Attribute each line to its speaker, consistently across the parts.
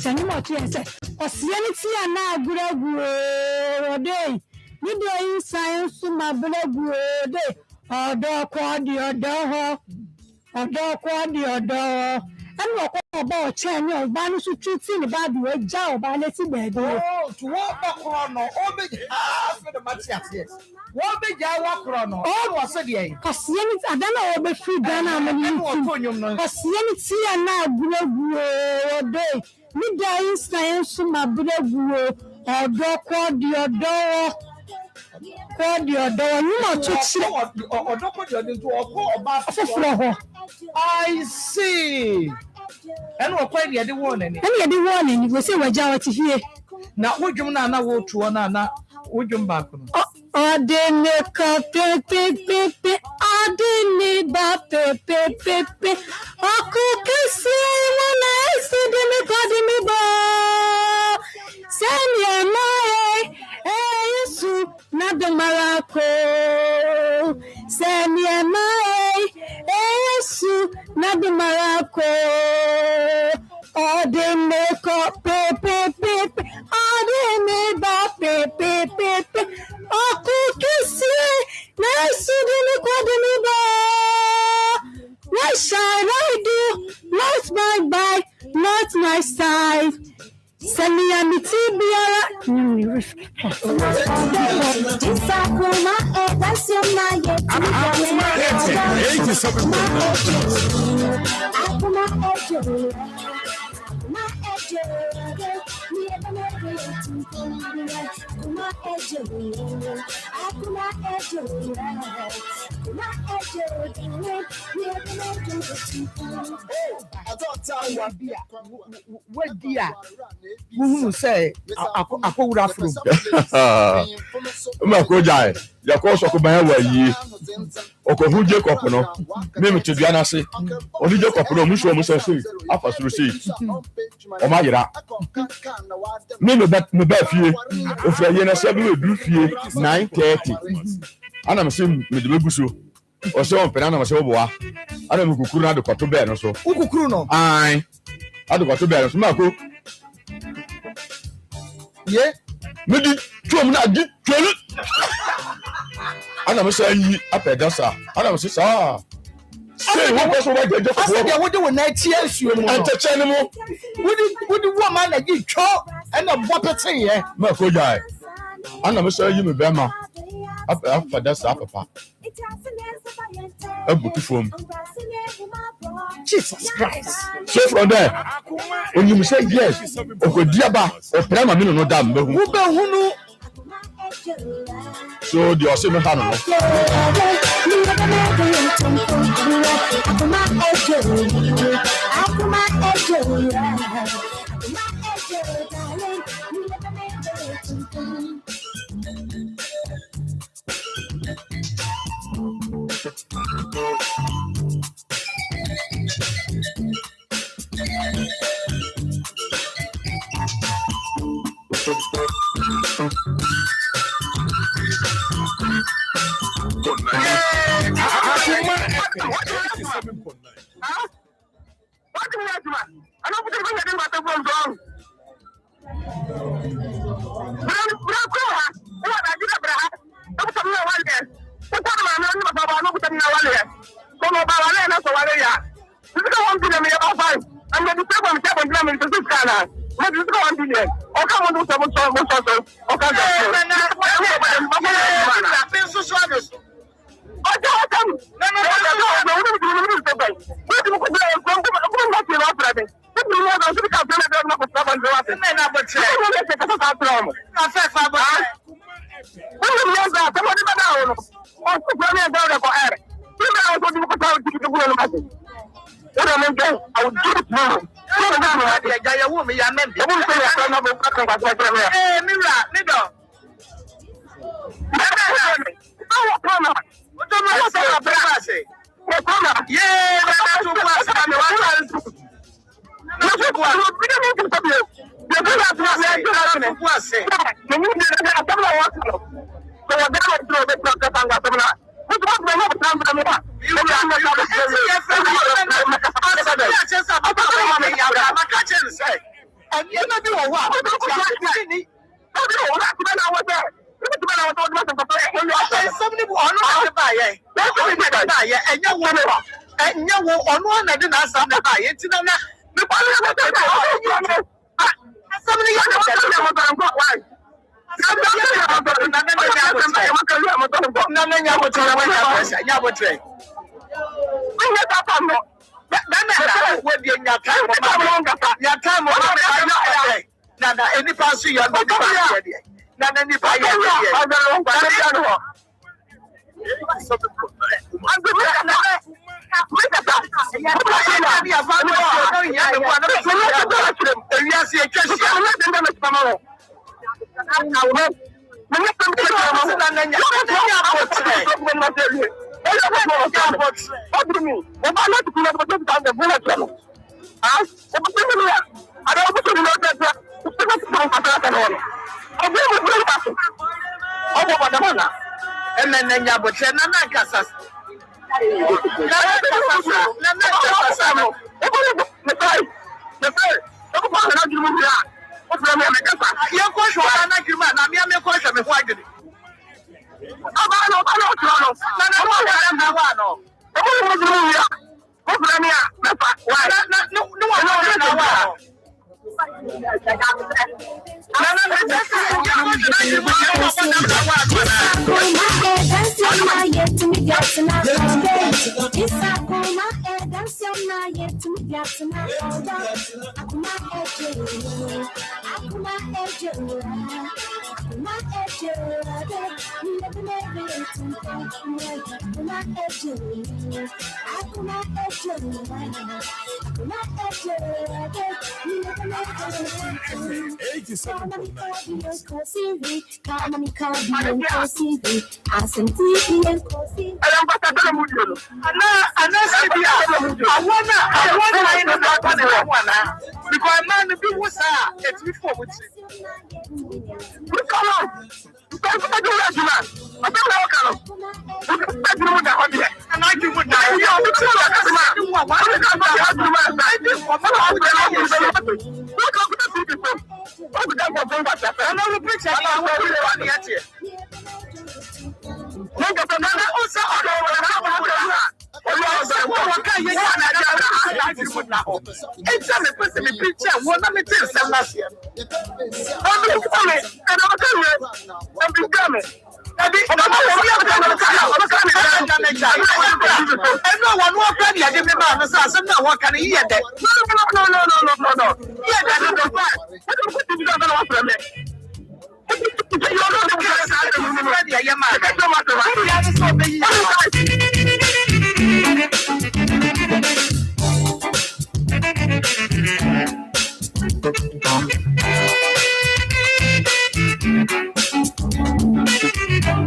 Speaker 1: Send what you say. Or sanity and now good day. You do science to my blood day. Or dog quad your door. Or dog quad your door. And what about channel? Banus to treat in about the way job by let's baby.
Speaker 2: Oh, to walk back on all big half of the Matias. What big walk on all was a day.
Speaker 1: Cause I don't know about free Ghana and cause sanity and now good day. Midday science to my blood or dog quad your door. Quad your door. You know,
Speaker 2: or don't put your into a call about I see. And we're quite the warning.
Speaker 1: And you're the warning, you will say we're to here.
Speaker 2: Now, would you not go to another? Would you back?
Speaker 1: I didn't make a pepe. I didn't make a pepe. I could see when I said me body me ba. Send your my Yesu na the maraco. Send your my Yesu na the maraco. I didn't make a pepe. I didn't make a pepe. I could see nice to the quadrilla. What shall I do? Not my bike, not my side. Send me a mitibia.
Speaker 2: What dear? Who say, I call Afro?
Speaker 3: Jai, your course of Kubaya, Okohu Jacob, no, name to Diana say, only Jacob, no, Musso, after to receive. Oh, my God. Maybe that my bad fear, if I hear 9:30. And I'm saying, with the Busu, or so, Penana was over. I don't know who could to bear, so.
Speaker 2: Ukukuno.
Speaker 3: I got to bear, Marco.
Speaker 2: Yeah,
Speaker 3: Maybe Tom not did tell it. And I'm saying, up at Dassa. And I'm saying, say, what was what I
Speaker 2: would do 9 years, you know,
Speaker 3: animal.
Speaker 2: Would the woman that you talk and a wapper, eh?
Speaker 3: Marco Jai. And I'm saying, you may bear my up for Dassa, Papa. A book from
Speaker 2: Jesus Christ.
Speaker 3: So from there, when you say yes, or Diaba, or Pramamino, no damn, who know? So the Osimo Hano.
Speaker 2: and you will on one and then answer the high. It's in the somebody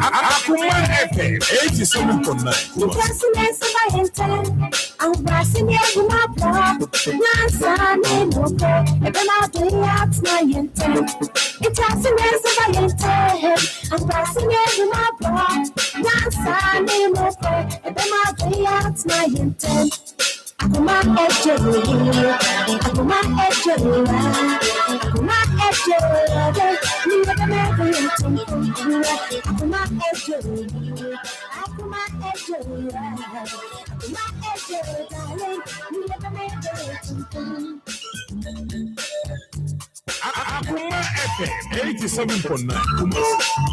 Speaker 4: Akoma FM 87.9. Akoma FM 87.9.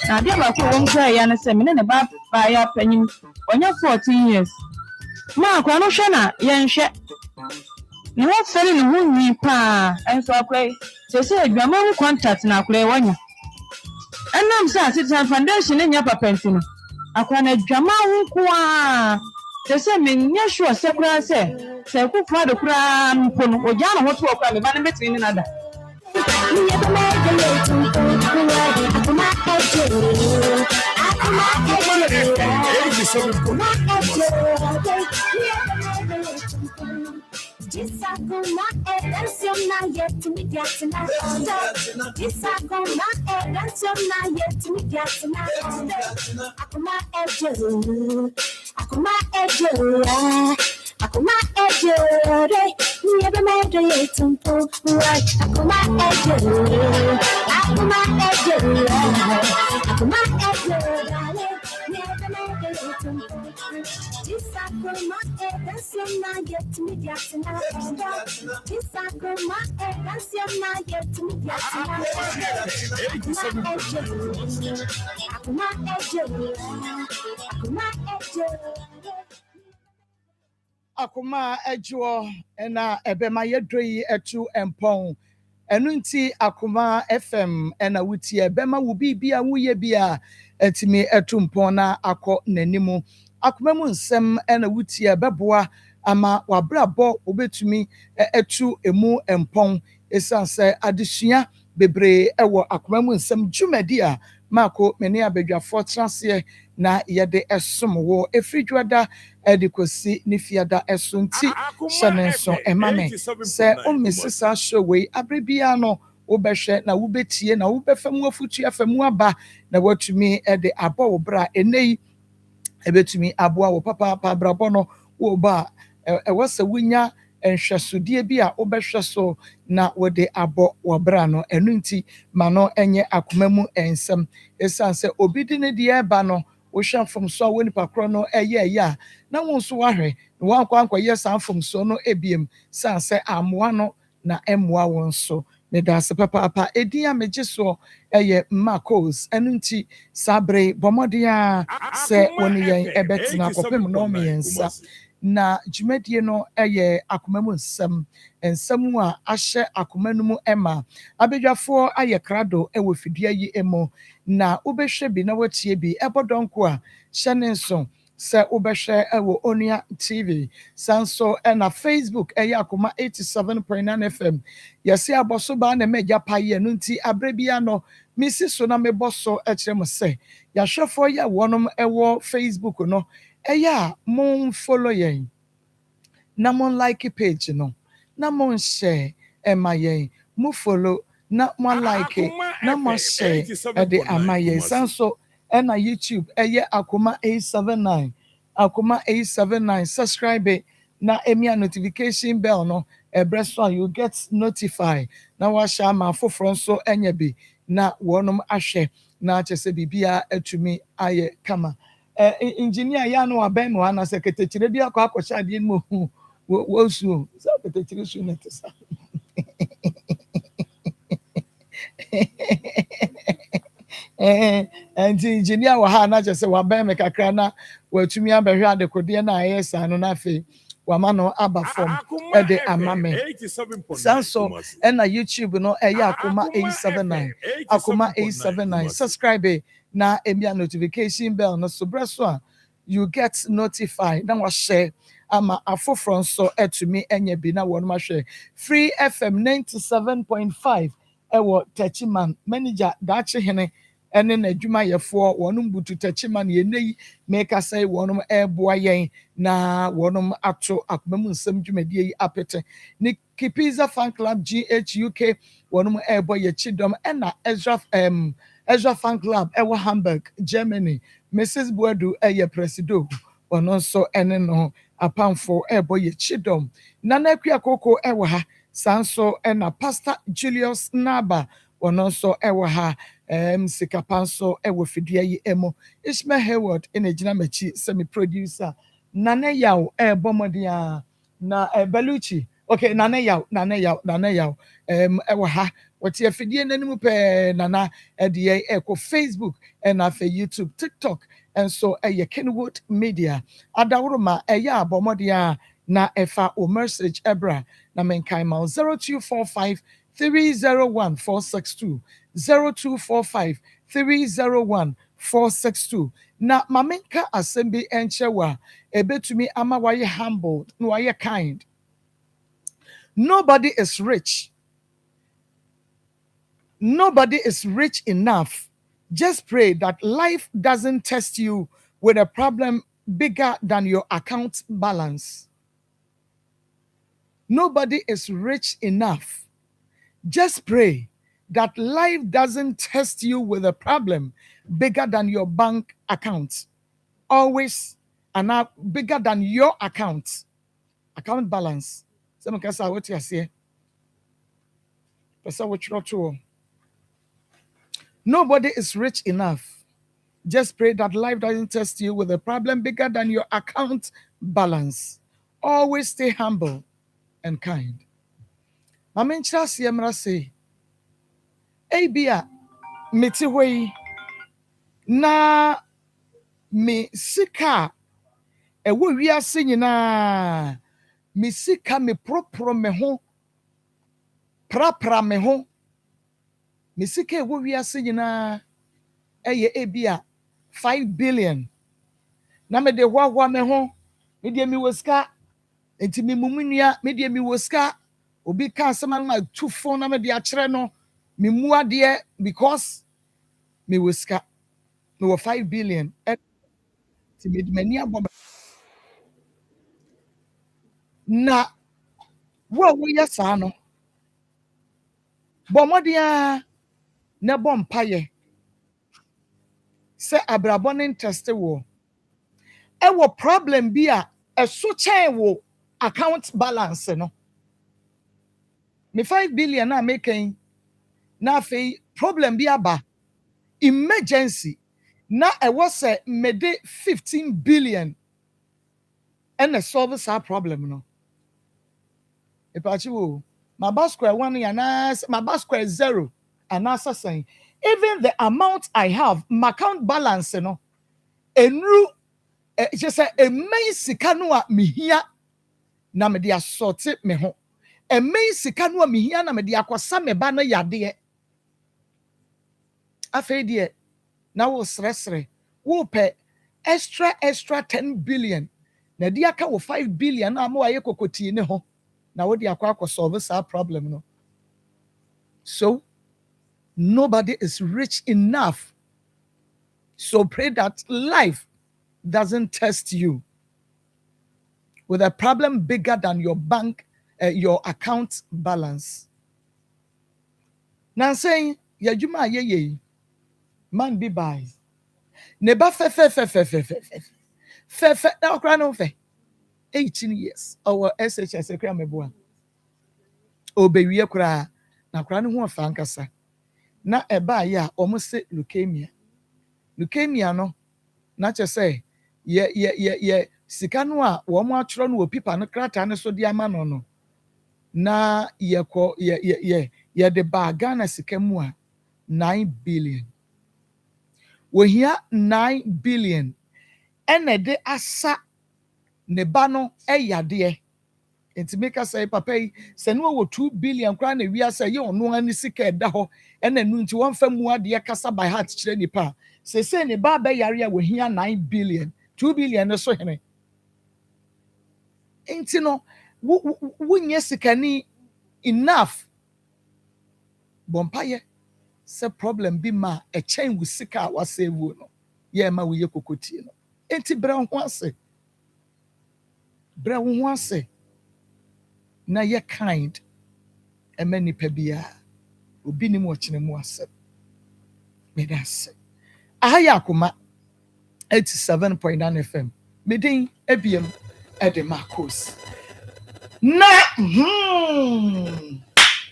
Speaker 5: Now, dear, I won't try and say, "Minute about by a penny when you're 14 years." Mark, I know Shana, young shet. No one's selling a wound, pa, and so I play. They say, "Your mom contact now, play one." And I'm sad, it's a foundation in your pension. I can a drama who they say, "Me, yes, sure, several say, who father cram, or Jan, what work on the man between another."
Speaker 6: Akoma ejore, never made a tumpo, right? Akoma ejore.
Speaker 2: Akoma ejo na ebema yedroyi etu empon enu nti Akoma FM na wuti ebema wo bibia woye bia etimi etu mpon na akọ nanimu Akoma mu nsem na wuti ebeboa ama wabrabọ obetumi etu emu empon esanse adesua bebre ewo Akoma mu nsem dwumadi a mako meni abadwafo trase na yede esomwo efridwada edikosi nifiada esunti shanenso emame se omisisa showe abrebia no wobehwe na wobetie na wobefam afutu afamu aba na watumi ede abo wo bra enei ebetumi aboa wo papa brabo no wo ba ewose wunya enhwesodie bi a wobehwe so na wode abo wo bra no enu nti ma no enye Akoma mu ensem esanse obidi ne die ba no wo hwamfom so woni pakro no eye ya na won so wahwe na wankwa yes amfom so no ebiem sanse amoa no na emoa won so me da se papa edin a meje so eye Marcos enu nti sabre bomodia se woni yen ebetina kopem no me yensa na dwumadie no eye Akoma mu nsem a ahye Akoma no mu ema abedwafo aye krado ewo fidua yi emo na ubehwe bi na watie bi ebodonko a hyenenso se ubehwe ewo Onia TV sanso na Facebook eye Akoma 87.9 FM yesi aboso ba na meja paye no nti abrebia no misi so na meboso ekirem se yahwefo ya wonom ewo Facebook no eye mon follow yen na mon like page no na mon share emayen mu follow na mo like na mo share de amaye sanso na YouTube eye Akoma 879 Akoma 879 subscribe na emia notification bell no ebreso you get notified na wa sha ma foforo so enya bi na wonom ahwe na chese bibia atumi aye kama engineer ya no aben mo na sekretary bi akọ akọcha ade mo wo su so sekretary su na tesa and engineer wa ha na chese wa ben me kakra na watumi abehwe adekode na ayesa no na fe wama no aba form e de amame sanso na YouTube no eye Akoma 879 Akoma 879 subscribe na emia notification bell no so breso a you get notified na wa share ama afoforo so etumi enye bi na wonu ma share Free FM 97.5 ewo Techiman manager dachi hene ene na adwuma yefo wonum butu Techiman ye nei make say wonum eboa yen na wonum ato Akoma mu nsem dwumadie yi apete ni Kipiza Fan Club GHUK wonum eboa ye chidom ena Ezra Fan Club ewo Hamburg Germany Mrs Buadu eye presido ono so ene no apamfo eboa ye chidom nana akua koko ewo ha sanso ena Pastor Julius Naba ono so ewo ha sikapanso ewo fidua yi emo Ishmael Hayward ene gina machi semi producer nana yaw bomodia na Beluchi okay nana yaw ewo ha wati afidie nanimu pe nana de eko Facebook and afa YouTube TikTok and so Kenwood Media adawroma abomodia na efa o message ebra na menkai ma 0245 301 462 0245 301 462 na mamenka asembi enchewa ebetumi ama waye humbled no waye kind. Nobody is rich. Nobody is rich enough. Just pray that life doesn't test you with a problem bigger than your account balance. Nobody is rich enough. Just pray that life doesn't test you with a problem bigger than your bank account. Always and bigger than your account balance. Some can say what you say. Person which not true. Nobody is rich enough. Just pray that life doesn't test you with a problem bigger than your account balance. Always stay humble and kind. Mamen chasi emra say, Ebia, meti hoi, na me sika, ewo wiase nyina, me sika me propro me ho, prapra me ho, me sika ewo wiase nyina, eye ebia 5 billion. Na me de hwa me ho, me de mi woska, enti me mumunua, me de mi woska, obi ka asema na tu phone na me de akere no, me mu ade because me woska. Me 5 billion. Enti me de mani abo na wo yes ano. Bo modia na bɔ mpaye. Se abrabɔ ne interest wo. Ewo problem bi a ɛso kyɛn wo account balance no. Me 5 billion na making na afei problem bi aba. Emergency na ɛwɔ sɛ me de 15 billion ɛna solve sa problem no. Epachi wo. My boss square 1 yana, my boss square 0 and answer saying even the amount I have, my account balance, you know, enru just say a main sikanua mihia na me dia sorti me ho. A main sikanua mihia na me dia kwasa me ba na yade. Afei de na wo sresre wo pe extra 10 billion na dia ka wo 5 billion na mo aye kokoti ne ho na wo dia kwa solve sa problem no. So nobody is rich enough. So pray that life doesn't test you with a problem bigger than your bank, your account balance. Now saying, Yajuma ye man be by. Neba fe now crown fe 18 years. Our SHS a cramebua. Obeya kra na crown who fankasa. Na eba ya almost say leukemia. Leukemia no, na che say ye sika no a wo mo atworo no wo pipa no krata ne so de ama no na ye de baga na sika mu a 9 billion. Wo hia 9 billion ene de asa ne ba no eyade. Enti make us say papa se no wo 2 billion kra na wi asa ye ono ani sika eda ho ene nu nti won fa mu ade kasa by heart kire nipa se ne ba ba yare a wo hia 9 billion 2 billion so hene enti no wo nye sika ni enough bompaye se problem bi ma e chen wo sika wa save wo no ye ma wo ye kokoti no enti bra ho ase na ye kind emani pabia obi ni mo chine mu ase me da se ahaya Akoma 87.9 FM medin ebiem ede Marcos na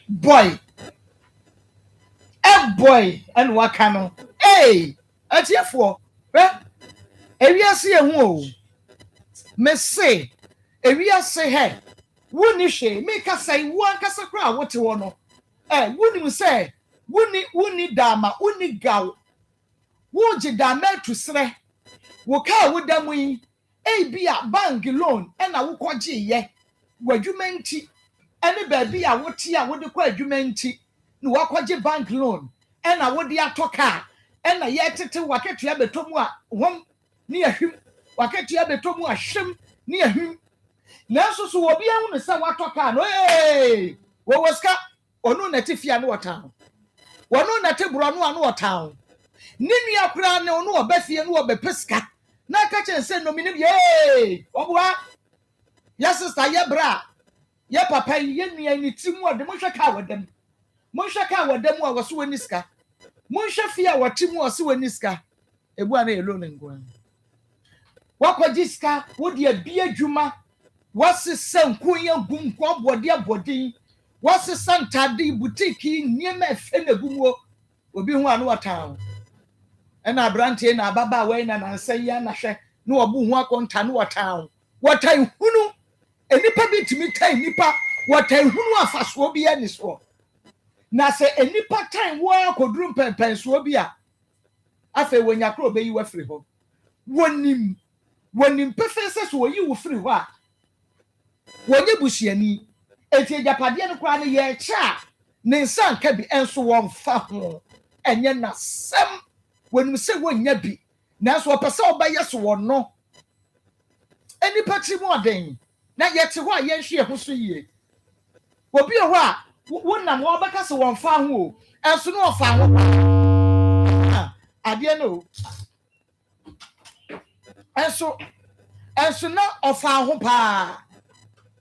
Speaker 2: boy and wakano hey atiefo ewiase ehu o me say ewiase he woni hwe me ka say wo ankasa kra wote wo no woni mu say woni dama woni gaw wo je dama tu sre wo ka wo damu yi bia bank loan na wo koje ye wadwumanti ene ba bia wo tie a wo de kwa adwumanti no wakoje bank loan na wo de atoka na ye tete waketua betomu a hom ne ahwim waketua betomu a hwem ne ahwim na so wo bia hu ne se watoka no wo woska onu na tifia no wotan wonu na teburo no anu wotan nini akura ne onu obafie no obepeska na ka chen se no minim oboa ya sister ye bra ye papa ye nua ni timu ode mo hweka wadam a waso wani ska mo hwe fie a watimu waso wani ska ebu ana elo ne ngwan wakwaji ska wodi abia adwuma wasi sankunya gumko abode abodin wasi santade boutique niema efe na gumo obi hu anu watan ɛna abrante na ababa wei na nansa yi na hwɛ na obu hu akonta no watan hunu enipa bi timi tan nipa watan hunu afaso bi ani so na sɛ enipa tan wo akoduru pɛmpɛn so bi a afa wonya kro be yi wa firi hɔ wonim pɛfɛ sɛ so yi wo firi hɔ a wonye busuani eti japade no kra no ye kya ne nsa nka bi enso won fa ho enye na sem wonim se wonya bi nanso opese obaye so won no eni pati mu oden na yete ho a ye hwe ho so yie obi ho a wonam wo beka se won fa ho enso no ofa ho ade no enso na ofa ho pa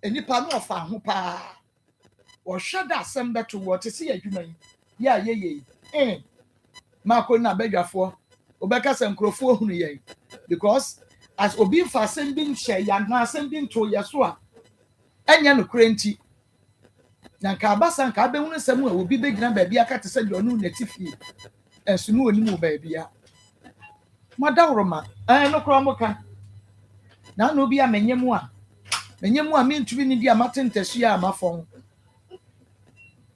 Speaker 2: enipa no ofa ho pa o hwada asem beto wo te se adwuma yi ya ye mako na badwafo obeka se nkrofo hunu ye because as obi fa asem bi nhye ya na asem bi nto ye so a enya no krenti na ka abasa nka be hunu semu a obi begina ba bia ka te se de onu natifi enso no oni mu ba bia madawroma no kro moka na no bi a menyemu a mentumi ni di amatentasu a mafon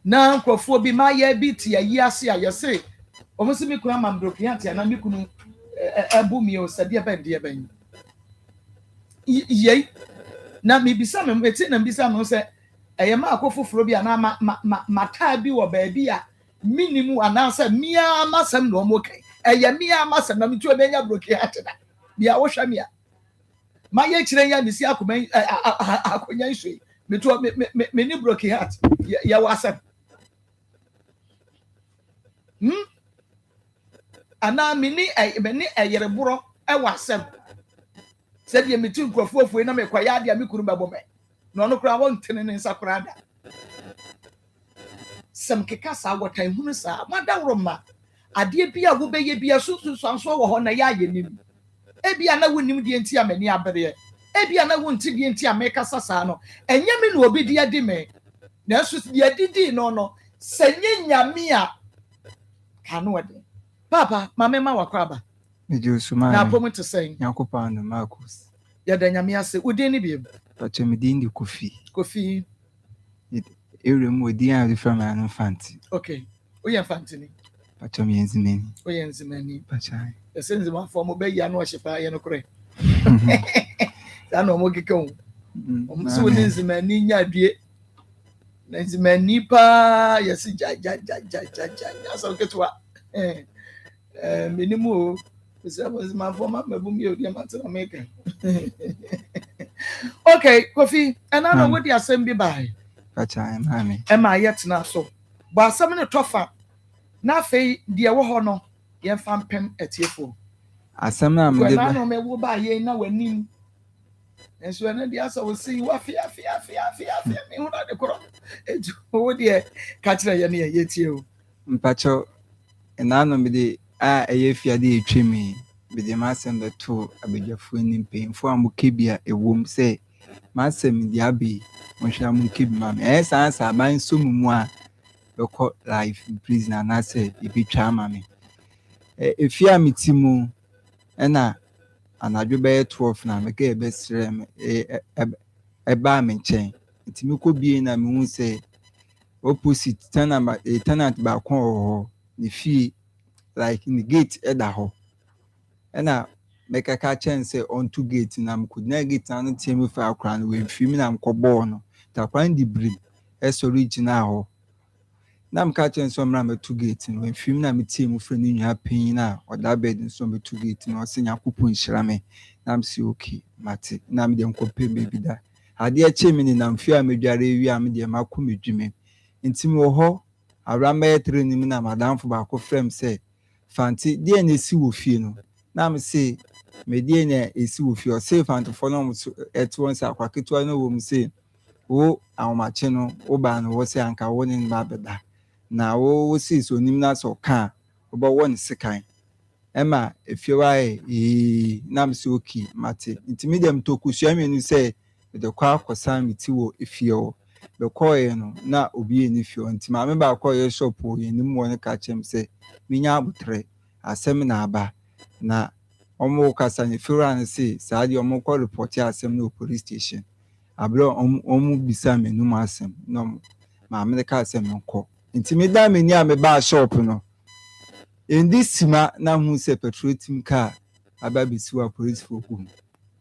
Speaker 2: na nkrofo bi ma ya bi ti ayi ase a yese omosi mi kuna mamdrokiant ya na mi kunu ebu mi o sade ba ndie ban yei na mi bisa me eti na bisa me se eye ma akofoforo bi ana mata bi wo ba bi a minimu anansa mia amasem no mo kai eye mia amasem na mi tu obenya brokiant da bia wo hwa mi a ma ye kire ya misi akoma akonya nso me to me ni brokiant ya wasem ana mini yereboro wasem se de meti nkrofofo na me kwaya de me kunu babo me no no kra won tene ne nsakra da sem keka sa wotan hunu sa madawroma ade bia wo beye bia susu sanso wo ho na ya yenim ebia na wonim de enti amani abere ebia na wonti de enti ameka sasa no enye me no obi de ade me na so de didi no senye nyame a kanu ade papa mama ma wakwaba
Speaker 7: Ejo suma
Speaker 2: na pomo to say
Speaker 7: Yakopa no Marcus
Speaker 2: ya da nyame ase udi ni bi
Speaker 7: pacho me din di kofi ere mu odi an from an infant
Speaker 2: okay o ye infant ni
Speaker 7: pacho me
Speaker 2: enzimani
Speaker 7: pacho
Speaker 2: esenzi ma form be ya no hyepa ye no kore da no mo keke o so ni enzimani nya due na enzimani pa yesi ja so ketwa minimum was my former America. Okay, coffee, and I know what the assembly by.
Speaker 7: Pacha, mammy.
Speaker 2: Am I yet now so? But some in the toffer. Now, Fay, dear Wahono, young fan pen at your four.
Speaker 7: As some now,
Speaker 2: I know me will buy ye now when you. And so the answer will see what fear, me who are the crop. Oh, dear, catch a near yet you.
Speaker 7: Pacho, and I know me the fia de chimney, with the massam the two abijafo in pain for Mukibia a womb say, Massam the abbey, when shall Mukib mammy, as answer by so moi, the court life in prison, and I say, if you charm me. If you are me Timu, and I do bear 12 now, make a best a barman chain. It could be in a moon say, opposite tenant balcon, the fee. Like in the gate at the hole. And I make a catch and say on 2 gates and I could not get on the team with our crown with female and coborno. Tapan the breed as original. Now I'm catching some number 2 gates and when female me team with friend in your pain now or that bed in some 2 gates and I sing a coupon shrame. I'm see okay, Matty. Now I'm the compare baby that. I dear chimney and I'm fear me, Jerry, I'm the Makumi dreaming. In Timo Ho, I ran by training Madame for Baco frame say. Fancy, dear, and see with you. Now, me say, me dear, is with your safe and to follow at once. I quack it one woman say, oh, our machino, Oban was a anchor one in Babada. Now, oh, see, so Nimnas or car, about 1 second. Emma, if you are nam so key, Matty, intermediate to Kushami, and you say, with the quack or Sammy too, if you bɛkɔɔeɛ no na obi yɛ ne fie hɔ nti maame baako a ɔyɛ shop wɔ yɛnim wɔ no ka kyerɛ m sɛ menya abotrɛ asɛm na aba na ɔmo kasa ne fewura no se saa deɛ ɔmo kɔ repɔte asɛm no wɔ police station aberɛ ɔmo bisa m'anum asɛm na maame no kaa sɛ menkɔ nti meda m'ani a mebaa shop no ɛndi sima na hu sɛ petrol tim kaa aba bɛsi wɔ apolisifoɔ kum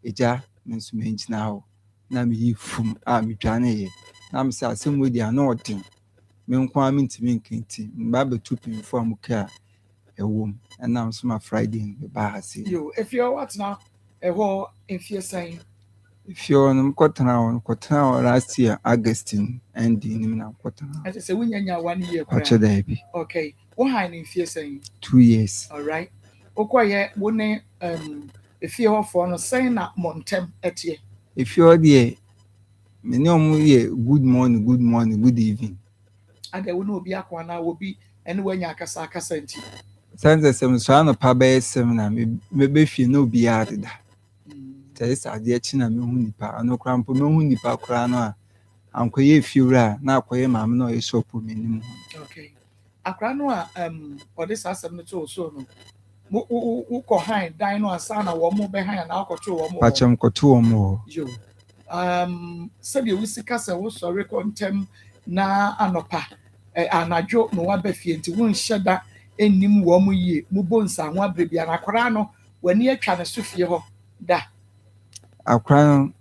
Speaker 7: ɛgya me nso mangyina hɔ na meyi fum a medwaneeɛ na mesɛ asɛm wɔ di a na ɔden me nko a mentimi nka nti mba bɛtu panyimfoɔ a mokaa ɛwɔ mu ɛnam so ma Friday no mebaa ha se
Speaker 2: If you're what now, if you're saying,
Speaker 7: fie hɔ no mkɔtena hɔ last year August ɛndi nim na mkɔtena
Speaker 2: I just say, when you're 1 year,
Speaker 7: ɔkyɛ daabi
Speaker 2: okay, what high in fear saying,
Speaker 7: 2 years
Speaker 2: all right, okay, when if you're for no saying that Montem at ye,
Speaker 7: fie hɔ deɛ me ne ɔmo yɛ good morning good evening
Speaker 2: and there will no be a corner will be anywhere near Casaka Senti.
Speaker 7: sanze sɛm so anɔpa bɛyɛ sɛm na mebɛfie na obiara deda kyerɛ sɛ adeɛ kyi na mehu nipa ano koraa mpo mehu nipa koraa no a ankɔyɛ fiewura a na akɔyɛ maame na ɔyɛ shop m'anim ho
Speaker 2: Okay, akra no a or this asɛm no to so no wokɔ han dan no asa na wɔn mo bɛhan na akɔto wɔn mo
Speaker 7: pakyɛm kɔto wɔn mo
Speaker 2: yo sɛdeɛ wosi kasa wo sɔre kɔ ntɛm na anɔpa anadwo na waba fie nti wonhyɛ da ennim wɔn mo yie mo bo nsa ho abrɛ bia na akra no w'ani atwa ne so fie hɔ da
Speaker 7: akra no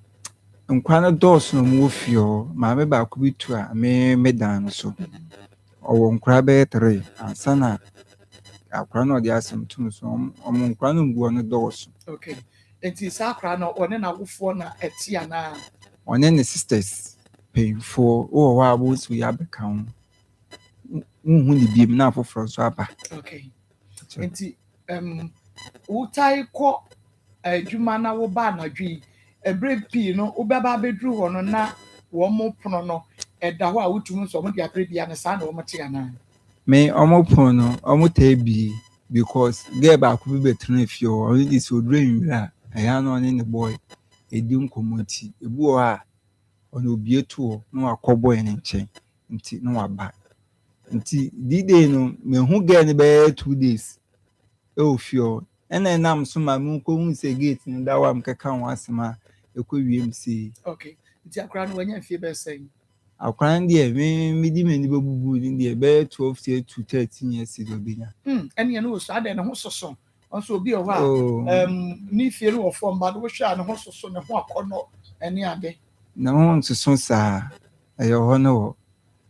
Speaker 7: nkwa no dɔɔso na ɔmo wɔ fie hɔ maame baako bi tu a me dan no so ɔwɔ nkora bɛyɛ 3 ansa na akra no ɔde asɛm tum so ɔmo nkora no mbu ɔno dɔɔso
Speaker 2: okay nti saa akra no ɔne na wofoɔ na ɛte ana
Speaker 7: ɔne ne sisters panyinfoɔ wɔ hɔ a wɔsi yɛ abɛka ho nhu ne biem na afoforɔ nso aba
Speaker 2: okay nti wotai kɔ adwuma na wo ba anadwi ɛbrɛ pii no wobɛba abɛduru hɔ no na wɔn mo pono no ɛda hɔ a wotum nso ɔmo de abrɛ bia ne saa na wɔn te ana
Speaker 7: me ɔmo pono no ɔmo taa bie because girl baako bi bɛtena fie hɔ ɔno de sɛ oduro nwura a ɛyɛ na ɔne ne boy ɛdi nkɔmmɔ nti ebu wɔ a ɔno obie to hɔ na wakɔ boy ne nkyɛn nti na waba nti D-Day no mehu girl no bɛyɛ 2 days ɛwɔ fie hɔ ɛna ɛnam so ma me nkɔhu sɛ gate no da hɔ a mkɛka ho asɛm a ɛkɔ wiem sei
Speaker 2: okay nti akra no wɔnyɛ mfie bɛsɛn
Speaker 7: akora no deɛ medi m'ani bɛbubu no deɛ bɛyɛ 12 years to 13 years de obɛnya
Speaker 2: ɛneɛ no wɔ so adɛ ne ho soso ɔnso obi wɔ hɔ a ne fie no wɔ fam ba no wohwɛ a ne ho soso ne ho akɔnnɔ ɛne ade
Speaker 7: ne ho nsoso saa ɛyɛ hɔ no wɔ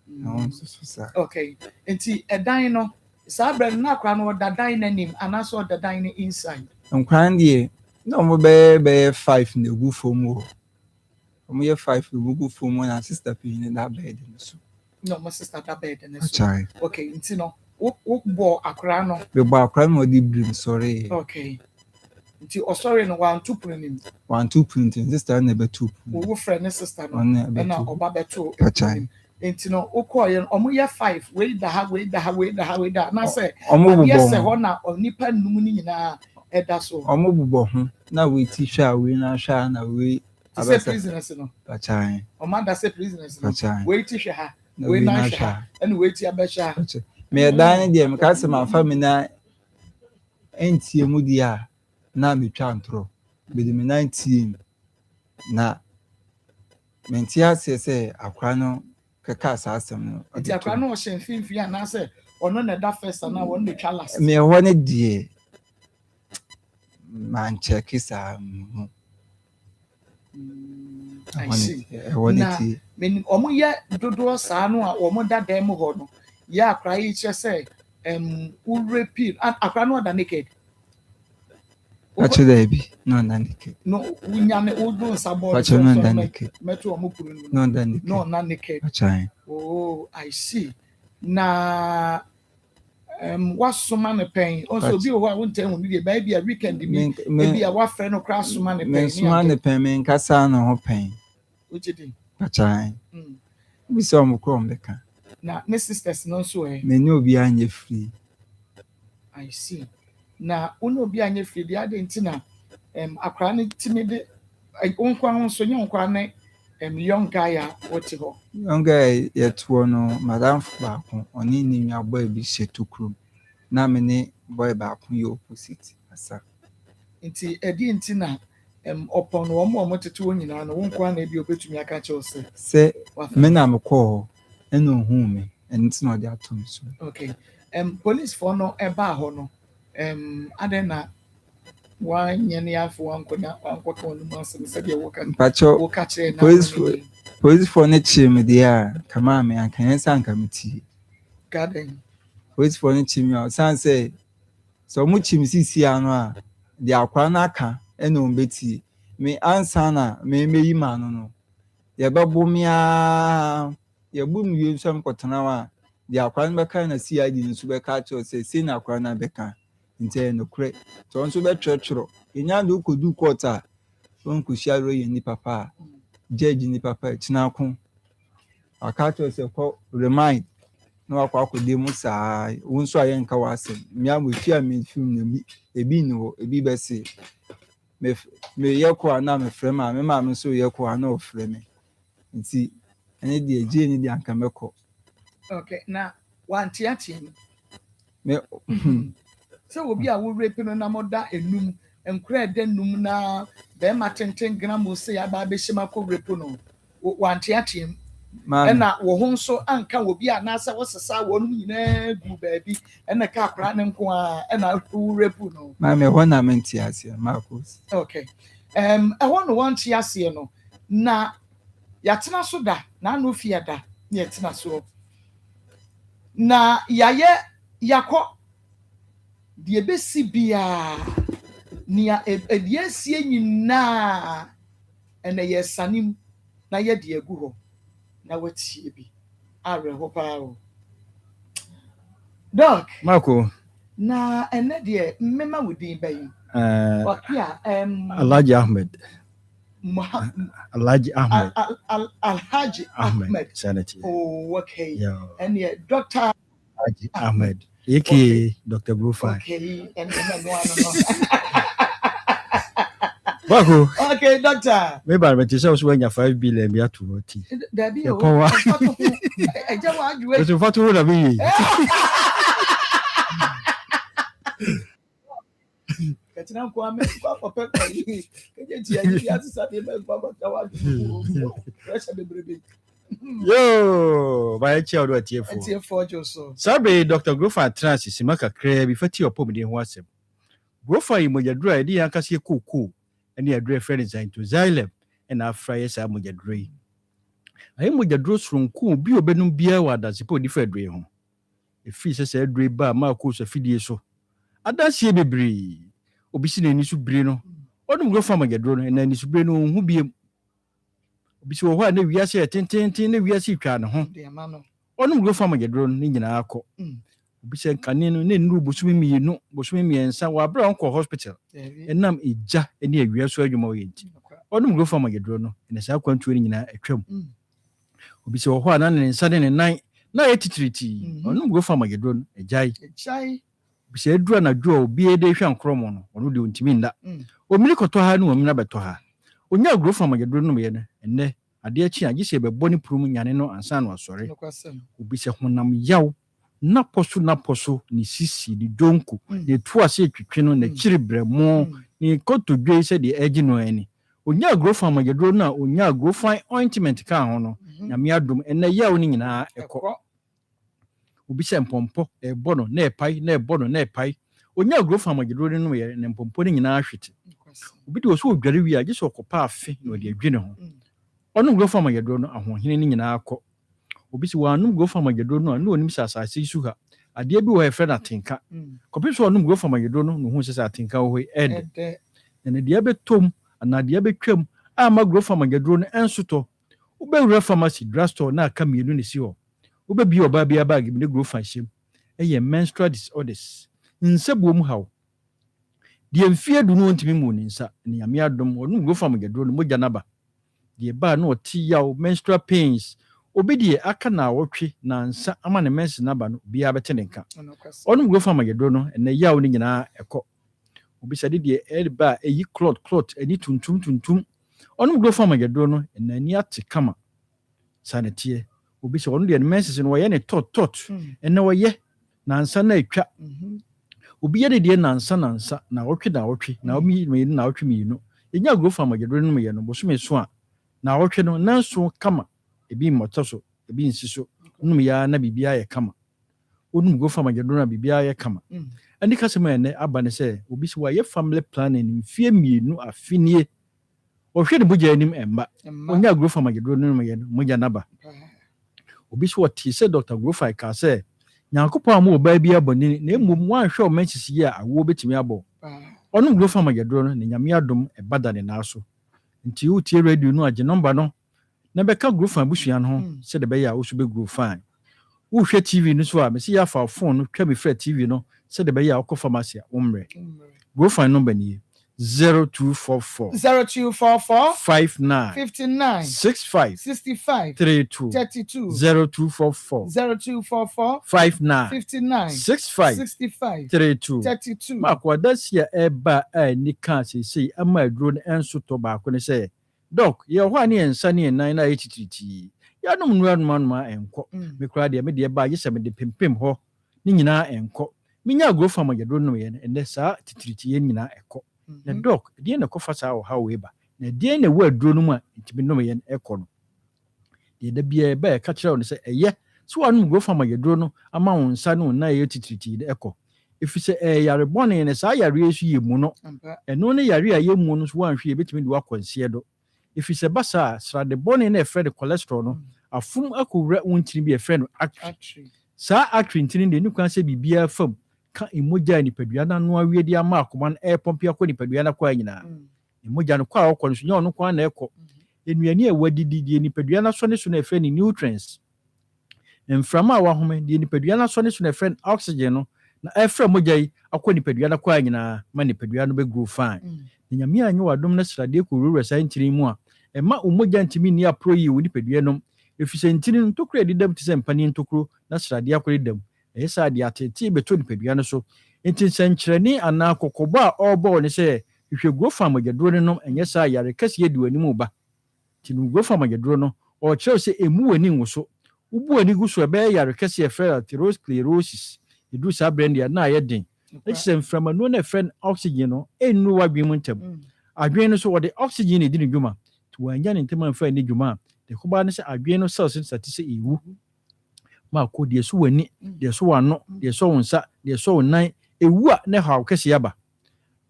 Speaker 7: ne ho nsoso saa
Speaker 2: okay nti ɛdan no saa brɛ no na akora no ɔda dan n'anim anaasɛ ɔda dan no inside
Speaker 7: nkora no deɛ na ɔmo bɛyɛ 5 na egu fam wɔ ɔmo yɛ 5 na egu fam na sister pii ne da bed no so
Speaker 2: na ɔmo sister da bed no so
Speaker 7: achai
Speaker 2: okay nti no wo bɔ akora no
Speaker 7: bɛbɔ akora no ɔde brim sɔre
Speaker 2: okay nti ɔsɔre no wanto pono nim
Speaker 7: wanto print sister na bɛto
Speaker 2: wo frɛ ne sister no
Speaker 7: ɔne
Speaker 2: ɛna
Speaker 7: bɛto
Speaker 2: ɔba bɛto
Speaker 7: achai
Speaker 2: nti no wokɔɔyɛ no ɔmo yɛ 5 wei da ha na sɛ
Speaker 7: ɔmo
Speaker 2: adeɛ
Speaker 7: bobɔ
Speaker 2: sɛ
Speaker 7: ho
Speaker 2: hɔ na nipa nnum no nyinaa ɛda so
Speaker 7: ɔmo bobɔ ho na wei ti hwɛ a wei na hwɛ a na wei
Speaker 2: te sɛ prisoners no
Speaker 7: achai
Speaker 2: ɔmo ada sɛ prisoners no
Speaker 7: achai
Speaker 2: wei ti hwɛ ha
Speaker 7: na
Speaker 2: wei
Speaker 7: wei
Speaker 2: na
Speaker 7: na
Speaker 2: hwɛ
Speaker 7: hwɛ
Speaker 2: ha ɛna wei ti abɛhwɛ ha
Speaker 7: achai me dan no deɛ meka sɛ mafa me na ɛntie mu deɛ a na metwa ntorɔ bɛde me nan tie mu na mente aseɛ sɛ akora no kɛka saa asɛm no
Speaker 2: nti akora no ɔhyɛ mfimfini anaasɛ ɔno na ɛda first ana wɔn na twa last
Speaker 7: me ɛhɔ no deɛ mankyɛke saa mu
Speaker 2: I see.
Speaker 7: ɛhɔ no
Speaker 2: Na
Speaker 7: tie
Speaker 2: ɔmo yɛ dodoɔ saa no a ɔmo da dan mu hɔ no yɛ akora yi kyerɛ sɛ wura pii akora no ɔda naked
Speaker 7: pakyɛ daabi na ɔna naked
Speaker 2: no wunya ne wodo nsa bɔ
Speaker 7: pakyɛ no ɔda naked
Speaker 2: mɛto ɔmo kuro no
Speaker 7: na ɔda
Speaker 2: no
Speaker 7: naked
Speaker 2: ɔna naked
Speaker 7: pakyɛ
Speaker 2: oh I see na wasoma ne pɛn ɔnso obi wɔ hɔ a wontaa hu bi deɛ baabi a weekend bi ebi a wafrɛ no koraa soma ne pɛn
Speaker 7: mensoma ne pɛn menkasa ne ho pɛn
Speaker 2: wogye din
Speaker 7: pakyɛ bi sɛ ɔmo korɔ ɔmbɛka
Speaker 2: na ne sisters no nso
Speaker 7: m'ani obi anyɛ firi
Speaker 2: I see na wone obi anyɛ firi deɛ ade nti na akora no timi de wonkwa ho nso nyɛ nkwa ne young guy what ho.
Speaker 7: Young guy yet one madam back on in your boy be shit to crew. Na me ne boy back you opposite asa.
Speaker 2: Nti edi nti na upon one more moteto nyina no won kwa na bi obetumi aka che ose.
Speaker 7: Say me na me call eno hu me and it's not that too so.
Speaker 2: Okay. Police for no eba ho no. Adena one yen afọ wankọnya wankọka onu masem se de
Speaker 7: Pacho
Speaker 2: woka che na
Speaker 7: police for ne chim there kama me anka yensa anka meti.
Speaker 2: garden.
Speaker 7: Police for ne chim ya san say so mu chim sisi ano a de akwa na aka ena ombeti me ansa na me meyi ma no ye bebo mia ye bu mi ye nsam kotena wa de akwa na beka na CID nsu beka cho say na akwa na beka nte no kure so nso be twetwero enya do kodu court a won kusia ro ye ni papa judge ni papa tina ko aka cho say ko remind no akwa akode mu saa won so aye nka wasem mia mo fia me film na bi ebi no ebi be se me ye ko na me frɛ ma me ma me so ye ko na o frɛ me nti ene de eje ni de anka meko.
Speaker 2: Okay, na wantiatia
Speaker 7: Me
Speaker 2: so obi a wo rape no na moda enum enkura de num na be ma tenten gram o se aba be shima ko rape no wantiatia ena wo ho nso anka obi a na sa wo sesa wo no nyina gu baabi ena ka akra ne nko a ena wo rape no
Speaker 7: ma me ho na menti ase Marcus.
Speaker 2: Okay. Ho no wantiasia no na yatena so da na no fie da na yatena so na yaye yakọ die besi bia nia edie sie nyina ene yesanim na ye de agu ho na watie bi are ho pa o doc
Speaker 8: Marco
Speaker 2: na ene de mmema wudin bayi wakia
Speaker 8: Alhaji Ahmed
Speaker 2: Alhaji
Speaker 8: Ahmed Sanity.
Speaker 2: Oh, okay.
Speaker 8: Yeah.
Speaker 2: And yeah, Dr.
Speaker 8: Alhaji Ahmed, aka Dr. Brufai.
Speaker 2: Okay, and
Speaker 8: Marco.
Speaker 2: Okay, doctor.
Speaker 8: Maybe I'm going to say when you're 5 billion, you have to vote.
Speaker 2: There be
Speaker 8: a power.
Speaker 2: I just want you.
Speaker 8: It's what would have been.
Speaker 2: Katina kwa me kwa pepa yi keje ti ya ti sade me kwa tawa pressure bebrebe
Speaker 8: Yo by child what here for
Speaker 2: tie for jo so
Speaker 8: sabe Dr. Grofa trans simaka kra bi fati opom de ho asem Grofa yi mojadro edi yankase kokoo ene adre friend design to xylem na afra yesa mojadro yi ayi mojadro sronku bi obenum bia wa dasepo di fedre ho efi se adre ba ma ko so fidie so adansie bebre obi si na ni so bire no odum Grofa mojadro no na ni so bire no hu biem obi si wo ho na wiase tententen na wiase twa ne ho
Speaker 2: de ma no
Speaker 8: odum Grofa mojadro no ni nyina akọ obi se kane no na nuru bosumi mienu bosumi miensa wa bra onko hospital enam eja ene awia so adwuma oyenti odum Grofa mojadro no na sa kwantu ni nyina atwam obi se wo ho na ne nsa de ne nan na etitiriti odum Grofa mojadro no ejai bise edura na dwo obi ede hwa nkromo no ono de ontimi nda omiri koto ha no omina beto ha onya Grofa mojadro no me ne enne ade achi agise bebo ni prum nyane no ansa no asore obi se honam yaw na poso ni sisi ni donku ni tuase twetwe no na kiri bremo ni koto dwe se de agi no ani onya Grofa mojadro na onya Grofa ointment ka ho no nyame adom enne yaw ni nyina ekọ obi se mpompo ebono na epai na ebono na epai onya Grofa mojadro no ye ne mpompo ni nyina ahwete obi de so odware wi agise okopa afe na ode adwene ho onu Grofa mojadro no ahohene ni nyina akọ obi se wanu Grofa mojadro no na onim sasase su ha ade bi wo he freda tinka kopi so onu Grofa mojadro no no hu se atinka wo ede na de abetom na de abetwam ama Grofa mojadro no ensoto ubewura pharmacy drugstore na aka mienu ne si ho ubebi oba bia bag bi ne Grofa hyem eye menstrual disorders nsebuom haw de mfie du no ntimi mu ninsa ne ame adom onu Grofa mojadro no moja naba de ba na oti yaw menstrual pains obi de aka na wotwe na nsa ama ne mens naba no bia bete ne nka onu Grofa mojadro no ene yaw ni nyina ekọ obi sade de elba eyi clot eni tuntum ɔnom growth farm yɛduro no ɛnani ate kama sanetie obi sɛ ɔno deɛ menses no wɔyɛ ne tot ɛnɛ wɔyɛ nansa na atwa obi yɛ deɛ nansa na wɔtwe na mmienu ɛnya growth farm yɛduro no yɛ no bosome so a na wɔtwe no nanso kama ebi mmɔtɔ so ebi nsi so num ya na bibia yɛ kama onum growth farm yɛduro na bibia yɛ kama ani kasɛm ɛnɛ aba ne sɛ obi sɛ wɔyɛ family planning mfie mmienu afinie ɔhwɛ ne bogya anim ɛmba onya growth farm yɛduro no yɛ no mogya naba obi sɛ wɔte sɛ Dr. Grofai ka sɛ nyankopɔn a mo ɔbaa bi abɔne na mmom wanhwɛ o manchisi yi a awo betumi abɔ ɔno growth farm yɛduro no ne nyame adom ɛbada ne naaso nti wo tie radio no agye number no na bɛka growth farm busua no ho sɛ de bɛyɛ a wo so bɛ grow fine wo hwɛ TV no so a me sɛ yɛ afa phone no twa me frɛ TV no sɛ de bɛyɛ a wokɔ pharmacy a wo mmerɛ growth farm number nie 0244 59 65 32 0244 59 65 32 Marco Dacia eba a nika sei ama aduro no enso to baako ne sɛ doc ye ho ani ensa ne nan na etititi ya nom nuanum enko me kura de me de ba ye sɛ me de pempem ho ne nyina enko minya growth farm yɛduro no ye ne saa titiriti ye nyina ekɔ na doc de na kofa saa ha we ba na de na wo aduro no mu a ntimi no ye ekɔ no de da bia ba e ka kyerɛ no sɛ ɛyɛ so anum growth farm yɛduro no ama wo nsa no na ye titiriti de ekɔ if say yare bɔne ne saa yare yesu ye mu no ɛno ne yare a ye mu no so wanhwe betimi de wakɔnsie do if say basa sra de bɔne na ɛfrɛ de cholesterol no afum akowura wontiri bi ɛfrɛ no artery saa artery ntini de ni kwan sɛ bibia fam ka emogya nipadua na no awie de ama akoma no pompi akɔ nipadua na kwa nyina emogya no kwa akɔ no so nya ɔno kwa na ɛkɔ enuani a wadidi de nipadua na so ne so na ɛfrɛ ni nutrients mframa a wahome de nipadua na so ne so na ɛfrɛ oxygen no na ɛfrɛ mogya yi akɔ nipadua na kwa nyina ma nipadua no be grow fine nyame anyo wadom na srade ko rura saa ntiri mu a ɛma omogya ntimi ni apro yi wo nipadua no efisɛ ntiri no tokura de dam tse mpani ntokuro na srade akɔ dam ɛyɛ saa de atete beto nipadua no so enti nsɛnkyerɛni ana kokɔbɔ a ɔbɔ ne sɛ hwehwɛ growth farm yɛduro no ɛnyɛ saa yare kɛse yɛ di wani mu ba ti no growth farm yɛduro no ɔkyerɛ sɛ emu wani wo so ubu wani gu so ɛbɛyɛ yare kɛse yɛ fɛ atherosclerosis edu saa brand na ayɛ den ɛkyɛ mframa no na friend oxygen no enu wadwen mu ntam adwen no so wɔde oxygen ne di ne dwuma to wanya ne ntam amfa ne dwuma de koba ne sɛ adwen no cells sati sɛ ewu ma ko de so wani de so wano de so wonsa de so wonan ewu a ne haw kɛse aba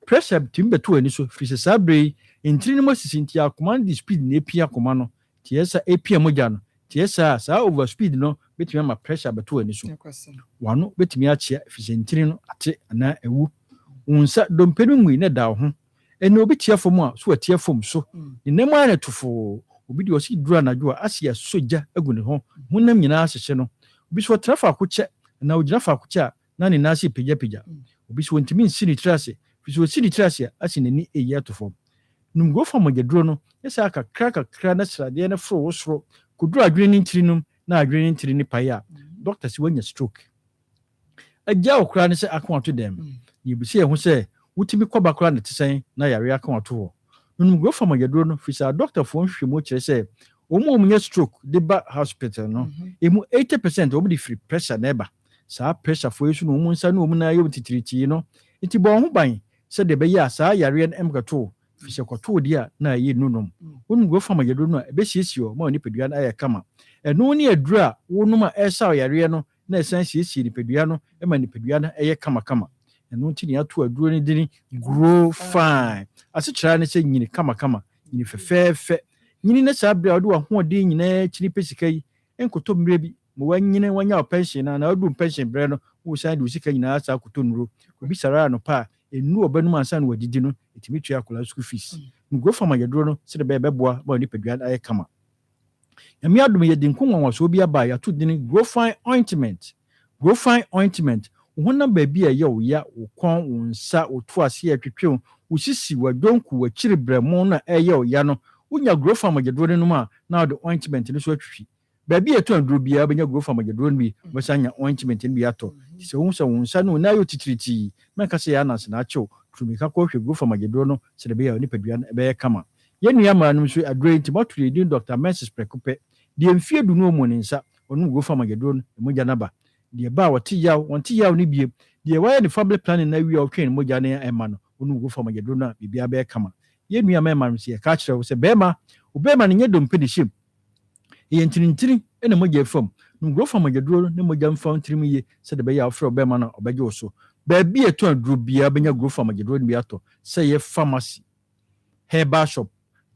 Speaker 8: pressure timbeto ani so firi saa bre ntiri no masisi ntia akoma de speed na epia akoma no tie sa epia mogya no tie saa over speed no betumi ama pressure beto ani so wano betumi akyea efisentiri no ate ana ewu unsa dompenu ngui ne da ho ene obi tia fom a so atia fom so nenam ana tufo obi de osi dura na dwo asia soja agu ne ho honam nyina ahyehye no obi so trafa akokye na ogina fa akokye na ne nase pegya obi so ntimi nsiri trase fiso siri trase asi nani eyi atofo num go fam agedro no yesa aka krakra na srade na fro wo soro kudura adwene ntiri num na adwene ntiri ni paye a doctor si wanya stroke agya okra ne se akwato dem ni bi se ho se wutimi koba kra ne tesen na yare akwato ho num go fam agedro no fisa doctor fo nhwemo kire se omo nya stroke de ba hospital no emu 80% omo di free pressure na eba saa pressure fo yesu no omo nsa no omo na yom titiriti no nti bo ho ban se de be ya saa yare na emgato fisa kwato di a na ye nunom num go fam agedro no ebe siesio ma oni pedua na aye kama eno ni adura wonum a esa yare no na esan siesie ni pedua no e ma ni pedua na eye kama eno nti ni ato aduro ni dini grow fine ase kyera ne se nyini kama nyini fefefe nyini na sa bra do ho de nyina kyiri pesika yi enkoto mre bi mo wanyine wanya pension na odu pension bre no wo san de usika nyina sa akoto nuro obi sara no pa enu obanum ansa na wadidi no etimi tua akola school fees ngo fama yedro no se de beboa ba ni pedua aye kama yami adum ye din kunwa waso obi aba ya to din grow fine ointment wona ba bi aye wo ya wo kon wo nsa wo to ase atwetwe wo sisi wadonku wa kyiri bremo na aye wo ya no unya grow fama yedro no ma na the ointment no so atwetwi ba bi eto andro bia benya grow fama yedro no bi bosanya ointment no bi ato se wo nsa no na yo titiriti meka se ya na se na acho tumi ka ko hwe grow fama yedro no se de be ya ni pedua be kama Yenu ama no so adre nti moto di Dr. Mensis Prekupe. Die mfie du no mu ne nsa, onu go fama gedro no moja naba. Die ba wati yaw ni bie. Die why the family planning na wi otwen moja na ema no, onu go fama gedro na bibia be kama. Yenu ama ma no se ka kire wo se bema, obema ne nye dompe de shim. Ye ntiri ene moja fam. No go fama gedro ne moja mfa ntiri ye se de be ya ofre obema na obeje wo so. Ba bi eto adro bia benya go fama gedro ne bi ato. Se ye pharmacy, herbal shop,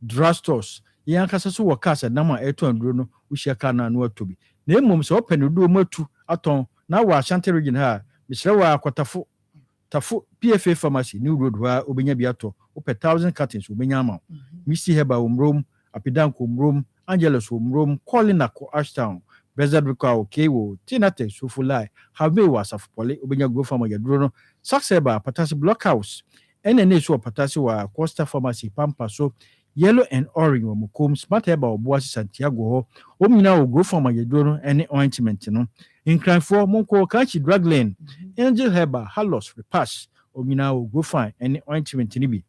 Speaker 8: drugstores, yan kasa so wɔ cars nam a ɛtɔ anduro no wohyia car na no atobi na mmom sɛ ɔpɛ no do matu atɔn na wɔ Ashanti region ha misrɛ wɔ akɔtafo PFA pharmacy new road ha obenya bi atɔ wopɛ 1000 cartons obenya ama misi heba omrom apidanko omrom Angelos omrom calling ako Ashtown Bezadrika okay wo Tinate Sofulai have me was of pole obenya go farm yaduro no Saxeba Patasi Blockhouse NNA so Patasi wa Costa Pharmacy Pampa so Yellow and orange wo mukom smart heba oboasi Santiago ho omina wo go farm yaduro no any ointment no Inclinefo monko kanchi drug lane Angel heba Halos repass omina wo go find any ointment ni bi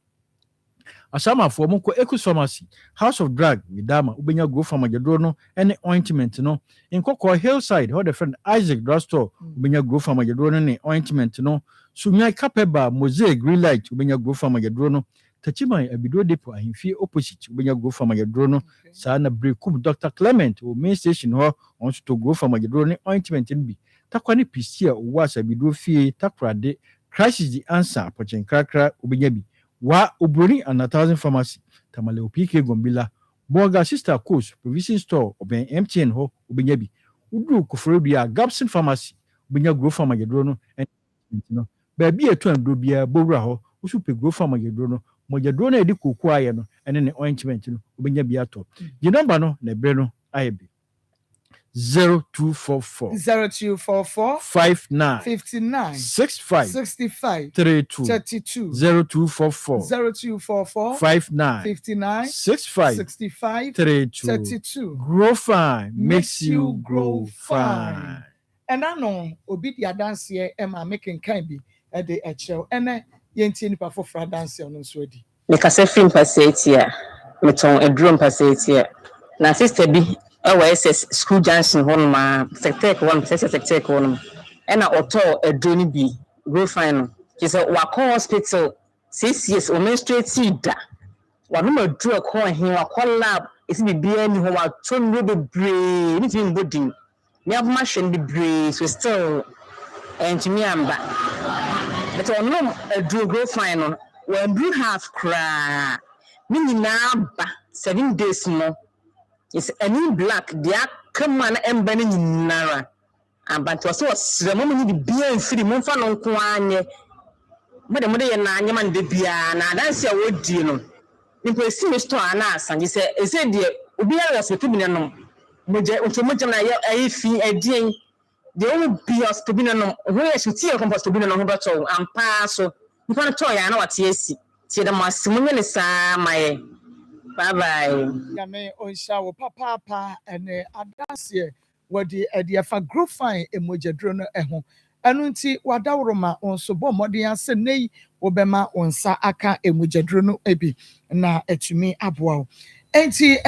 Speaker 8: Asama for monko Ecus Pharmacy House of Drug Midama ubenya go farm yaduro no any ointment no Nkoko Hillside how the friend Isaac drugstore ubenya go farm yaduro no any ointment no Sunya Kapeba Mosaic Green Light ubenya go farm yaduro no Tachima Abido Depo ahimfie opposite ubenya go farm yaduro no saa na brekum Dr. Clement o main station ho on to go farm yaduro no ointment no bi takwani pisia o was Abido fie takrade crisis the answer pochen krakra ubenya bi wa obroni and 1000 pharmacy tamale opk gombila boga sister coast provision store oben MTN ho ubenya bi udu kofrobia Gabson pharmacy ubenya go farm yaduro no no ba bi eto andro bia bowura ho usupe go farm yaduro no mojaduro na edi koku aye no ene ne ointment no ubenya bi ato di number no na bre no ayebi 0244 59 65 32 0244 59 65 32 grow fine makes you grow fine.
Speaker 2: And I know obi di adanse ma making kind bi e de ekyerɛw ene yentie nipa foforo adanse no nso adi
Speaker 9: me kasa film passetti a meton edrum passetti na sister bi SS school junction honma sector one sector one ena auto edroni bi grow fine she said wako hospital 6 years o menstruate da wanu madru ko hin wako lab isi bibia ni ho wa tonro bebre ni tin bodin me have machine bebre so still and me amba but on edru grow fine no when do half cry me na ba 7 days no is any black dia come an embani nyinara but was so mama ni bia mfiri momfa no nko anye mode ye na anye man de bia na dance a wodi no nimpo esi me store ana asanje se ese de obi ya hospital bi no moje na ya fi edien de o bi hospital bi no ho ya shuti ya compost bi no ho beto ampa so nimpo no to ya na wate esi tie da masimunye ne sa maye. Bye bye.
Speaker 2: Yame onshawo papa ene adanse wodi ediafa grow fine emojadro no eho anu nti wadawroma onso bo modern ase nei obema onsa aka emojadro no ebi na etumi aboa enti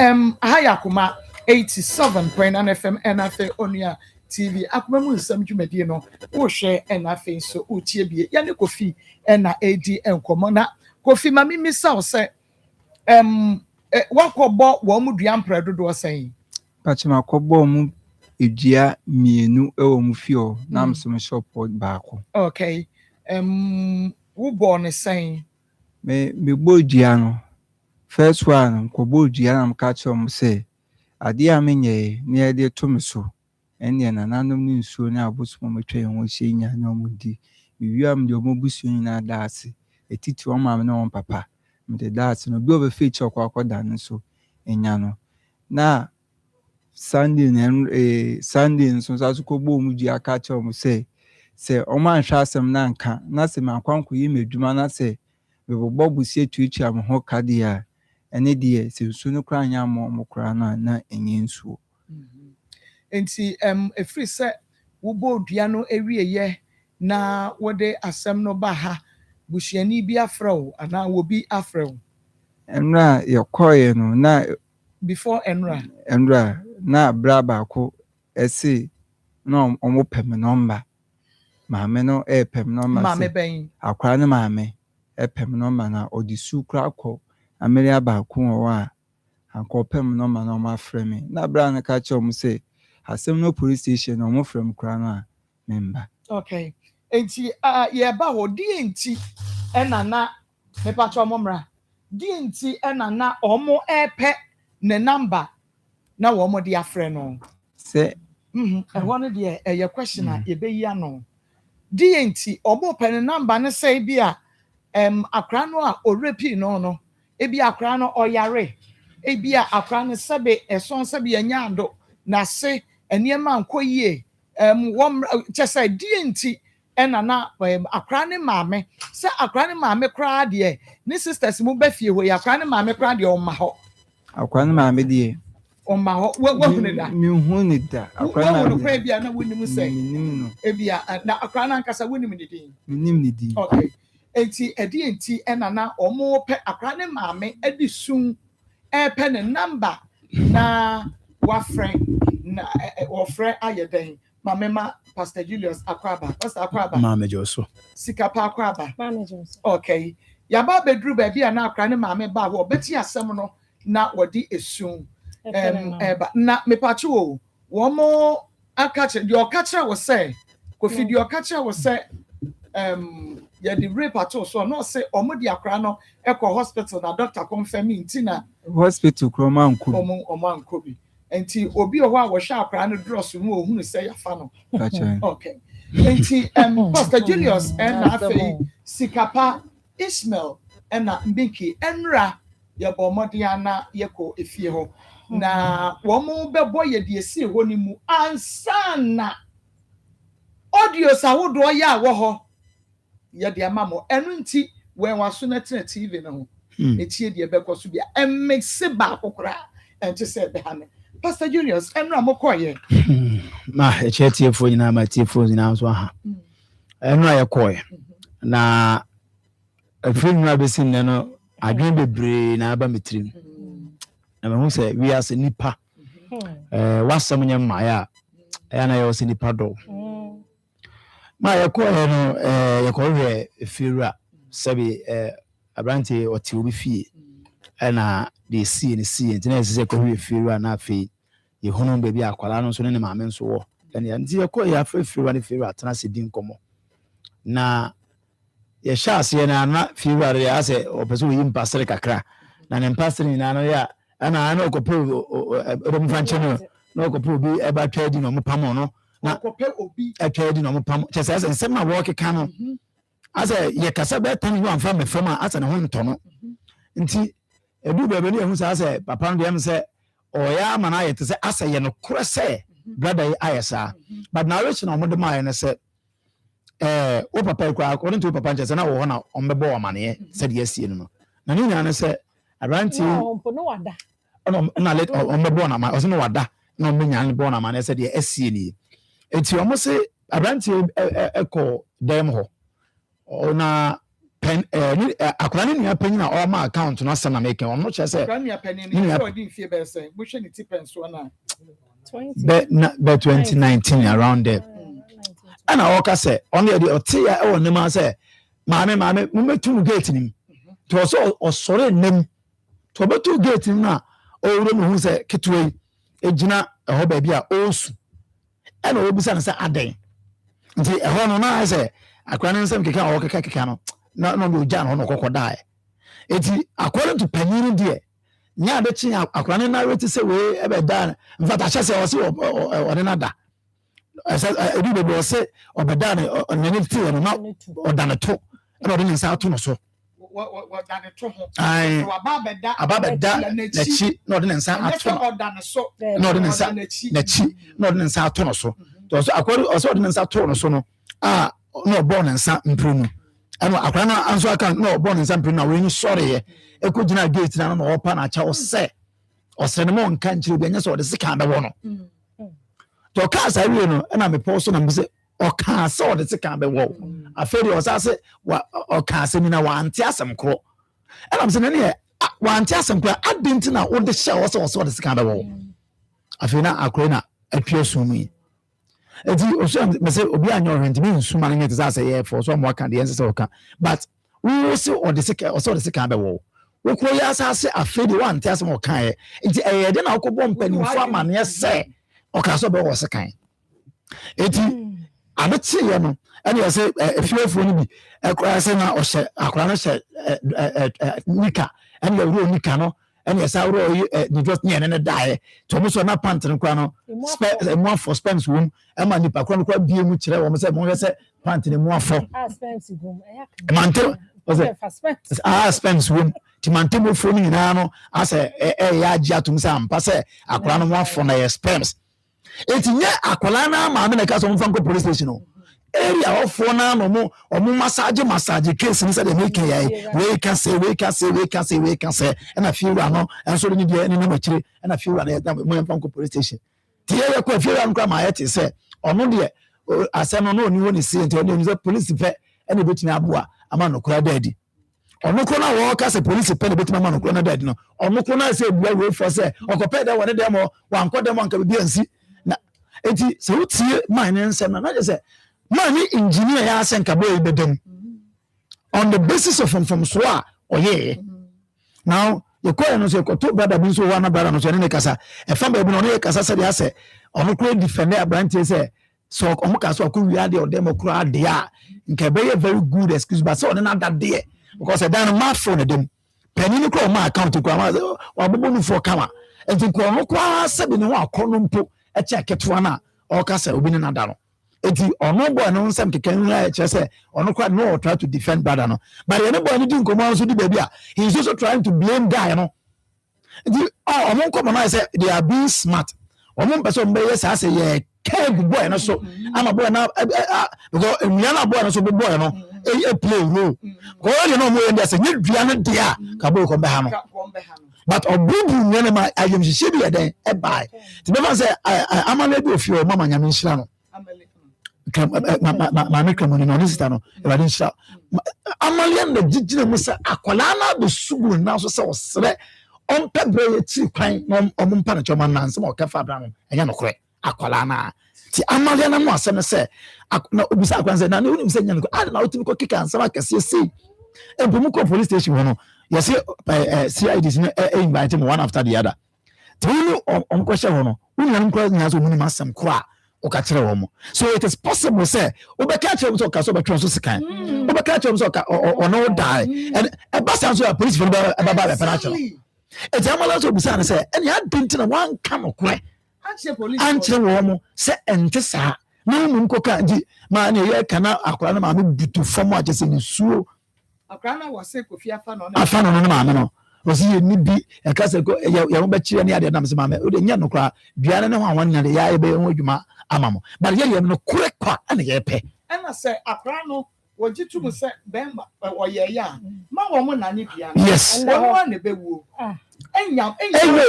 Speaker 2: Akoma 87.9 FM NFA Onia TV Akoma mu nsam dwumadi no wo hwe NFA so utie bie ya ne Kofi na edi enkomo na Kofi mami misa o se wakobo wo mu dua mpra dodo osan
Speaker 7: Pachima kobo mu edua mienu ewo mu fio na mso shop baako.
Speaker 2: Okay. Wo born san
Speaker 7: Me bo dua no. First one kobo dua na mka mu se ade a menye na de to me so. Ene na nanom ni nsuo na abosumo metwe ho hye nya na omudi. Wiam de omobusuo na daase. Etiti o ma me na on papa. Mede daase no bi over feature kwa dan so enya no. Na Sunday Sunday so so kobo mu dua ka mu se o man hwa asem na nka na se mankwanko yi medwuma na se bebo busie tuichi am ho kadia ene die se su no kra nya mo kra na enye nsuo
Speaker 2: enti efri se wo bo dua no ewieye na wode asem no ba ha busuani bi afrew ana wo bi afrew
Speaker 7: Enra yakoye no na
Speaker 2: before
Speaker 7: Enra na bra baako ese no omo pem number maame no pem number
Speaker 2: maame ben
Speaker 7: akwara ne maame pem number na odi su kra akọ ameria baako wo a anko pem number na omo afrɛ me na bra na ka che omo say asem no police station omo frɛ me kra no a member.
Speaker 2: Okay. Enti ye ba ho di enti na me patro momra. Di enti na omo epe ne number na wo mo de afre no.
Speaker 7: Say
Speaker 2: E wono de ye question a ye be yi ano. Di enti omo pe ne number ne say bi a akra no a orepi no e bi akra no oyare. E bi a akra no sebe eson sebe anya ado na se eniema nkoyie wom chese di enti na akra ne maame se akra ne maame kra de ne sisters mu ba fie ho ya akra ne maame kra de omma ho
Speaker 7: akwa ne maame de
Speaker 2: omma ho wo hunu da
Speaker 7: mi hunu da
Speaker 2: akra na maame kra bia na wonim se
Speaker 7: minim no
Speaker 2: e bia na akra na nkasa wonim ne din
Speaker 7: minim ne din.
Speaker 2: Okay enti edi enti na omo pe akra ne maame edi sun pe ne number na wa friend na ofre ayeden Mamema Pastor Julius Akwaba. Pastor Akwaba.
Speaker 8: Mama Joso.
Speaker 2: Sikapa Akwaba.
Speaker 1: Mama Joso.
Speaker 2: Okay. Yaba bedru baby na akra ne mame ba wo beti asem no na wodi esun. Na me pachi wo mo akache di okache wo say Kofi di okache wo say ya di rape at so no say omo di akra no ekọ hospital na doctor confirm ntina
Speaker 7: Hospital kroma nko.
Speaker 2: Omo ankobi. Enti obi oho a wo hwa akra no dross mu ohunu say yafa no. Okay. Enti Pastor Julius and afei Sikapa Ismail and Mbinki enra ye bomodiana na yeko efie ho. Na wo mo bebo ye de esi ho ni mu ansana audio sawodo ya wo ho ye de amamo enu nti wen waso na TV na ho. Etie de beko so bia emmexe ba kokora enti say be ha Pastor Julius, enra mokoye.
Speaker 8: Ma echetie fo nyina ma tie fo nyina so ha. Enra ye koye. Na afrin na besin ne no adwen bebre na aba metrim. Na me hu se wi ase nipa. Wasam nya maya. Ya na ye ose nipa do. Ma ye koye no ye koye efira sabi abranti oti obi fie. Na de see ntina ese ko hwe efira na afi ye hono baby akwala no so ne maame nso wo ene nti ye ko ye afefira ne fira atena se din komo na ye sha ase na fira re ase opeso yi mpasere kakra na ne mpasere ni na no ya ana okope obo mfanche no okope obi eba twadi no mopam no na
Speaker 2: okope obi
Speaker 8: twadi no mopam chese ase nsem na wo keka no ase ye kasa be tan yo amfa me fam ase ne ho nto no nti edu bebe ne hu sa ase papa no dem se oya mana yete se asa ye no kro se brother ayesa but now which na mo de ma ye ne se o papa kwa according to papa nche se na wo ho na ombebo o mane se de asie no na ni nya ne se abranti
Speaker 1: ompo no wada
Speaker 8: na let ombebo na ma o se no wada na ombenya ne bo na mane se de asie ni enti o mo se abranti eko dem ho na pen akura ni apanyin na o ma account no asem na make on no che se
Speaker 2: akura ni apanyin ni so di fie be se mo hwe ni tipen so na
Speaker 8: 2019 around there and I walk say on the otia e won ma say maame mo metu gate nim to so osore nem to betu gate nim na o wure mo hu say ketwe ejina ho ba bia osu and obisa na say aden nti e ho no na say akura ni nsem keka o keka no na no be jan ho no kokodai eti according to panyin die nya de chi akura ni na reti say we e be dan mfata che say o se o na da asa edu be bo se obeda na nani ti no na odane to na odi nsa to no so
Speaker 2: odane to ho
Speaker 8: ai ababeda na chi na odi nsa ato
Speaker 2: odane so
Speaker 8: na odi nsa na chi na odi nsa ato no so to so according also odi nsa to no so no no born nsa mprenu ano akwa na anso aka no born nsa mprenu na we sorry e ekogina gate na no opa na cha o se o se ne mo nka nchire bi anya so odi sika be wo no to cars I no na me post na me say o ka so odi sika be wo aferi o sa se o ka se mi na wa anti asem kro and am say na
Speaker 10: One Tiasankra, I didn't know what the show was also the kind of wall. I feel now Akrena appears to me. It's Obi and your rent means so many years as a year for some work and the answers. But we also on the second or so the second wall. We call us as a fade one test more kind. It's a then I'll go bump and farm and yes, say, or Casoba was a kind. It's I don't see you. And you say if you have only a crasena or a cranish Nika, and your room Nicano, and yes, I will you just near and die. Thomas on a pant and crano, one for Spence room, and my nipa chronicle being which I almost said, more said, pant in one for Mantel was it? Spence room. Timantemo phone in ano as a yatum sam passe a crown one for my spams. It's yet a colana, mamma, a castle from police station. Area of phone no more or more massage case inside the make we can say, and a few run and so need any number three and a few run at the police station. The area quite few and grandma at say, or no dear, I said no, you want to see until the police vet and a bit in Abua, a man of daddy. Ono kona wo ka se police pen betima ma no kona dead no ono kona se bua we for say okope da wone dem wan ko dem anka bia nsi na enti se wutie man nsem na je say man engineer ya asenka boy bedem on the basis of from so a oye now you call no say ko to brother bi so wana brother no so ne kasa e fa ba bi no ne kasa se dia say ono ko defend abrantie say so omo ka so ko wi ade o dem kura ade a nke be very good excuse but so na that there because I done my phone them. Penny call my account to go or boom for camera. And to call no qua 7 1 a check at one or cassa will be another. It or no boy no some can say or no quite no try to defend Badano. But anybody didn't come out to the baby. He's also trying to blame guy, you know. I won't come on. I say they are being smart. Or one person may say, yeah, keg boy, and so I'm a boy now because we are boy, and so boy, you know. A play role. All you know, when there's a new Diana dear, Cabo Combahano. But a good woman, I am she be a day, a buy. The never say, I'm a lady of your mamma, Yamin my microphone on this channel. If I didn't shout, Amalian the Gigi Musa Aqualana, the Subu now so say on Pebble, kind on Panachoman, and some of Cafabram, and Yanokre, Aqualana. Amaliana mo asem say na obisa akwanse na ne say nyan ko na otimi ko kika ansam akase see empomu ko police station hono you say CIDs no invite me one after the other tinu on question hono unyan ko nya so muni masam ko a o ka kire wo mo so it is possible say obeka kire so ka so betron so sikan obeka kire so ka o no die and e basa so police for ba penalty e jamala so obisa na say ene ya dintina wan kam ko Anche womo se ente sa na mu nkoka ji ma na ye kana akora na ma me butu fam a jese ni suo
Speaker 2: akora na wose kofi afa no
Speaker 10: na ma me no osi ye ni bi e ka se ko ye wo ba kire ne ade na me se ma me o de nya no kora duane ne ho anwan na ya ye be ho adwuma amamo but ye no kure kwa na ye pe
Speaker 2: na se akora no wojitu mu se bemba oye ya ma wo mo na ne bia
Speaker 10: yes
Speaker 2: wo ne bewu Enyam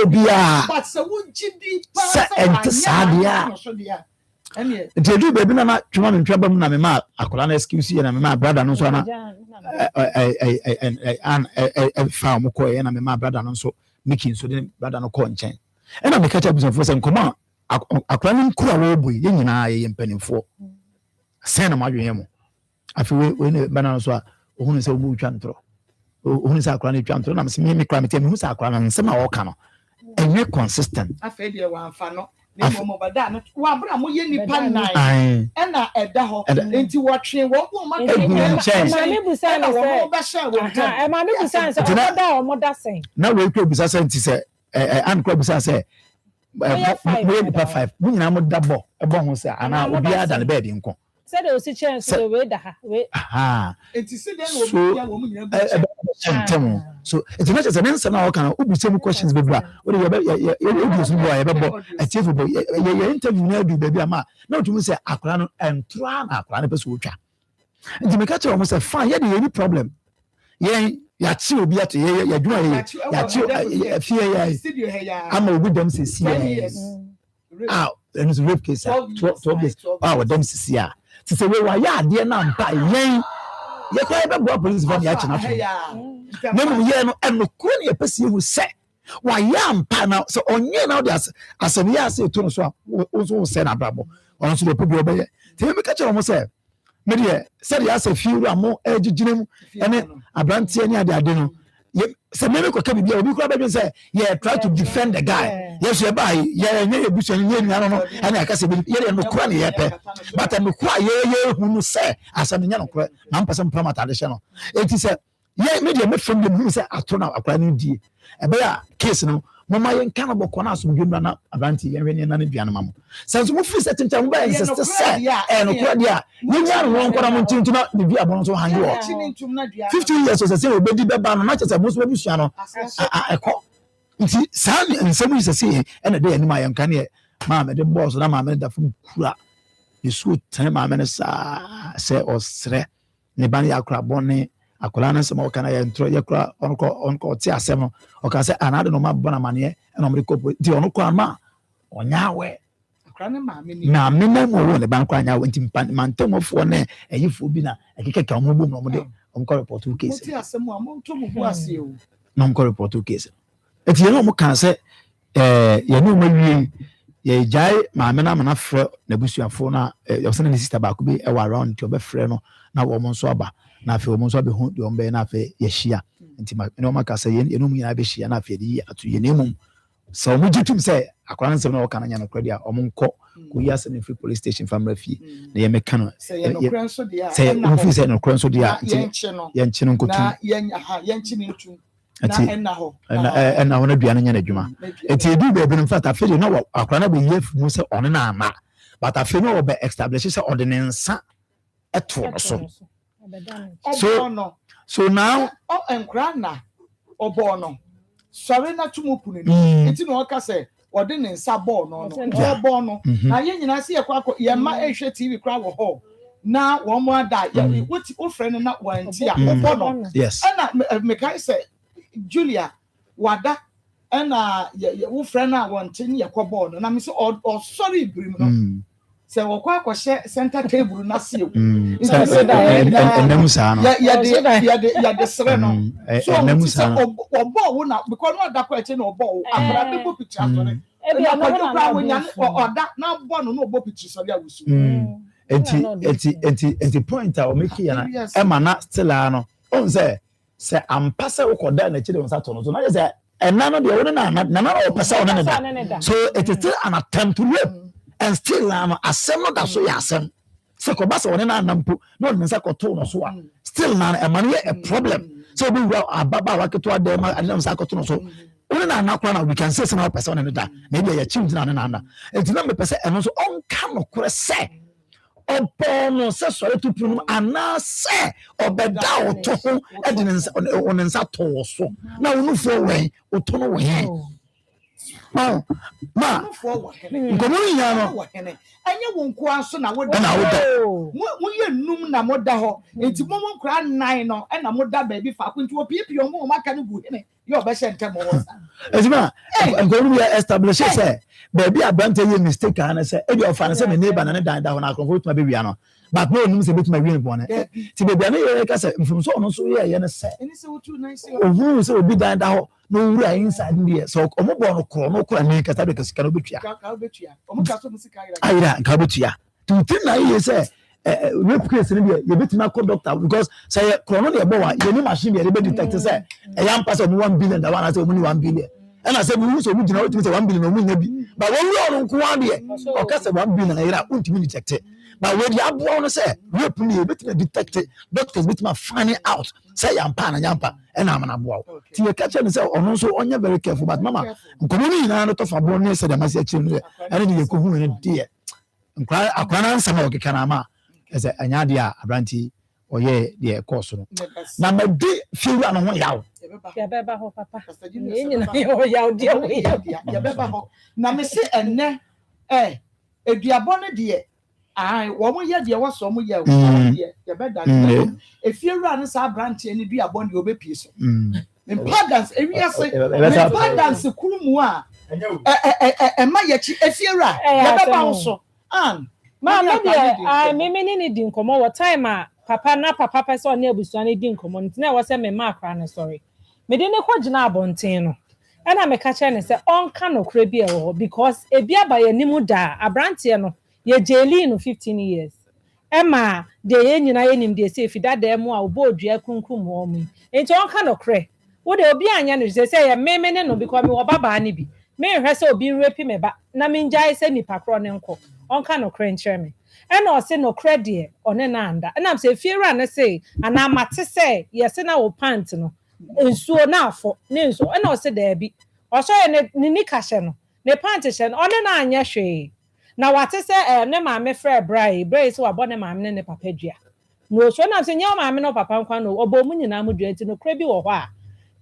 Speaker 10: bia
Speaker 2: but so wujidi
Speaker 10: pa ente sadia Ntedu baby na twema me ntwa bam na me ma akola na excuse na me ma brother no so na fa mo ko na me ma brother no so making so den brother no ko nchen e na me ka cha busafo se nkoma akola ni nkura wo boy ye nyina ye mpanimfo se na madwen mo afi we ne bana no so a ohunu se obu twa ntro ohunu se akola ni twa ntro na me se me kra me te me hu se akola na nsema wo ka no enye consistent
Speaker 2: afi de wa mfa no ne mo bada no wa bra mo ye nipa nine e na eda ho enti wo twe wo bo ma
Speaker 1: ma me busa na wo ba sha wo e ma me busa se o da o mo da sen
Speaker 10: na we kro busa se nti se an kro busa se mo ye nipa 5 mo nyina mo da bo e bo ho se ana obi ada ne bed nko
Speaker 1: se de o si chance we da ha we
Speaker 2: enti se de no obi ya wo mo nyina ba
Speaker 10: so it's not just an answer now can obi some questions be bra o de ye obi so boy ye be bo atiefo bo ye interview na du baby ama na otumu say akora no entra na akora na peso otwa nti me ka che o mo say fine ye dey any problem ye ya chi obi ate ye ya dwuma ye ya chi fie ye ama obi dem say see and it's rape case 12 years dem say see a ti say we wa ya ade na mpa yen ye kwa be bo police van ya china to na mu ye no eno ko ne pese hu se wa yam pa na so onye na odi asem ya se to no so so se na brabo on so de pobi obeye te me ka chere mo se me de se de ase fiuru amo ejiginem ene abrantie ne ade no se me ko ka bibia obi kura be say yeah try to defend the guy yes you buy yeah nye ebuso nye nua no ene aka se ye no kura ne ye pe but no kura ye hunu se asem nya no kura na mpese mpramata de hye no eti se ye me de me from the blue say ato na akura ne die ebe ya case no mama yen kan boko na asum dwumra na abranti yen hwene na ne duane mamo sense mo fi setinta mo ba insist say no kura dia ni nya no nkora mo ntintu na ne bia bono so hangi wo 15 years so say obedi be ba no na chese mo so be sua no ekọ nti san nsem yi say ena de ani ma yen kan ye ma me de boss na ma me da fu kura yesu tan ma me ne sa say osre ne ban ya kura bone akola na nsem o kana ya ntro ya kura onko ti asem no o ka say anade no ma bona mane e no mre ko di ono kwa ma onyawe akra ne ma me ni na me na mo wo le ban kwa nyawe nti mantemofo ne eyifo bi na ekeke ka mo bom no mo de onko report case ti asem a mo to mo bu ase o no onko report case eti ye no mo kan say ye no ma wie ye jai ma me na mana fro na busuafo na yo se na sister ba ko bi e wa around ti obe frɛ no na wo mo nso aba na afi wo mo nso be hu de ombe na afi ye hia nti ma no maka say ye no mu nyina be hia na afi de atu ye nemu so mo jitum say akwa nsem na wo kana nya no kredi a omo nko ko yi asem free police station family fee na ye meka no say no kranso dia say no fi say no kranso dia ye nchi no nkotu na ye nchi ni ntu na enna ho na duane nya na dwuma enti edu be be no fata afi de na akwa na be ye mu say one na ama but afi no be establish say ordinance eto so so now
Speaker 2: enkra na obo no sorry na tumupunu ni enti no ka say ode ne nsa ball no obo no na ye nyina se ye kwa ye ma ehwe TV kra wo ho na wo mo ada ye woti o friend na wanti a obo no
Speaker 10: yes
Speaker 2: na me kai say Julia wada na ye wo friend na wanti ne ye kwa ball no na me say o sorry brim no se wo kwa kwhye center table na se o
Speaker 10: enemu sa no
Speaker 2: ya de sere no so enemu sa obo wo na because no da kwa eche na obo wo abra be bo picture asore e na kwa wo nya oda na bo no obo picture sori awusu enti
Speaker 10: point a o make ya na e ma na still no on se ampasa wo koda na chire nsa to no so na say enna no de wo na o pesa wo ne da so it is still an attempt to rape and still asem no da so ya asem se ko ba se woni na nampo no me say ko to no so still na e man a problem so be ababa wa keto adem adem say ko to no so woni na nakwa na we can say some person ne da na be ya chim na na enti na me pese eno so on ka no kore se obono se sore to punu ana se obeda oto ho edinensa onensa to so na wonu fo wen oto no wen ma ngomo nya no
Speaker 2: anya wonko aso na woda mo ye num na moda ho enti mo nkra nan no na moda ba bi fa kwenti opie mo maka no gu ne ye obehye ntem wo sa
Speaker 10: ezima ngomo ya establish say baby abante ye mistake ana say e bi ofa na say me neighbor na ne dan da ho na akrofo tuma be wia no but no num say betuma wi bone ti baby ana ye ka say mfum so no so ye ne say
Speaker 2: eni say wotu nan say
Speaker 10: ohun say obi dan da ho no wura inside there so omo bo no kro no kra ni kasa be kasa no betua
Speaker 2: omo ka so musika
Speaker 10: ayira nka betua to tin na ye say rape case ni be ye betima call doctor because say kro no de bo wa ye ni machine be be detect say e yam pass of 1 billion da one say omo ni 1 billion and I said we so we jina we say 1 billion omo nya bi but when we on nko an de o ka say 1 billion ayira untimi detect but we dey abo no say rape ni ye betima detect doctors betima find out say yampa na yampa and am na boa ti ye catch me say ono so onya very careful but mama nkomo ni na no to fa bo ne say dem asi achi no and dey ko hu ne de nkwa akwana nsama o keka na ma say anya de a abranti oye de course no na ma de firu an ho yawo
Speaker 1: ya beba ho papa nyina yo yawo de
Speaker 2: ya beba ho na me say enne eduabo ne de ai wo mo ye de wo so mo ye de ya beda efiewura ne sa branch ni duabo ne obepie so importance ewiase importance kurumu a ma ye chi efiewura ya beba ho so
Speaker 1: ma me de ai me ni di nkomo wo time a papa na papa pese on ebusua ne di nkomo nti na wo se me ma akra ne sorry me de ne ko gina abonten no na me ka che ne se onka no kra bi e wo because ebi aba ye nimu da abrante no ye jeli no 15 years Emma de ye nyina ye nim de se fida da mu a obo odua kunkum ho mu enti onka no kra wo de obi anya no se ye meme ne no because me wo baba ne bi me hwe se obi repi me ba na me njai se nipa kro ne nko onka no kra nkyere me ena o se no kra de one na anda ena am se fiera ne se ana mate se ye se na wo pant no ensuo na afọ ne ensuo ena o se da bi o so ye ne nika hye no ne pant hye no one na anya hwe na wate se ne maame frɛ brai so wabɔ ne maame ne papa dua no so na se nya maame no papa nkwa no obo mu nyina mu dua ti no kra bi wɔ hɔ a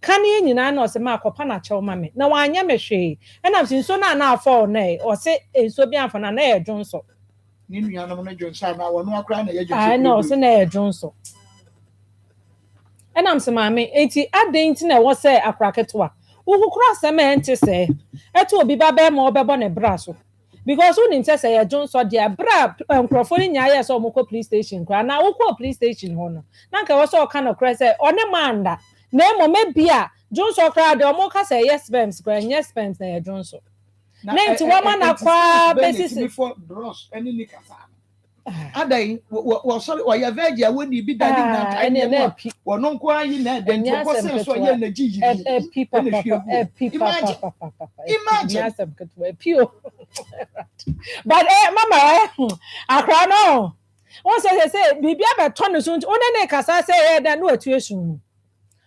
Speaker 1: kane nyina na o se ma akɔpa na kyɛw mame na wanya me hwe ena se ensuo na afọ na o se ensuo bi afọ na ye dwonso
Speaker 2: ni nuanom no dwonso na wono akra na ye dwonso
Speaker 1: ai no se na ye dwonso ena am se maame enti aden ti na wo se akraketo a uhukura se me ente se eto obi ba be ma obebo ne bra so because who didn't say a Jones or dear bra microphone nya so moko police station kra na woko police station ho no na nka wo so kind of crazy on a man da na mo mebia Jones or kra de mo ka say yes spams kra yes spams na Jones na nti wo ma na kwa basis
Speaker 2: before bros any nikasa adai wo sorry wo ya vegi woni bi dadi na kai ne wo no nko ayi na den to ko se so ye na gigi
Speaker 1: imagine but mama akra no won say bibia be to no so one ne kasa say da no atu esu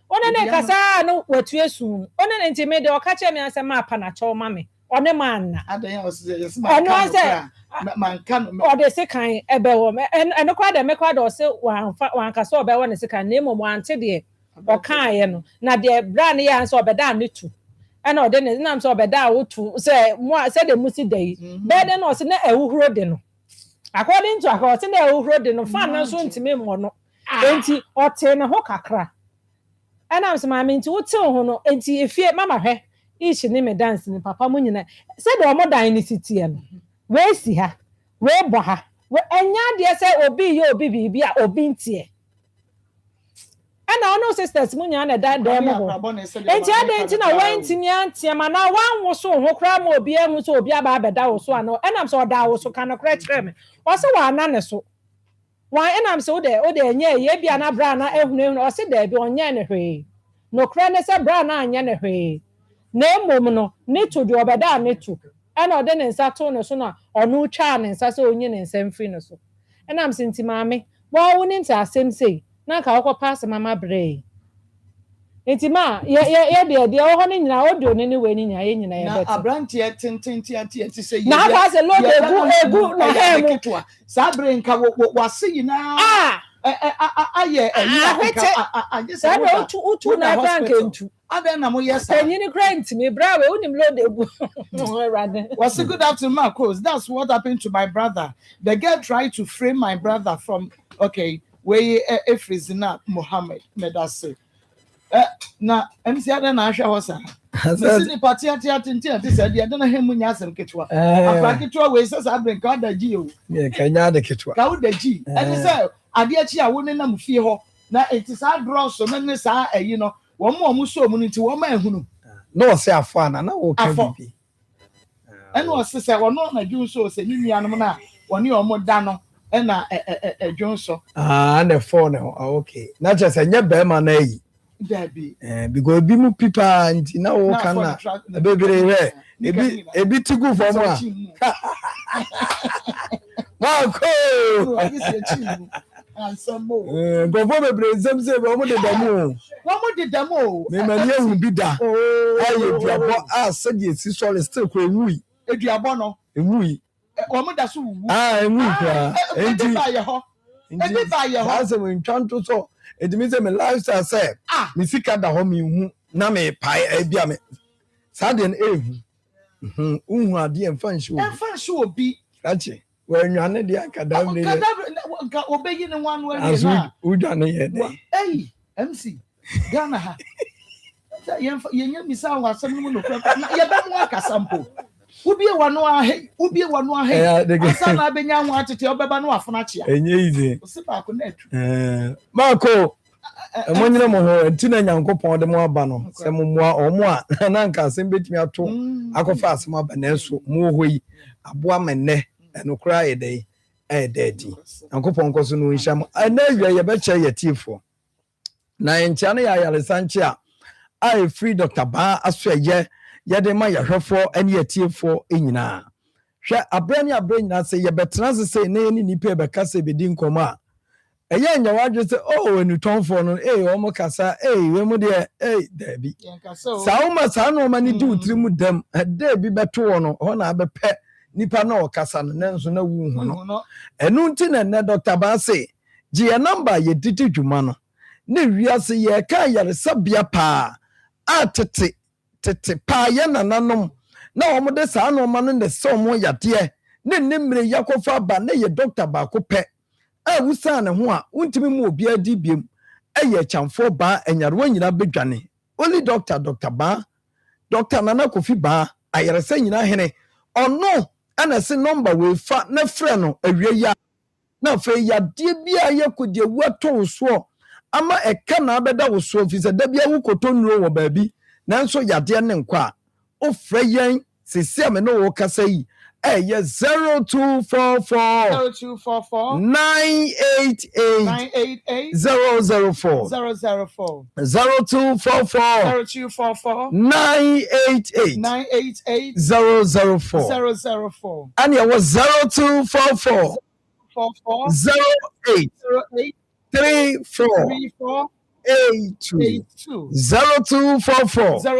Speaker 1: one ne kasa no watu esu one ne ntime de o ka che me asema apa na cho mame one man na
Speaker 2: adai o say yes man kan
Speaker 1: o de se kan ebe wo eno kwa de me kwa de o se wan kasa obe wo ne se kan na emo ante de o kan ye no na de bra ne ya so obeda ne tu ena o de ne na so obeda wo tu se mo se de musi dai be de no se na ewuhuro de no according to akọ se na ewuhuro de no fan na so ntime mo no enti o te ne ho kakra ena am se ma me nti wo te ho no enti efie mama hwe ishi ni me dance ni papa mo nyina se de o mo dan ni city e no we si ha we bo ha we enya de se obi ye obi bibi a obi ntie ana ono sisters mu nya na dan dem ho enti ade enti na wantimi antie ma na wanwo so ho kra ma obi ehu so obi aba abeda wo so ano enam so da wo so kan kra kire me o se wa na ne so wan enam so de enya ye bia na bra na ehunu o se da bi onye ne hwe no kra ne se bra na anya ne hwe na emom no ne to de obeda ne to ana ode ne nsa to ne so na onu twa ne nsa so onye ne nsa mfiri ne so enam senti maame wa wo ne nta asem sei na ka akọ pass mama bre enti ma ye de o ho ne nyina o do ne we nyina ye nyina ye bet
Speaker 2: na abrantie tententi ati say
Speaker 1: na ka se lo egu na hemu
Speaker 2: sa bre nka wo se yina aye
Speaker 1: sa bre utu na frank entu
Speaker 2: aden na mo yes
Speaker 1: nyini grant me bra we unim lo de egu rather
Speaker 2: was good afternoon Marcos. That's what happened to my brother. The girl tried to frame my brother from okay we Efrizina Muhammad medase na MC ada na ahwa hosa na sini party ati said ya na hemu nya asem ketwa afra ketwa we say abren ka da gi o
Speaker 10: ye kanya da ketwa
Speaker 2: ka da gi and say ade achi a wo ne nam fie ho na enti sa draw so me ne sa ayi no wo mo so mu nti wo ma ehunu
Speaker 10: no say afọ na wo ka bibi
Speaker 2: and wo say wo no na ju so say ni nuanom na wo ne o mo da no na Johnson
Speaker 10: the phone okay na just nya be ma na yi
Speaker 2: Debbie
Speaker 10: because bi mu people and na wo kan na bebere he ebi tigu for mo Marco
Speaker 2: and some more
Speaker 10: go for bebere Nsem say wo mo de damo me mani ehu bi da aye duabo se de si solid still ko enwi
Speaker 2: eduabo no
Speaker 10: enwi
Speaker 2: omo da so wu
Speaker 10: enwi kwa
Speaker 2: enti ba ye ho
Speaker 10: as we ntwanto so it means me lifestyle say me sika da ho me hu na me pai bia me sa de ehu hu ade emfa nshi
Speaker 2: obi
Speaker 10: ache we nwane de akada me
Speaker 2: ka obeyi ne wan wa
Speaker 10: ni na udwane ye de
Speaker 2: eh MC Ghana ha yenya misa wa asem mu no kwa na ye be mu aka sample ubie wano ahe asa na abenya ho atete obeba no afona chia
Speaker 8: enye ize
Speaker 2: osipa ko na atu
Speaker 8: Marco monyere mo ho ntina nyankopon de mo aba no se mo moa omo a na nka asem betimi ato akofa asem aba na eso mo ho yi aboa menne enokra yedai ededi nyankopon koso no nhia mo na awia ye be che ye tifo na entia na ya yare sanche a free Dr. Ba aso ye de ma yahwefo ene ye tifo enyina hwe abrani nyina se ye betena se ne ni nipa be kasa be di nkomo a eye nya wadwe se enu tonfo no omo kasa we mu de dabi sauma sa no ma ni di utri mu dam da bi beto wo no ho na abepe nipa na o kasa no nenso na wu hu no enu nti na ne Dr. Ba se ji ye number ye didi dwuma no ne wiase ye ka yare sabia pa atete pa ye nananom na omo de sa no ma no ne so mo yade ne nemre yakofa ba ne ye Dr. Ba ko pe wusa ne ho a untimi mu obi adi biem eye chamfo ba enyarwa nyina bedwane only Dr. Ba Dr. Nana Kofi Ba ayerese nyina hene ono ana se number we fa na frɛ no awie ya na fa ya de bia yakodi wato so ama eka na abeda wo so fi se da bia wo kotonuro wo baabi nanso yade ne nkwa o frɛ yen sisi me no wo kasa yi 0244 988 004 0244 988 004 and it was 0244 08 34 82 0244 08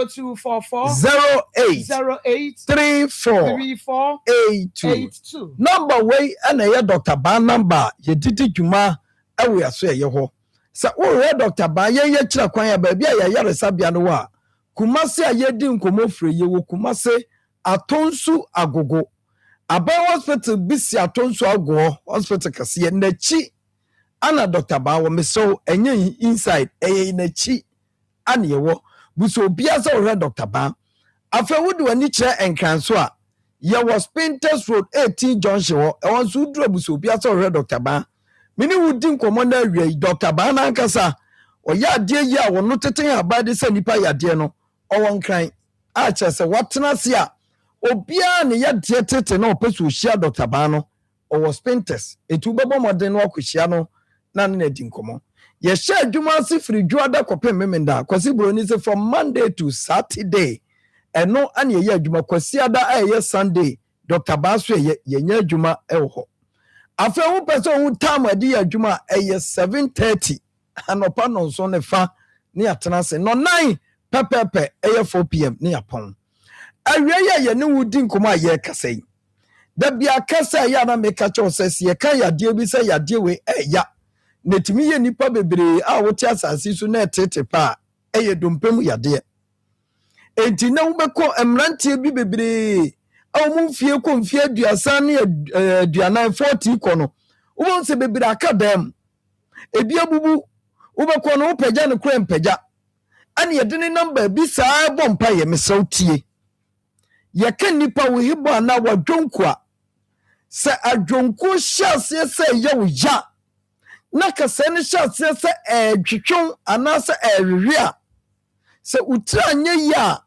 Speaker 8: 34 82 number way and a Dr. Ba number ye didi dwuma ewe aso ye ho sa wo Dr. Ba ye kira kwan ya ba bia ya yare sabia no wa kumase a ye di nkomo fre ye wo kumase atonsu agogo aba hospital bisi atonsu agogo hospital kase na chi ana Dr. Ba wo meso enye inside na chi ana ye wo buso bia so wo Dr. Ba afa wudu wani kire enkranso a ye was Painters Road 18 Junction wo e won so duro buso bia so wo Dr. Ba mini wudi nkomo na awie Dr. Ba na nkasa o ya de yi a wono teten abade se nipa ya de no o won kran a chese watena se a obia ne ya de tete na opesu hia Dr. Ba no o was Painters etu bebo modern no akohia no na na di nkomo ye sha adwuma sifiri dwada kopem memenda kwasi broni se from Monday to Saturday eno ane ye adwuma kwasi ada aye Sunday Dr. Ba so ye nya adwuma ewo afa wo person wo time adi adwuma aye 7:30 anopa no so ne fa ne atena se no 9 pepepe aye 4 pm ne yapon awie ye ne wudi nkomo aye kasai da bia kasa ya na meka cho se ye kan ya die bi se ya die we ya netimi ye nipa bebre a wote asase so na etete pa eye dompem yade enti na wobeko emrantie bi bebre a wo mfie ko mfie aduasa ne aduanan 40 ko no wo se bebre aka dam ebi abubu wobeko no pagya ne kura mpagya ane ye de ne number bi saa bompa ye mesautie ye kan nipa wo hibo ana wadwonko a se adwonko hyase se ye wo ya na kase ne hyase se twetwon ana se ewia se utra anye ya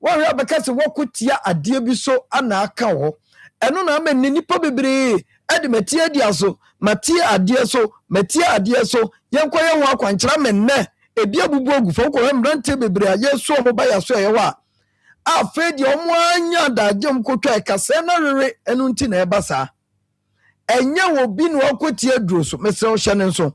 Speaker 8: wa ha beka se wokotia ade bi so ana aka ho eno na ma nipa bebre ade mati adia so mati ade so mati ade so yenko ye ho akwankyera menne ebi abubu ogufo ko embrante bebre aye so mo ba ya so ye wa afedi omo anya da jem kotwa kase na rere enu nti na ebasa enye wo bi no akotie duro so mese o hye ne so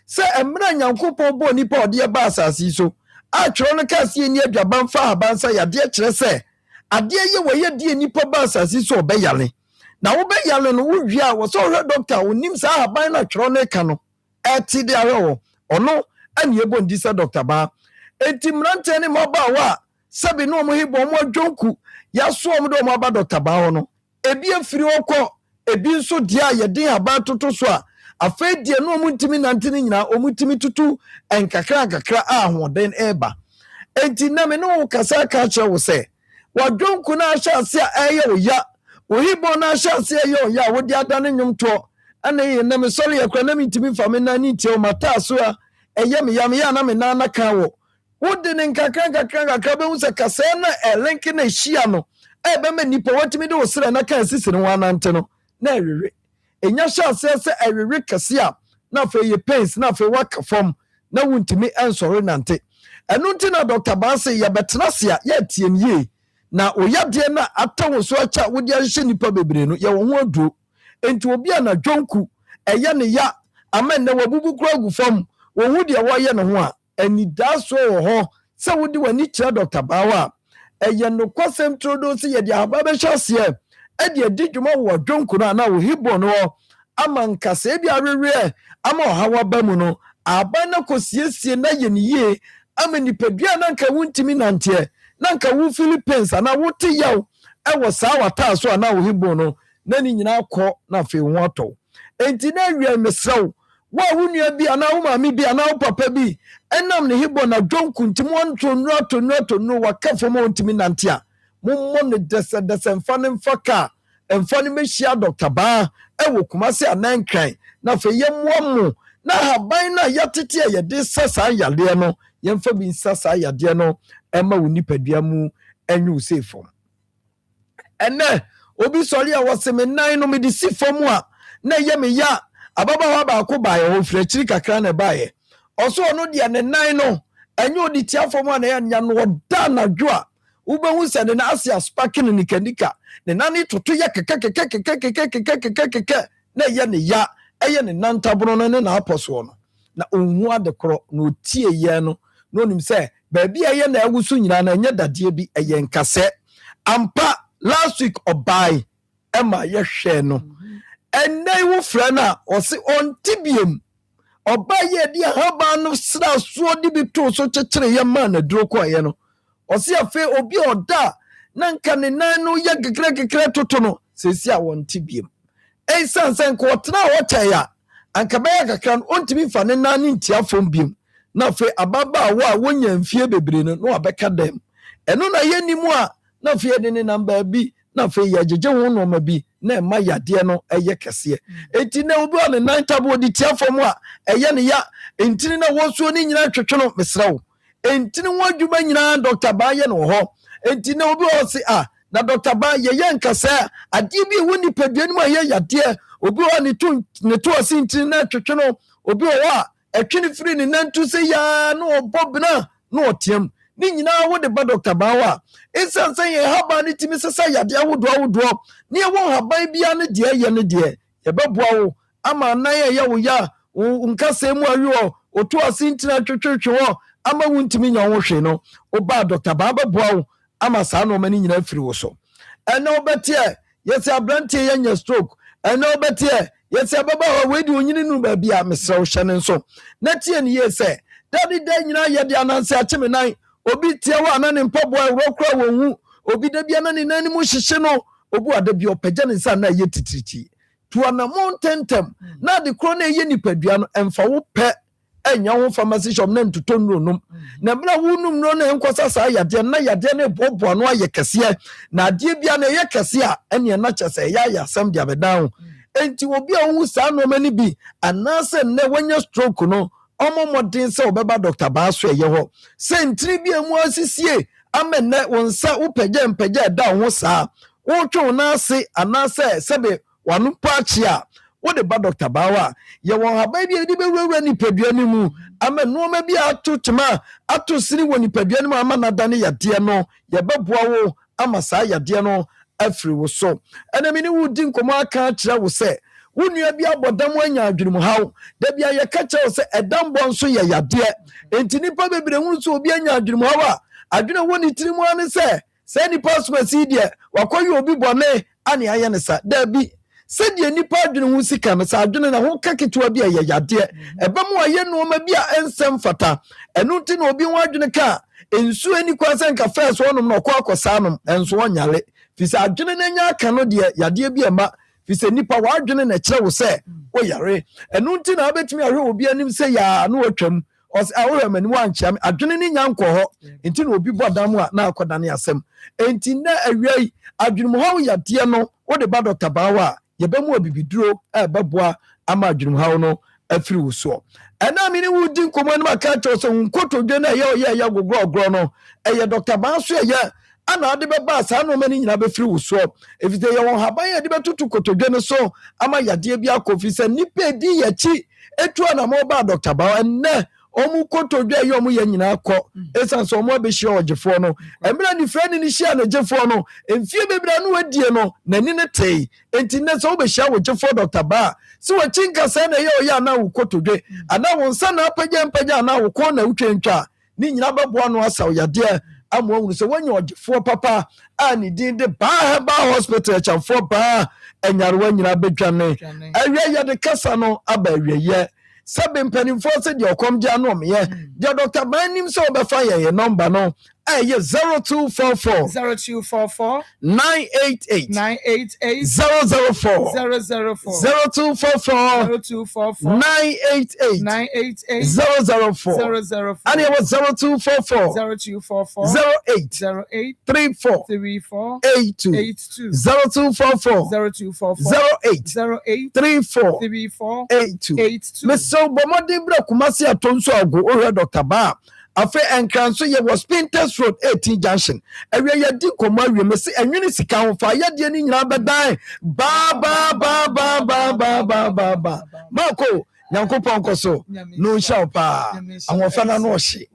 Speaker 8: se emra nyankopon bo nipa ode ba asasi so a tworo no kase ni aduaban fa abansa yade kire se ade ye wo ye die nipa ba asasi so obeyale na wo beyale no wo hwia wo so hwe doctor onim sa aban na tworo no ka no eti de awo ono ani ebo ndi sa Dr. Ba enti mrante ne moba wa sabi no mo hibo mo adwonku ya so mo do mo aba Dr. Ba ho no ebi afiri okọ ebi nso dia ye den aba toto so a afedie no mo ntimi nantini nyina o mutimi tutu enkakra kakra a hoden eba enti na me no kasa ka che wo se
Speaker 11: wadwonku na ahyase a ɛyɛ wo ya ohibɔ na ahyase ɛyɛ wo ya wode adane nnwomtoɔ ana yɛ na mesɔre yɛ kora na mentimi fa me na ne ntie wo mataa so a ɛyɛ me ya me ya na me na ka wɔ wode ne nkakra bɛhu sɛ kasɛɛ na ɛlenke na ɛhyia no ɛbɛma nnipa watumi de wo serɛ na ka asisi no ho anante no na ɛwewe ɛnya hyɛ aseɛ sɛ ɛwewe kɛse a na afei yɛ pains na afei waka fam na wontumi ɛnsɔre nante ɛno nti na Dr. Baase yɛbɛtena se a yɛatie no yie na oyadeɛ no ata wo so akya wode ahyehyɛ nnipa bebree no yɛwɔ ho aduro enti obi a na dwonku ɛyɛ ne ya ama nnɛ wabubu kora agu fam wɔhu deɛ wɔyɛ ne ho a anidaa so wɔ hɔ sɛ wode w'ani kyerɛ Dr. Baawa a ɛyɛ nokwasɛm turodo sɛ yɛde ahaba bɛhyɛ aseɛ ɛde adi dwuma wɔ dwonku no anaa wɔhibɔ no hɔ ama nkasɛɛ bi awereɛ ama ɔhaw aba mu no aba no kɔsiesie na yɛ ne yie ama nipadua na nka wontimi nanteɛ na nka wo Philippines anaa wote yaw ɛwɔ saa wataa so anaa wɔhibɔ no na ne nyinaa kɔ na afei ho atɔ enti na awia mesrɛw wo a wo nua bi anaa wo maame bi anaa wo papa bi ɛnam ne hibɔ na dwonku nti wɔntonu waka fam a wontimi nante a mommɔ ne dɛsɛdɛsɛ mfa ne mfa ka mfa ne mɛhyia Dr. Baa ɛwɔ Kumase Anankran na afei yɛmmoa mo na haban na yɛtete a yɛde sa saa yadeɛ no yɛmfa bi nsa saa yadeɛ no ɛma wo nipadua mu ɛnyɛ wo sei fam ɛnɛ obi sɔre a wɔse me nan no mede si fam a na ɛyɛ me ya ababaawa baako baeɛ wɔ firi akyiri kakra na ɛbaeɛ ɔso ɔno deɛ ne nan no ɛnyɛ ɔde tia fam a na ɛyɛ nya no ɔda anadwo a wobɛhu sɛ ne na ase aspake no nikanika ne nane toto yɛ kekɛ na ɛyɛ ne ya ɛyɛ ne nantabono no ne naapɔ soɔ no na ɔnhu ade korɔ na ɔtie yɛ no na ɔnim sɛ baabi a ɛyɛ na ɛwo so nyinaa na ɛnyɛ dadeɛ bi ɛyɛ nkasɛ ampa last week ɔbae ɛma yɛhwɛ no ɛnɛ wo frɛ no a ɔse ɔnte biam ɔbae yɛ de ahaba no sra soɔ de bi too so kyekyere yɛ maa na duro kɔɔyɛ no ɔse afei obi a ɔda na nka ne nan no yɛ kekere toto no sɛsi a wɔnte biam ɛsiane sɛ nka ɔtena a wɔkyɛe a anka bɛyɛ kakra no ɔntumi fa ne nan ne ntia fam biam na afei ababaawa a wɔnya mfie bebree no na wabɛka dɛm ɛno na yɛni mu a na afei yɛde ne nam baabi na afei yɛgyegye ho nɔɔma bi na ɛma yadeɛ no ɛyɛ kɛseɛ enti na obi a ne nan tabo de tia fam a ɛyɛ ne ya enti na wɔsuo ne nyinaa twetwe no mesrɛ wo enti ne ho adwuma nyinaa Dr. Baa yɛ no wɔ hɔ enti na obi wɔ se a na Dr. Baa yɛyɛ nkasɛ adeɛ bi ɛwɔ nipadua no mu a ɛyɛ yadeɛ obi wɔ ne to ase enti na twetwe no obi wɔ a ɛtwe ne firi ne nantu sɛ yaa na ɔbɔ bena na ɔteam ne nyinaa wode ba Dr. Baawa ɛsiane sɛ yɛn haban no tumi sesa yadeɛ ahodoɔ ne yɛwɔ haban bia no deɛ ɛyɛ no deɛ yɛbɛboa wo ama nan ɛyɛ wo ya nkasɛɛ mu awe ɔto ase ntina twetwetwe hɔ ama wo ntumi nya wo hwee no wobaa Dr. Baa bɛboa wo ama saa nɔɔma no nyinaa firi wo so ɛnɛ wobɛteɛ yɛsɛ aberanteɛ yɛnya stroke ɛnɛ wobɛteɛ yɛsɛ ababaawa weidi onyini no baabi a mesrɛ wo hyɛ ne nso na tie ne yie sɛ dade da nyinaa yɛde ananse akye me nan obi tia wo ana ne mpaboa ɛwɔ kora wɔ hu obi da bi ana ne nan mu hyehye no obi ada bi ɔpagya ne nsa na ɛyɛ titiriti tuanamo ntɛntɛm na ade korɔ na ɛyɛ nipadua no ɛmfa wo pɛ ɛnya ho pharmacy shop na ntoto nnuro nom na bra wo num no na ɛnkɔsa saa yadeɛ na yadeɛ no boaboa no ayɛ kɛseɛ na adeɛ bia na ɛyɛ kɛseɛ a ɛne na kyɛ sɛ ɛyɛ asɛm de abɛdan ho enti obi a wo saa nɔɔma no bi anaasɛ nnɛ wanya stroke no ɔmɔmɔden sɛ wobɛba Dr. Baa so ɛyɛ hɔ sɛ ntiri bi amu asisie ama nnɛ wo nsa wopagya mpagya ɛda wo ho saa wotwe wo no ase anaasɛ sɛbe wano po akye a wode ba Dr. Baawa yɛwɔ haba bi ɛde bɛwurawura nipadua no mu ama nnoɔma bi ato tema ato sini wɔ nipadua no mu ama nada ne yadeɛ no yɛbɛboa wo ama saa yadeɛ no afiri wo so ɛna mene wodi nkɔmmɔ aka akyerɛ wo sɛ wo nua bi abɔdam anya adwenem haw da bia yɛka kyerɛ wo sɛ ɛdambɔ nso yɛ yadeɛ enti nipa bebree hu nso obi anya adwenem haw a adwene wɔ ne tirim ane sɛ sɛ nipa asomasi deɛ wakɔyɛ obi bɔne ane ayɛ ne sa daabi sɛdeɛ nipa adwene ho sika no sɛ adwene na ho ka ketewa bi a yɛ yadeɛ ɛbɛm a yɛ nnoɔma bi a ɛnsɛm fata ɛno nti na obi ho adwene ka nsuo ani kwan sɛ nka fɛs wɔnom na ɔkɔ akɔsaa nom ɛnso wɔnyale firi sɛ adwene no anya aka no deɛ yadeɛ bi ɛma firi sɛ nipa wadwene na ɛkyerɛ wo sɛ woyare ɛno nti na wobɛtumi ahwɛ obi anim sɛ yaa na watwam os awore mani wan chiam adwene ni nya nkɔ hɔ enti na obi bodam a na akoda ne asɛm enti na awiai adwene mo hawo yade no wo de ba Dr. Bawa yɛbɛmu abibiduro ɛbɛboa ama adwene hawo no afiri wo so ɛna me ne wo di nkɔmɔ no maka kyerɛ sɛ nkotodwe na ɛyɛ gogoro no ɛyɛ Dr. Bawa so ɛyɛ ana ade bɛba saa no mani nyina bɛfiri wo so efite yɛ wɔn haban yɛ de bɛtutu kotodwe no so ama yade bi akɔfi sɛ nipa di yɛkyi etu ana mo ba Dr. Bawa ɛnɛ omu kotodwe yɛ omu yɛ nyina akɔ esan so omu abɛhyia ɔgyefoɔ no ɛmira ni frɛ ni hyia na gyefoɔ no emfie bebra no wadie no n'ani ne tei enti ne so obɛhyia ɔgyefoɔ Dr. Bawa si wɔkyi nkasa na yɛ ɔyɛ ana wo kotodwe ana wo nsa na apagya ana wo kɔn na wotwentwa ni nyina bɛboa no asa ɔyade amu ohun sɛ wɔnyɛ ɔgyefoɔ papa a ne din de ba hospital chamfoɔ ba enyarewa nyina bedwane awie yɛ de kasa no aba awieyɛ sɛbe mpanimfoɔ sɛ deɛ ɔkɔm gye ano ɔmeyɛ deɛ Dr. Banim sɛ wɔbɛfa yɛ number no ɛyɛ 0244 988 004 0244 988 004 and it was 0244 08 34 82 0244 08 34 82 Mr. Bomodi Bra Kumasi Atonso Ago or Dr. Ba afe enkranso ye was Pinterest Road 18 Junction ewe ye di koma we me se enwene sika ho fa ye de ni nyina bedan ba mako nyankopon koso no nsha pa ahofa na no hye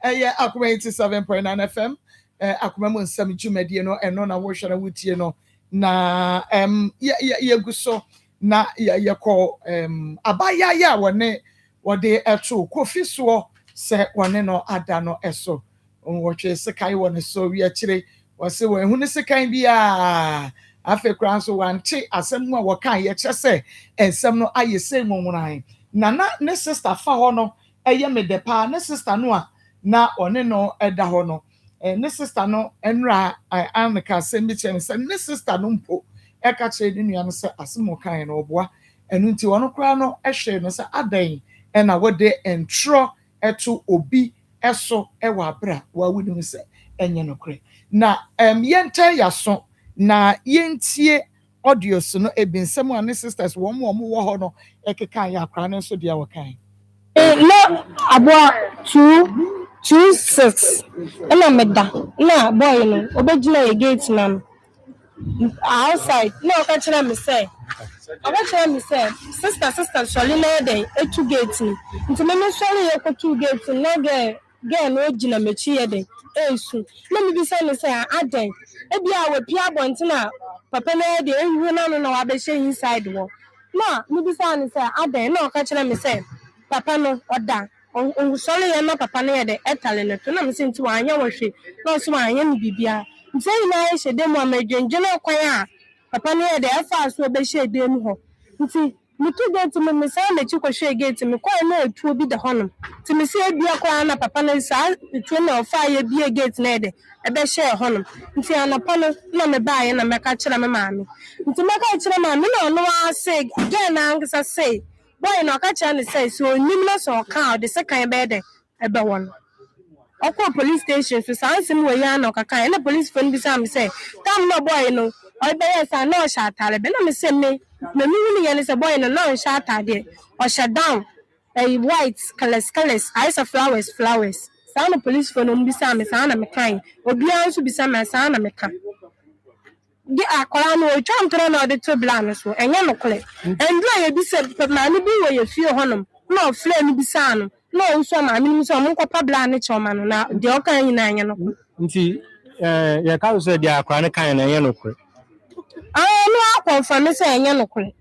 Speaker 2: eye Akoma 87.9 FM Akoma mu nsam dwumadi no eno na wo hwere wutie no na ye guso na ye ko abaya ya wone wode eto kofi so se wone no ada no eso wotwe sekai wone so wi akire wose wo ehunu sekai bia afe kran so wante asem a wokan ye kye se ensem no ayese nwonwuran na ne sister fa ho no eye me de pa ne sister no a na one no eda ho no ne sister no enra ameka se mi chem se ne sister no mpo eka kire ni nua no se asem wokan no oboa enu nti wono kra no ehwe no se adan ena wode entro eto obi eso ewa bra wa wunu se enye nokre na yente yaso na yentie audios no ebinsem ane sisters wo wo ho no ekeka ya akra ne so dia wakan
Speaker 1: no abo 226 ena meda na boy no obegina ye gate na outside no ka kira me say sister sorry na dey etu gate ni nti me sorry ye ko tu gate na ge no gina mechi ye dey esu na me bi say me say aden e bia we pia bontina papa na dey ehu na no wa be she inside wo na me bi say ni say aden na ka kira me say papa no oda on sorry ye na papa na ye dey etale no to na me say nti wa anya wo hwe na so wa anya ni bibia nti na ye hye dem amadwenje na kwan a papa na dey afa so be hye dem ho nti mitu gate me say me chi ko hwe gate me ko na etu obi de honom nti me say bia kwa na papa na sa etu na ofa ye bia gate na dey e be hye honom nti anapa no na me ba ye na me ka kire me maame nti me ka kire maame na no wa say again na ngisa say boy na ka kire ne say so nim na so ka o de se kan be de e be won Akwa police station so sansim we ya na kaka na police phone bi say me say tam no boy no o be yes na o sha atare be na me say me wuni ye ne say boy no na o sha atare o sha down white colors eyes of flowers sound police phone bi say me say na me kan obi an so bi say me say na me kan di akola no o twam tro na o de to blan so enye no kole endro ye bi say ma ni bi we ye fie honom na o fle ni bi say no no so ma mi so mo kopa bla ne choma no na de o kan nyina anya no
Speaker 12: nti ya ka so de akwa ne kan na anya no kure
Speaker 1: no akwa me say anya no kure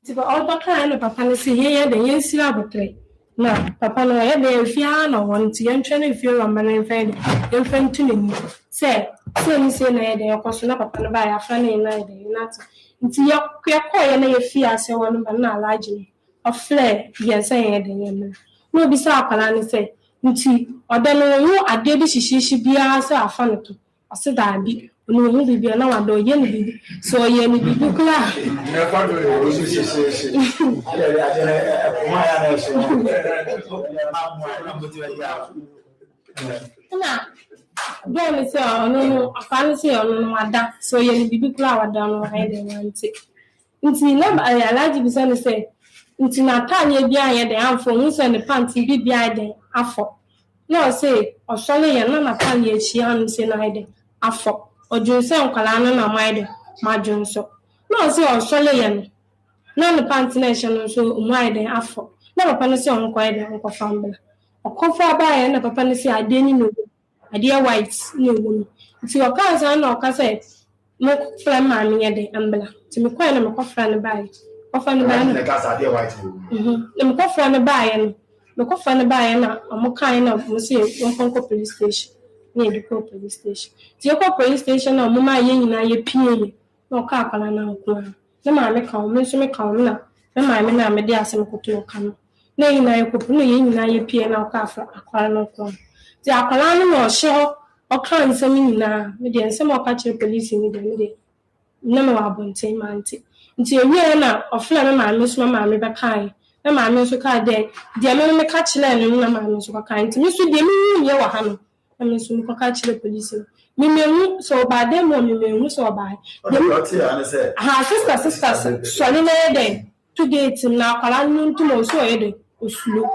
Speaker 1: ti ba o ba kan ne papa ne se ye de yen sira botre na papa no ye de fia na won ti yen twene fia wa mane fa de yen fa ntune ni se ni se na ye de yakoso na papa no ba ya fa ne na de na nti ya ko ye na ye fia se won ba na alaji ofle yes say de yem no bi sa akala ni say nti odano yu ade bi hihihie bia say afa no to ase da bi
Speaker 13: no hu bibia na wado ye ni bibi so ye ni bibi kula na Then say no afa say no wada so ye ni bibi kula wada no ha de wanti nti na alaji bi say nti na tanye bia ye de amfo hu say ne panty bi bia de afọ no say osole ye na tanye echi anu say na de afọ ojo say nkwala no na mai de majo nso no say osole ye no na ne panty na ehye no so mai de afọ na papa no say onko ye de onko fambla okofa ba ye na papa no say ade ni no ade white no wo nti okaza na okasa mo friend ma me ye de ambla nti me kwai na me kofra ne bai kofra ne bai na kasa ade white no me kofra ne bai no me kofra ne bai na mo kan na mo say onko police station near the police station ti ko police station na mo ma ye nyina ye pie na oka akala na nko na ma me ka mo nso me ka na ma me na me de asem koto ka no na nyina ye kopu na ye nyina ye pie na oka afra akwara na nko ti akwara no no hye oka nsem nyina me de nsem oka kire police ni de na me wa bonten manti nti ewie na ofla me ma me so ma me be kai na ma me so ka de me ka kire no na ma me so ka nti me so de me ye wa ha no na me so ko ka kire police me mehu so ba de mo me mehu so ba ha sister so ni na de to gate na kwala ntu mo so ye de osulo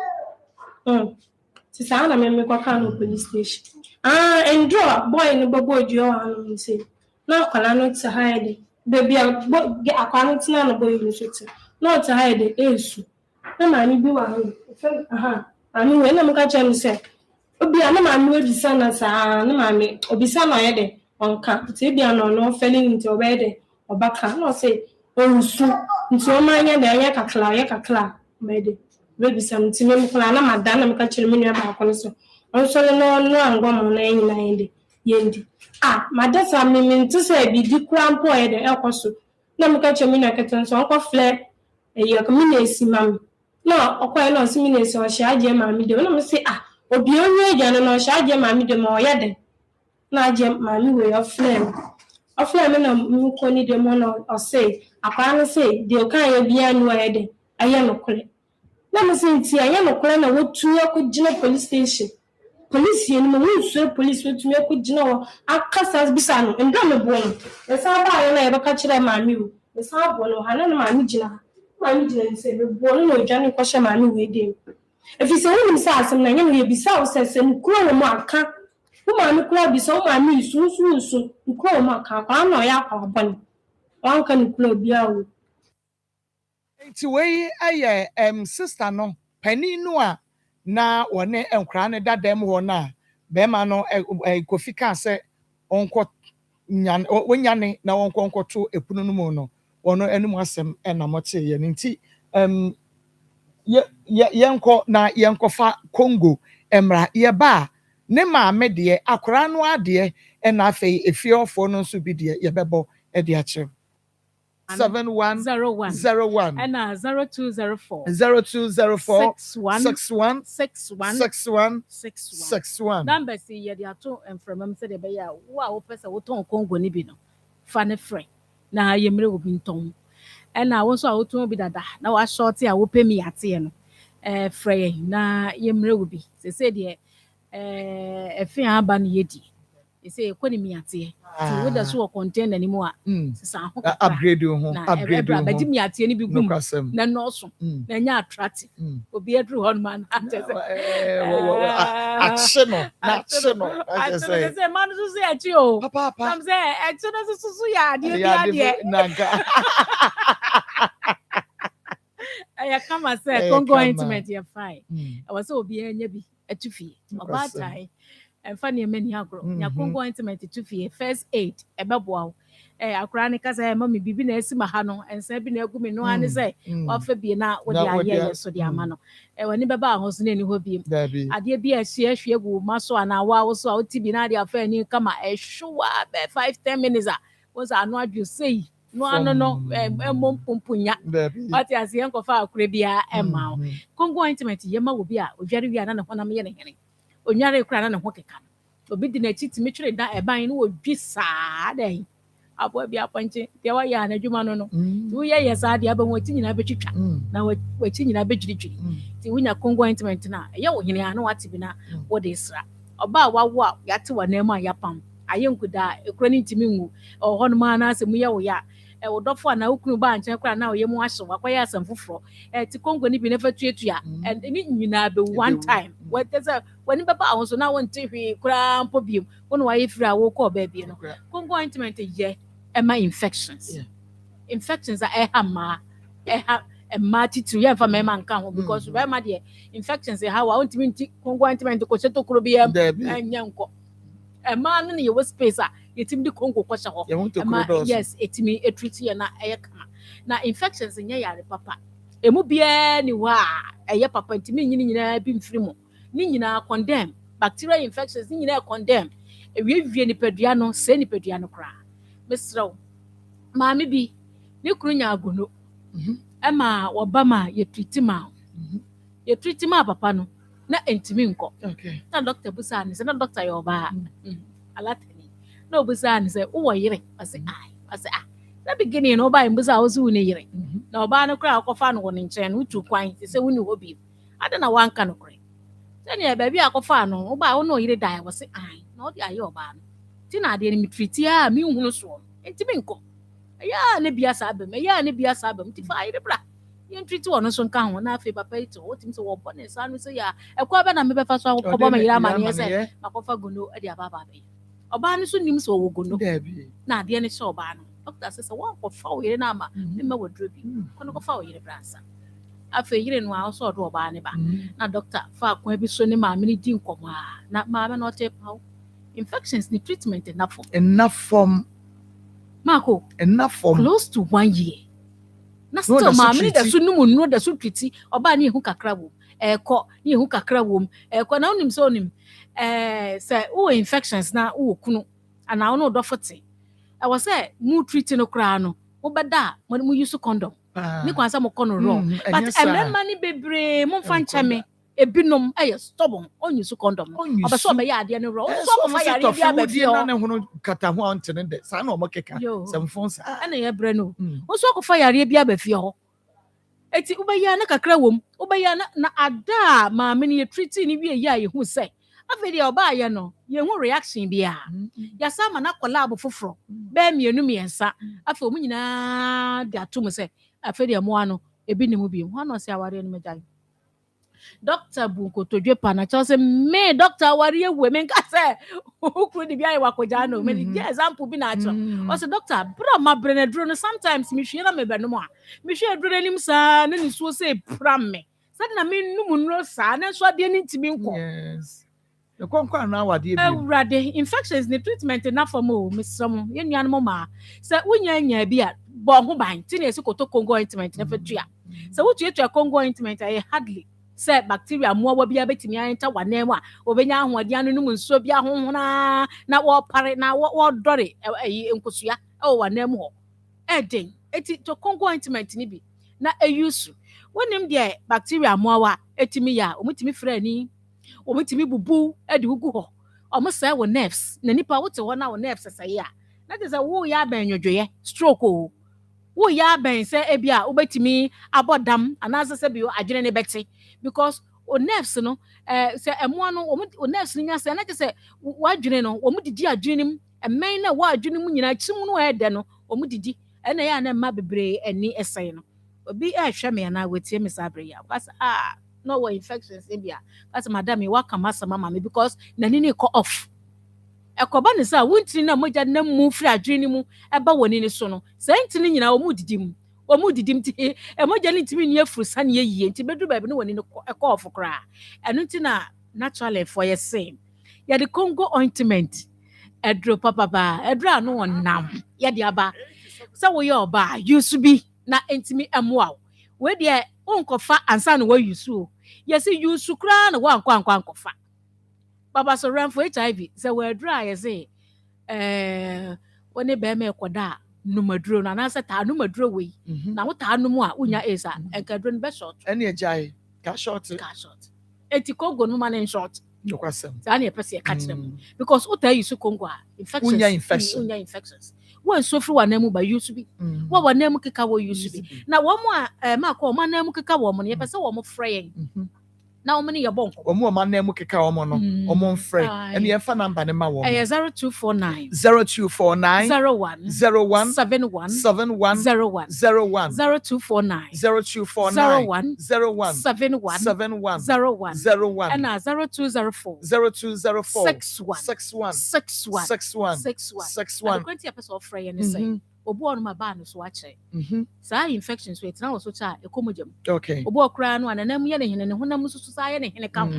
Speaker 13: ti sa na me ko ka no police station and draw boy no bobo dio anu say na kwala no ti hide baby akwala no ti na no boy no so ti no ti hide esu na ma ni bi wa ha ani we na me ka chem say obi ana ma no ebisa na sa na ma me obisa na ye de onka ti bia no no feeling nti obe de obaka no say onsu nti o ma nya de ye kakla me de ebisa nti me kula na ma da na me ka chere me nua ba ko so onso no angwa mo na nyina yende yendi madasa me nti say bi di kura mpo ye de ekoso na me ka chere me nua keten so onko fle ye ko me na esi mam na okwai na osi me na esi o hia aje ma me de na me say obi onye eja no no hia aje ma me de ma o ye de na aje ma me we ofle me na mu ko ni de mo no o say akwa no say de o kan ye bia nu ye de aye no kole na me say nti aye no kole na wotu ko gina police station police ye no mo so police wotu ko gina wo akasa bisa no ndo me bo no e sa ba ye na ye baka kire ma me o e sa bo no ha na ma me gina ni say me bo no no dwane ko hye ma me we de efi se woni sa asem na nye me bisa wo se mu kuro wo mo aka wo ma me kuro bisa wo ma me isu kuro wo mo aka kwa na ya kwa bon wan ka ni kuro bia wo
Speaker 2: nti we aye sister no pani no a na wone enkra ne dadam ho na be ma no kofi ka se onko nyan wonyane na onko to epunu no mu no wono enum asem na mote ye nti yenko na yenkofa Congo emra ye ba ne maame de akora no ade na afei efiofo no nso bi de ye bebo e de ache 7101
Speaker 14: and 0204
Speaker 2: 61
Speaker 14: number say ye dey ato enfremam say dey be ya wo a wo pese wo ton Congo ni bi no fa ne frɛ na ye mre obi nton na wo so a wo ton bi dada na wa short a wo pɛ mi ate no frɛ ye na ye mre obi se dey efi aba no ye di say ekoni mi ate ti wo da so wo container ni mu a sisa ho
Speaker 2: upgrade ho
Speaker 14: ba di mi ate ni bi gum na no so na nya attract obi edru hon man ate
Speaker 2: action no say
Speaker 14: man so say achi o
Speaker 2: papa
Speaker 14: am say action no so ya ade
Speaker 2: naga
Speaker 14: ya kama say Congo intimate ya fine I was obi enya bi atufi oba tai funny many agro ya Congo intimate to fie first aid ebeboa akura ne kasa ma me bibi na esi ma ha no ensa bi na agumi no ane say ofa bi na wo dia ye so dia ma no woni beba ho so na ni ho bi ade bi ahie gu ma so ana wa wo so a oti bi na ade afa ni kama ehwa be 5-10 minutes a wo so anu adwo sei no ano no emom pompunya ati asie nkofa akura bia ema Congo intimate ye ma wo bi a odware wi ana na honam ye ne hene onyare kura na ne ho keka obi di na chi timi twere da eban no odwi saa dan abo bi aponche de wa ya na adwuma no ti wo ye saa de aba woti nyina betwitwa na woti nyina begirigiri ti wonya congo ointment na ye wo hene ana wate bi na wo de sra oba wawo a yate wa na mu a yapam aye nkuda ekura ni ntimi ngu ho no ma na asemu ye wo ya wo dɔfo na wokunu ba nkyɛn kora na oyɛ mu ahye wakɔyɛ asɛm foforɔ ti kongo ni bi na fa tuatua and ni nyinaa be one time what is a wani bɛba ahɔ so na wɔnte hwee koraa mpo biem wo na wayɛ firi a wokɔɔ baabi no kongo ointment yɛ ɛma infections a ɛha mmaa titiri yɛmfa mmarima nka ho because bɛrima deɛ infections ɛha wa wontumi nti kongo ointment kɔhyɛ tokuro bi ɛnyɛ nkɔ ɛmaa no ne yɛwɔ space a yɛtumi de kongo kɔhyɛ hɔ yes ɛtumi ɛtreat yɛ na ɛyɛ kama na infections nyɛ yare papa ɛmu biara ni hɔ a ɛyɛ papa ntumi nyini nyinaa bi mfiri mu ne nyinaa condemn bacterial infections ne nyinaa condemn ɛwiewie nipadua no sɛ nipadua no koraa mesrɛ wo maame bi ne kuru nya agono ɛma wɔba ma yɛtreat ma papa no na ntumi nkɔ na doctor busa ne sɛ na doctor yɛ ɔbaa alatani na obusa ne sɛ wowɔ yere ɔsɛ na beginning no ɔbaa mbusa wo so wo ne yere na ɔbaa no koraa akɔfa no wɔ ne nkyɛn no wotu kwan sɛ wo ne hɔ bi ada na wanka no korɛ sɛnea baabi akɔfa no ɔbaa wo ne ɔyere dae wɔ sɛ na ɔde ayɛ ɔbaa no ti na adeɛ no metriti a menhunu soɔ no ntimi nkɔ ɛyɛ a ne bia saa bɛm ti fa ayere bra yɛntriti wɔ no so nka ho na afei papa yi te hɔ wotumi sɛ wɔbɔ ne nsa no sɛ yɛ a ɛkɔ bɛ na mebɛfa so akɔbɔ ma yere amanneɛ sɛ makɔfa gono de aba bɛyɛ ɔbaa no so nim sɛ ɔwɔ gono na adeɛ no hyɛ ɔbaa no dɔkta sɛ sɛ woankɔfa wo yere no ama memma waduro bi kɔ no kɔfa wo yere bransa afei yere no a wo sɛ ɔde ɔbaa no ba na dɔkta fa akwan bi so ne maame no di nkɔmmɔ a na maame no ɔte paw infections ne treatment
Speaker 2: enough from
Speaker 14: Marco close to 1 year na still maame no da so numu no da so twiti ɔbaa ne ehu kakra wom ɛkɔ ne ehu kakra wom ɛkɔ na onim sɛ onim sɛ wo infections na wo kunu ana wo no dɔfo te ɛwɔ sɛ mu treat no koraa no wo bɛda mu use condom ne kwan sɛ mo kɔ no wrong but ɛmɛma ne bebree mo mfa nkyɛ me ebinom ɛyɛ stubborn on use condom ɔbɛ sɛ ɔbɛyɛ adeɛ no wrong so ɔkɔfa yare bi abɛfi hɔ
Speaker 2: na hunu kata ho antene de saa na ɔmo keka sɛmfo nsa
Speaker 14: ɛna yɛ brɛ no wo so ɔkɔfa yare bi abɛfi hɔ eti wobɛyɛ na kakra wom wobɛyɛ na ada maame ne yɛ treat ne wie yɛ a yɛhu sɛ afei deɛ ɔbaa yɛ no yɛhu reaction bi a yɛsa ma na kɔlaabo foforɔ bɛɛ mmiɛnsa afei ɔmo nyinaa de ato mu sɛ afei deɛ mmoa no ebi ne mu bi ho ana ɔsɛ awareɛ no mɛgyae doctor bunkotodwe pa na kyerɛ sɛ me doctor awareɛ wue menka sɛ wokuru de bi ayɛ wakɔgyaa no mede gye example bi na akyerɛ ɔsɛ doctor berɛ ma berɛ no aduro no sometimes mehwie na mebɛnom a mehwie aduro no anim saa na ne suo sɛ ɛpra me sɛde na menom nnuro saa na nso adeɛ no ntimi nkɔ awurade infections ne treatment na fam o mesrɛ mo yɛnnuanom ma sɛ wonya nya bi a bɔ ho ban nti na ɛsi kɔtɔ congo ointment na fatua sɛ wotuatua congo ointment ɛyɛ hardly sɛ bacteria mmoawa bi abɛtumi ayɛnta w'anan mu a obɛnya ahoɔden ano no mu nsuo bi ahohona na wɔpare na wɔdɔre nkosua ɛwɔ w'anan mu hɔ ɛden eti to congo ointment ni bi na ɛyusu wonim deɛ bacteria mmoawa ɛtumi yɛ a ɔmutumi frɛ ani ɔmutumi bubu ɛde gugu hɔ ɔmo sɛe wɔ nerves na nipa wote hɔ na wɔ nerves sɛsɛe a na te sɛ woyɛ abɛn nwodwoeɛ stroke o woyɛ abɛn sɛ ebi a wobɛtumi abɔ dam anaasɛ sɛ bio adwene ne bɛte because o nerves no sɛ ɛmoa no o nerves no nya sɛ na te sɛ wadwene no wɔn didi adwene mu ɛmɛn na wɔ adwene mu nyinaa kyim no ɛɛdɛ no wɔn didi ɛna yɛ a na mma bebree ani ɛsɛn no obi ɛhwɛ me anaa wɔtie me saa abere yi a wɔkasa no wɔ infections bi a wɔkasa madam waka masama ma me because n'ani ne kɔ off ɛkɔba ne sɛ wontiri na mogya na mu firi adwene mu ɛba wɔ ne so no sɛ ntini nyinaa wɔn didi mu ti mogya ne ntimi ne afuru sa ne yie nti bedu baabi ne wɔ ne ɛkɔ off koraa ɛno nti na naturally for yɛ same yɛde congo ointment ɛduro papapa ɛduro ano wɔ nam yɛde aba sɛ woyɛ ɔbaa yusu bi na ntimi ɛmoa wo deɛ wonkɔfa ansa na wɔyusu o yɛsɛ yusu koraa na wɔankɔ baba so run for HIV sɛ wɔaduro a yɛsɛ wɔne bɛrima ɛkɔda a numaduro na anaasɛ taa numaduro wei na wo taa num a wonya ɛsa ɛnkaduro no bɛ short
Speaker 2: ɛne agyae ka short
Speaker 14: eti kongo no ma ne short saa na yɛpɛ sɛ yɛka kyerɛ mu because wotaa yi so kongo a wonya infections wɔnsuo firi w'anan mu ba use bi wɔ w'anan mu keka wɔ use bi na wɔn a maakɔ wɔn anan mu keka wɔ mo no yɛpɛ sɛ wɔn frɛ yɛn na wɔn ne yɛ bɔ nkɔmɔ.
Speaker 2: wɔn a wɔn anan mu keka wɔn no wɔn mfrɛ ɛni yɛfa namba ne ma wɔn.
Speaker 14: ɛyɛ 0249
Speaker 2: 01
Speaker 14: 71 01 0249 01 71 ɛna 0204 61 akwanti yɛpɛ sɛ ɔfrɛ yɛn ne sɛ obu ɔno ma baa no so akyerɛ saa infections so ɛtena wɔ so kyɛ a ɛkɔ mu gyam obu ɔkora no ananam yɛ ne hene ne honam nso so saa yɛ ne hene ka ho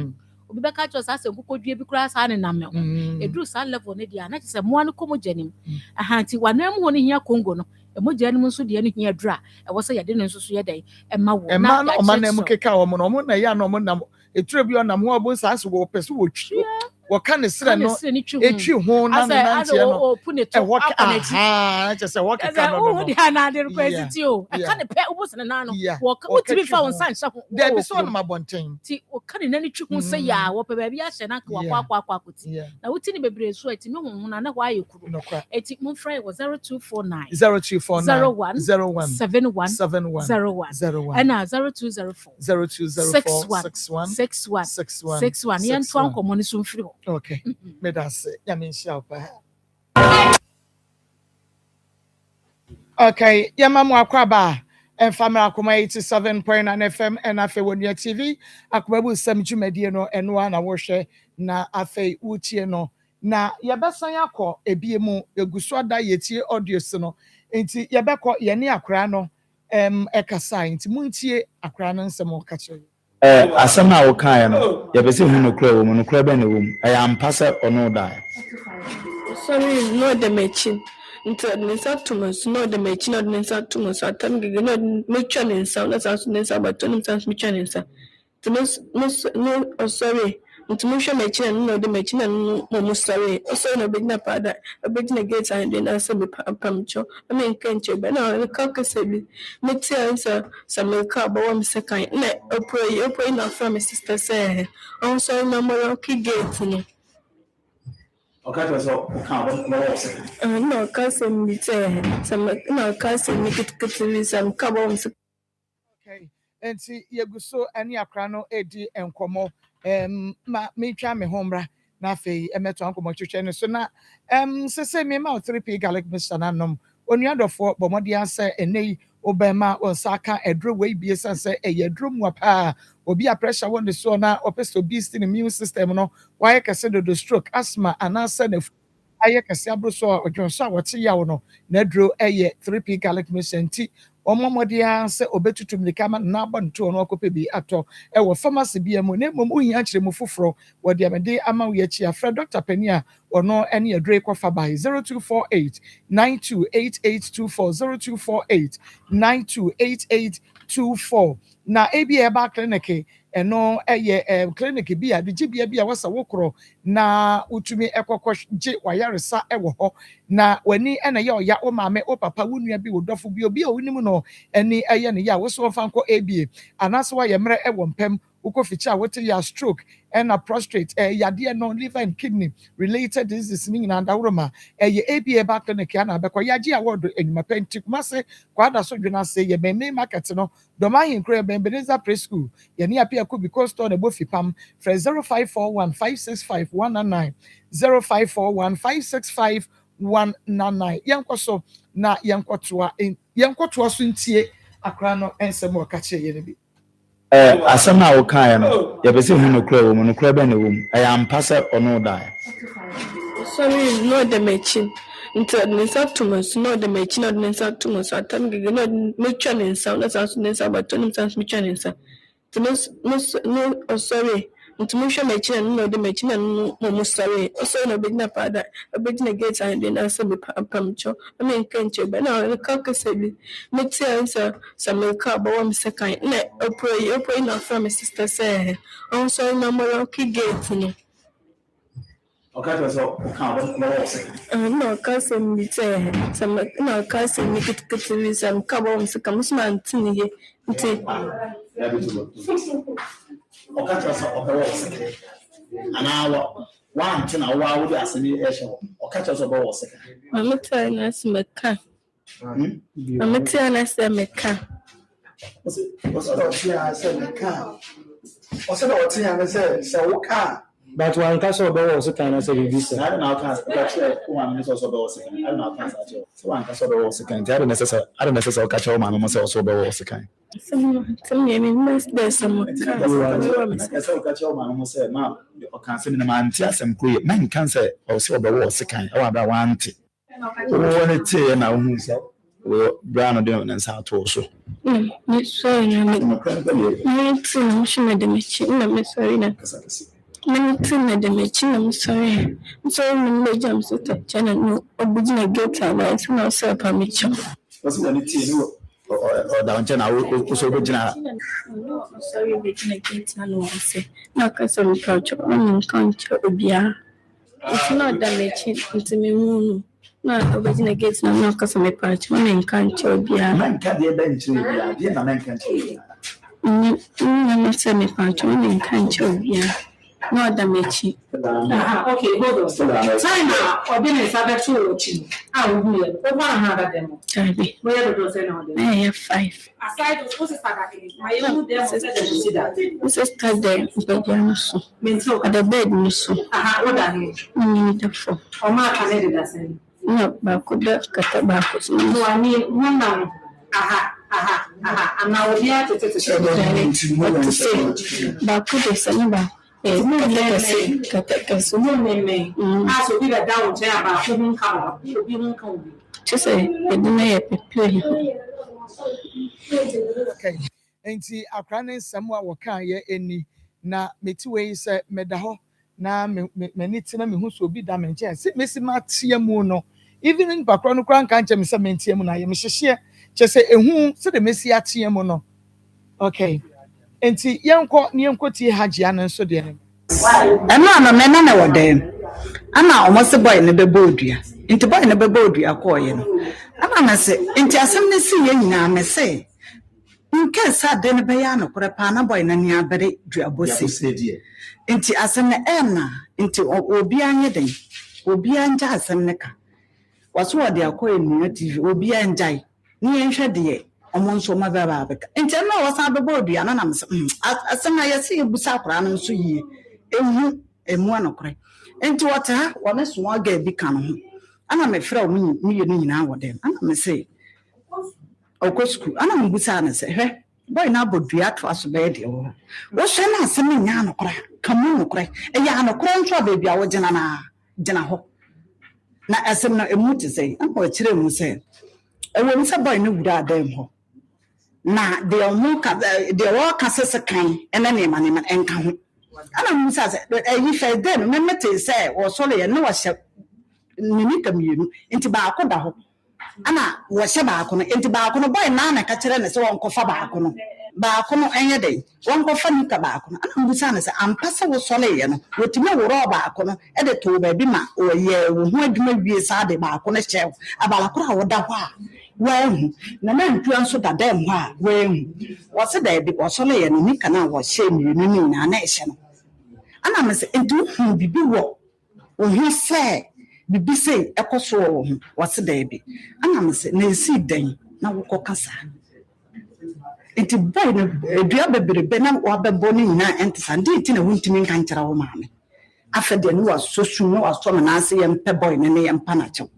Speaker 14: obi bɛka kyerɛ saa sɛ nkokɔdua bi koraa saa ne nam ho ɛduru saa level no deɛ a na kyerɛ sɛ mmoa no kɔ mu gya nim ahanti wanam hɔ no hia kongo no ɛmogya no mu nso deɛ no hia duru a ɛwɔ sɛ yɛde no nso so yɛ dɛn ɛma wɔ
Speaker 2: na ɔma nam keka wɔn no ɔmo na yɛ na ɔmo nam etire bi ɔnam hɔ ɔbo saa so wɔ pɛ so wɔ twi wɔka ne srɛ no etwi ho na ne nanteɛ no ɛwɔ aha kyɛ sɛ wɔkeka no no
Speaker 14: de ana de request ti o ɛka ne pɛ obo sene na no wɔka wotimi fa wɔn san hyɛ ho
Speaker 2: da bi so ɔnam abɔnten
Speaker 14: ti wɔka ne nani twi ho sɛ ya wɔpɛ baabi ahyɛ na wakɔ akɔti na woti ne bebree so atimi ho na hɔ ayɛ kuru eti mo frɛ wɔ 0249 01 71 ɛna 0204 61 yɛn to ankɔmɔ ne so mfiri hɔ.
Speaker 2: Okay, medase. Okay, yamamu akwaba. Family Akoma 87.9 FM and Afe Wonia TV. Akoma bu Nsem dwumadie no eno na wo hwe na Afe utie no. Na yebesan yakọ ebie mu eguso ada yetie audios no. Enti yebekọ ye ne akra no ekasa enti muntie akra no nsem o ka kire.
Speaker 10: Asɛm a wokaeɛ no yɛbɛsɛ hu nokora wɔ mu nokora bɛ ne wɔ mu ɛyɛ ampa sɛ ɔno dae
Speaker 13: sorry no the machine nti ne nsa tomas no the machine no nsa tomas atam gege no metwa ne nsa na sa so ne nsa bato ne nsa metwa ne nsa no sorry nti mo hwɛ machine no the machine no mo sorry sorry no be na pada obegina gate and then answer me pamcho I mean kenche be na ka kase bi meti answer sameka ba wa second na opray na from sister say on sorry na mo ki gate no
Speaker 10: okay so can
Speaker 13: no kase mi say some na kase mi kitkitri some ka ba wa
Speaker 2: okay enti yeguso ani akra no edi enkomo ma metwa me homra na fe emeto ankomo twetwe ne so na sese me ma 3p garlic mixture na nom onuadofo bomodi anse enei obema osaka edro we bie sanse eyedro mu apa obi a pressure won the so na opesto beast in immune system no why kase do stroke asthma ananse na aye kase abroso odwonso a wote yawo no na edro eye 3p garlic mixture nti omomodia se obetutu mlikama na abanto no akope bi ato e wo pharmacy bi amu na mom ohia kire mu foforo wo de amede ama wo yachi afra Dr. Penia ono ene adre kofa by 0248 928824 0248 na ABA ba clinic eno eye clinic bi a de gibia bi a wasa wokro na utumi ekokọ je wayaresa ewo ho na wani ena ye oya o maame o papa wonua bi wodofo bi obi a wonimu no eni eye ne ya wo so fanko ABA anaso wa ye mre ewo mpem ukoficha wote ya stroke and prostrate yade no liver and kidney related diseases ni na ndawroma ABA back clinic na abekọ yaji award enyuma pentik mase kwada so dwena se ye meme market no doma hinkro Benbeniza preschool ye ni apia ko because store na bofi pam for 0541565199 0541565199 yenkoso na yenkotoa so ntie akra no ensem o ka che ye ne bi
Speaker 10: asɛm a wokaeɛ no yɛbɛsɛ hu nokora wɔ mu nokora bɛ ne wɔ mu ɛyɛ ampa sɛ ɔno dae
Speaker 13: sorry no the machine nti ne nsa tomas no the machine no nsa tomas atam gege no metwa ne nsa na sa so ne nsa bato ne nsa metwa ne nsa no sorry nti mo hwɛ machine no the machine no mo sorry sorry no be na pada obegina gate and then answer me pamcho I mean kenche be na ka kase bi meti answer sameka ba wa second na opray na from sister say on sorry na mo ki gate no
Speaker 10: okay so can
Speaker 13: no kase mi say some na kase mi kitkitri some ka ba wa second musman tiniye nti
Speaker 10: okay so And now, one thing I would ask me, or catch us about a second.
Speaker 13: I'm telling us, Mecca. I'm telling us, Mecca.
Speaker 10: What's it? I said, Mecca. What's it? I said, so car.
Speaker 12: But one castle about was a kind of service.
Speaker 10: I don't know, one is also about second. I don't know, so one castle about second. I don't necessarily catch all my mama also about second.
Speaker 13: Some there's some
Speaker 10: I catch all my mama said, Ma'am, you can't send a man, some queer men can say, or so about second. Oh, about one tea. Oh, it's now who said, well, brown or doing and south also.
Speaker 13: It's sorry, I'm sorry, I'm sorry. I'm sorry, I'm so channel no original get out so now sir permission.
Speaker 10: What's the tea or down channel also original?
Speaker 13: Sorry, original get no say. Now cause I'm proud of I'm can't obia. It's not damaging into me moon. No original get now cause I'm proud of can't obia.
Speaker 10: Man can't be a bench to be a man can't.
Speaker 13: I'm semi proud of can't obia. No damage.
Speaker 14: Okay, hold on. China or business other two. I will be over another demo. Where do say now?
Speaker 13: I have 5.
Speaker 14: Aside of what's my own demo said that.
Speaker 13: Sister there, but the bed, so.
Speaker 14: What are you?
Speaker 13: The 4.
Speaker 14: Or my can the same.
Speaker 13: No, but could that cut back?
Speaker 14: No, I mean, one now. And now we are to say,
Speaker 13: but could they say about?
Speaker 14: As we were down there about who come,
Speaker 13: to say,
Speaker 2: okay. Enti akrane samwa waka ye eni na metiwe se medaho na meniti na mehu so obi da menche se mesi matie mu no even in bakro no kran kan che me se mentie mu na ye mehehye che se ehu se de mesi atie mu no okay. Enti yenko tie hajia no so de ne
Speaker 15: eno no me na wodem ana omosi boy ne bebodua enti boy ne bebodua ko ye no ana na se enti asem ne si ye nyina me se nke sa de ne be ya no kore pa na boy na ni abere duabosi enti asem ne ena enti obi anye den obi anja asem ne ka waso wode akoye ni TV obi anjai ni enhwe de omonso ma baba abeka enti na wasa bebodua na me se asem na ye se ebusa akora no so yie ehu emu anokore enti wata wona so aga bi kan ho ana me frɛ wo mi ye no nyina wodem ana me se okosku ana me busa na se hwɛ boy na bodua to aso be de wo hwɛ na asem nya anokore kamu anokore ya anokore nto abia wo gina ho na asem na emu te se ana wo kyerɛ mu se ewo mi se boy no wura adam ho na de omo ka de wo ka sese kan ena ne ma enka ho ana musa se eyi fe den me mete se wo sole ye no wo hye nini kamienu enti ba akoda ho ana wo hye ba akono enti ba akono boy na ka kire ne se won kofa ba akono enye den won kofa ni ka ba akono ana musa ne se ampase wo sole ye no wotime wo ro ba akono e de to ba bi ma wo ye wo ho adwuma wie sa de ba akono hye abala kora wo da ho a wehu na ntua nso da dem ho a wehu wo se da bi wo sole ye no ni kana wo hye mienu ni na na hye no ana me se entu hu bibi wo hu se bibi se ekoso wo hu wase da bi ana me se na esi dan na wo kokasa enti boy na dua bebrebe na wo bebo ni nyina entisa ndi enti na huntimi nka nkyera wo maame afede ni wa sosu no wa so na ase ye mpe boy ne ye mpa na chew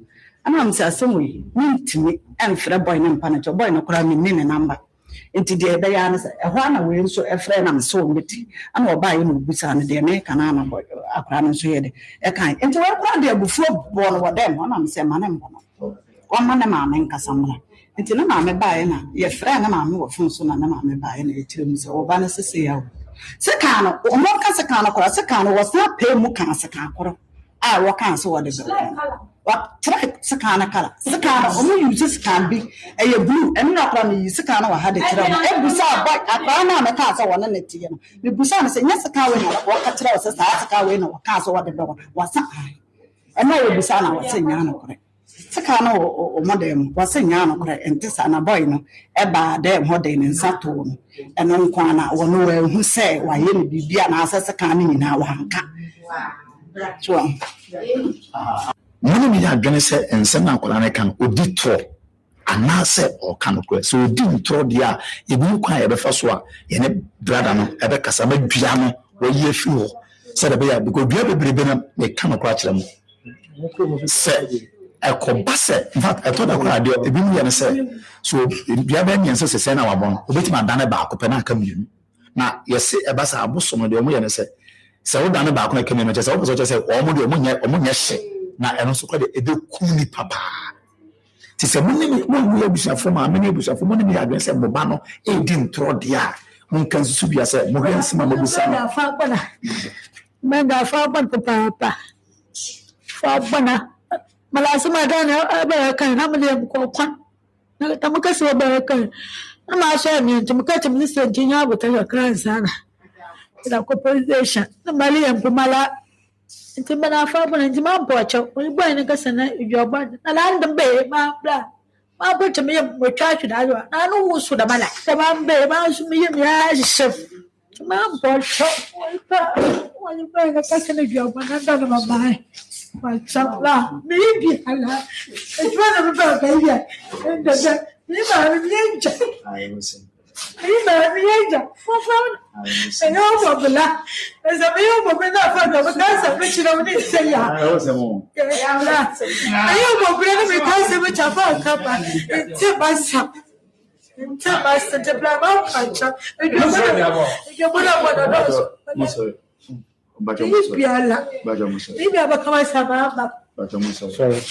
Speaker 15: ana me se asomwe ntimi enfre boy ne mpa na chew boy no kora me ne namba enti de be ya na se ehwa na we nso efre na me so mbeti ana oba ye no busa na de me kana na boy akra no so ye de e kan enti wa kora de abufuo bo no wodem na me se ma ne mbo no wa ma ne ma me nkasa mra enti na ma me ba ye na ye fre na ma me wo fun so na ma me ba ye na e kire mu se oba na sese ya se kan no o mo ka se kan no kora se kan no wo sa pe mu kan se kan kora a wo kan so wo de what try sakana kala sakana omo use scan bi e blue em na kra me use scan wa ha de kira mo e busa boy akra na me ka sa wona netie no me busa na se nya scan we na wa ka kira sa scan we na wa ka so wa de do wa sa ai e na we busa na wa se nya na kore sika no o modem wase nya no kra enti sa na boy no e ba dem ho de ne nsato no eno nkwa na wo no wa hu se wa ye ne bibia na asa sika no nyina wa nka so
Speaker 10: mene mi adwene sɛ nsɛm na akwadaa no kan odi toro anaasɛ ɔka no korɛ sɛ odi ntoro deɛ a ebi kwan a yɛbɛfa so a yɛne brada no ɛbɛkasa bɛdua no wɔyi afiri hɔ sɛ de bɛyɛ because dua bebrebe na meka no koraa kyerɛ mu sɛ ɛkɔba sɛ infact ɛtɔ da koraa deɛ ebi mu yɛ no sɛ so dua bɛyɛ mmiɛnsa sɛsɛ na wabɔ no wobɛtumi adane baako pɛ na aka mmienu na yɛse ɛba sɛ abosom no deɛ ɔmo yɛ no sɛ wodane baako na aka mmienu kyɛ sɛ wopɛ sɛ ɔkyɛ sɛ ɔmo deɛ ɔmo nyɛ hye na ɛno nso kɔ de ɛbɛku nipa paa ti sɛ mo yɛ abusuafo ma me ne abusuafo mo ne me yɛ adwene sɛ mo ba no ɛdi ntorɔ deɛ a monka nsusu bia sɛ mo hwɛ nsɛm a mobusa no
Speaker 1: mɛga fa bɔna papa fa bɔna malase ma da na ɛbɛyɛ kan na mede kɔ kwan na tamu kɛse ɛbɛyɛ kan na ma hyɛ me nti meka kyɛ me sɛ ntinya abota yɛ kra nsana na corporation na mali yɛ mpomala nti bana fa bɔna nti ma mpɔkyɛ oni boy ne kɛse na idwɔbɔ na landem be ma bra ma bɔkyɛ me yɛ motwa atweda ayo na no wo so da mala sɛ ma be ma so me yɛ me ya chef ma mpɔkyɛ oni boy ne kɛse na idwɔbɔ na da na ma bai ma chapla me bi ala etwa na me ba ka yi ndada ni ma me nja ni ma me nja fofa ene o bobla eza me o bobla na fa do ka sa me chira me se ya
Speaker 10: o se mo
Speaker 1: ya la ayo bobla na me ka se me chafa ka ba ti basa te bla ba pancha e do bona
Speaker 10: muso bajo
Speaker 1: muso ni bi aba kama sa ba
Speaker 10: bajo muso
Speaker 12: sorry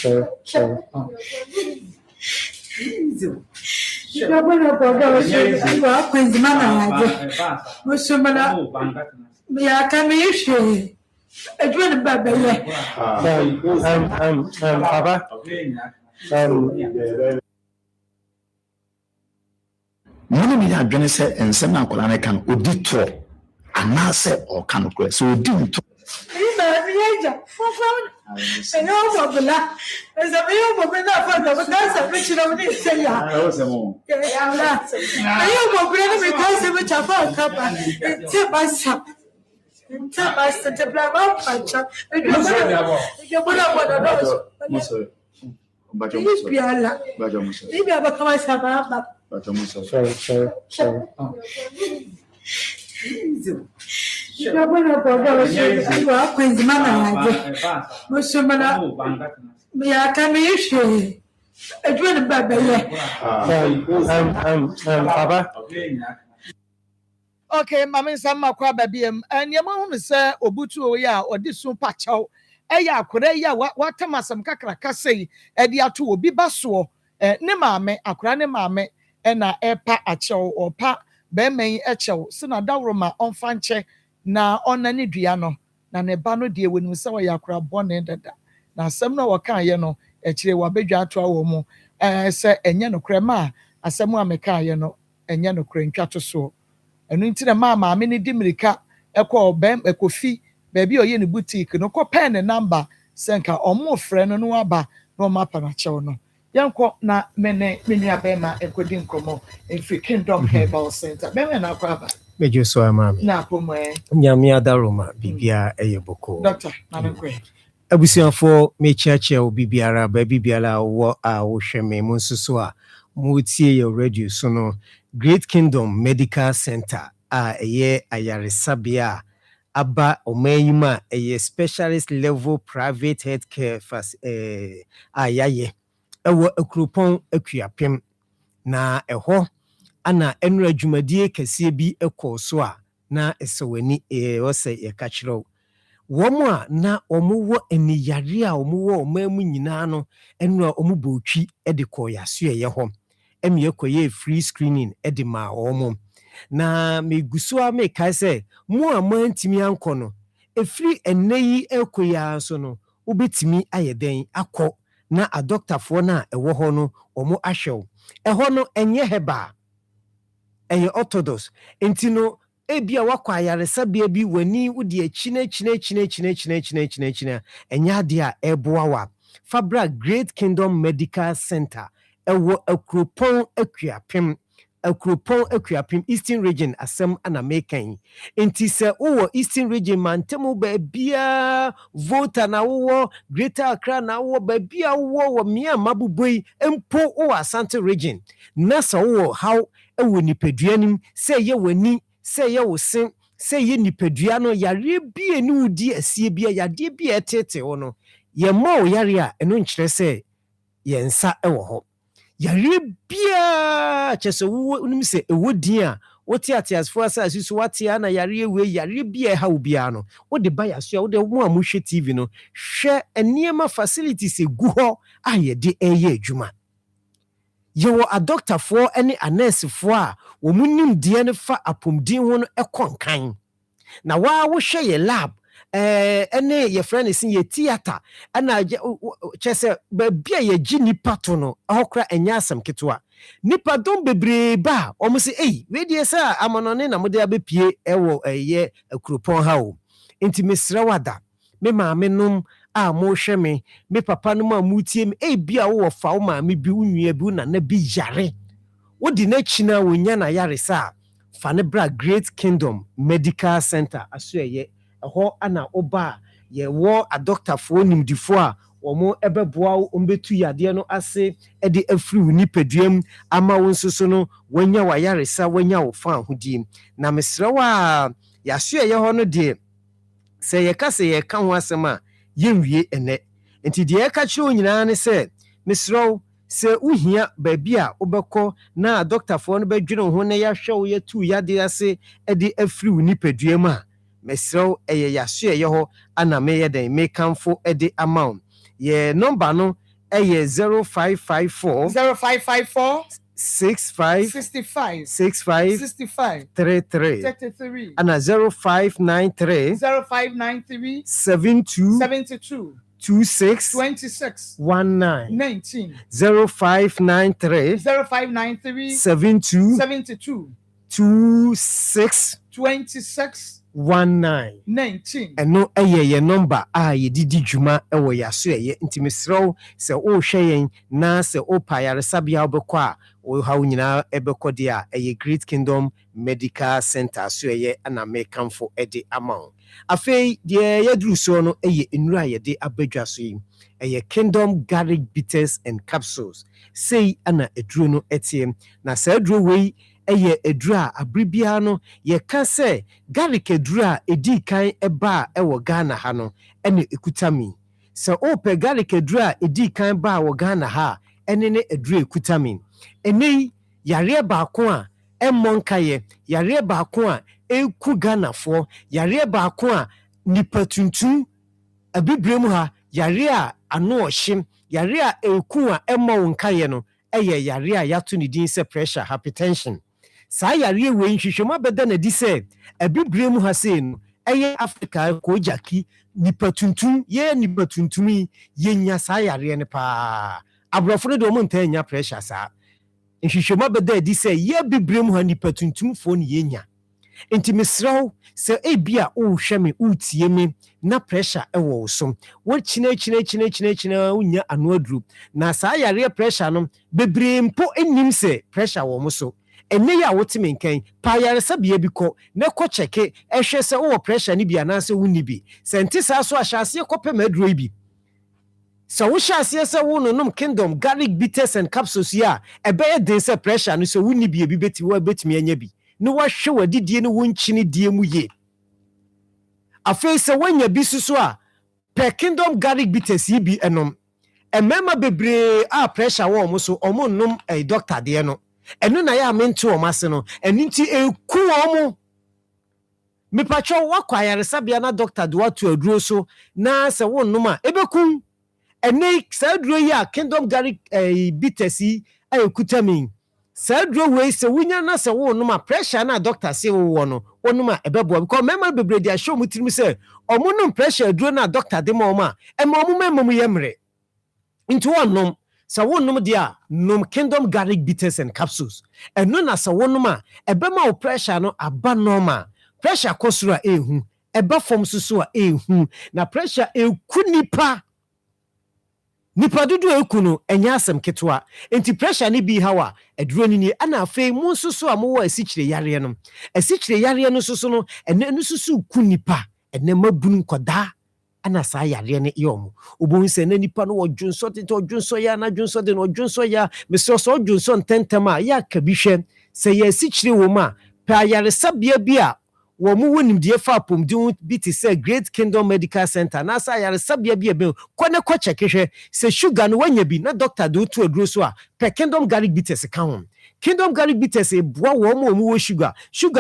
Speaker 1: Shobana boga wa kwenzi mana yaje. Mushomana ya kamishe. Edwin baba ye.
Speaker 12: Papa.
Speaker 10: Mene mi adwene sɛ nsɛm na akwadaa no kan odi toro anaasɛ ɔka no korɛ sɛ odi ntoro
Speaker 1: Ina miyeja fofa ene o bobla eza miyo bobla fa do ka sa me chira me se ya
Speaker 10: o se mo
Speaker 1: ya la ayo bobla na me ka se me chafa ka ba ti basa te bla ba pancha e do bona
Speaker 10: muso bajo
Speaker 1: muso ni bi aba kama sa ba
Speaker 10: bajo muso
Speaker 12: sorry
Speaker 1: Shobana boga wa kwenzi mana yaje. Mushomana ya kamishe. Edwin baba ye.
Speaker 12: Papa.
Speaker 2: Okay, mama nsam makwa babiem. Eniema hu ne sɛ obutu oyi a ɔde so pakyɛw. Ɛyɛ akora yi a watamasam kakraka sei ɛde ato obi basoɔ. Ne maame, akora ne maame ɛna ɛpa akyɛw ɔpa bɛrima yi ɛkyɛw. Sina dawroma ɔmfa nkyɛ na ɔna ne dua no na ne ba no deɛ wɔnim sɛ wɔyɛ akora bɔne dada. Na asɛm no wɔkaeɛ no akyire wabɛdwa ato awɔ mu. Sɛ ɛnyɛ no korɛ ma asɛm a mekaeɛ no ɛnyɛ no korɛ ntwa to soɔ. Ɛno nti na maame ne di mirika ɛkɔfi baabi a ɔyɛ ne boutique no kɔpɛɛ ne number sɛ nka ɔmo frɛ no no waba na ɔmo apa n'akyɛw no yɛnkɔ na me nua bɛrima ɛkɔdi nkɔmmɔ ɛfiri Kingdom Herbal Center bɛrima na akɔ aba
Speaker 12: Mejo so amami
Speaker 2: na apɔmɔ
Speaker 12: nyame adaroma bibia ɛyɛ boko
Speaker 2: doctor na nkɔ
Speaker 12: abusuafo mechiachia obibiara ba bibiara wo a wohwɛ me mo nsuso a mo tie your radio so no Great Kingdom Medical Center a ɛyɛ ayaresabea aba omayima ɛyɛ specialist level private healthcare a yaye ɛwɔ akropon akuapem na ɛhɔ ana ɛnura dwumadie kɛseɛ bi ɛkɔ so a na ɛsɛwani wɔsɛ yɛka kyerɛw wɔn a na wɔwɔ aniyare a wɔwɔ ɔman mu nyinaa no ɛnura wɔn bɔtwi ɛde kɔ yaso ɛyɛ hɔ ɛmi ɛkɔyɛ free screening ɛde ma wɔn na meguso a mekae sɛ mo a mantimi ankɔ no ɛfiri ɛnɛ yi ɛkɔ ya so no wobɛtumi ayɛ dɛn akɔ na adɔktafoɔ no a ɛwɔ hɔ no wɔn ahwɛw ɛhɔ no ɛnyɛ hɛbaa ɛyɛ orthodox enti no ebia wakɔ ayaresabea bi wani wodi akyina ɛnyɛ adeɛ a ɛboa wa Fabra Great Kingdom Medical Center ewo Akropon Akuapem Eastern Region asem ana mekan enti se wo Eastern Region mantemu ba bia voter na wo Greater Accra na wo ba bia wo mia mabuboi empo wo Asante Region na so wo how ewo nipaduanim se ye wani se ye wo sen se ye nipadua no yare bia ni udi asie bia yade bia tete wo no ye ma wo yare a eno nkyere se ye nsa ewo ho yare bia chese wo unim se ewo din a wote atiasfo asase so wate na yare we yare bia ha obia no wo de ba yaso wo de mo amuhwe TV no hwe eniema facilities egu ho a ye de eye adwuma yewo a doctor for any a nurse for a wo munim de ne fa apomdin ho no ekonkan na wa wo hwe ye lab ene ye friend is ye theater ana chese ba bia ye gi nipa to no ahokra enya asem ketwa nipa don bebre ba o mo se we die sa amonone na mo de abepie ewo ye akropon ha o enti mesra wada me maame num a mo hwe me papa num a mutie me bia wo fa wo maame bi unua bi na bi yare wo di na china wonya na yare sa fa ne bra Great Kingdom Medical Center aso ye ho ana oba ye wo a doctor for nimdifo a omo ebeboa wo mbetu yade no ase e de afri nipaduam ama wo nsoso no wanya wayaresa wanya wo fa ahudi na mesrewa yaso ye ho no de se ye ka se ye ka ho asema yenwie ene enti de ye ka chi onyina ne se mesrew se uhia baby a obekọ na doctor for no bedwene ho na ya hwe wo ye tu yade ase e de afri nipaduam a mesrew eye yaso ye ho ana me ye den me kanfo e de amount ye number no eye 0554 65 33 ana 0593 72 26 19 0593 72 26 19 eno ye number a ye didi dwuma ewo yaso ye ntimisrew se o hwe yen na se o payare sabia obekọ a o ha nyina ebekọ de a ye Great Kingdom Medical Center so ye ana me kanfo ede amount afei de ye duru so no ye enura ye de abadwa so yi ye Kingdom Garlic Bitters and Capsules sei ana eduru no etie na sa eduru wei eye edura abribia no ye ka se garlic edura edi kan eba ewo Ghana ha no ene ekutami se ope garlic edura edi kan ba wo Ghana ha ene ne edura ekutami ene yare baako a emmonkaye yare baako a eku Ghana fo yare baako a nipa tuntum abibrem ha yare a ano ohye yare a eku a emmo wonkaye no eye yare a yato ne din se pressure hypertension sa yare we nhwehwema beda na di se abibrem ha se no eye Africa ko jaki nipa tuntum ye nipa tuntumi ye nya sa yare ne pa abrofo de mo ntanya pressure sa nhwehwema beda di se ye abibrem ha nipa tuntum fo ne ye nya enti mesraw se ebia o hweme utie me na pressure ewo so wo china unya anu aduru na sa yare pressure no bebre mpo enim se pressure wo mo so ene ya wotime nkan pa yare sabia bi ko na ko cheke ehwe se wo pressure ni bia na se wuni bi senti sa so ahyase ko pema aduru bi so wo hyase se wo no Kingdom Garlic Bitters and Capsules ya ebe ye den se pressure no so wuni bi beti wo betimi anya bi no wa hwe wadidie no wonchini die mu ye afei se wanya bi susu a per Kingdom Garlic Bitters yi bi enom emema bebre a pressure wo mo so omo nom doctor de no eno na ya mento o mase no eninti eku omo me pacho wakwa yare sabia na doctor do watu aduro so na se wo nom a ebekum ene se aduro yi a Kingdom Garlic Bitters yi ayekutamin sa dro we se wunya na se wo no ma pressure na doctor se wo no wonu ma ebebo because member bebre dia show mutirim se omo no pressure dro na doctor de ma ma e ma omo memmo yemre into wonnom sa wonnom dia nom Kingdom Garlic Bitters and Capsules eno na sa wonu ma ebema wo pressure no aba normal pressure kosura ehu eba form susu a ehu na pressure ekunipa nipa dodo ekunu enya asem ketwa enti pressure ni bi hawa eduro ni ana afei mu nsoso a mo wa asikyire yare no asikyire yare no soso no ene no soso ku nipa ene mabunu koda ana saa yare ne yom obo se na nipa no odwunso tete odwunso ya na odwunso de no odwunso ya meso so odwunso ntentem a ya kabihwe se ya asikyire wo ma pa yare sabia bi a wo mu wonim die fa pom di bi te say Great Kingdom Medical Center na sa yare sabia bi ebe kone ko chekehwe se sugar no wanya bi na doctor do to aduro so a pe Kingdom Garlic Bitters ka ho Kingdom Garlic Bitters e boa wo mu wo sugar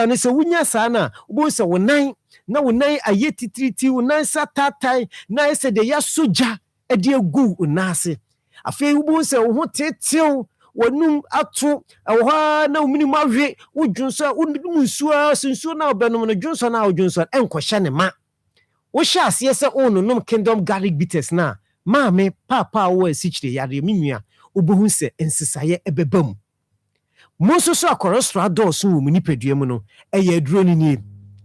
Speaker 12: no se wunya sa na wo se wonan na wonan aye titriti wonan sa tatai na ese de ya soja e de gu unase afei wo se wo ho tetew wanum ato ɛwɔ na umini mawe wudwunso unmusua sunsuo na obenom no dwunso na odwunso enkohye ne ma wo hye ase se onunum Kingdom Garlic Bitters na maame papa wo asikyire yare menua obohu se ensesaye ebebam monsoso cholesterol dose wo munipadua mu no eye aduro ni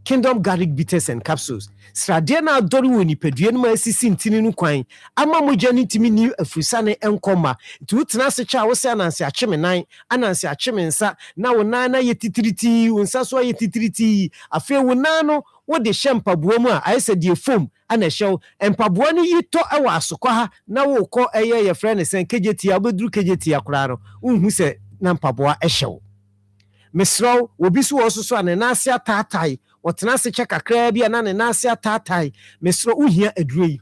Speaker 12: Kingdom Garlic Bitters and Capsules srade na adori wo nipadua no ma asisi ntini no kwan ama mogya ni timi ni afusane enkoma tu tena se cha wo se ananse achemenan ananse achemensa na wo nan na yetitiriti wo nsa so yetitiriti afi wo nan no wo de shempaboa mu a ayese de fom ana hyew empaboa no yito ewa asokwa ha na wo kɔ eye ye frɛ ne sen kejeti abeduru kejeti akora no unhu se na mpaboa ehyew mesro obi so wo so ananase atatai wotena se che kakra bia na ne nase atatai mesro uhia adurei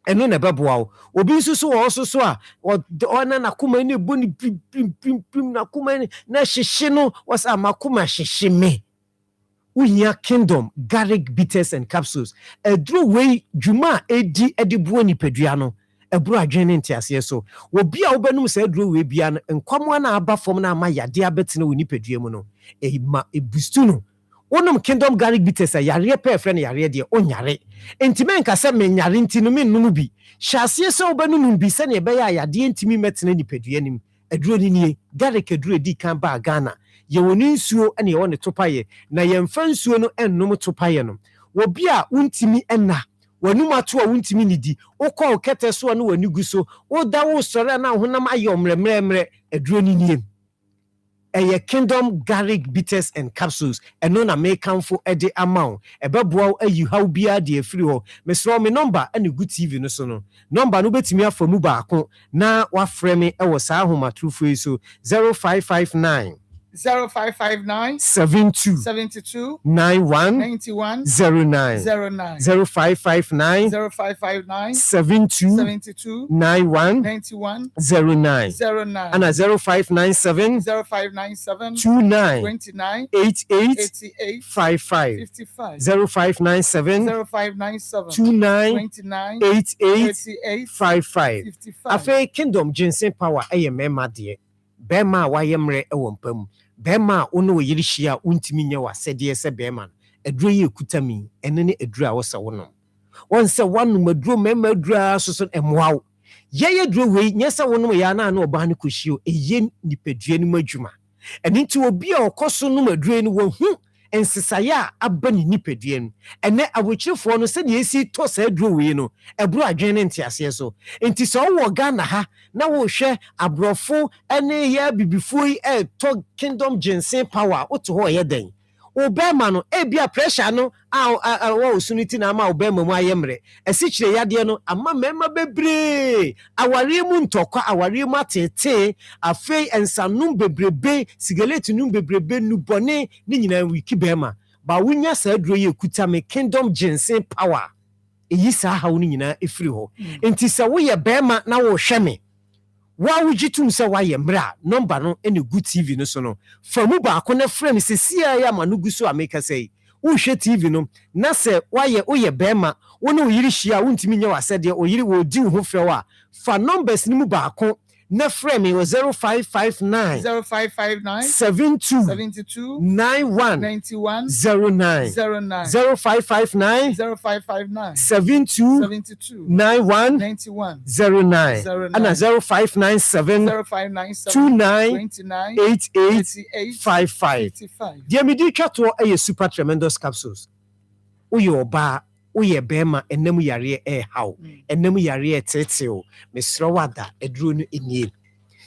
Speaker 12: eno ne beboa wo obi nsusu wo so a ona na kuma ni boni pim na kuma ni na hyehye no wasa makuma hyehye me uhia Kingdom Garlic Bitters and Capsules aduro wei dwuma edi edibuo ni padua no eburu adwene ntiase so wo bia wo benum se aduro wei bia no nkwamo na aba fom na ama yade abetena wo ni padua mu no ebustu no Onum Kingdom Garlic Bitters yare pe frɛ ne yare de onyare ntime nka sɛ me nyare ntinu me num bi hyase sɛ obenum bi sɛ ne be ya yade ntimi metena nipadua nim aduro ni nie garlic aduro di kan ba Ghana ye woni nsuo ene ye woni topaye na ye mfa nsuo no ennum topaye no wo bia untimi enna wanum ato a untimi nidi okɔ okete so no wani guso wo da wo sɔre na honam ayɔ mremremre aduro ni nie eye Kingdom Garlic Bitters and Capsules eno na me kanfo ede amount ebeboa ayi haw bia de afiri ho mesro me number ane Good TV no so no number no betimi afamu baako na wafrɛ me ewo saa homa trufo so 0559
Speaker 2: 0559
Speaker 12: 72 91 09 0559 72 91 09 and 0597 29 88 55 0597 29 88 55 afei Kingdom Ginseng Power mema de bema wayemre ewompam bema ono yirihia untimi nya wasede se bema aduro ye kutami ene ne aduro a wosa wono wonse wanum aduro mema aduro soso emwaw ye aduro we nyesa wono ya na na oba ne kohio eye nipadua ni madwuma ene nti obi a okoso no maduro ni wohu ensesaya abani nipadua no ene abochirefo no se ne esi to sa aduro we no eburu adwene ntiase so enti so wo Ghana ha na wo hwe abrofo ene ya bibifo yi to Kingdom Ginseng Power oto ho ye den obema no ebia pressure no wo osuniti na ama obema mu ayemre esikyire yade no ama mema bebre aware mu ntokwa aware mu atete afei ensanum bebrebe sigaleti num bebrebe nubone ni nyina wiki bema ba wunya sa aduro ye kuta me Kingdom Ginseng Power eyi sa hawo ni nyina efiri ho enti se wo ye bema na wo hwe me wa wujitum se wa ye mra number no ene Good TV no so no famu ba akona frame se sia ya manuguso ameka sei wo hwe TV no na se wa ye bema wo no yiri hia wontimi nya wasede o yiri wo di ho frewa fa numbers ni mu ba akon na frame was 0559 72 91 09 0559 72 91 09 and 0597 29 88 55 dear me di twato super tremendous capsules uyo ba woyɛ bɛrima ɛnam yareɛ ɛɛhaw ɛnam yareɛ ɛtetew mesrɛ wada aduro no ɛnie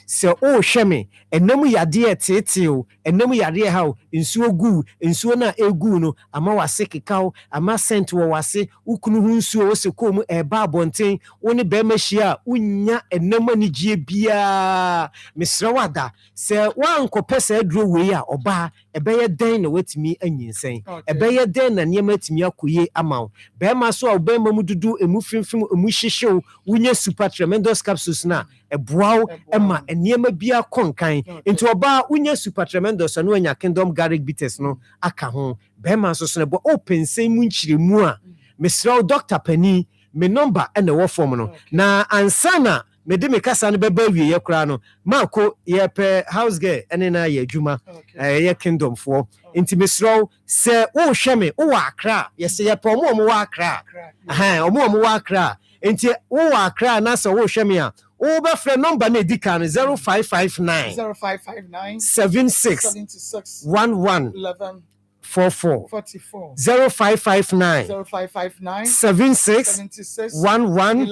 Speaker 12: sɛ wohwɛ me ɛnam yadeɛ tetew ɛnam yareɛ haw nsuo gu nsuo no a ɛgu no ama wase kekaw ama sent wɔ wase wokunu ho nsuo wo se kɔɔ mu ɛɛba abɔnten wo ne bɛrima hyia a wonya ɛnam anigyeɛ biaa mesrɛ wada sɛ woankɔpɛ saa aduro wei a ɔbaa ɛbɛyɛ dɛn na watumi anyinsɛn ɛbɛyɛ dɛn na nneɛma atumi akɔye ama wo bɛrima so a wo bɛrima mu dudu ɛmu fimfim ɛmu hyehyew wonya super tremendous capsules no a ɛboa wo ɛma nneɛma bia kɔnkan nti ɔbaa wonya super tremendous no anya kingdom garlic bitters no aka ho bɛrima nso so no bɔ ɔpɛnsɛn mu nkyerɛmu a mesrɛ wo dr pani me number ɛna ɛwɔ fam no na ansana mede me kasa no bɛba wie yɛ koraa no maako yɛpɛ house girl ɛne na yɛ adwuma ɛyɛ kingdom foɔ nti mesrɛ wo sɛ wohwɛ me wowɔ akra yɛsɛ yɛpɛ ɔmo wɔ akra ɔmo wɔ akra nti wowɔ akra na sɛ wohwɛ me a wobɛfrɛ number no ɛdi ka no 0559 76 11 44 0559 76 11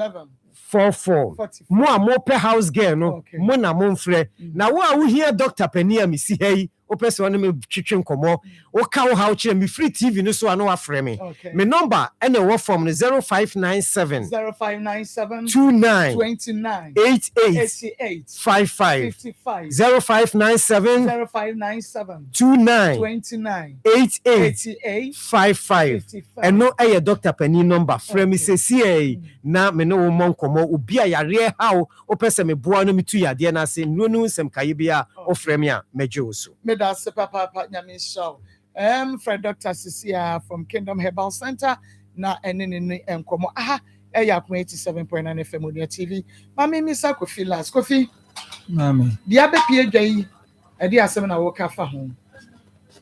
Speaker 12: 44 mo a mopɛ house girl no mo na momfrɛ na wo a wohia Dr. Pani a mesi ha yi wopɛ sɛ ɔne me twetwe nkɔmmɔ woka wo haw kyerɛ me free TV no so a no wafrɛ me me number ɛna ɛwɔ fam no 0597 29 88 55 0597 29 88 55 ɛno ɛyɛ Dr. Pani number frɛ me sɛsie na me ne wo mmɔ nkɔmmɔ obi a yareɛ haw wopɛ sɛ meboa no metu yadeɛ no ase nnuro no nsɛm kaeɛ bi a wofrɛ me a mɛgye wo so
Speaker 2: That's Papa Nyami Show. Fred Dr. Cecilia from Kingdom Herbal Center. Na enini enkomo. Aha, Akoma 87.9 FM on your TV. Mami Misa Kofi last. Kofi.
Speaker 7: Mami.
Speaker 2: Diabe PJ. Edi asem na woka fa ho.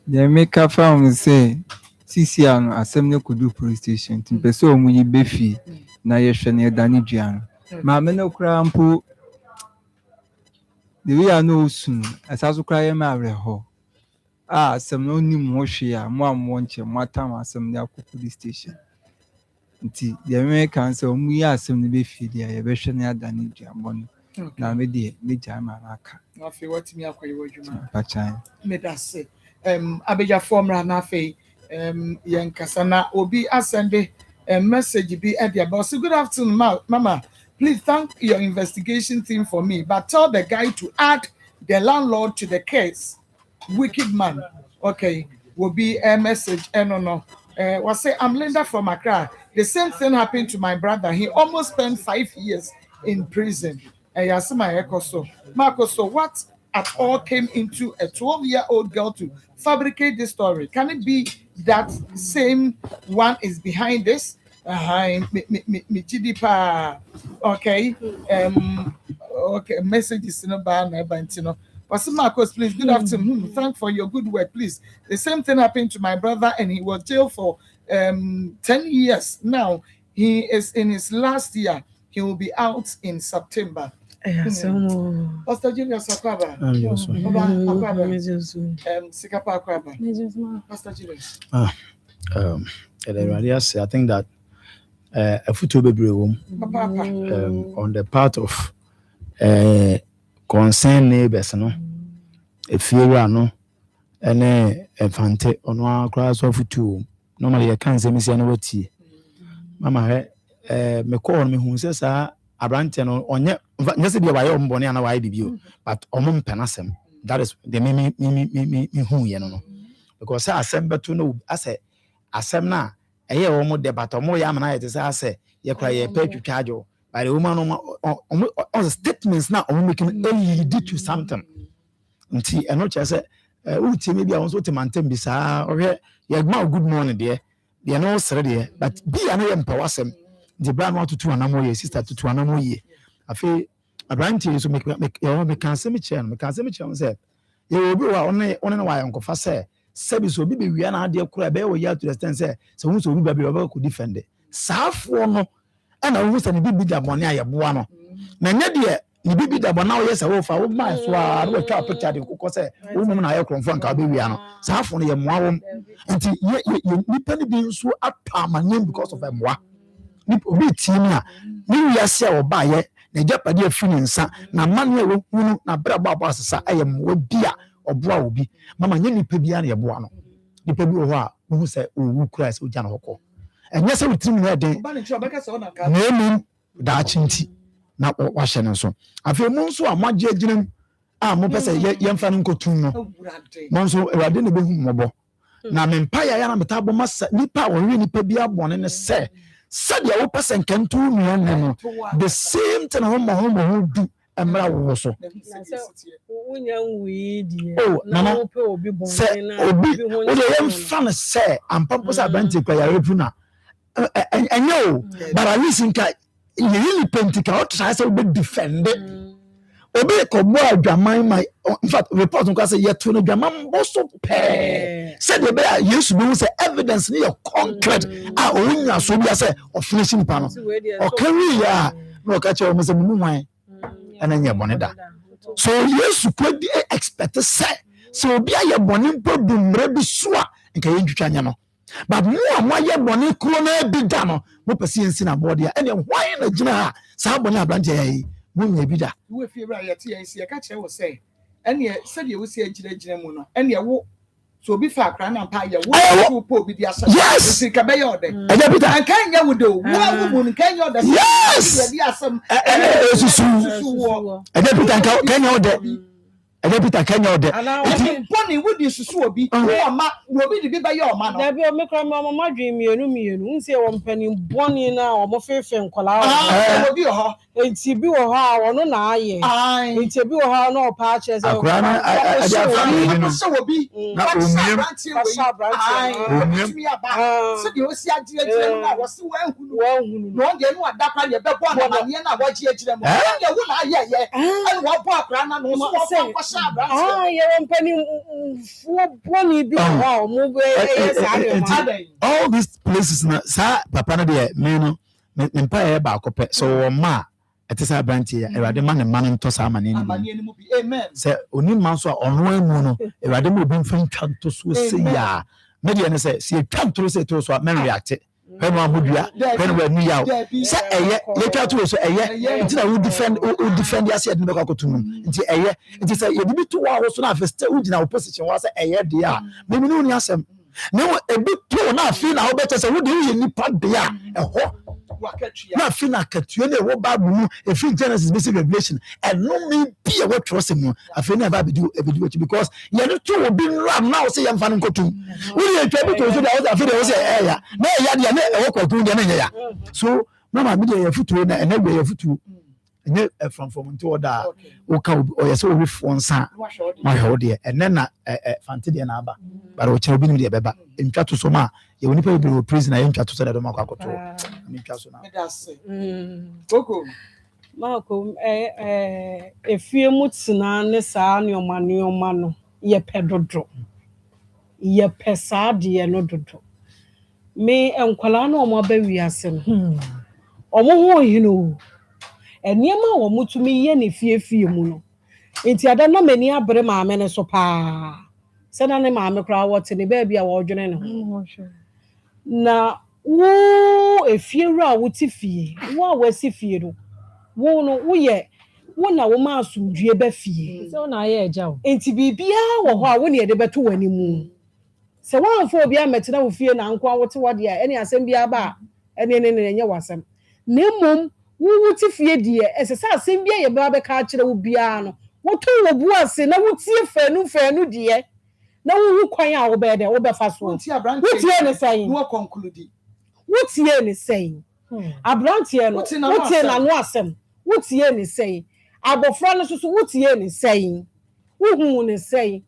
Speaker 7: The make a farm say Cecilia no asem ne kudu police station. Timpeso omunyi befi na yehwe ne dani duan. Mami no kra mpo the way I know soon, as I was crying, my reho. Some no new moshia, more want you, more time as some near police station. The Americans, so we are some to be feed the version near Danny Jamon. Now, me dear, me Jamanaka.
Speaker 2: I feel what me up you,
Speaker 7: Pachan.
Speaker 2: May that say, Abeja form Ranafe, young Cassana, Obi Asande, a message be at the boss. Good afternoon, Mama. Please thank your investigation team for me, but tell the guy to add the landlord to the case. Wicked man. Okay, will be a message. No. Was say I'm Linda from Accra. The same thing happened to my brother. He almost spent 5 years in prison. Marcos, so what at all came into a 12-year-old girl to fabricate this story? Can it be that same one is behind this? Okay. Okay. Messages in a Pastor Marcos, please. Good afternoon. Thank for your good work, please. The same thing happened to my brother, and he was jailed for 10 years. Now he is in his last year. He will be out in September. Pastor Julius Akwaba. Sikapa Akwaba. Pastor Julius.
Speaker 10: I think that a photo baby room on the part of concerned neighbors, no, a fear, no, and a fante on our class of two. Normally, I can't say Miss Yanowati. Mama, me call me who says, a branton on yet, just be by own bonnet and I debut, but on penasem. That is the me who you know, because I assemble to know, I say, Asemna. Eye omo debate omo ya mana yete say ye kwa ye pay to charge by the woman on the statements now omo making lead to something nti eno che say uti maybe I want to maintain bi saa ohwe ye gba good morning there they no sere there but bi ya no ye mpawasem the brand want to anamo ye sister to anamo ye afi abranti so me can say me say ye obi wa one na wa yankofa say service obi be wia na ade kura be we ya to understand say so hu so obi be oba ko defend saafo no na hu say ne bi da bone ayeboa no na nya de bibi da bona wo yesa wo fa wo man so a no twa picture de kokko se wo mum na ayekronfo nka be wia no saa fo no ye moa wo nti ye nipa ni bi nso atama because of moa ni obi tim a ni wiase a wo ba ye na japade afini nsa na manu wo hunu na bra ba ba asesa aye moa bia oboa obi mama nye nipa bia na ye boa no nipa bi wo ho a wo se owu kura se ogya na hokọ enye se wo tim na den na emu da chinti na wahye ne nso afei mo nso a moagye agyinam a mo pese yemfa no nkotum no mo nso ewade ne behu mobo na mempa ya na metabo masa nipa wo hwe nipa bia bone ne se de wo pese nkantu nua ne no the same thing ho du emra wo so
Speaker 16: unya nwi di
Speaker 10: na ope obi bone na obi o de yemfa ne se ampampo sa branche kwa ya repu na enye o baralisi nka yiri pentika o try say we defend obi ko bo adwaman mai in fact report nko say yeto no adwaman bo so pe say de be yesu be say evidence ni your concrete onya so bia say o finishing pa no o carry ya no ka che o mo say mu wan ana nya bone da so yesu could expect say so obi aye bone mpo dumre bi so a nka ye ntwitwa nya no but mo ye bone kuro na bi da no mo pese yensi na board ya ene why na gina ha sa bone ablante ya yi mo nya bi da
Speaker 2: wo fi bra ya ti yensi ya ka che wo say ene se de wo si agina mu no ene wo so obi fa akra na pa ya wo po obi di asa si ka be yo de
Speaker 10: eja bita
Speaker 2: an kan ya wo de wo wo mu kan yo de
Speaker 10: yes
Speaker 2: di asam
Speaker 10: susu wo eja bita kan ya wo de eja bita kan ya wo de
Speaker 2: boni wo di susu obi wo ma obi di bi ba ya o ma no
Speaker 16: da bi o me kra ma dwen mienu nse wo mpani boni na o mo fefe nkola
Speaker 2: obi ho
Speaker 16: enti bi wo ha wono na aye enti bi wo ha na o pa che se
Speaker 10: akra na aja fa
Speaker 2: no so obi
Speaker 10: na omiem
Speaker 2: so de o si agire na wo si wa hunu no de no adapa ne be bo na ne na wo ji agire mo de wo na aye ye and wo bo akra na no so wo kwa sha branch
Speaker 16: ye mpani fu boni bi ho mo be
Speaker 10: all these places na sa papa na de me no me mpa ye ba akopɛ so wo ma etisa branch ya ewade ma ne ma no nto sa amane ni
Speaker 2: mu bi amen
Speaker 10: se oni ma so ono emu no ewade mo bi mfa ntwa nto so se ya me de ne se twa nto so to so men react when one modua when we new yaw se eye ye twa to so eye nti na we defend ya se de be kwakotum nti eye nti se ye bi to wa so na first u gina opposition wa se eye de a me mi no ni asem no ebi to na afi na wo beta se wo de ye nipa de a eho na afi na katue na wo Bible mu efi Genesis basic revelation and no me be a what trust him afi na ba be do because ye no to obi ram na wo se ye mfa no kotum wo ye twa bi to so da wo afi de wo se ya na ya de na e wo kotum de na nya ya so mama me de ye futuo na na we ye futuo nye from nti oda o ka o ye se o refonsa ma he de and na fante de na aba but o che obi ni de beba ntwa to so ma ye woni pe bi prison na ye ntwa to so da do ma kwa koto ni ntwa so na
Speaker 2: koko
Speaker 16: Marco efie mutsina ne saa ne oma no ye pedodo ye pesa de no dodo me enkwala na omo ba wiase no omo ho hino eniema wo mutumi ye ne fiefie mu no enti ada na mani abre maame ne so pa se na ne maame kra wote ne ba bia wo dwene ne na wo efie ra wo ti fie wo awasi fie no wo no wo ye wo na wo ma asumdue ba fie
Speaker 14: so na ye eja o
Speaker 16: enti bibia wo ho a wo ne de beto wani mu se wo anfo obi ametena wo fie na nko awote wode a ene asem bia ba ene nye wasem na mum wo ti fie die esesa asem bia ye ba be ka kire wo bia no wo to wo bu ase na wo tie fanu die na wo kwan a wo be de wo be fa so wo tie ne sai
Speaker 2: no conclude
Speaker 16: wo tie ne sai abrantie no wo tie na no asem wo tie ne sai abofra no so wo tie ne sai wo hu ne sai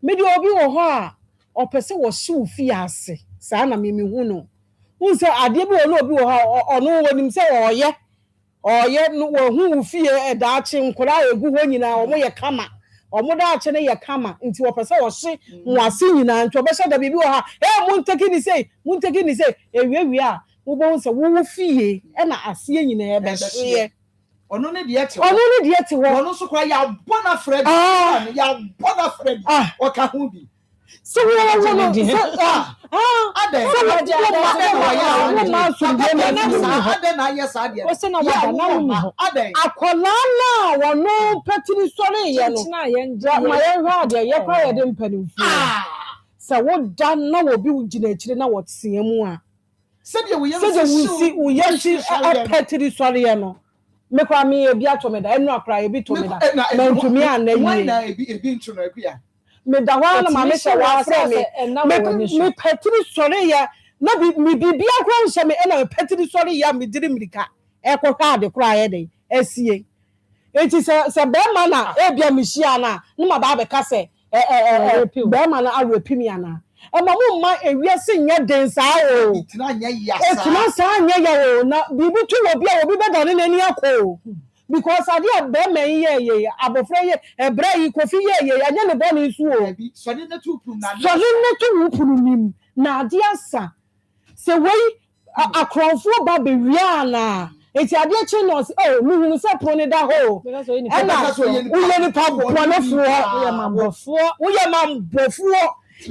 Speaker 16: me de obi wo ho a opese wo hyew fie ase saa na me hu no wo se ade bi wo no obi wo ho ono wonim se oye no wo hu fie edaache nkora egu ho nyina omo ye kama omo daache ne ye kama nti wo pese wo hye nwase nyina nti obese da bibi wo ha munteki ni sei ewie a wo bo se wo fie e na ase nyina ye be hye
Speaker 2: ono ne de ete
Speaker 16: wo
Speaker 2: ono so kwa ya bona Fred ya bona Fred o ka ho bi
Speaker 16: so wo adai akola na wono petini sori ye no ma ye hwa de ye kwa ye de mpanimfu sa wo dan na wo bi ugina akire na wo tsia mu a
Speaker 2: se de wo ye
Speaker 16: petini sori ye no me kwa me e bi ato me da enu akra e bi to me da na ntumi anayi
Speaker 2: na ebi ntu na akua
Speaker 16: me da wa na ma me se wa se me petini sori ya na mi bibia kwa nse me na petini sori ya me diri mirika e ko hwa de kra ye de asie enti se be ma na e bia me hia na ma ba be ka se be ma na arepimi ana e ma mo ma ewiase nya den sa o
Speaker 2: itina nya ya
Speaker 16: sa itina sa nya ya o na bibi tu obi a obi be dane nani akọ because ade be ma ye abofra ye ebra yi kofi ye anya ne bo ni su o
Speaker 2: so ne tu prum
Speaker 16: nim na ade asa se wei akronfo ba be wia na eti ade chi no muhunu se pro ne da ho ena uye ni pa bo na fu uye mambofu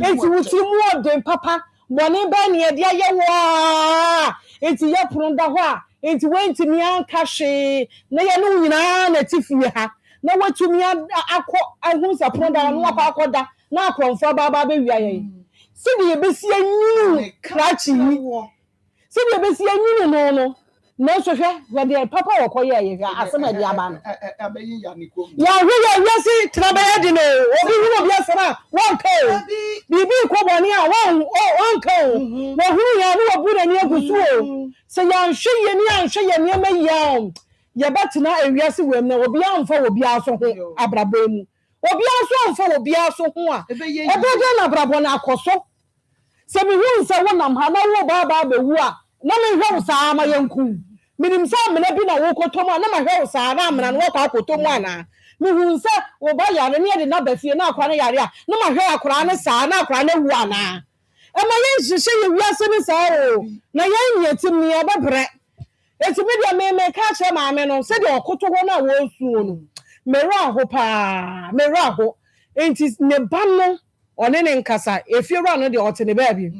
Speaker 16: enti wuti mu odem papa bone ba ne ade aye wo enti ye pro da ho a enti wenti mi anka hwe na ye no nyina na tifie ha na watumi akọ ahunsa pro da no akọda na akronfo ba be wia ye se de ye besi anyu krachi se de ye besi anyu no no so hwe de papa wokoye ye asema de aba no
Speaker 2: abayi ya ni ko
Speaker 16: ya hwe ya yesi trabaye de no obi hu obi asema won ko bibi ko boni a won ko wo hu ya no obu na ni agusu o se ya nhwe ye ni ma ya ye batina ewiase wem na obi amfa obi aso ho abrabo mu obi aso amfa obi aso ho a ebe de na abrabo na akoso se mi hu nse wonam ha na wo ba be wu a na me hwe saa ma yanku minim sa mena bi na wo kotomu na ma hwe saa na mena no kwa kotomu ana me hu nse wo ba yare ne de na ba fie na akwa ne yare a na ma hwe akora ne saa na akora ne wu ana e ma yen hihye ye wiase ne saa o na yen nyetim ne ababre eti me de me ka che ma me no se de okoto ho na wo su no mera ho pa mera ho enti ne ba no one ne nkasa efiewura no de ote ne ba bi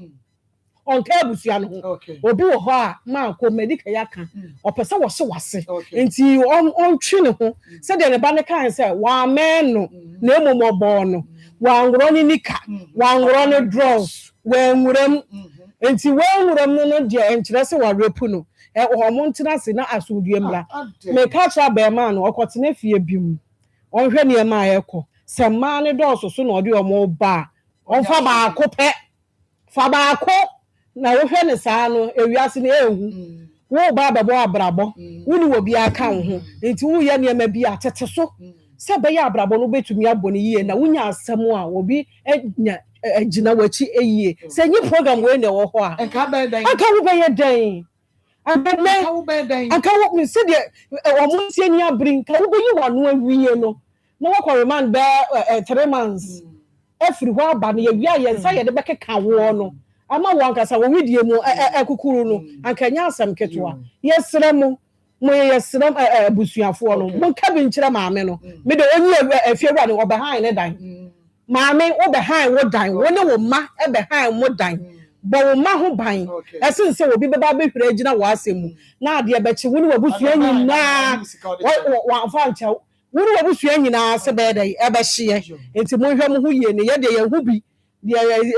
Speaker 16: on kabusua no obi wo ho a ma ko medical yaka opese wo se wase enti on twi ne ho se de ne ba ne kan se wa men no na emomobo no wa ngoro ni nika wa ngoro ni draws wa nwuram enti wa nwuram no de enkyere se wa repu no o mo ntina se na asodue mra me ka tra be ma no okotene fie bimu on hwe ne ma ayeko se ma ne doso so na ode o mo ba on fa ba ko pe fa ba ko na wo hwe ne saa no ewiase ne ehu wo ba babo abrabo woni wo bi aka ho enti wo ye ne ma bi atete so se be ya abrabo no betumi abone yiye na wonya asem a wo bi nya agina wachi eyiye se nyi program we ne wo ho a
Speaker 2: aka ba dan
Speaker 16: aka wo be ye dan aka wo me se de o mo ntie ni abrin ka wo be yi wano awiye no na wo ko remand be 3 months every ho aba ne ye wia ye nsa ye de be keka wo no ama wankasa wo widie mu ekukuru no ankanya asam ketwa yesere mu mo yesere abusuafo no mo ka bi nkyere maame no me de onyi afiewura ne wo behind ne dan maame wo behind wo dan wo ne wo ma behind mo dan bo wo ma ho ban ese nse wo bi beba be hwere agina wo asemu na ade bechi wo ne wo busua nyina wo anfa nche wo ne wo busua nyina se be dai ebe hye enti mo hwe mo ho yie ne ye de ye hu bi de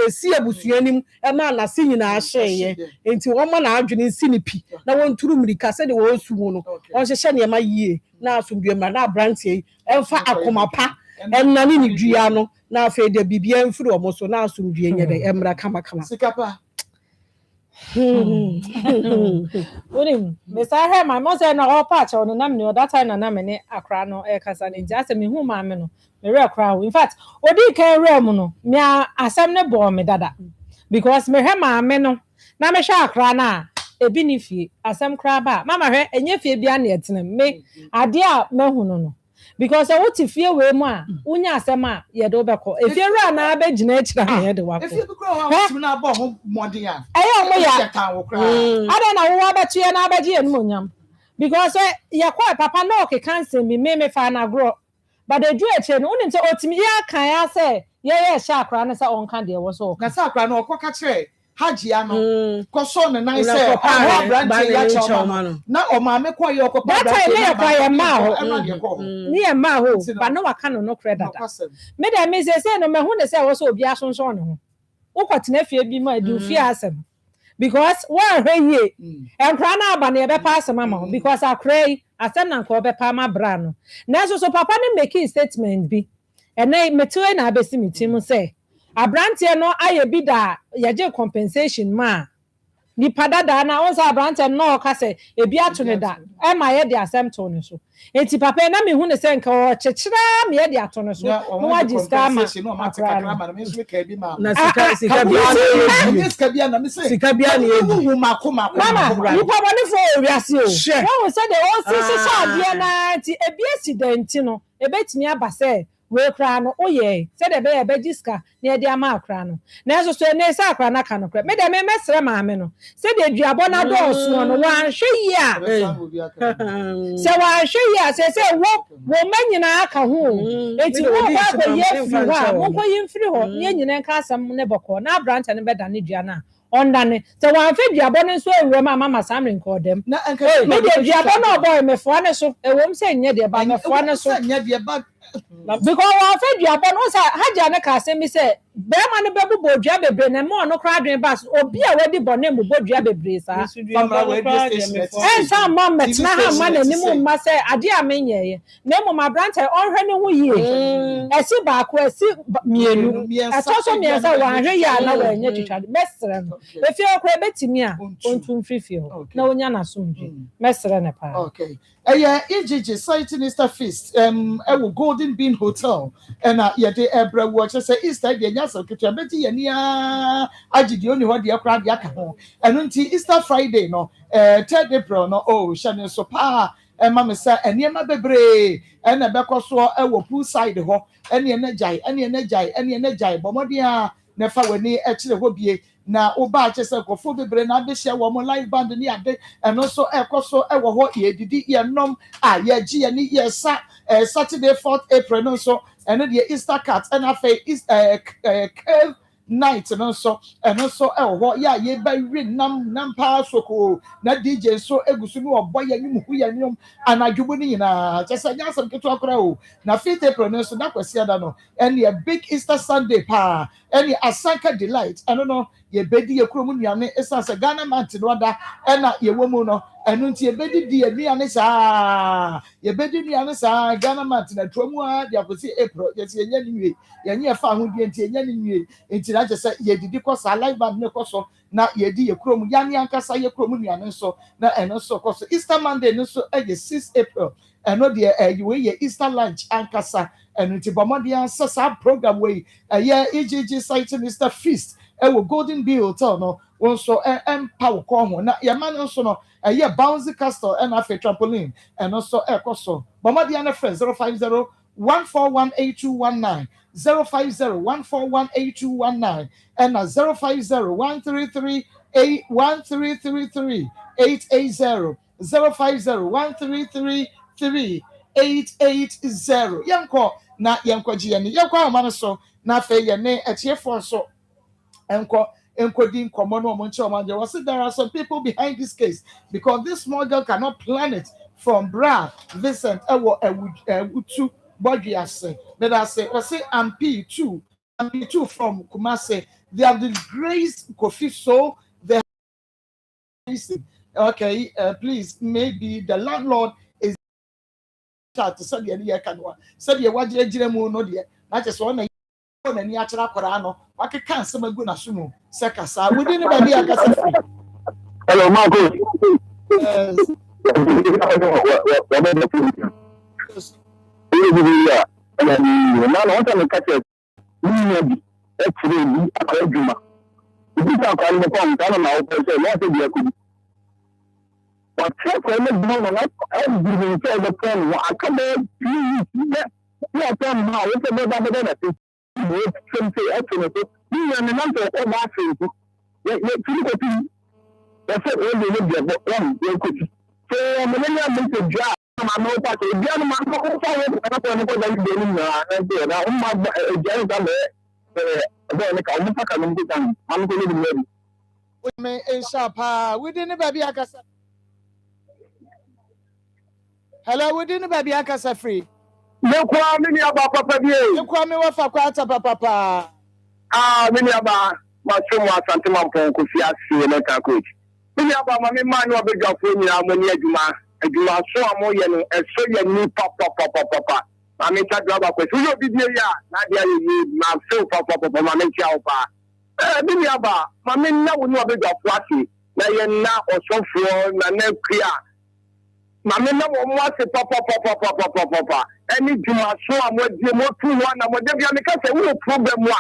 Speaker 16: esi abusuanim ma na se nyina hyeye enti wo ma na adwene si ne pi na won turu mirika se de wo su mu no on hyehye ne ma yie na asomdue ma na brantie emfa akoma pa enani ni dua no na afa de bibia mfiri o mo so na asomdue nye de emra kama
Speaker 2: sikapa
Speaker 14: Unim, Mr. I my mother and all patch on the name that time and namene akra no e kasa ni just me hu ma me no me re akra in fact odi kan re mu no me asem ne bo me dada because me hwe ma me no na me hwe akra na ebi ni fie asem kra ba mama hwe enye fie bia na etene me ade a me hu no because I want fie we mu a unya asem a ye do be ko efie ra na be gina akira ye de wa ko
Speaker 2: efie bi kro ha tumi na bo ho modern a
Speaker 14: ayo mo ya ada na wo abetie na abeje enu onyam
Speaker 16: because ya kwa papa no ke cancel me fa na grow but the do eche no unim say otimi ya kan ya say ye sha akra na say on kan de wo so
Speaker 2: na sa akra no okoka kire hajia no koso ne nan say branch ya choma na o ma me kwa ye okopa
Speaker 16: that time ya kwa ya ma ho ni ya ma ho but no waka no credit me dem me say no me hu ne say wo so obi asonso ne ho ukotena fie bi ma du fie asem because one hwe enkra na aba na ebe pa asem ama because akrai asem na nko obe pa ma bra no na so papa ne make statement bi ene metuwe na abesi mitim say abrante no aye bi da ye compensation ma ni padada na onsa abrante no ka say ebi ato ne da e ma ye de asem to ne so enti papa na me hu ne say nka o chechira me ye de ato ne so no wa diska ma
Speaker 2: na sika bia na me say
Speaker 16: sika bia na
Speaker 2: ebu makoma
Speaker 16: mama ni pa boni fo wiase o won say de on si sha bia na ti ebi accident no ebetimi aba say we kra no oye say de be diska na e de ama akra no na so ne say akra na ka no kra me de me mesre maame no say de duabo na do so no wan hwe yi a say wan hwe yi a say wo manyina aka ho enti wo ba ko ye firi ho wo ko yin firi ho ne nyina nka asam ne boko na abranta ne beda ne dua na ondane say wan fe duabo ne so ewura mama samre nko dem me de duabo na boy me fo ne so ewom say nye de ba me fo ne so
Speaker 2: nye de ba
Speaker 16: because wan fe duabo no say haja ne ka asem say be ma ne bebu bodua bebre na mo no kra dwen bas obi a wadi bone mu bodua bebre sa enta ma metna ha ma na nimu ma say ade a menye na mo ma branch onhwe ne ho yie esi ba ko esi mienu atoso mi say wan hwe ya na wa nya twitwa mesre no efi okra betimi a ontum frifie ho na onya na somdwe mesre ne pa
Speaker 2: okay EGG site Easter feast ewo Golden Bean Hotel and ye de ebra watch say Easter de nya so ketua beti ye nia agidi oni ho de akra de aka ho eno nti Easter Friday no 3rd April no shane so pa mama say eniema bebre na bekoso ewo poolside ho ene na jai bomodi a na fa wani e kire ho bie na oba chese kofo bebre na be share wo mo live band ni ade eno so ekoso ewo ho ye didi ye nom a ye gi ye ni ye sa Saturday 4th April no so eno de Easter cat and afa is cave night no so eno so ewo ho ya ye ba wi nam pa soko na DJ so egusu no obo ye nyum hu ye nyum anadwubu ni na chese nya sam keto akora o na 5th April no so na kwasi ada no ene a big Easter Sunday pa ene Asanka Delight eno no ye bedi ye kromu nuane esanse Ghana mant no da ena ye womu no enu nti ye bedi di nuane sa ye bedi nuane sa Ghana mant na tromu a dia kosi April ye se nya niwe ye nya fa ho di nti nya niwe nti na je se ye didi kosa live band ne koso na ye di ye kromu yani ankasa ye kromu nuane so na eno so koso Easter Monday no so ye 6 April eno de ye Easter lunch ankasa enu nti bomodia sasa program we ye EGG site Mr Feast ewo Golden Bean Hotel no wonso empower ko ho na ye man nso no ye bouncy castle and afa trampoline and also ekoso bomadi na friend 050-141-8219 050-141-8219 and 050-133-880 050-133-880 yanko na yanko giani yanko amano so na fe ye ne etiefo so encoding common woman. There are some people behind this case because this small girl cannot plan it from Bra, Vincent, Utu, Bodiase. But I say, I'm P2 from Kumase. They have the grace Kofi so they okay, please, maybe the landlord is to say the year can one. Said you what you no dear. Not just one. Na ni achara kwara no wakeka nsem agu na so mu sekasa we didn't be here kasa free.
Speaker 17: Hello Marco. So millennial message ja ma no pa ke dia no ma ko fa wo na ko da bi ni na na umma ja ga me ba ne ka umma ka no ko tan ma ko ni ni
Speaker 2: me shapa within the baby akasa. Hello, within the baby akasa free.
Speaker 17: No kwa mini aba papa bi e.
Speaker 2: No kwa me wa fa kwa ta papa.
Speaker 17: Mini aba ma so mo asante ma pon ko fi ase na ka coach. Mini aba ma me ma no be gafo ni amoni adwuma so amo ye no eso ye ni papa. Ma me cha draba ko so yo bi ya na dia ye ma so papa ma me cha opa. Mini aba ma me na wo no be gafo ase na ye na osofo na na kria. Mama na mo ase papa any juma so amo die mo tu wa na mo de bia me ka se wo problem wa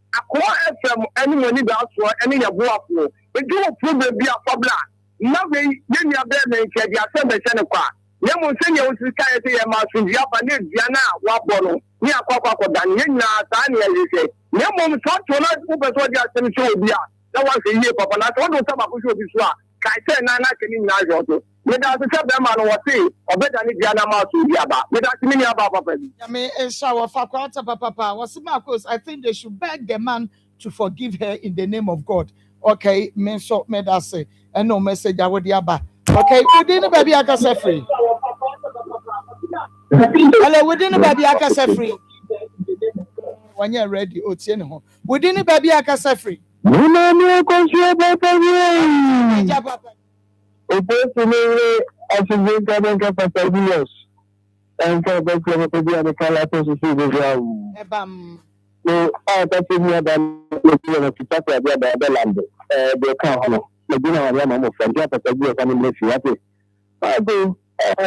Speaker 17: Akoma FM any money da so any ya bo afo e do problem bia problem na we ye nya be me nke dia se be se ne kwa ye mo se ye o sika ye te ye ma so dia ba ne dia na wa bo no ni akwa da ye nya ta ne ye se ye mo so to na wo be so dia se ne so bia na wa se ye papa na so do sa ba ko so bi so a kai se na kini na jo to me da se be ma no wo se obeda ni dia na ma so bia ba me da se ni aba papa bi
Speaker 2: Me shower fakwata papa was Marcos. I think they should beg the man to forgive her in the name of God. Okay, me so me that say and no message I would yaba. Okay, within the baby akasa free. Hello, within the baby akasa free. When you're ready, within the baby akasa free.
Speaker 17: And so that's what we are the color to see the
Speaker 2: Ebam.
Speaker 17: No, that's in the other to talk about the land. The car, the dinner, and I'm from Japan, coming with you. I do. I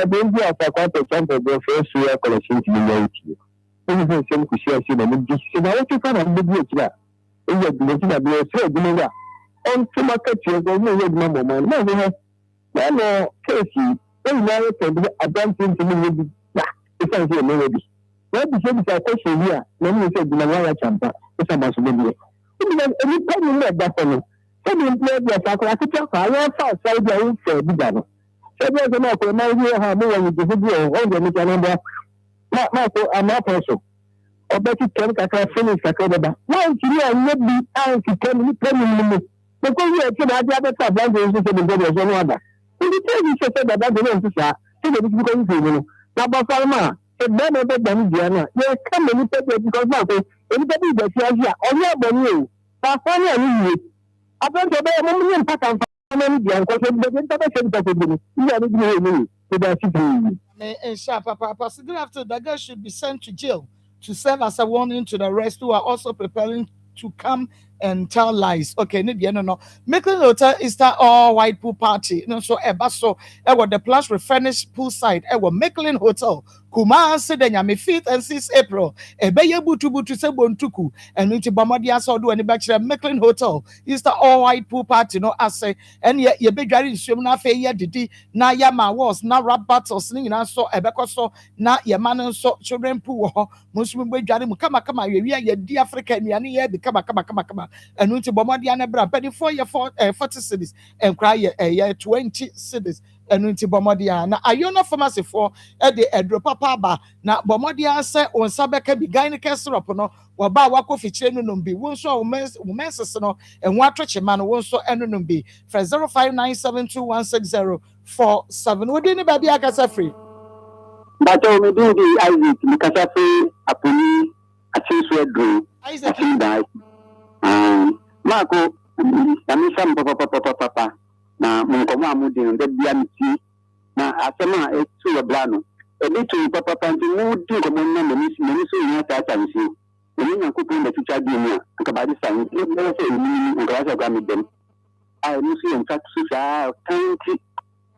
Speaker 17: don't have a quite a chance of the first year collection to be made to you. This is the same to share, and just see what you can and do it. Is it looking at the third dinner? On to market, you're going to read my moment. No, we have no Casey. They married a damn thing to me with it's a melody. What the same is a question here. Let me say, Dinawaya Champa, it's a Massonia. Any time you let that for me. So you play the Sakratica, I have found side your own for the devil. So there's a lot of my here, how more with the video, all the Michelanda. Marco, I'm not also. Or better tell Kaka finish Kakaba. Why do you not be out to tell me 10 minutes? Because you have said I have a advantage to the devil as one other. When you tell me, she said that the answer, so that it's going to you. Baba Farma, a better than Diana. You come and take it because now, anybody that you are here, all your money, Pafania, I don't know a million pattern for many young because the international possibility. You are me with that city.
Speaker 2: And sharp, Papa, soon after the girl should be sent to jail to serve as a warning to the rest who are also preparing to come and tell lies. Okay, no. Making Hotel is that all white pool party. No, so so the plus refurnished poolside. Making Hotel. Kuma said me 5th and 6th April. Beye butu se bontuku. And into Bamadia so do any bachelor Making Hotel. Is the all white pool party. No, I say, and yet ye be driving swim na fe ye didi na yama was na rap battles ning na so ebeko so na ye man so children pool muslim be driving kama ye di Africa ni ani ye be kama and into Bomadia na bra but 4 year 40 cities and cry ye 20 cities and into Bomadia na ayona pharmacy for the edro papa ba na Bomadia say on sabeka bi guy ne kesrop no waba wako fichire no bi won so women's no and watch man won so eno no bi for 0597216047 wodi ni baby akasa free
Speaker 17: but we do the Isaac because free apuni achieve do Isaac die Marco ami sam papa na munkomo amudi no de bia mti na asema etu yo blano editu papa nti mudi ko monna meni so nya ta chansi eni na ko pende tu chadi ni aka badi san ni no se ni ngara sa gami dem ai musu en ta su sa tanti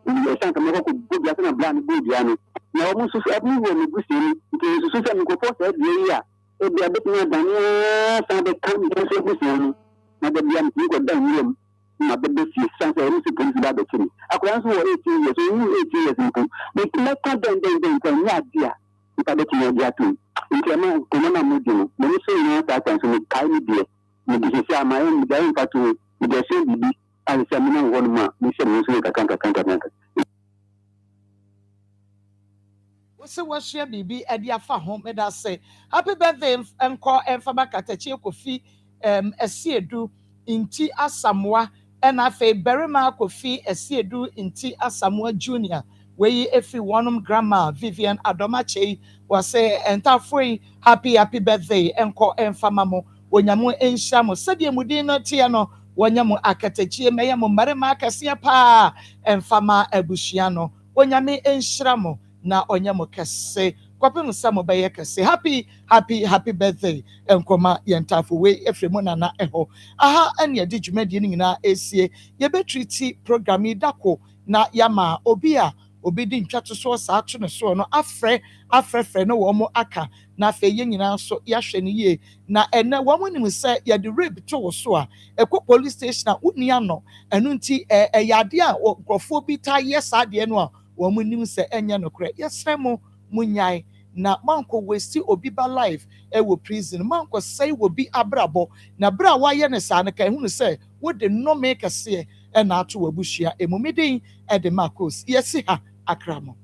Speaker 17: ni san ka mo ko gudi asema blano gudi ani na musu so abi wo ni gusi ni ke su sa mi ko posa e ya e bia bet ni dania sa de kan de se gusi ni na de bia mi ko dan ni na bebe si sanse eri si polisi da do kini akwa nso wo 18 years so 18 years nko me na ka den ko nya dia nka de kini dia tu nti ma ko na mo di no me so nya ta tan so me kai ni die me di si ama en da en ka tu me de se bibi an se me na won ma me se mo so ka kan
Speaker 2: So what share bibi edi afa home meda say happy birthday enko enfama katachi kofi esiedu inti asamwa ena fe berima kofi esiedu inti asamwa junior we efi one grandma Vivian Adomache was say entafoi happy birthday enko enfama mo onyamu enhia mo sede mudin no tia no wonyamu akatachi meye mo marima akasia pa enfama abushia no onyame enhira mo na onyamo kese kwapem samo baye kese happy birthday enkoma yentafo we efremu na eho aha ene de dwumadi ni nyina esie ye betriti program dako na yama obi di ntwato so sa ato ne so no afrefre no wo mo aka na fe ye nyina so yahwe ne ye na ene wo mo nim se ye de rape to wo so a ekɔ police station a unia no enu nti yade a nkrofo bi ta yes ade no a wɔn nim sɛ ɛnyɛ no korɛ yɛsrɛ mo munyae na manko westi obi ba life ɛwɔ prison manko sɛe wɔ bi abrabɔ na bra wayɛ ne saa no ka ehunu sɛ wode nnɔme kɛseɛ ɛna ato w'abusua emumiden ɛde makos yɛsi ha akramo.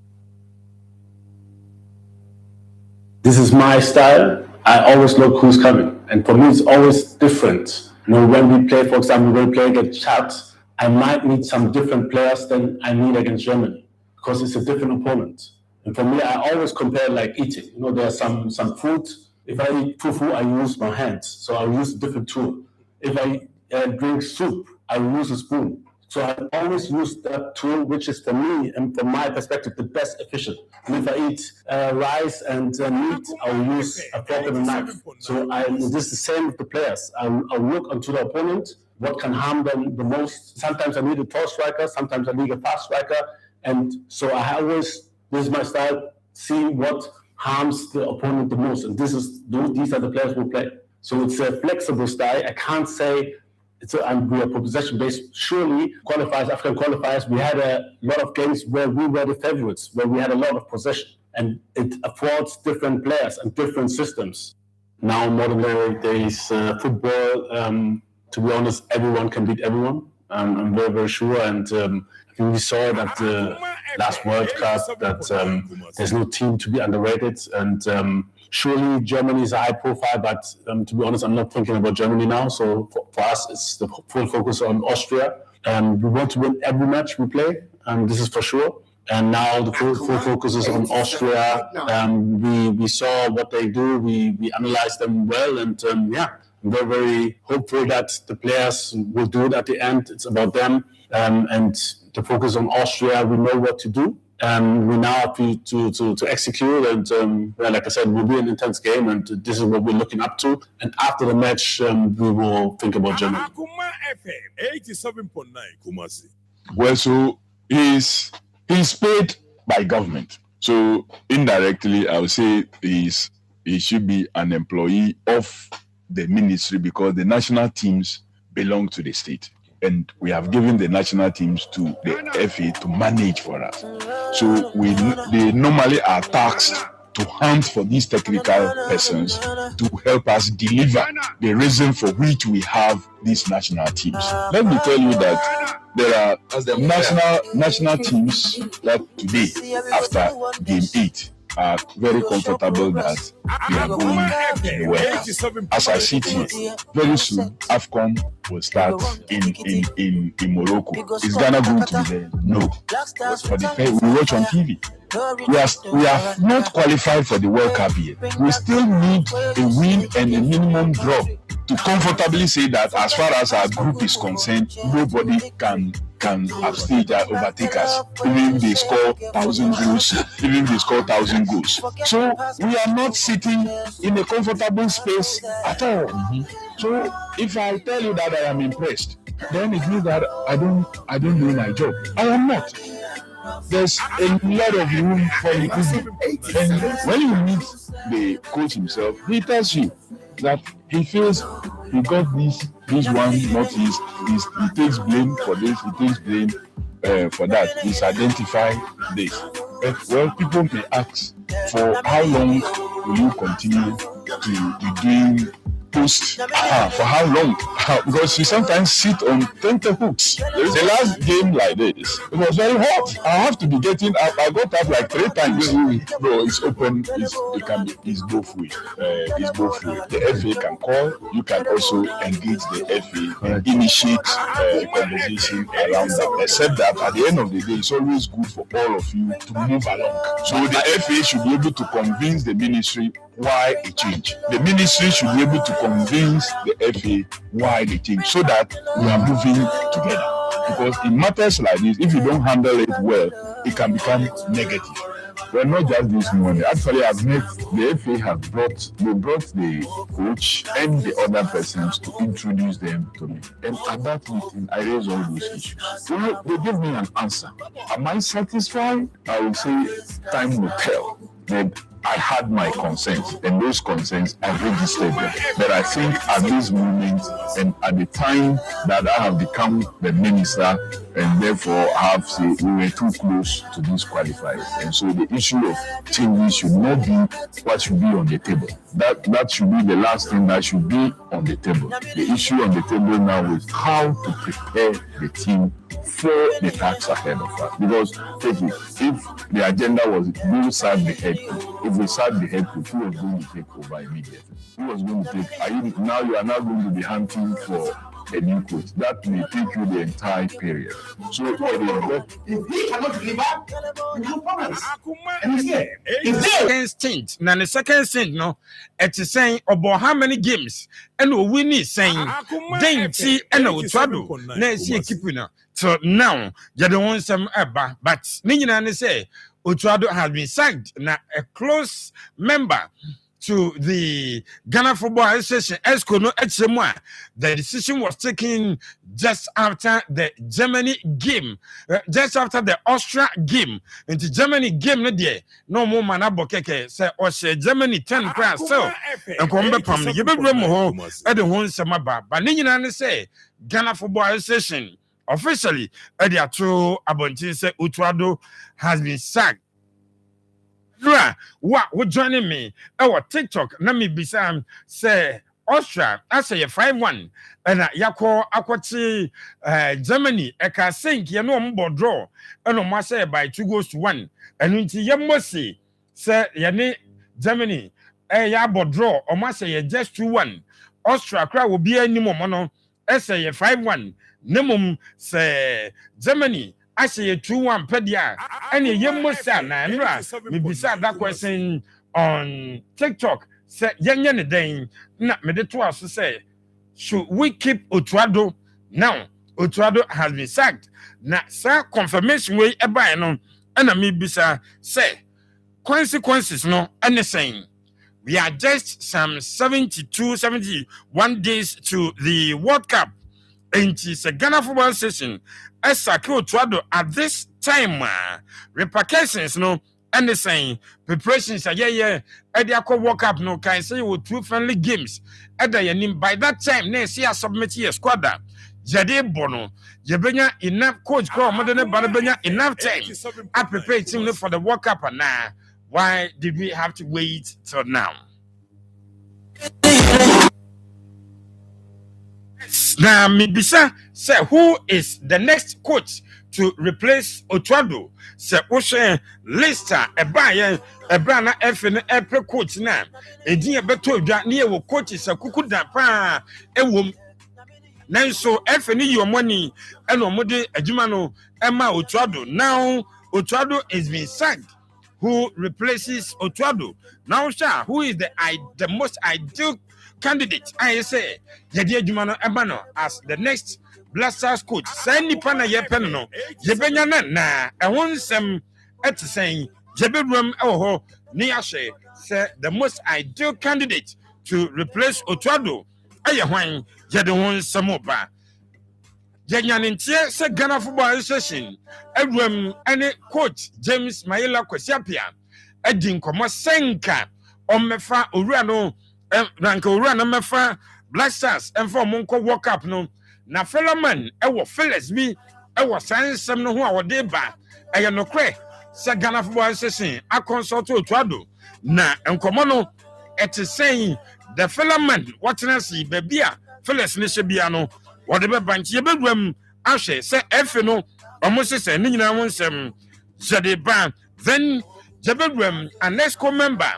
Speaker 18: This is my style. I always look who's coming, and for me it's always different. You know, when we play, for example, when we play against Chad, I might need some different players than I need against Germany, because it's a different opponent. And for me, I always compare like eating. You know, there's some food. If I eat fufu, I use my hands, so I'll use a different tool. If I drink soup, I use a spoon. So I always use that tool, which is for me and from my perspective the best efficient. And if I eat rice and meat, I'll use a fork and a knife. So this is the same with the players. I'll look onto the opponent, what can harm them the most. Sometimes I need a tall striker, sometimes I need a fast striker. And so I always, this is my style, see what harms the opponent the most. And these are the players who play. So it's a flexible style. I can't say we are possession-based. Surely, African qualifiers, we had a lot of games where we were the favorites, where we had a lot of possession. And it affords different players and different systems. Now, modern days football, to be honest, everyone can beat everyone. I'm very, very sure. And I think we saw that the last World Cup that there's no team to be underrated. And surely Germany is a high profile, but to be honest, I'm not thinking about Germany now. So for us, it's the full focus on Austria. We want to win every match we play, this is for sure. And now the full focus is on Austria. We saw what they do. We analyzed them well, and I'm very, very hopeful that the players will do it at the end. It's about them. And the focus on Austria, we know what to do. We now have to execute, and like I said, it will be an intense game, and this is what we're looking up to. And after the match, we will think about Germany.
Speaker 4: Akoma FM 87.9 Kumasi.
Speaker 3: Well, so he's paid by government. So indirectly, I would say he should be an employee of the ministry, because the national teams belong to the state. And we have given the national teams to the FA to manage for us. So they normally are tasked to hunt for these technical persons to help us deliver the reason for which we have these national teams. Let me tell you that there are national teams that today, after game 8, are very comfortable that they are going to the World Cup. As I sit here, very soon AFCON will start in Morocco. Is Ghana going to be there? No. For the we watch on TV. We are not qualified for the World Cup yet. We still need a win and a minimum draw to comfortably say that as far as our group is concerned, nobody can upstage or overtake us, even if they score 1,000 goals, even if they score 1,000 goals. So we are not sitting in a comfortable space at all. So if I tell you that I am impressed, then it means that I don't do my job. I am not. There's a lot of room for improvement. And when you meet the coach himself, he tells you that he feels he got this one, not his. He takes blame for this, he takes blame for that. He's identified this. Well, people may ask, for how long will you continue to be doing post for how long? Because you sometimes sit on tenterhooks. The last game like this, it was very hot. I have to be getting up. I got up like 3 times. Bro, it's open. It's both ways. It's both ways. The FA can call. You can also engage the FA and initiate conversation around that. Except that at the end of the day, it's always good for all of you to move along. So the FA should be able to convince the ministry why a change. The ministry should be able to convince the FA why they change, so that we are moving together. Because in matters like this, if you don't handle it well, it can become negative. Well, not just this morning. Actually, I've met the FA have brought the coach and the other persons to introduce them to me. And at that meeting, I raised all those issues. So they gave me an answer. Am I satisfied? I will say time will tell. But I had my concerns, and those concerns I registered them. But I think at this moment and at the time that I have become the minister, and therefore I have said we were too close to these qualifiers, and so the issue of changes should not be what should be on the table. That should be the last thing that should be on the table. The issue on the table now is how to prepare the team for the task ahead of us. Because if the agenda was we sack the head coach, if we sack the head coach, who was going to take over immediately? Who was going to take? You are now going to be hunting for a new coach. That may take you the entire period. So if he cannot deliver, you have problems.
Speaker 19: And if the second stint, now the second stint, no, it's saying about how many games, and we win saying, then see, and I will trouble. Let's see, keeping up. So now, you're the one some ever, but Nina say, Utuado has been sacked. Now, a close member to the Ghana Football Association, Escono HMA. The decision was taken just after the Germany game, just after the Austria game. And the Germany game, no more manabokeke, say, or say Germany 10 class. So, and come back from the Yabba at the one Samaba. But Nina say, Ghana Football Association officially, Edia True Abontin say, Utuado has been sacked. What joining me? Our TikTok. Let me be some say Austria. I say 5-1. And yako akwati Germany. I can think you know mbo draw. And I say by 2-1. And until you must say yani Germany. Yabo draw. Or must say just 2-1. Austria crowd will be any more mono. I say 5-1. Nemum say Germany. I say 2-1 pedia. And a young Mosa, me beside that question on TikTok. Say, young day, not me the 12 to say, should we keep Utuado? Now, Utuado has been sacked. Now, sir, confirmation way a buy no, and a me bisa say, consequences no, anything. We are just some 71 days to the World Cup. And it's a Ghana Football Association. As Utuado at this time, repercussions no, and the same preparations are Ediako World Cup no can say with 2 friendly games. By that time, next year submit your squad. Jade Bono, Jabenya enough coach call more than enough time. I prepare team for the World Cup and now. Why did we have to wait till now? Now, Mibisa say who is the next coach to replace Utuado? Say Ocean Lister, a buyer, a brana FN, a coach now. A dear beto that near coaches a kukuda pa a woman. Now, so FN your money and Omode Ejimano Emma Utuado. Now, Utuado is being sacked. Who replaces Utuado? Now, sir, who is the most ideal candidate? I say, Yadia Jumano Ebano as the next Blasters coach. Send Nipana Yepeno, Jebenya na, I want some at saying, Jebedrum Oho, Niashe, say the most ideal candidate to replace Utuado. Ayahuan, Yadon Samoba. Janyanintia, say Ghana Football Association, Edwin, any coach, James Maila Kwesiapia, Edin Komosenka, Omefa Urano. Ranko Urana Mefa Blasters and for Monko walk up no. Na fellow man, ewo fellas me, ewo science some no who our day ba. I no cre. Sa Ghana Football Association, a consult to Utuado. Na enkomono et saying the fellow man watching us see baby fellas nishabiano whatever bunch ye bedroom ashe say no almost say nina wonsem jade ban then jabedroom and let's co member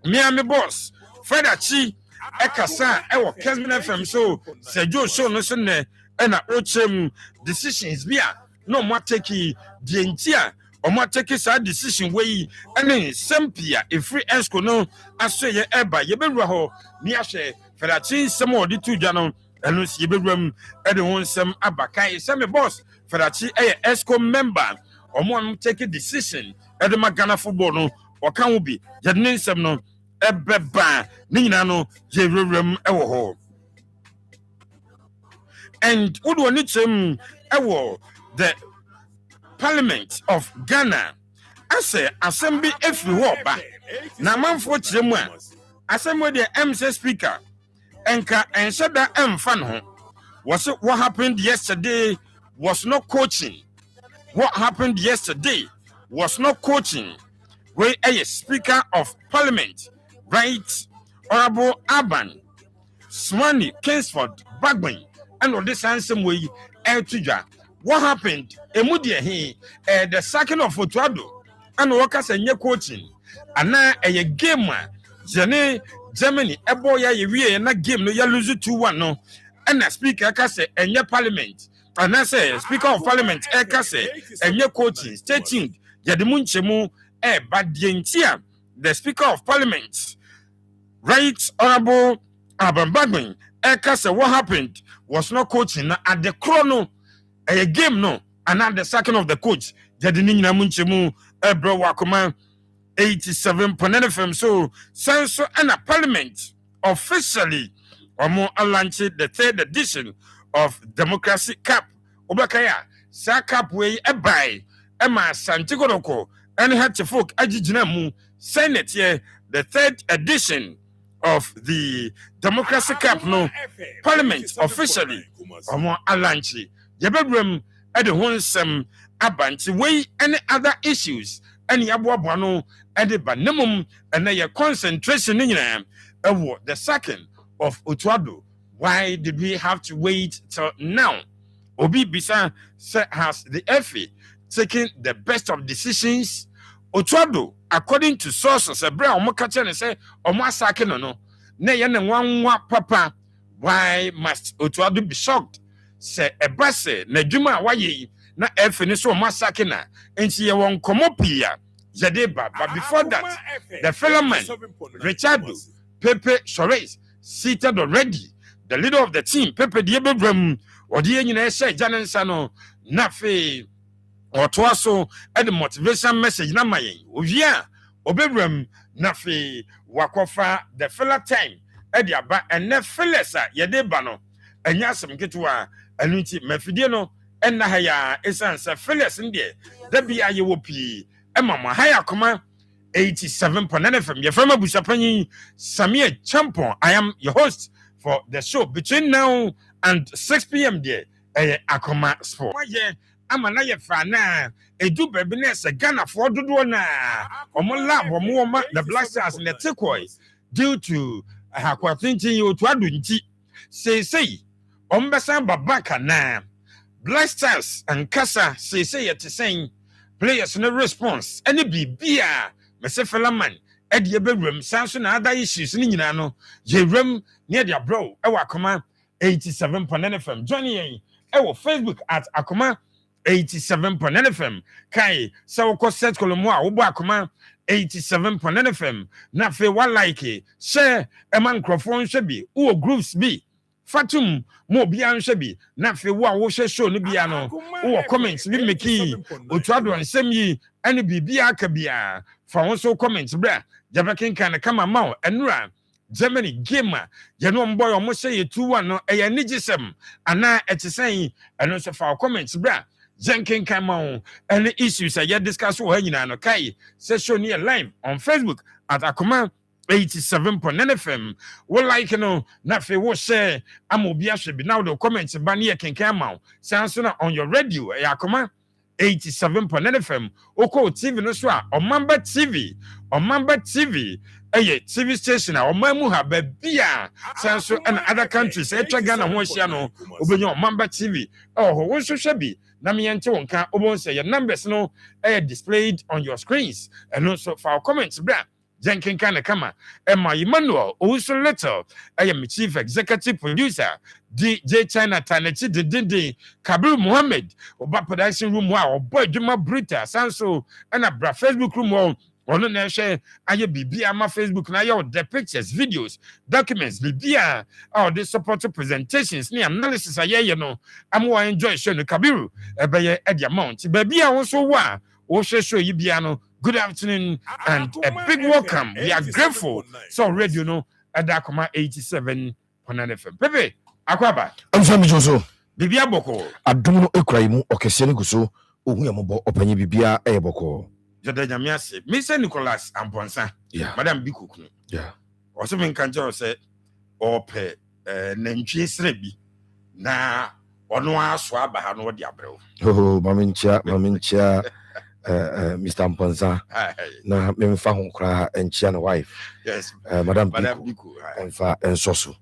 Speaker 19: Miami boss Fred Achi ekasa ewo Kesmin FM so se jo show no se ne na ochem decisions bia no mo take the entia or mo take sa decision wey ene sempia e free esco no aso ye eba ye bewura ho ni ahwe Fred Achi sem odi tu dwa no eno si ye bewuram e de won sem abakai se me boss Fred Achi esco member omo take decision e de magana football no okan wo bi ye de nsem no ebeba ni nyina no je rewrem ewo ho and would want to the Parliament of Ghana. I say assembly every ba na manfo chiremu a assembly the MC speaker enka ense da emfa no ho was what happened yesterday was not coaching. What happened yesterday was not coaching. Where a speaker of Parliament, right, Honorable Aban Swani Kingsford Bagwin and on this handsome way Tuja. What happened? Emudia the second of Otuado and workers and your coaching. And now a gamer Germany a boy ye and a game no ya lose 2-1 no and a speaker say and your parliament and I say speaker of parliament say and your coaching stay tuned Yadimunchemu but the speaker of parliament right honorable Aban Bagwin say what happened was not coaching at the chrono a game no and at the second of the coach Jadinina Munchemu Ebro Akoma 87.9 FM so senso and a parliament officially launched the 3rd edition of Democracy Cup Obakaya sa cup way e buy Emma Santigoroko and had to folk ajijinamu Senate here the 3rd edition of the Democracy Cup no parliament officially launched Yabedrum at the Nsem Abanti way any other issues any abuabano and the banimum and their concentration in the second of Otuado. Why did we have to wait till now? Obi Bisa has the FA taken the best of decisions? Otuado, according to sources, a brown mokacha and say, Omasake no, nay and one papa. Why must Otuado be shocked? Say a basse, Najuma Waye, na FA ni so Masake na, and she won't come up here. Jadeba, but before that, the fellow man, Richardo, Pepe Chores, seated already. The leader of the team, Pepe Diabram, or the engineer said, Janan Sano, Nafe, or Twaso, and the motivation message, Namaye, Uvia, Obebram, Nafe, Wakofa, the fellow time, Ediaba, and Nefilesa, Yadebano, and Yasam Getua, and Unity Mefidiano, and Nahaya, Essence, Phyllis in there, the BIOP. Emma Mahaya Akoma 87.9 FM. Your former Bushapani Samir Champon. I am your host for the show between now and 6 p.m. there. Akoma Sport. I'm an Ayafana. A do babiness a Ghana for Dudwana. Omola, Omoma, the Black Stars in the Tekoi due to Hakwatinti you to Adunti. Say, Ombasan Babaka na Black Stars and Kasa say at the same. Players no response. Any be Mr. Felaman, Eddie Bedroom, Samson, other issues in Yano, Jerem near their bro, Ewa Akoma 87.9 FM. Johnny Ewa Facebook at Akoma 87.9 FM. Kai, Sawako Set Colomwa, Uba Akoma 87.9 FM. Nafe one like it. Share a man microphone should be, or groups be. Fatum mo bia nhwe na fe wo a wo hwe show no bia no wo comments bi meki Otuado nsem yi ene bibia aka bia fa won so comments bra jabakin kan kama mawo enura Germany gamer ye no mboy omo hye ye 2-1 no e ya nigisem ana etisen eno so fa comments bra jenkin kan mawo ene issues ya discuss wo hanyina no kai session here live on Facebook at Akoma 87.9 FM. We like no na fe wo share amobi ahwe bi now the comments ba ne kenkan ma Samsung on your radio Akoma 87.9 FM. Oko TV no so a Omamba TV. Omamba TV. TV station a Omamu ha bebia. Sanso and other countries. Etra Ghana ho hia no. Obenyo Omamba TV. Oh, wo so hwe na me yente wonka obon say your numbers no displayed on your screens. And also for our comments bra. Jenkin Kana Kama, Emma Emmanuel, also Little, I am chief executive producer, DJ China Tanachi, Dindi, Kabul Mohammed, Oba production room, or Boy Juma Brita, Sanso, and a bra Facebook room, or no share, I be my Facebook, now the pictures, videos, documents, be or the supported presentations, near analysis, you know, I'm more enjoy showing the Kabiru, a the amount, baby, I also wa, or show you piano. Good afternoon and a big welcome. We are grateful. So radio no at Akoma 87.9 FM. Pepe, Akwaba.
Speaker 10: Nsem Joso.
Speaker 19: Bibia boko.
Speaker 10: Adum no ekraimu okese ne guso ohun yamobo opanye bibia boko.
Speaker 19: Jada nyamiase. Mr. Nicholas Amponsa.
Speaker 10: Yeah.
Speaker 19: Madam Bikukunu.
Speaker 10: Yeah.
Speaker 19: Also men kanjo say ope nantwie srebi na ono aso aba ha no de abrɛw.
Speaker 10: Oh, mamincha Mr. Amponsa na memfa ho kra enchia na wife.
Speaker 19: Yes.
Speaker 10: Madam Biku enfa ensoso.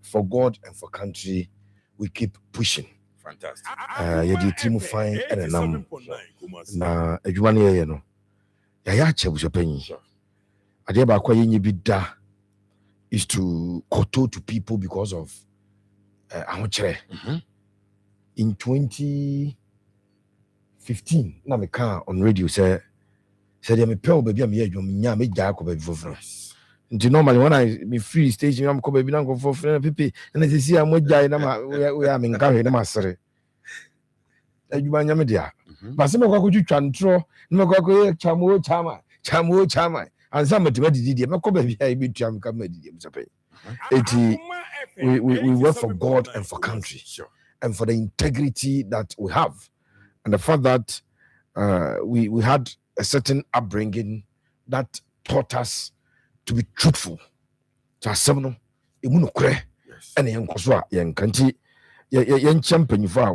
Speaker 10: For God and for country we keep pushing.
Speaker 19: Fantastic.
Speaker 10: Yedi team fine and nam na adwuma ne ye no. Ya che busopanyi. Ade ba kwa yenye bi da is to koto to people because of ahokyere. In 2015 na me ka on radio say dey me pel baby am ye adwom nya me gya ko baby foforo. Nti normally when I me free station am ko baby na ko foforo pipi na se si am gya na we am nka hwe na masere. Adwuma nya me dia. Ba se me kwa ko twitwa ntro na me kwa ko chamo ansa matema didi me ko baby ai bi twam ka ma didi musape. Eti we work for God and for country.
Speaker 19: Sure.
Speaker 10: And for the integrity that we have. And the fact that we had a certain upbringing that taught us to be truthful. To accept yes. And yen kanti yen champion for a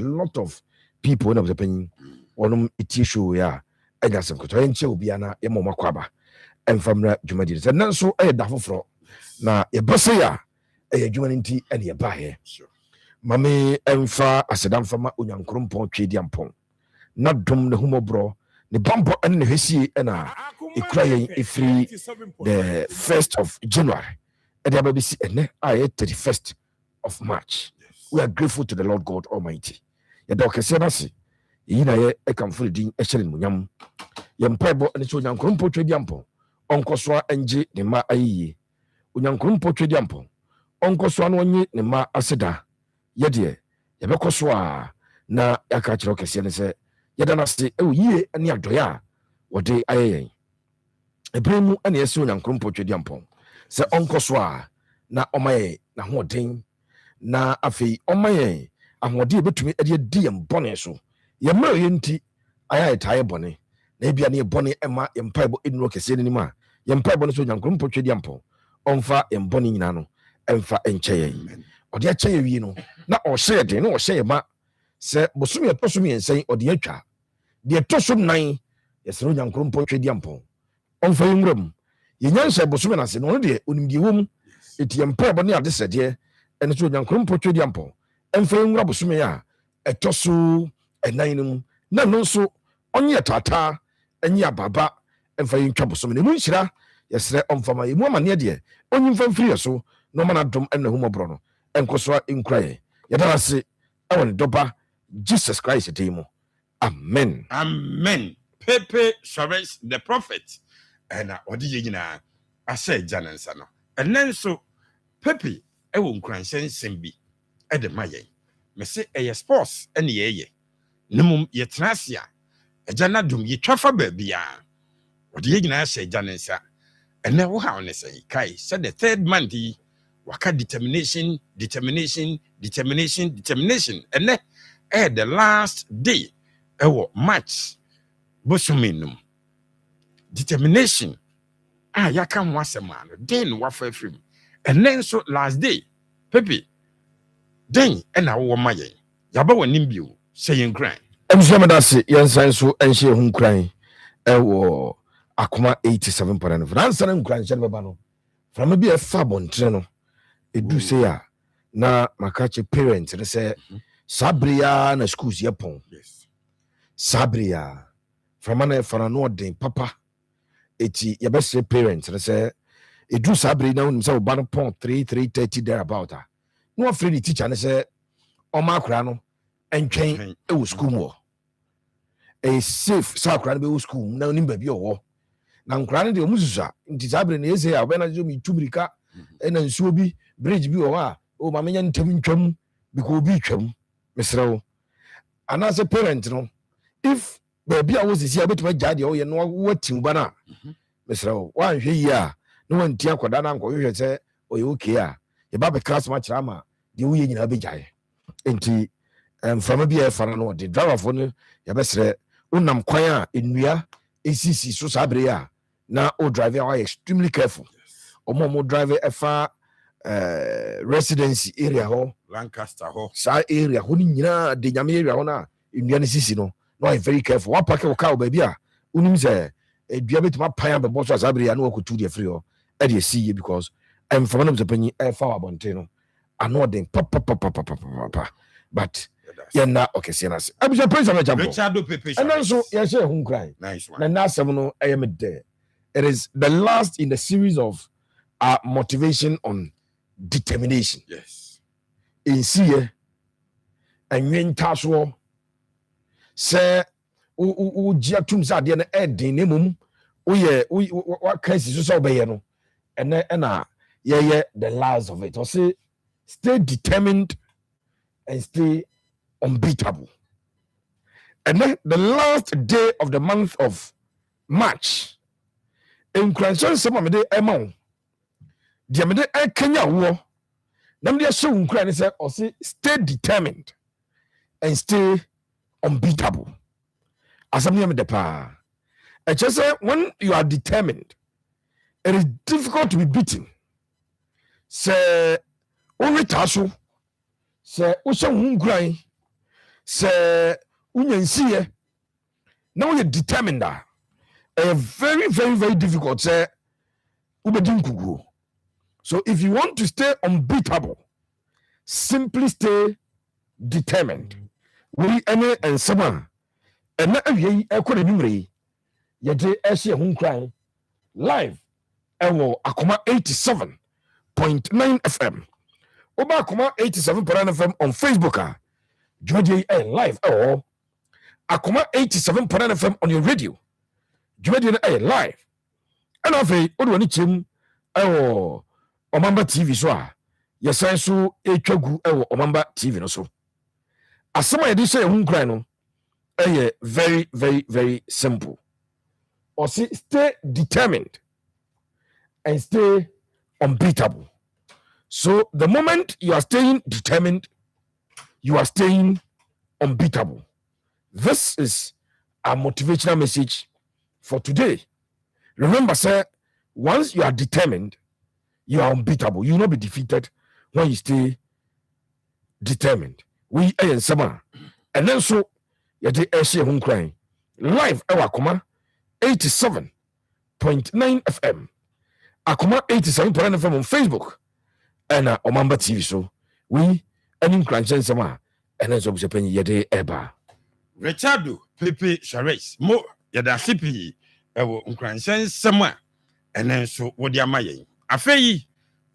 Speaker 10: lot of people in the penny on it show ya and that's some yen biana emo makwaba and from Jumadi. And then so a dafo na a bossaya a jumanity and a buy.
Speaker 19: Sure.
Speaker 10: Mame emfa asedam fama onyankrompon twediampon na dom ne humobro ne bambo ne hwesie na ekura yen efri the 1st of January and the babisi ene aye 31st of March. We are grateful to the Lord God Almighty. Ya do kese na se yi na ye ekamfo din ehyere munyam ye mpaibo ne so onyankrompon twediampon onkoso anje ne ma ayiye onyankrompon twediampon onkoso no onye ne ma aseda yede yebekɔso a na yaka kyerɛ kɛseɛ ne sɛ yɛda no ase yie ne adɔyɛ a wɔde ayɛ yɛn ɛberɛ mu ane ɛsɛ onyankrompɔ twadiampɔn sɛ ɔnkɔso a na ɔma yɛn n'ahoɔden na afei ɔma yɛn ahoɔden yɛbɛtumi de adi yɛn bɔne so yɛmmerɛ yɛ nti ayɛ yɛtaayɛ bɔne na ebia ne yɛbɔne ɛma yɛmpaebɔ ɛdino kɛseɛ no nim a yɛmpaebɔ no sɛ onyankrompɔ twadiampɔn ɔmfa yɛn bɔne nyinaa no ɛmfa ɛnkyɛ yɛn ɔde akyɛ yɛ wie no na ɔhyɛ den na ɔhyɛ yɛ ma sɛ bosom yɛ tɔsom yɛn sɛn ɔde atwa deɛ tɔsom nan yɛsɛ onyankrompɔ twadiampɔn ɔmfa yɛn nwuram yɛnya nhyɛ bosom no ase no ɔno deɛ onim deɛ wɔ mu ɛti yɛmpaebɔ ne ade sɛdeɛ ɛno sɛ onyankrompɔ twadiampɔn ɛmfa yɛn nwura bosom yɛ a ɛtɔ so ɛnan no mu na no nso ɔnyɛ taataa ɛnyɛ ababa ɛmfa yɛn twa bosom no ɛmu nhyira yɛsrɛ ɔmfama yɛmu amanneɛ deɛ ɔnyimfa mfiri yɛ so na ɔma no adom ɛna humɔborɔ no enkoso inkuraye yadara se awon doba Jesus Christ demo. Amen.
Speaker 19: Amen. Pepe Sharens the prophet and odi yina ase janansa no and then so Pepe e won kransen sembi e de maye me se e sports ene ye nemum ye trasia e jana dum ye twafa ba bia odi yina ase janansa ene wo ha on say kai said the third month waka determination and then the last day March bosuminum determination yaka ho asema no then wafa film and then so last day Pepe then na wo maye yaba wanim bio saying crying.
Speaker 11: I'm sure that say yes, and so and she who crying. Akoma 87 per annum. Answer and crying, Shabano. From maybe a fabon treno. It do say ya. Na makache parents, they say Sabria na schools yapon.
Speaker 19: Yes.
Speaker 11: Sabria. From an for an ordin, papa. Eti your best parents, they say. It do Sabri now himself, ban pon 3:30 there about her. No afraid the teacher, and say, O Macrano, and train a school more. A safe Sacran school, now in baby or now crying the Musa, in Tisabrin is here when I do me Tumrica and then Subi, Bridge be or oh, my man, Tim Chum, because be chum, Mr. And as a parent, no, if baby I was here, but my daddy, oh, you know what you banner, Mr. Why here? No one tia kwadana nko hwehwe se oyo okay a ye ba be class match ama de wo nyina be jaye enti from be e fara no de driver fo no ye be sere unam kwan a enua esisi so sabre a na o driver are extremely careful omo driver e fa residency area ho
Speaker 19: Lancaster ho
Speaker 11: sa area ho ni nyina de nyame area ho na enua ne sisi no very careful wa park o car baby a unim se edua betima pan be boss sabre ya na wakutu de free ho e see because from one of the penny far abonteno anodin papa but yeah na okay see na I be praise am jump
Speaker 19: Richard Pepe
Speaker 11: and also yes who cry
Speaker 19: nice one
Speaker 11: na na seven no I am there. It is the last in the series of motivation on determination.
Speaker 19: Yes
Speaker 11: in see and wen taso say o gia tum sa de na edin ne mum o ye wa kan si so obeye no and yeah the last of it or say stay determined and stay unbeatable. And then the last day of the month of March in Cranson some me de emon dia me de Kenya wo na me de so nkran say or say stay determined and stay unbeatable. Asam me de pa I just say when you are determined it is difficult to be beaten. Say only taso say usha hunkran say unyansiye now you're determined that very difficult say ubedin kugu. So if you want to stay unbeatable simply stay determined. We any and someone and na awie ekore numre ye de ehye hunkran live ewo Akoma 87.9 FM. Oba Akoma 87.9 FM on Facebook. Jodi live Akoma 87.9 FM on your radio. Jodi live. And afi odo ni chim Omamba TV so a yesan so etwagu Omamba TV no so. Asema ye de say hunkran no very simple. Or say stay determined and stay unbeatable. So the moment you are staying determined, you are staying unbeatable. This is a motivational message for today. Remember, sir, once you are determined, you are unbeatable. You will not be defeated when you stay determined. We are summer. And then so you are home crying. Live Akoma 87.9 FM. Akoma 87.9 FM on Facebook. And Omamba TV so we any cranchen sama and then so be penny yede eba.
Speaker 19: Richard Pepe Shares mo yada sipi ewo cranchen sama and then so what dia maye. Afei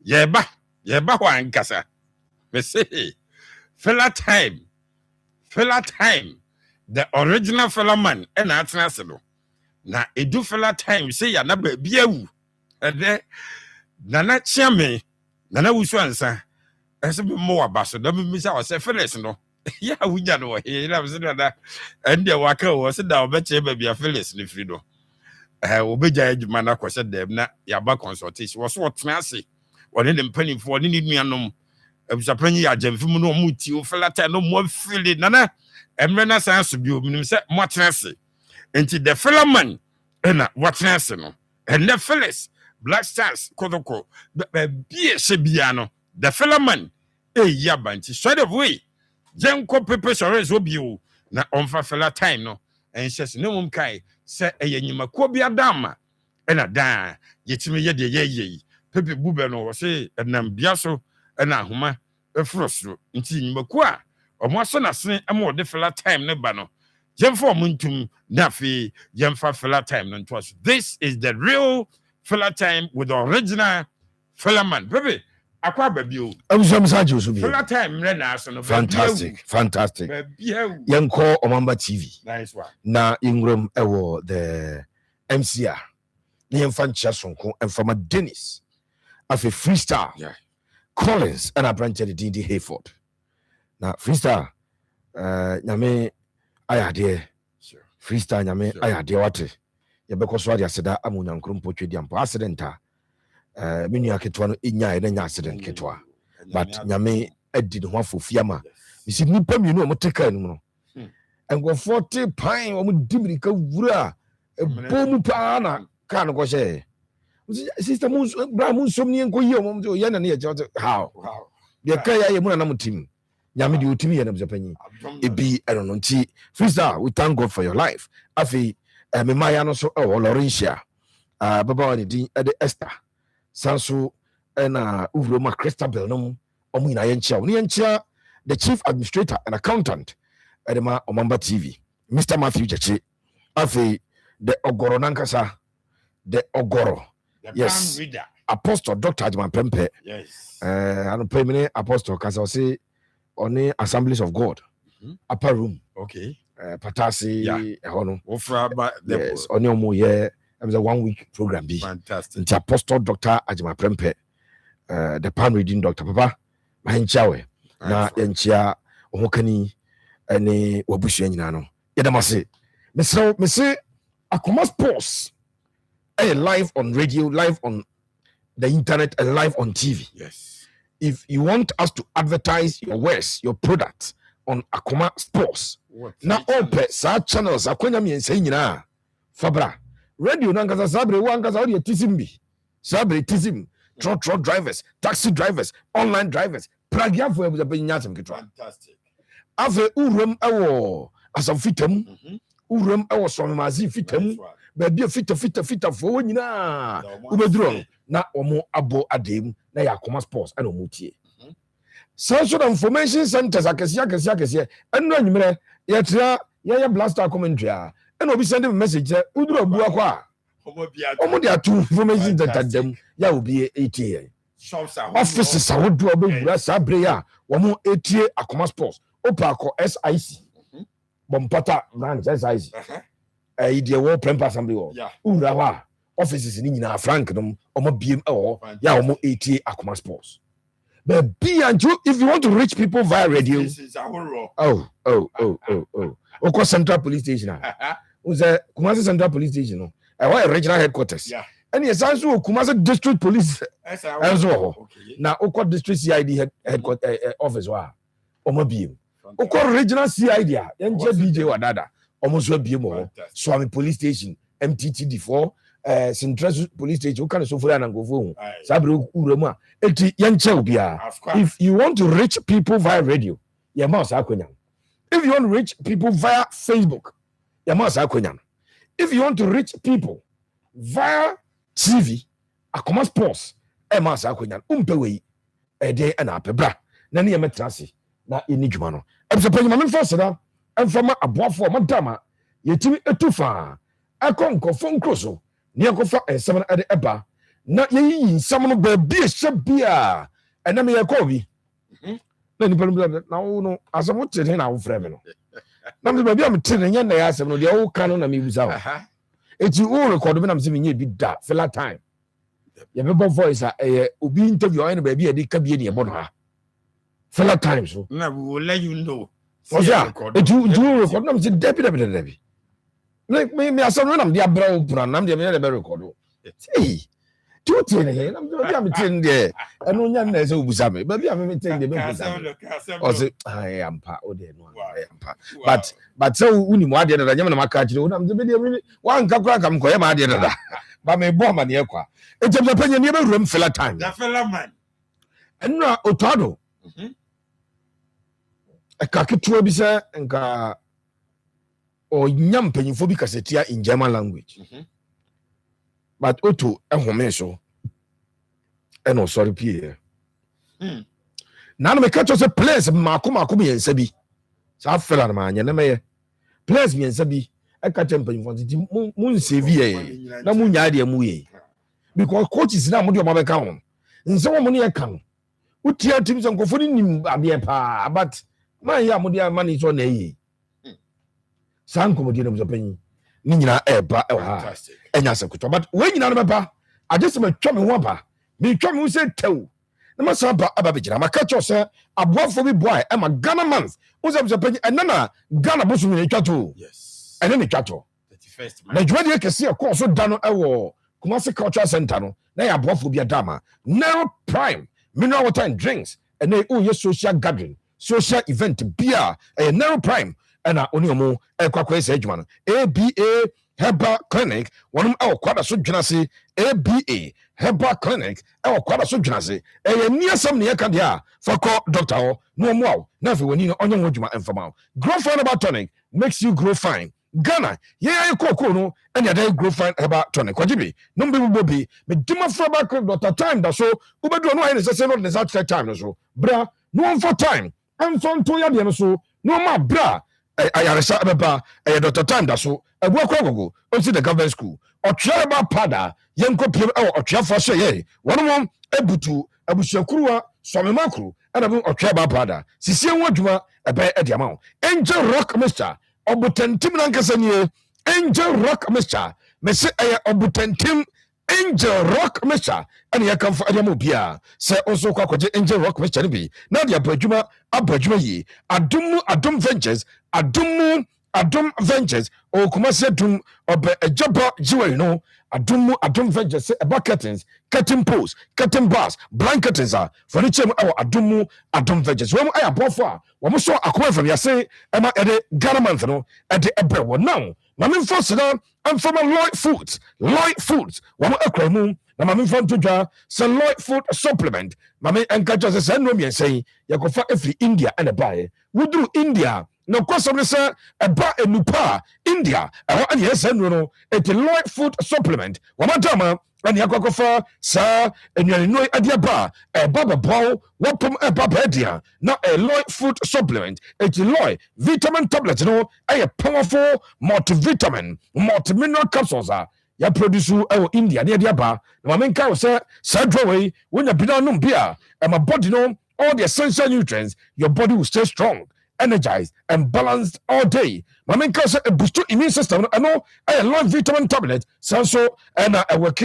Speaker 19: yeba ho ankasa. Me say fella time. The original fella man and atena se no. Na edu fella time say ya na ba biawu. Ede nana chiame nana wusu ansa ese be mo abaso da me misa o se Felix no ya wunya no he na se da ende waka o se da obeche ba bia Felix ni firi do obeja adwuma na kwose dem na ya ba consultation wo so otena ase woni ne mpanifo ni nuanom abusapanyi ya jamfim no mu ti o felata no mo fili nana emre na sanso bi o minim se mo atena ase enti the filaman na watena ase no and the Felix Black Stars Kodoko be Shebiano, the filaman, yabanti, straight away. Jenko Pepe Sores will be you, na ɔmfa fela time no ɛnhyɛ se ne mom kae sɛ ɛyɛ nyimakuo bi adama ɛna daa yɛtumi yɛ deɛ yɛyɛ yi pepe bube no wɔ se ɛnam bia so ɛna ahoma ɛforo soro nti nyimakuo a ɔmo asɔ n'asene ɛma ɔde fela time ne ba no yɛmfa ɔmo ntum na afei yɛmfa fela time no nto so. This is the real fela time with the original fela man. Pepe akwa babio fela time re na aso no
Speaker 10: fantastic yenko Omamba TV
Speaker 19: nice one
Speaker 10: na ingram ewo the MCR na yemfa nchia sonko emfama Dennis afi freestyle Collins and a branch the DD Hayford na freestyle nyame ayade freestyle nyame ayade wate yebekọ so ade aseda amunyankrum potwe ampo accidenta menu aketwa no enya na nya accident ketwa but nyame adi no afofiama bisi nipa mienu o moteka enu no engo 40 pine o mudimirika wura ebomu pa na ka no ko hye sister mun bra mun som ni enko yi o mo ye na ne ye how de ka ya ye mu na mutim nyame de otimi ye na bzepanyi ebi eno no nti freestyle we thank God for your life afi me maya no so Laurentia baba wani din ede Esther sanso na uvroma Christabel no omu ina yenchia the chief administrator and accountant edema Omamba TV Mr. Matthew Jachi afi the ogoro nankasa the ogoro yes apostle Dr. Adman Pempe
Speaker 19: yes
Speaker 10: and permanent apostle kasa say on the Assemblies of God upper room
Speaker 19: okay
Speaker 10: patasi hono
Speaker 19: yes
Speaker 10: on your more year it was a 1 week program be
Speaker 19: fantastic
Speaker 10: the apostle Dr. Adman Pempe the pan reading Dr. Papa mahinchawe na yenchia ohokani ene wabusu nyina no yedamase me say Akoma Sports live on radio, live on the internet, and live on TV.
Speaker 19: Yes.
Speaker 10: If you want us to advertise your wares, your product on Akoma Sports, now open such channels. Akwenya mi ense nyina fabra radio nangaza sabre wangaza odi tizimbi sabre tizim trot drivers, taxi drivers, online drivers. Pragia for ebuza benyasem kitwa.
Speaker 19: Fantastic.
Speaker 10: Ave urum ewo asam fitam urum ewo somemazi fitam. Baby fita for nyina ubedro na omo abo adem na ya Akoma Sports and omutie social information centers akese enu anyumere yetra ye blaster commentary a na obi send message say uduro abu akwa omo dia to information center dem ya obi etie offices awodo obewura sabre ya omo etie Akoma Sports opako SIC bompata branch SIC idea wo prempa assembly wo ura wa offices ni nyina frank no omo biem ya omo 80 Akoma Sports but if you want to reach people via radio Oko Central Police Station uze Kumasi Central Police Station no why regional headquarters and yes also Kumasi District Police also na Oko District CID headquarters office wa omo biem Oko regional CID ya nje DJ wa dada almost well be more Swami Police Station MTTD4 Central Police Station kind of so for and go for Sabre Urema eti yanche bia. If you want to reach people via radio ya mouse akonya. If you want to reach people via Facebook ya mouse akonya. If you want to reach people via TV Akoma Sports mouse akonya umpewe ede na apebra na ne yemetrase na enidwuma no ebsepanyi ma mfo seda emfama aboafo madama yetimi etufa akonko fonkroso ne akofa ensem na ade eba na yeyi nsem no ba bi ehye bia ena me yakọ bi na ni pelu na wo no asem tire na wo frɛ me no na me ba bi am tire nya na ya asem no de wo ka no na me buza wo eti wo record me na me se me nya bi da fella time ye be bo voice a obi interview ayi na ba bi e de ka bi ne e bo no ha fella time so
Speaker 19: na we will let you know.
Speaker 10: Oja, you record nam se debi. Me asam no nam dia bra opura nam dia me na be record. Hey, tu tie ne nam dia me tie ne eno nya na se obusa me. Ba bia me tie ne be obusa. O se ai ampa o de no ai ampa. But so uni mo ade da nya na maka kire nam se be dia me wan ka kura kam ko ye ma ade da. Ba me bo ma ne ekwa. Ejemza panya ne be ruam fella time.
Speaker 19: Da fella man.
Speaker 10: Eno otado. Kaketua bi sɛ nka
Speaker 11: or nyam penyifo bi kasetia in German language. But oto ehome so eno sorry pie. Na me catch us place mako bi yensa bi. Sa fela na anya na me place bi yensa bi e catch penyifo nti mun save ye na mun nya de mu ye. Because coaches na mo de o mabeka ho. Nse wo mo ne kan. Utia team so nkofo ni nim abie pa but man ya mo de mani so na yi. San komodi na mo panyi. Ni nyina eba e ha. Enya sekuto but we nyina no beba. I just me twa me ho ba. Me twa me ho se tew. Na ma sa ba aba bejira ma ka cho se aboafo bi boy e ma Ghana month. Wo se panyi enana Ghana bosu ni twa to. Yes. Ene ni twa to. 31st March. Na jwadi ekese e ko so da no e wo Kumasi Cultural Center no. Na ya aboafo bi adama. Narrow Prime mineral water and drinks and they own social gathering, social event beer, a narrow prime, and only a quack edgeman. ABA Herbal Clinic, one our quarter subgenasi, ABA Herbal Clinic, our quarter subgenasi, a near some near Candia for call doctor, no more, nothing when you know on your wojuma and from Grow fine about tonic makes you grow fine. Ghana, yeah, you no, and your day grow fine about tonic. Kwajibi, no be me dima for about Dr. Time that so, Uber do no any say not the time so. Bra, no one for time. I'm from Toya so, no ma bra. I a Dr. Time that so, a work go, see the government school. Or try about pada, young copy or try for say, one ebutu, abushakurua, swamimakru, and a try about pada. Sisi wajuma, a bear at the amount. Angel Rock Mister. Obutentim nankasanye Angel Rock Mixture me se obutentim Angel Rock Mixture and ya kan for adamo bia se also kwakoje Angel Rock Mixture bi na dia abadwuma yi adum ventures adum ventures o kuma se dum obe ejaba jiwe no adum ventures se eba curtain posts curtain bars blankets are furniture our adum ventures wo aya bofo a wo so Akoma from ya say ema ede Ghana month no ede ebe wo now mame force na am from Lloyd Foods wo akra mu na mame fo ntodwa se Lloyd food supplement mame enka just say no me say yakofa every India and a buy wudru India no kwasomne se eba enupa India eho ane yes no it Lloyd food supplement wo madama and yakofa sa enwani no adiaba eba bawo wopom eba badia na a Lloyd food supplement it Lloyd vitamin tablet no a powerful multivitamin multimineral capsules ya produce India ne adiaba na mamenka wo se sa draway wonya bina no bia and my body no all the essential nutrients your body will stay strong energized and balanced all day. Mama say a boost immune system. I know I love vitamin tablet. So and I work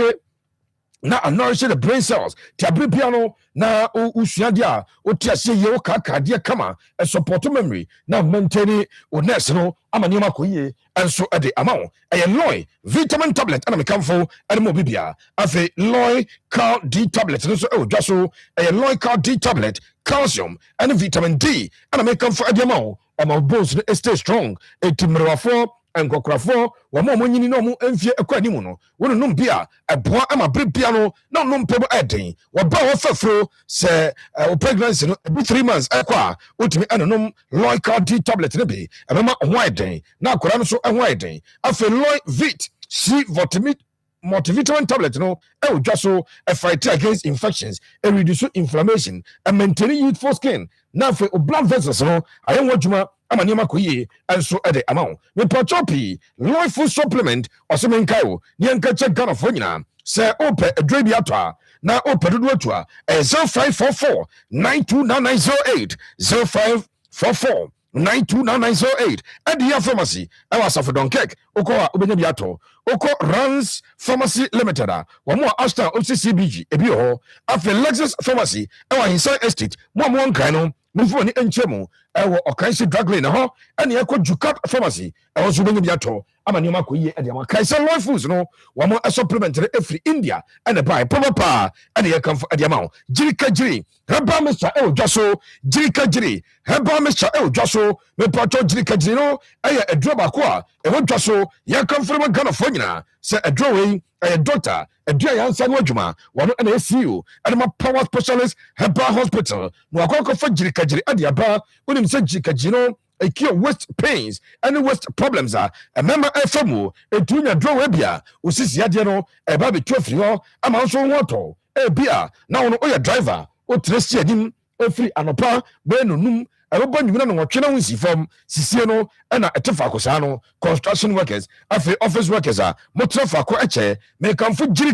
Speaker 11: na nourish the brain cells. Tiabri piano na usuadia otiase ye okaka dia kama a support memory na maintain o nurse no amanima koye and so at the amount a loy vitamin tablet and come for and mo bibia afi loy cal D tablet so just so a loy cal D tablet calcium and vitamin D and I make come for the amount and my bones stay strong a timrafo and Gokrafo, one more money no more and fear a quanimuno. One no beer, a boy am a brick piano, no pebble adding. What bow of a fro, say, pregnancy, 3 months, aqua, ultimate and Loy card D tablet in a bay, a mama white day, now Coranso and white day. I feel Loy Vit, C multivitamin tablet, no, just so a fight against infections, and reduce inflammation, and maintaining youthful skin. Now for blood vessels, no, I am what you amanima koye and so at the amount me pachopi Lloyd food supplement or semen kayo nyanka check Ghana for nyina say ope adrebi atwa na ope dodo atwa 0544 929908 0544 929908 at the pharmacy I was of don cake oko obenya biato oko runs pharmacy limited one more Ashton OCCBG ebi ho after Lexus pharmacy our inside estate one kind no mufo ni enchemu ewo okansi drug lane ho ene yakọ Jukat pharmacy ewo so benya biato amani ma koyi e de ma kaisa Lloyd foods no wamo supplement every India ene buy papa ene yakam for de ma jirika jiri heba mixture ewo dwaso jirika jiri heba mixture ewo dwaso me pato jirika jiri no eye edro ba ko a ewo dwaso yakam for ma Ghana for nyina se edro we doctor edua yansa no adwuma wano ene ACU ene ma power specialist heba hospital no akoko for jirika jiri ade aba unim se jirika jiri no
Speaker 3: a cure waist pains and waist problems are a member FMO a junior draw webia usisi yadiano a baby 12 yo ama also water a beer now no oya driver o tresti adim free anopa benu num ɛbɛbɔ nwumina no wɔtwe na wonsi fam sisie no ɛna ɛte faako saa no construction workers afei office workers a motena faako ɛkyɛ mekamfo gyiri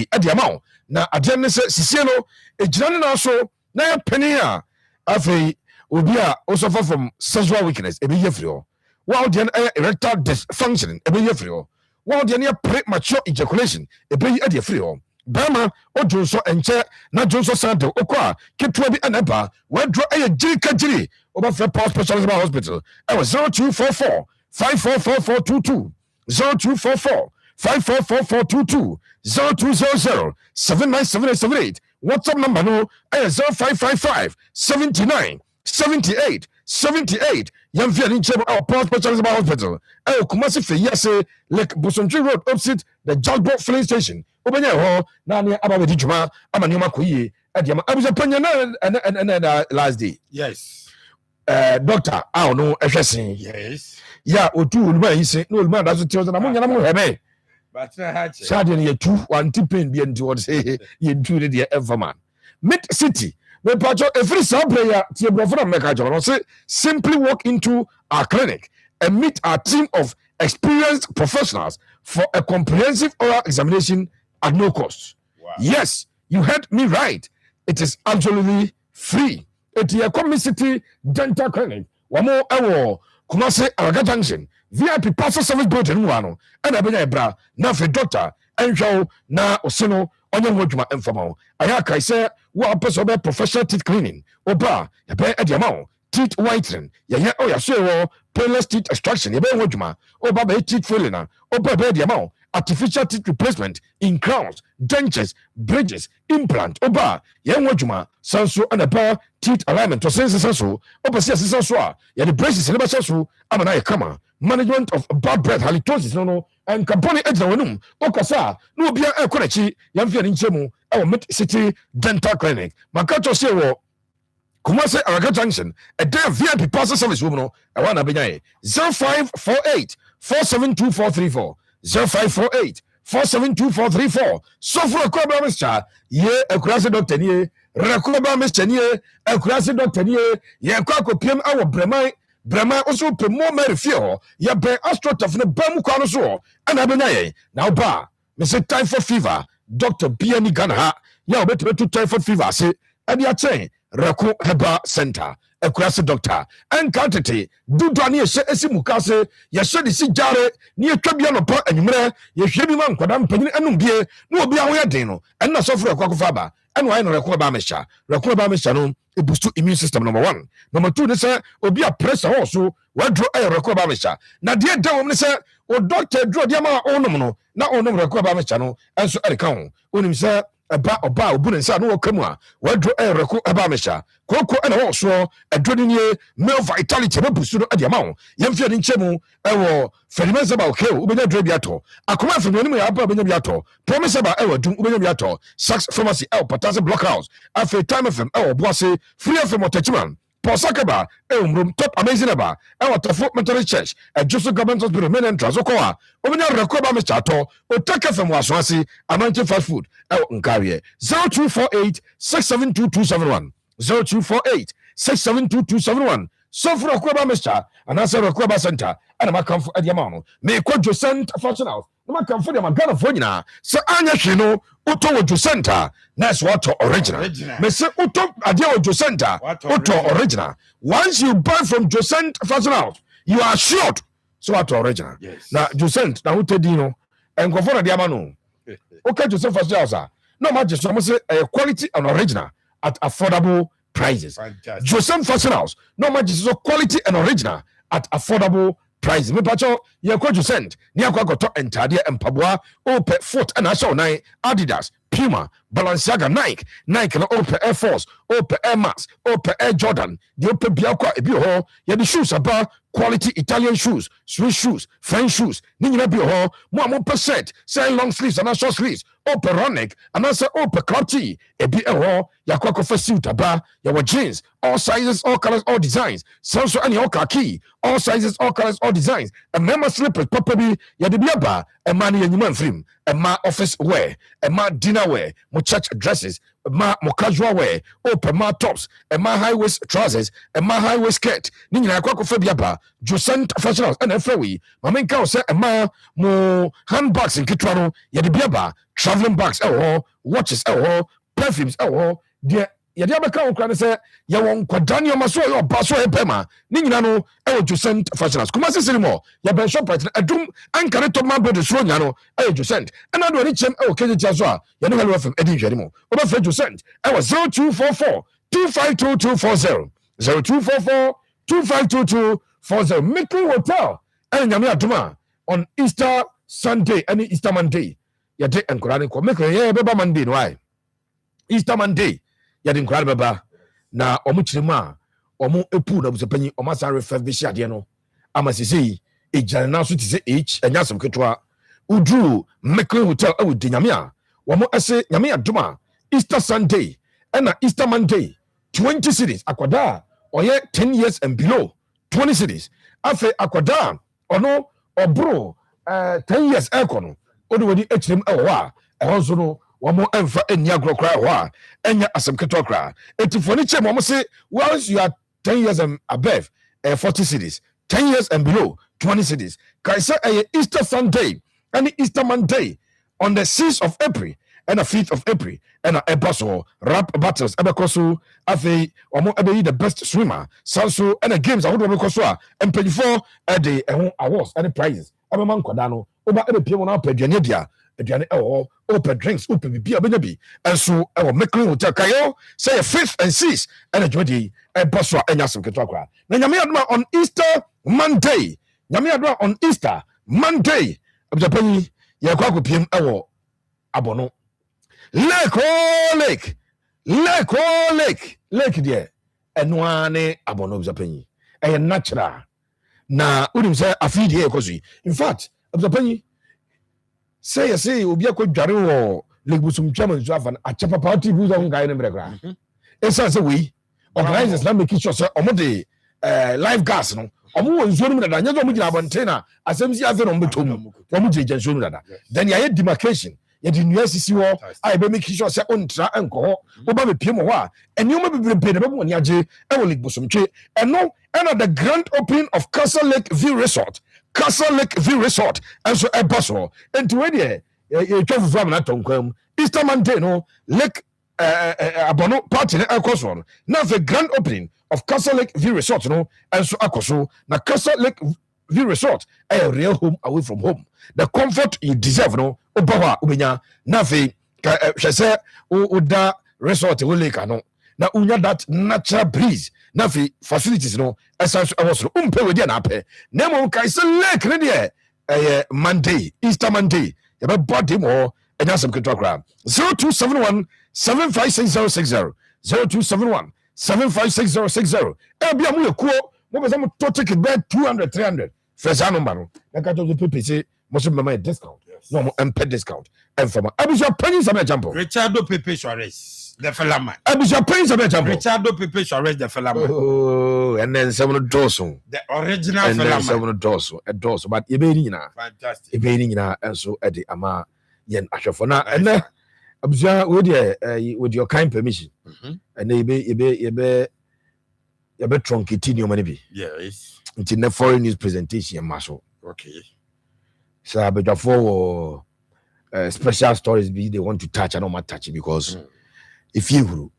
Speaker 3: ɛde ama wo na adeɛ ne sɛ sisie no ɛgyina ne na so na yɛ panin a afei obi a wosɔfa from sexual weakness ɛbɛyɛ firi hɔ wa wodeɛ no ɛyɛ erectile dysfunction ɛbɛyɛ firi hɔ wa wodeɛ no yɛ premature ejaculation ɛbɛyi ɛde firi hɔ bama o jonso enche na jonso sante okwa ketua bi anaba wadro eye gyiri oba fe power specialist hospital e was 0244 544422 0244 544422 0200 797878 WhatsApp number no e 0555 79 78 78 Yamfia Ninchebo our power specialist hospital e Kumasi fe yase like Bosontri Road opposite the Jalbo filling station obanya ho na ne ababedi djuma amanioma koyie adiama abuja panya na last day
Speaker 19: yes
Speaker 3: doctor aw no ehwesin
Speaker 19: yes
Speaker 3: ya otu oluma yise no oluma da so tiyo na mo nyana mo hebe
Speaker 19: but na ha che
Speaker 3: sade ne yetu wanti pain bi enti wo say yetu ne de everman mid city me pacho every prayer tie brofo na meka jo no say simply walk into our clinic and meet our team of experienced professionals for a comprehensive oral examination at no cost. Wow. Yes, you heard me right. It is absolutely free. It's a City Dental Clinic. Wamo ewo Kumasi Araga Junction. VIP parcel service building wano. And abenya ebra na fe doctor enhwo na osino onye hodwuma informal. Ayaka ise wa person be professional teeth cleaning. Oba ya be ediamao teeth whitening. Ya o ya so wo painless teeth extraction. Ya be hodwuma. Oba be teeth filling. Oba be ediamao artificial teeth replacement in crowns, dentures, bridges, implant, oba, yen wajuma, sanso and a bar, teeth alignment, or sense sanso, oba says sanso, ya the braces in the sanso, amana Akoma, management of bad breath, halitosis, no, and company edge okasa, no bia a konechi, Yamfia Nsem, our Mid City Dental Clinic, Makato Sewo, Kumase Araga Junction, a day of VIP parcel service woman, I want to be 0548 472434. 0548 472434 so for Akoma Mr. Ye akurase doctor nie Rakoba Mr. nie akurase doctor nie ye kwako piem awo brema also pe mo mary fie ye ben astroturf ne bam kwa no so ana benya ye na ba me say typhoid fever Dr. Biani Ghana ya obetebetu typhoid fever say ade a chen Rako Heba Center akurase doctor enkantete dudu ani ehye esimukase ye hye de si jare ni etwa bia no pa anwumre ye hwe bi ma nkwada mpanyini anum bie na obi awo yeden no enna sofro akwakofa ba enu ayi no Rako ba mesha no e boost immune system number 1 number 2 ne say obi a pressure ho so wadro ayi Rako ba mesha na de dawom ne say o doctor dro de ma onum no na onum Rako ba mesha no enso ereka ho onim say oba obu ne nsa no wakamu a wadro Rako ba mesha koko ena wo so adwoni nie male vitality be busu no ade amawo yemfia ni nchemu ewo ferimense ba okay ubenya dre bi ato akoma ferimense mu ya ba ubenya bi ato promise ba ewo dum ubenya bi ato sax pharmacy potase blockhouse afi time fm ewo boase free fm otachiman Posakaba, Umrum, top amazing aba, our Tafo Methodist Church, a Joseph Government Hospital, men and Trazokoa, Omina Rakoba Michato, or take from Waswasi, Amanti fast food, El Unkarie, 0248 672271, 0248 672271. So for Rakoba Misha, and answer Rakoba Center, and I'm a comfort at Yamano, may quote your cent fashion house. No come for them, I'm gonna phone you. So Anya Shino, Uto to center, that's what original. Mr. Uto Adio to center, Uto original. Once you buy from Josent fashion house, you are assured. So what original. Yes. Now Josent, now Utedino, and go for the Yamano. Okay, Joseph fashion house. No matter so much a quality and original at affordable prices. Joseph fashion house, no matter so quality and original at affordable price. Me pacho ye kwaju send ni akwa goto entade empaboa ope foot and asho nine Adidas, Puma, Balenciaga, Nike na ope Air Force, ope Air Max, ope Air Jordan. The ope biakwa ebi ho ye the shoes aba quality Italian shoes, Swiss shoes, French shoes. Ni nyina bi ho mo percent say long sleeves and short sleeves.
Speaker 20: operonic and also operclotty ebi eho yakwa for suit aba your jeans all sizes all colors all designs so any all khaki all sizes all colors all designs and member slippers papa bi ya de biaba e ma ne yanyuma mfrim e ma office wear e ma dinner wear mo church dresses ma mo casual wear open ma tops e ma high waist trousers e ma high waist skirt ni nyina yakwa for biaba Josent professionals and every ma menka o se e ma mo handbags nkitwa no ya de biaba traveling bags watches perfumes de yade abeka wo kra ne se ye won kwadane o maso yo baso e pema ni nyina no Josent professionals kuma se sinimo ya ben shop right adum ankare to man be so nya no Josent and ado ni chem keje so a ye no hello fm edi hwere mo o ba fe Josent 0244 252240 0244 252240 Making Hotel and nyame aduma on Easter Sunday and Easter Monday yade enkurane ko make ye beba Monday no ai Easter Monday yade nkurane beba na omu chirima omu epu na busepanyi omasa refurbish ade no amasisi ejane na so tise enyasem ketwa udru Making Hotel awudi nyame a womo ese nyame aduma Easter Sunday and Easter Monday 20 cities akwada oye 10 years and below 20 cities afe akwada ono obro 10 years ekono odi wodi echirem ewa ehonso no womo emfa enia grokra ewa enya asemketo kra etifoni chem womo se once you are 10 years and above 40 cities 10 years and below 20 cities kaisa Easter Sunday and Easter Monday on the 6th of April and the 5th of April and a ebaso rap battles ebekoso afi omo ebeyi the best swimmer sanso and the games ahodo ebekoso and 24 the awards and the prizes abema nkoda no oba ebepie mo na paduane dia aduane open drinks open bibia benyabi enso ewo Making Hotel kayo say 5th and 6th and adwadi ebaso enyasem keto akra na nyame adoma on Easter Monday nyame adoma on Easter Monday abjapani yakwa kopiem ewo abono lake there enwane abono abjapani natural na udim say afidi ekosi in fact abjapani say obi akwadware wo lake busum chairman so afan achapa party buza ngai ne mrekra esa say we organizers na make sure say omode live gas no omo won zo no da nya zo mo gina abantena asem si afi no mbetom omo jeje zo no da then ya demarcation ya di nuasisi wo ai be make sure say ontra enko ho wo ba bepie mo ho a enioma bebrebe na be mo ni age e wo lake busum twe eno and the grand opening of Castle Lake View Resort and so ebaso and we there you tell from na tonkwam Easter Monday no lake abono party na ekoso na the grand opening of Castle Lake View Resort no and so akoso na Castle Lake View Resort a real home away from home the comfort you deserve no obawa ubenya na fe hwese uda resort we lake no na unya that natural breeze na fi facilities no essence awosro umpe we dia na ape na mo kai se lake ne de Monday Easter Monday ya be body mo enya sem ketokra 0271 756060 0271 756060 e bia mo yekuo mo be some to ticket be 200 300 first number no na ka to pepe say mo so be my discount no mo empe discount enfama abusha panyi some example
Speaker 19: Richardo Pepe Suarez the Felama.
Speaker 20: Abusha Prince of example.
Speaker 19: Richardo Pepe Suarez the Felama.
Speaker 20: Oh, and then someone dorsal.
Speaker 19: The original
Speaker 20: and
Speaker 19: Felama.
Speaker 20: Then someone dorsal, a dorsal, but Ibenina.
Speaker 19: Fantastic.
Speaker 20: Ibenina, and so at the Ama Yen Ashafona. And then Abusha with your kind permission. And they be trunkitino money.
Speaker 19: Yes.
Speaker 20: It's in the foreign news presentation, Marshall.
Speaker 19: Okay.
Speaker 20: So I bet for special stories they want to touch, I don't want to touch it because. If you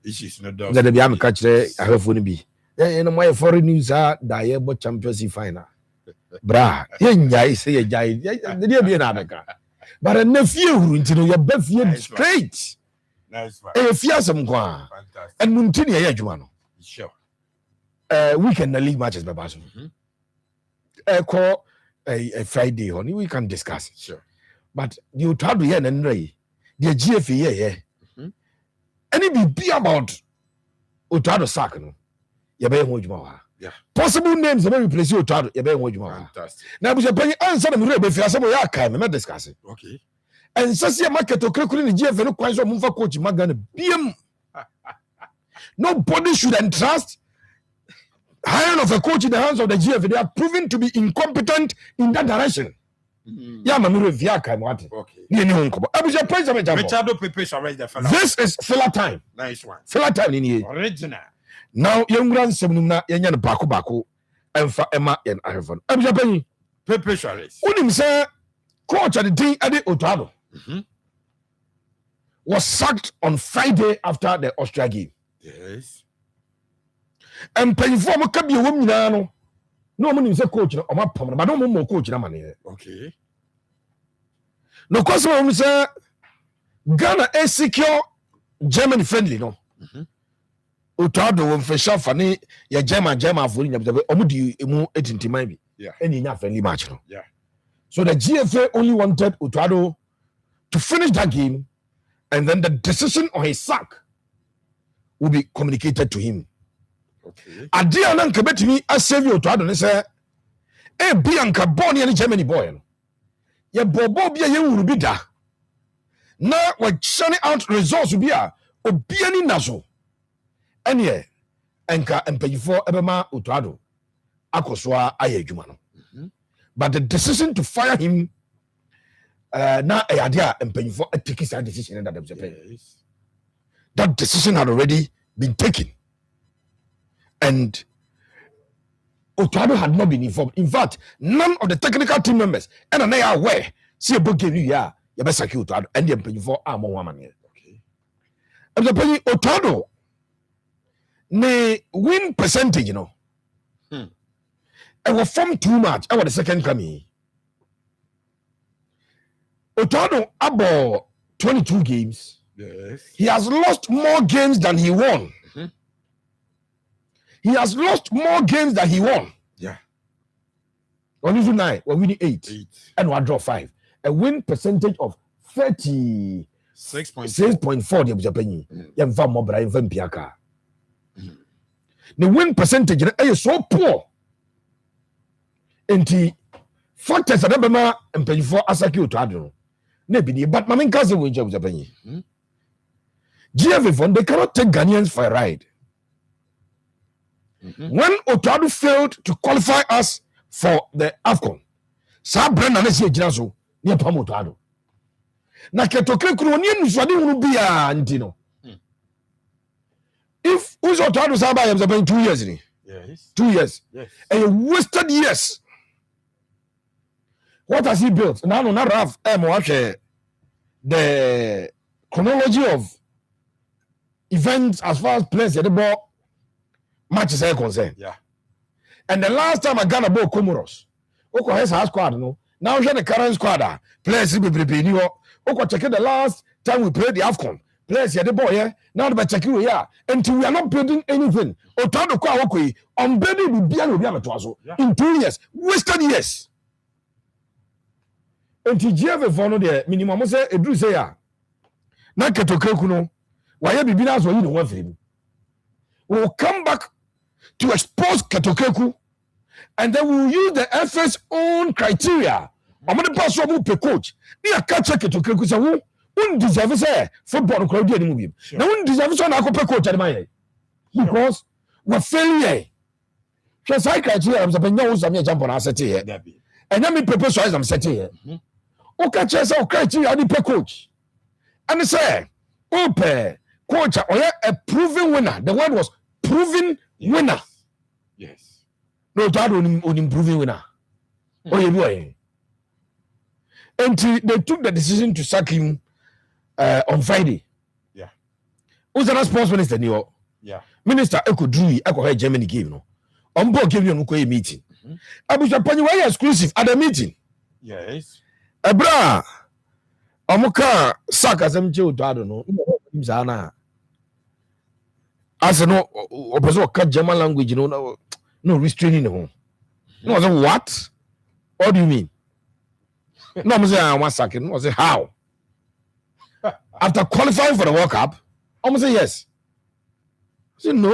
Speaker 19: issues no
Speaker 20: doubt that be am catch I have to be you know my foreign news are the championship final bra yen say ye jai dey be na America but a nephew you know your best straight
Speaker 19: nice one
Speaker 20: if you some kwa and muntini ye adwuma no
Speaker 19: sure
Speaker 20: weekend the league matches be baso call a Friday honey we can discuss it
Speaker 19: sure
Speaker 20: but you try to hear and the GFA yeah any be about Otado sack no ye be ho djuma wa
Speaker 19: yeah
Speaker 20: possible names be replace Otado ye be ho djuma wa
Speaker 19: fantastic
Speaker 20: na bu se pan answer me be fi asem ya kai me discuss
Speaker 19: okay
Speaker 20: and sasi market okrekuri ni GFA no kwan so mumfa coach magana biem. Nobody should entrust hiring of a coach in the hands of the GFA. They are proven to be incompetent in that direction. Yeah, mamiro viaka mwate. Okay. This is filler time.
Speaker 19: Nice one.
Speaker 20: Filler time in here.
Speaker 19: Original.
Speaker 20: Now, young grand seminum yan bako and for Emma and Ivan. Abija
Speaker 19: Pepe Charles.
Speaker 20: Unim say coach at the thing at the Otado was sacked on Friday after the Austria game.
Speaker 19: Yes.
Speaker 20: And pay for me can be a woman now. No money is a coach or my pom, but no more coach na money.
Speaker 19: Okay.
Speaker 20: No cause we say Ghana is secure German friendly no. Otado won for sure fani ya German for you omudi emu etintima bi.
Speaker 19: Yeah.
Speaker 20: Any friendly match no.
Speaker 19: Yeah.
Speaker 20: So the GFA only wanted Otado to finish that game, and then the decision on his sack will be communicated to him.
Speaker 19: Okay.
Speaker 20: Adia na nka betumi asave Otado ne say e bia nka born ye Germany boy no. Ye bobo bia ye wuru bi da. Na we churning out results bia obia ni naso. Ene enka empanyifo ebema Otado akoswa aye adwuma no. But the decision to fire him now a idea empanyifo take that decision that that decision had already been taken, and Otado had not been informed. In fact, none of the technical team members and they are aware. See a book game you ya best secure Otado and the empanyifo are more woman. Okay. And the penny Otado ne win percentage, you know. I was from too much. I was the second coming. Otado about 22 games.
Speaker 19: Yes.
Speaker 20: He has lost more games than he won. He has lost more games than he won.
Speaker 19: Yeah.
Speaker 20: We're losing 9, we're winning 8. And we'll draw 5. A win percentage of 36.4. The win percentage is so poor. Enti factors that bema empanyifo asaki Otado na bi but mama nkaze wo nja buzapanyi GFA they cannot take Ghanaians for a ride. When Otado failed to qualify us for the AFCON, sa brenda na se gina so ne pam Otado na ketokre kru oni nsuade hunu bia ntino. If who's Otado sa ba yam 2 years ni.
Speaker 19: Yes.
Speaker 20: 2 years.
Speaker 19: Yes.
Speaker 20: And you wasted years. What has he built? Now, not have the chronology of events as far as players the ball matches are concerned.
Speaker 19: Yeah.
Speaker 20: And the last time I got a ball Comoros, Oko has a squad, no. Now the current squad, players be prepared. Oko check the last time we played the AFCON. Players the ball, yeah. Now the check you here until we are not building anything. Otado kwa wokoi on baby be biano in 2 years, wasted years. Enti GFA for no de minimum say edru say ya na ketokreku no waye bibina so yi no wafiri. We will come back to expose ketokreku, and then we will use the FA's own criteria. Omode pass so mu pe coach ni aka check ketokreku say who deserve say football crowd dey ni mu bi. Na who deserve so na akopɛ coach ade because we failure. Just like criteria am say penya wo sami jump on asset here. And then me prepare so as I'm setting here. Okay, chess or criteria the coach. And say, coach or a proven winner. The word was proven winner.
Speaker 19: Yes.
Speaker 20: No, that on improving winner. Oh, you boy. And they took the decision to sack him on Friday.
Speaker 19: Yeah.
Speaker 20: Who's the sports minister?
Speaker 19: Yeah.
Speaker 20: Minister Eko Drew, Eko Germany game no. On board gave you a meeting. Abusha Pani were exclusive at the meeting.
Speaker 19: Yes.
Speaker 20: Ebra Amuka Saka Semche Otado no. Mzana. As no opposite cut German language, no restraining home. No, I said, what? What do you mean? No, I'm saying I want sacking. I said, how? After qualifying for the World Cup, I'm saying yes. I said, no.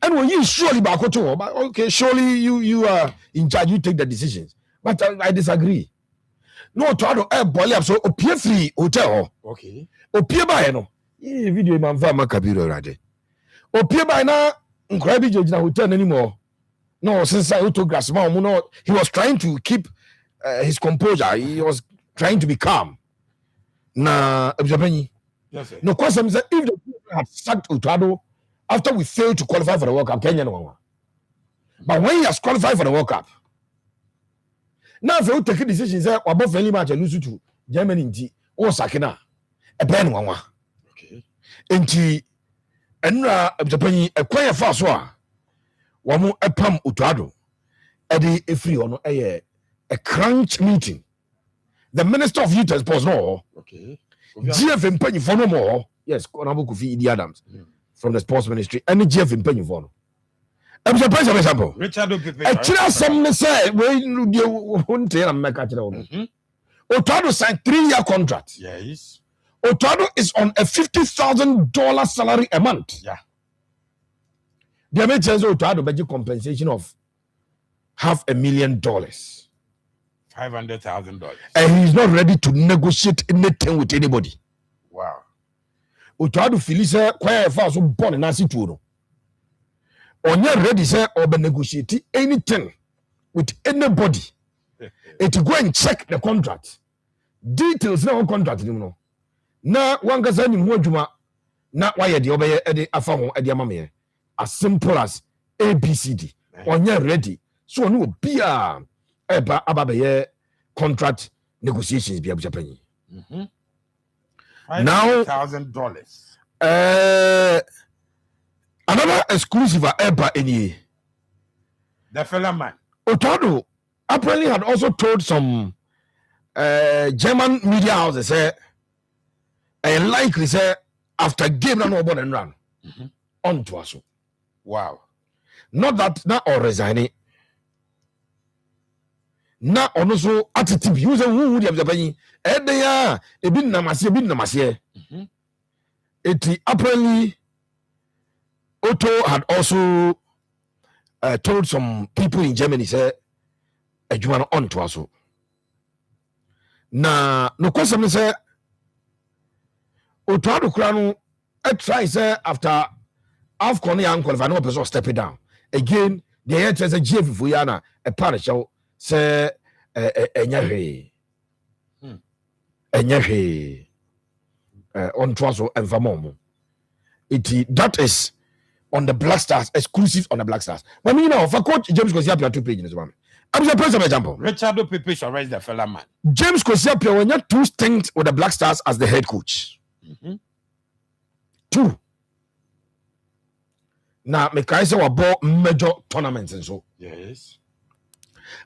Speaker 20: And when you surely back to okay, surely you are in charge, you take the decisions. But I disagree. no Otuado boil up so opie free hotel.
Speaker 19: Okay.
Speaker 20: Opie by no. Video man fa makabiro rade. Opie by na nkra bi jejina hotel anymore. No, since I autographs, no, he was trying to keep his composure. He was trying to be calm. Na
Speaker 19: yes, sir.
Speaker 20: No question is that if the people had sacked Otuado after we failed to qualify for the World Cup, Kenya no. But when he has qualified for the World Cup, now if you take a decision, say about friendly match and lose to Germany in or Sakina, a pen one.
Speaker 19: Okay.
Speaker 20: Enti enra Japan a quiet fast one. Wamu epam Otuado edi efri ono a crunch meeting. The Minister of Youth and Sports no.
Speaker 19: Okay.
Speaker 20: GF Mpenyi for no more. Yes, Honorable Kofi Idi Adams from the Sports Ministry. Any GF Mpenyi for no. I'm surprised for example.
Speaker 19: Richard Opepe.
Speaker 20: Actually, some say we won't tell them make Otuado signed 3-year contract.
Speaker 19: Yes.
Speaker 20: Otuado is on a $50,000 salary a month.
Speaker 19: Yeah.
Speaker 20: They may change Otuado budget compensation of $500,000.
Speaker 19: $500,000.
Speaker 20: And he's not ready to negotiate anything with anybody.
Speaker 19: Wow.
Speaker 20: Otuado feels quite fast so born and asi to no. Onye ready say or be negotiate anything with anybody. It go and check the contract. Details na contract ni no. Na wanga sa ni ho adwuma na why de obeye de afa ho de amame. As simple as ABCD. Onye ready. So no bia eba ababe contract negotiations bia Japan. Now
Speaker 19: $500,000.
Speaker 20: Another exclusive ever any.
Speaker 19: The fella man.
Speaker 20: Otuado apparently had also told some German media houses and likely say after game no more and run on to us.
Speaker 19: Wow.
Speaker 20: Not that now or resigning. Now also attitude user who would have the penny. They a bit namasie. It apparently Otto had also told some people in Germany say a Juman on to us. Na no question say Otto Krano try say after AFCON young qualify no person step it down. Again, the head says a GF Fuyana a parish say enyahe on to us and Famomo. That is on the Black Stars, exclusive on the Black Stars. But you know, for coach James Kosiapia 2 pages. I'm just press example.
Speaker 19: Richard Opepe shall raise the fella man.
Speaker 20: James Kosiapia when you 2 stints with the Black Stars as the head coach. 2. Now, Mekaisa were bought major tournaments and so.
Speaker 19: Yes.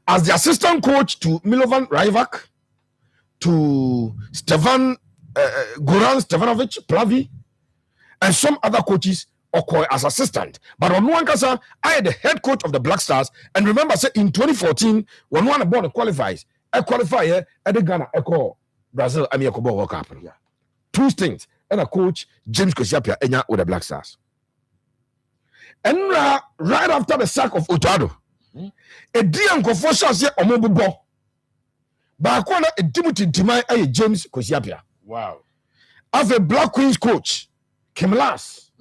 Speaker 20: As the assistant coach to Milovan Rajvac, to Goran Stevanovic, Plavi, and some other coaches Okoye as assistant. But on one case, I had the head coach of the Black Stars. And remember, say in 2014, when one born qualifies, I qualify at the Ghana, Echo, Brazil, I mean, Echo World Cup. 2 stints, and a coach, James Kosiapia, Enya with the Black Stars. And right after the sack of Otuado, a Dian Kofosha said, Omobubo. Bakwana, a Timothy Timai, James Kosiapia.
Speaker 19: Wow.
Speaker 20: As a Black Queens coach, Kim Lass.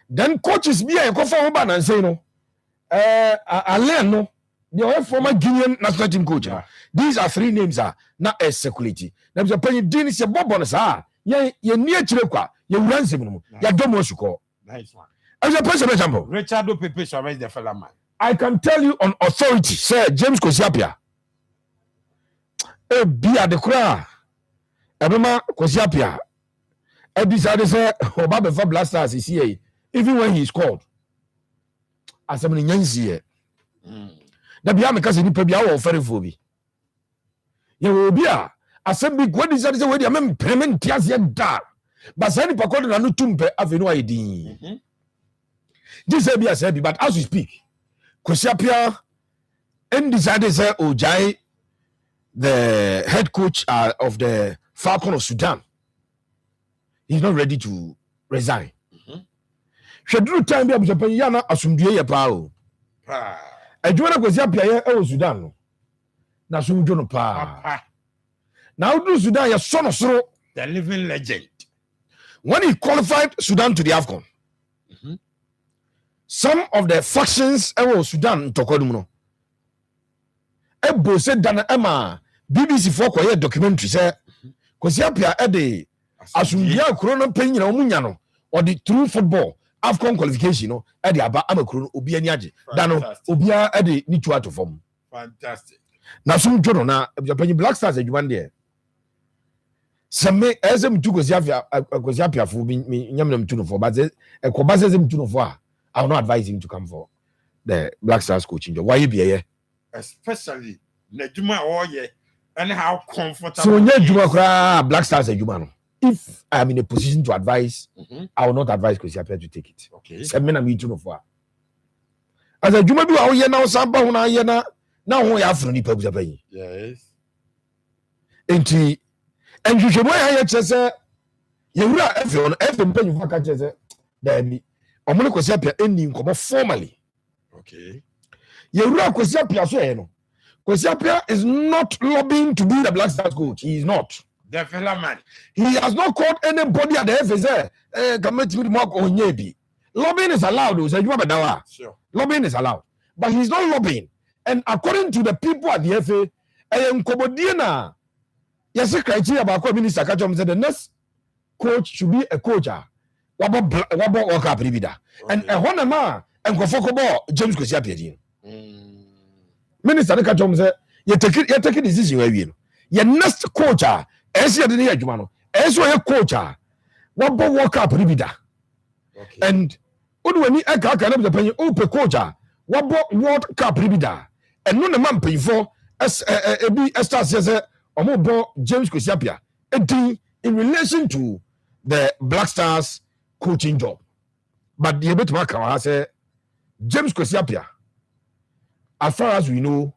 Speaker 20: Then coaches be a cofer ban and say no. Alain no. The former Guinean national team coach. These are 3 names not as security. There's a penny din is a bob on us. Ye near Chilequa, you ransom. Ya don't want to call.
Speaker 19: Nice one.
Speaker 20: As a person example.
Speaker 19: Richard Opepe shall raise the fella man.
Speaker 20: I can tell you on authority, Sir James Kosiapia. Bia de Kra. Ebema Kosiapia. Decided say Oba for Black Stars is here. Even when he is called. As I'm in Yancy. The Bia because he pay our ferry phobia. You will be a assembly. What is that? Where the payment tears yet dark. But Sani Pacoda and Nutumpe have no idea. This is Bia said, but as we speak, Kosiapia and decided say Ojai, the head coach of the Falcon of Sudan. He's not ready to resign. Shedru time be Japan yana asumdue ye pa o. Adwuma Kosiapia ye e Sudan no. Na asumdue no pa. Now do Sudan ya son of soro.
Speaker 19: The living legend.
Speaker 20: When he qualified Sudan to the AFCON, some of the factions in Sudan tokodumuno. Ebo said dana Emma BBC for quiet documentary say kwasi apia ede asumdia corona penyin na omunya no or the true football AFCON qualification no ede aba amakuru obi ani age dano obia ede ni tu ato form.
Speaker 19: Fantastic.
Speaker 20: Na sum jono na Japan Black Stars adwan de seme ezem tu kwasi apia fo bi nyamnam tu no for but ekoba ezem tu no for I will not advise him to come for the Black Stars coaching job. Why you be here?
Speaker 19: Especially Nejuma Oye and how comfortable.
Speaker 20: So when you Black Stars no. If I am in a position to advise, I will not advise because you appear to take it.
Speaker 19: Okay.
Speaker 20: Seven I'm into no for. As a Juma do here now, Samba una here now who you have from the pubs pay.
Speaker 19: Yes.
Speaker 20: And you should wear here chese. You ra everyone penny for catch chese. There be. Omoni kwesi apia eni nkomo formally.
Speaker 19: Okay.
Speaker 20: Yewura kwesi apia so no. Kwesi apia is not lobbying to be the Black Stars coach. He is not.
Speaker 19: The fella man.
Speaker 20: He has not called anybody at the FSA. Committee with Mark Onyebi. Lobbying is allowed.
Speaker 19: Sure.
Speaker 20: Lobbying is allowed. But he's not lobbying. And according to the people at the FA, Nkobodiena, yes, criteria about Minister Kachom said the next coach should be a coach. Wabo waka pribida and ehona ma enkofoko bo James Kwesi Appiah minister ka chom say you take decision we wi no your next coach ese de ne adwuma no ese o ye coach wabo waka pribida and odwani aka na be panyi o pe coach wabo world cup pribida and no na man payfo ebi stars say omo bo James Kwesi Appiah in relation to the Black Stars coaching job. But the bit Maka say James Kwesi Appiah, as far as we know,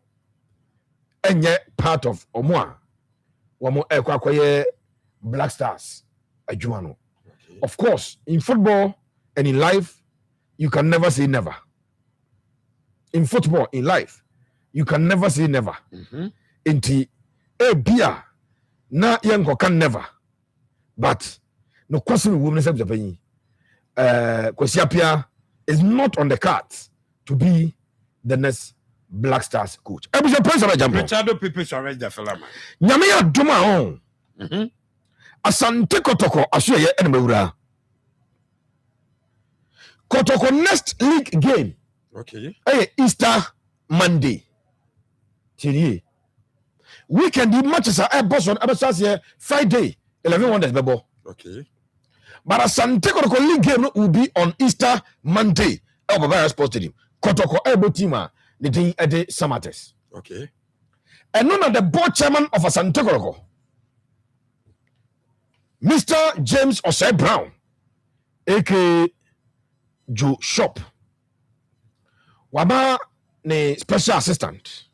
Speaker 20: and yet part of Omoa, Wamo Black Stars, Ajumano. Of course, in football and in life, you can never say never. In football, in life, you can never say never. Inti beer na yanko can never. But no question women say Japan. Kwesi Appiah is not on the cards to be the next Black Stars coach. Richard
Speaker 19: Pepe surrender the fella man.
Speaker 20: Nyame ya duma on. Asante Kotoko aso ye enmewura. Kotoko next league game.
Speaker 19: Okay.
Speaker 20: Easter Monday. Tirie. Weekend the matches are boss on abasas here Friday 11 wonders bebo.
Speaker 19: Okay.
Speaker 20: But Asante Kotoko league game will be on Easter Monday. Baba Sports Stadium. Kotoko ebo team the thing at the Samates.
Speaker 19: Okay.
Speaker 20: And none of the board chairman of Asante Kotoko, Mr. James Osei Brown, aka Joe Shop, Waba ne special assistant.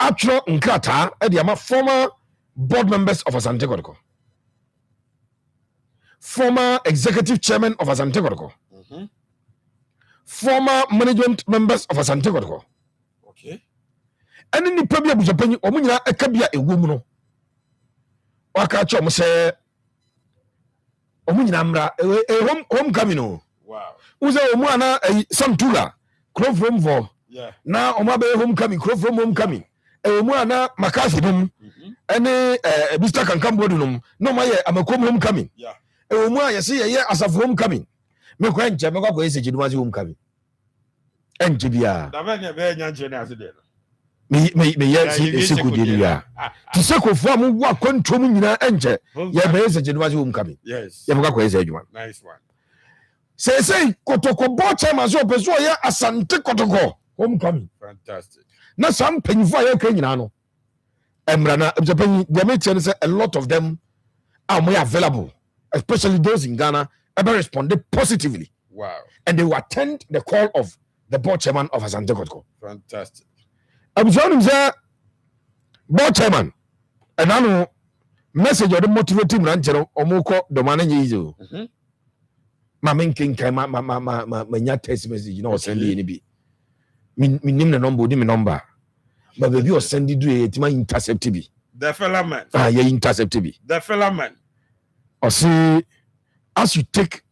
Speaker 20: Actual Nkata Ediama, former board members of Asante Kotoko, former executive chairman of Asante Kotoko, former management members of Asante Kotoko.
Speaker 19: Okay.
Speaker 20: And in the premier Japan, Omunya Ekabia a woman. Waka chom say Omunya a homecoming.
Speaker 19: Wow.
Speaker 20: Uza Omwana a Santula, Crow from for.
Speaker 19: Yeah.
Speaker 20: Now Omabe homecoming, Crow from homecoming. A Omwana Makassi and Mr. Kankambodunum. No, my Akoma homecoming.
Speaker 19: Yeah.
Speaker 20: A Omwa, you see a year as of homecoming. Me kwen Jamaica go is a Jimazi homecoming. And Jibia. Me yet see good year. To circle from what control in enter. Yeah, there is a Jimazi homecoming.
Speaker 19: Yes.
Speaker 20: Yamaka is a one.
Speaker 19: Nice one.
Speaker 20: Say Kotoko bottom as well, but yeah, Asante Kotoko homecoming.
Speaker 19: Fantastic.
Speaker 20: Now some penny fire Kenyano. Emrana Japan, the a lot of them are more available, especially those in Ghana. Ever responded positively.
Speaker 19: Wow.
Speaker 20: And they will attend the call of the board chairman of Asante Kotoko.
Speaker 19: Fantastic.
Speaker 20: I'm telling him, board chairman, and I know message or the motivating rancher or moko the man you. Mamma King came my text message, you know, send any be. Me name the number, but baby was sending to it, my intercept be.
Speaker 19: The fella man.
Speaker 20: Yeah, intercept bi.
Speaker 19: The fella man.
Speaker 20: Or see, as you take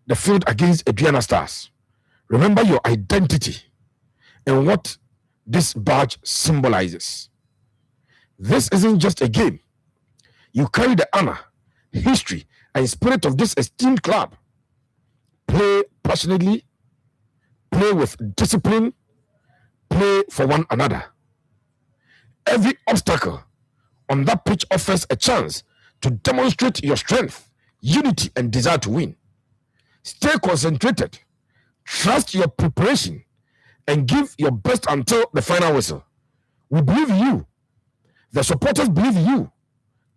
Speaker 20: the field against Adriana Stars, remember your identity and what this badge symbolizes. This isn't just a game. You carry the honor, history, and spirit of this esteemed club. Play passionately, play with discipline, play for one another. Every obstacle on that pitch offers a chance to demonstrate your strength, unity, and desire to win. Stay concentrated, trust your preparation, and give your best until the final whistle. We believe in you. The supporters believe in you.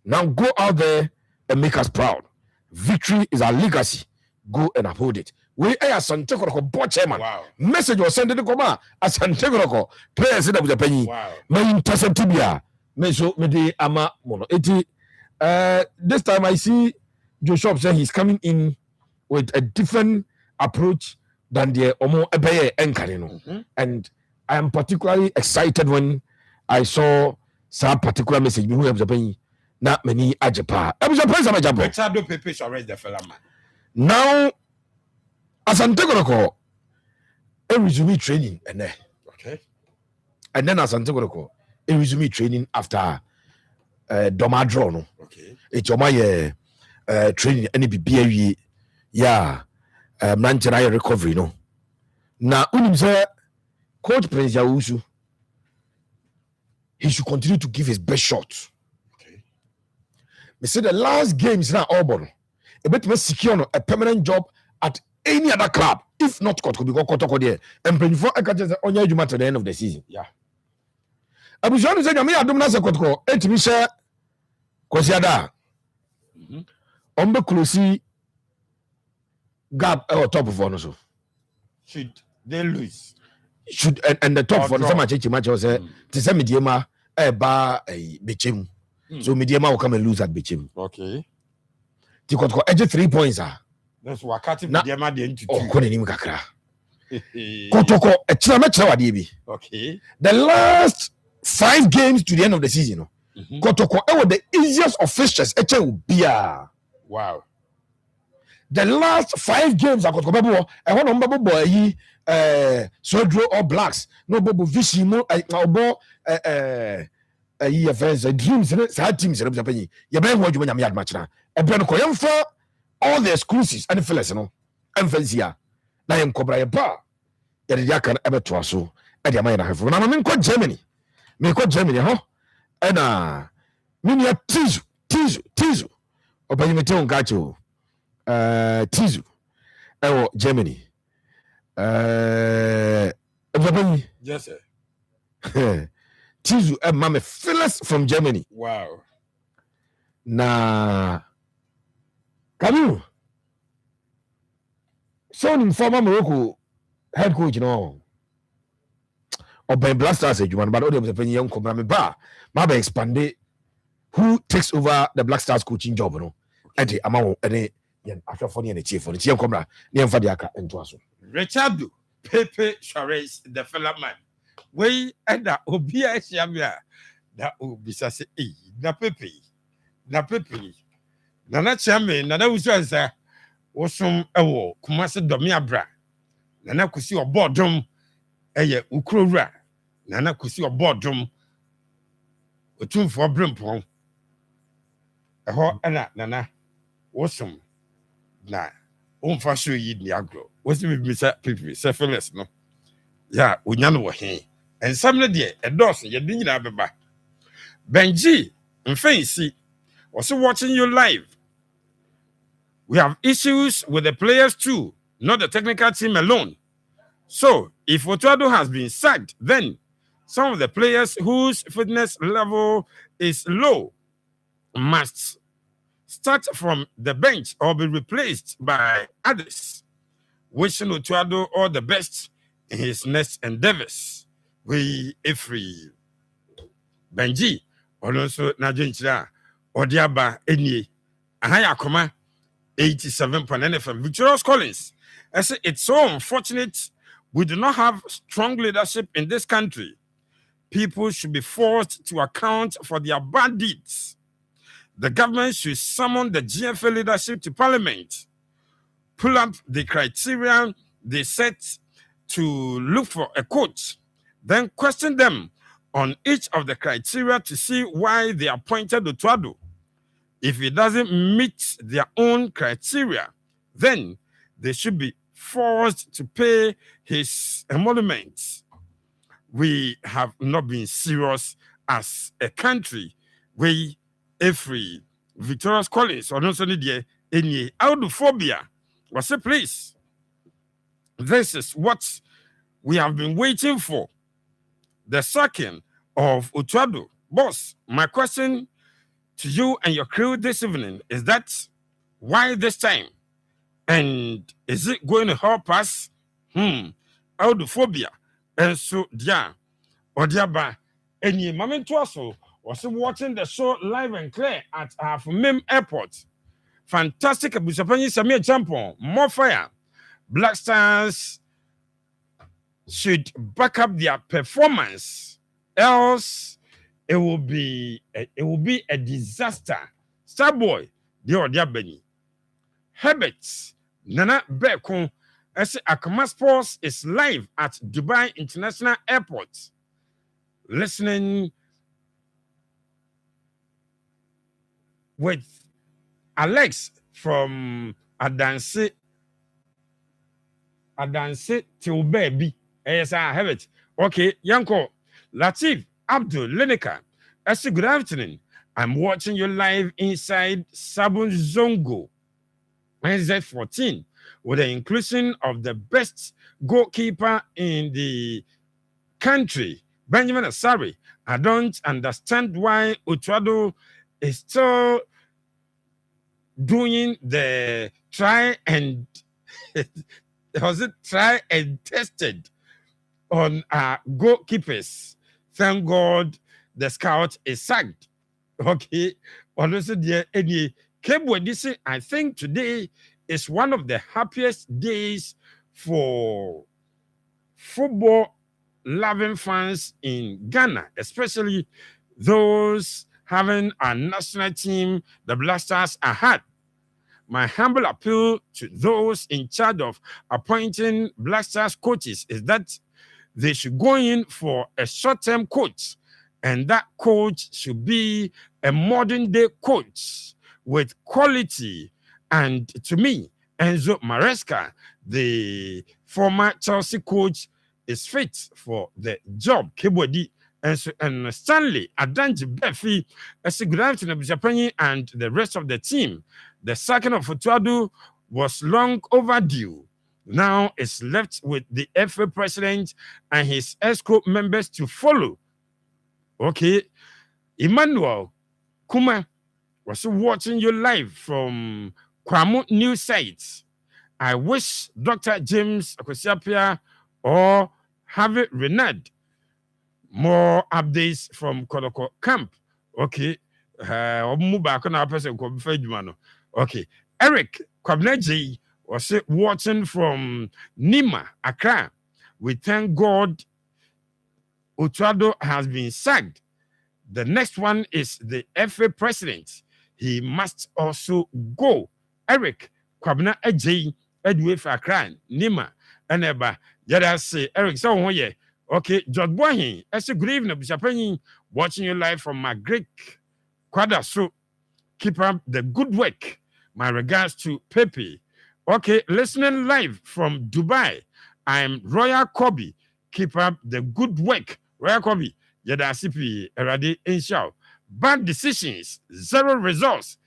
Speaker 20: Now go out there and make us proud. Victory is our legacy. Go and uphold it. We are Asante Kotoko board chairman.
Speaker 19: Wow.
Speaker 20: Message was sent to the Koma. Asante Kotoko players in the penny.
Speaker 19: Wow.
Speaker 20: May intercept tibia. May so me the ama mono. This time I see Joe Shop say he's coming in with a different approach than the Omo Ebeye Enkarino. And I am particularly excited when I saw some particular message. Who have the penny? Not many ajepa.
Speaker 19: Richard Pepe shall raise the fella man.
Speaker 20: Now, as I'm taking a call, a resume training and then
Speaker 19: okay,
Speaker 20: and then as I'm taking a call, a resume training after Doma draw. No,
Speaker 19: okay,
Speaker 20: it's my training any BBA, yeah, Manchester recovery. No, now, Coach Prince Yawusu, he should continue to give his best shot.
Speaker 19: Okay,
Speaker 20: they say the last game is now Auburn. A bit more secure a permanent job at any other club, if not Kotoko there. And before I can just on your at the end of the season.
Speaker 19: Yeah.
Speaker 20: I was trying to say, I don't know Kotoko, et Misha Kosiada. Ombe Kulusi gap or top of one also.
Speaker 19: Should they lose?
Speaker 20: Should and the top for the match was to say Mediema ba a Bichim. So Mediema will come and lose at Bichim.
Speaker 19: Okay.
Speaker 20: Tikotko edge 3 points are.
Speaker 19: That's wakati Mediema the into.
Speaker 20: Oh, kone nimu kakra. Kotoko echina mecha wadi.
Speaker 19: Okay.
Speaker 20: The last 5 games to the end of the season. Kotoko was the easiest of fixtures eche ubia.
Speaker 19: Wow.
Speaker 20: The last 5 games I got Kotoko I want to boy Sodro or Blacks no bobo Vishimo obo dreams sad teams represent you better watch when you have match now. A brand koyam for all the exclusives and fellas no emphasia na yem kobra ye ba ya de aka ebeto so e de man na have na me ko Germany ho e na me ya tizu obanyi mete on gacho tizu e wo Germany obanyi
Speaker 19: yes sir.
Speaker 20: Tizu a mame Phyllis from Germany.
Speaker 19: Wow.
Speaker 20: Na Kamu. So in former Morocco head coach no. Or by Blasters Juman, but all them the young come ba. Maybe expand who takes over the Black Stars coaching job no. Ade amount any after funny and chief for the young come near Fadiaka and Twaso.
Speaker 19: Richard Pepe Charles the fella man. We and that obia shamia that obisa say na pepe na chame na wusu say wosum ewo kumase domi abra na kusi obodom eye ukrowura na kusi obodom otumfo brempon eho na wosum na umfa so yi ni agro wosi bi say pepe syphilis no ya onya no wo he. And some lady a doss, you didn't have a back. Benji, and Fancy, also watching you live. We have issues with the players too, not the technical team alone. So, if Otuado has been sacked, then some of the players whose fitness level is low must start from the bench or be replaced by others. Wishing Otuado all the best in his next endeavors. We free Benji also Najenchira Odiaba Eni Ahaya Akoma 87.9 FM Victorious Collins. I say it's so unfortunate we do not have strong leadership in this country. People should be forced to account for their bad deeds. The government should summon the GFA leadership to Parliament, pull up the criteria they set to look for a coach, then question them on each of the criteria to see why they appointed Otuado. If it doesn't meet their own criteria, then they should be forced to pay his emoluments. We have not been serious as a country. We, every Victoria's College, or not only any autophobia, was a place. This is what we have been waiting for. The sacking of Otuado. Boss, my question to you and your crew this evening is that why this time? And is it going to help us? Autophobia. And so, yeah, or diaba, any moment to us was watching the show live and clear at our Mem Airport. Fantastic Abusapani Samir Champon, more fire. Black Stars should back up their performance, else it will be a disaster. Starboy, the Benny. Herbert, Nana Bekon, as Akoma Sports is live at Dubai International Airport. Listening with Alex from Adanse till baby. Yes, I have it. Okay, Yanko, Latif, Abdul, Lenica. I say good afternoon. I'm watching you live inside Sabun Zongo, NZ14, with the inclusion of the best goalkeeper in the country, Benjamin Asari. I don't understand why Otuado is still doing the try and tested on our goalkeepers. Thank God the scout is sacked. Okay. Also, dear Eddie Kebwe, I think today is one of the happiest days for football loving fans in Ghana, especially those having a national team, the Black Stars are had. My humble appeal to those in charge of appointing Black Stars coaches is that they should go in for a short-term coach, and that coach should be a modern-day coach with quality. And to me, Enzo Maresca, the former Chelsea coach, is fit for the job. Kebodi and Stanley Adanji Befi, as a good afternoon, Japan, and the rest of the team. The sacking of Otuado was long overdue. Now it's left with the FA president and his escort members to follow. Okay, Emmanuel Kuma was watching you live from Kwamo News Site. I wish Dr. James Akosiapia or Harvey Renard more updates from Kodoko Camp. Okay, okay, Eric Kwabneji was watching from Nima, Accra. We thank God Otuado has been sacked. The next one is the FA president. He must also go. Eric Kwabna Eji Edwe Fakran Nima Eneba Yada say Eric so here. Okay, George Bohin. It's a good evening, Bishopani, watching you live from my Greek Quada. So keep up the good work. My regards to Pepe. Okay, listening live from Dubai. I'm Royal Kobe. Keep up the good work. Royal Kobe. Yada CP Eradi Inshaw. Bad decisions, zero results,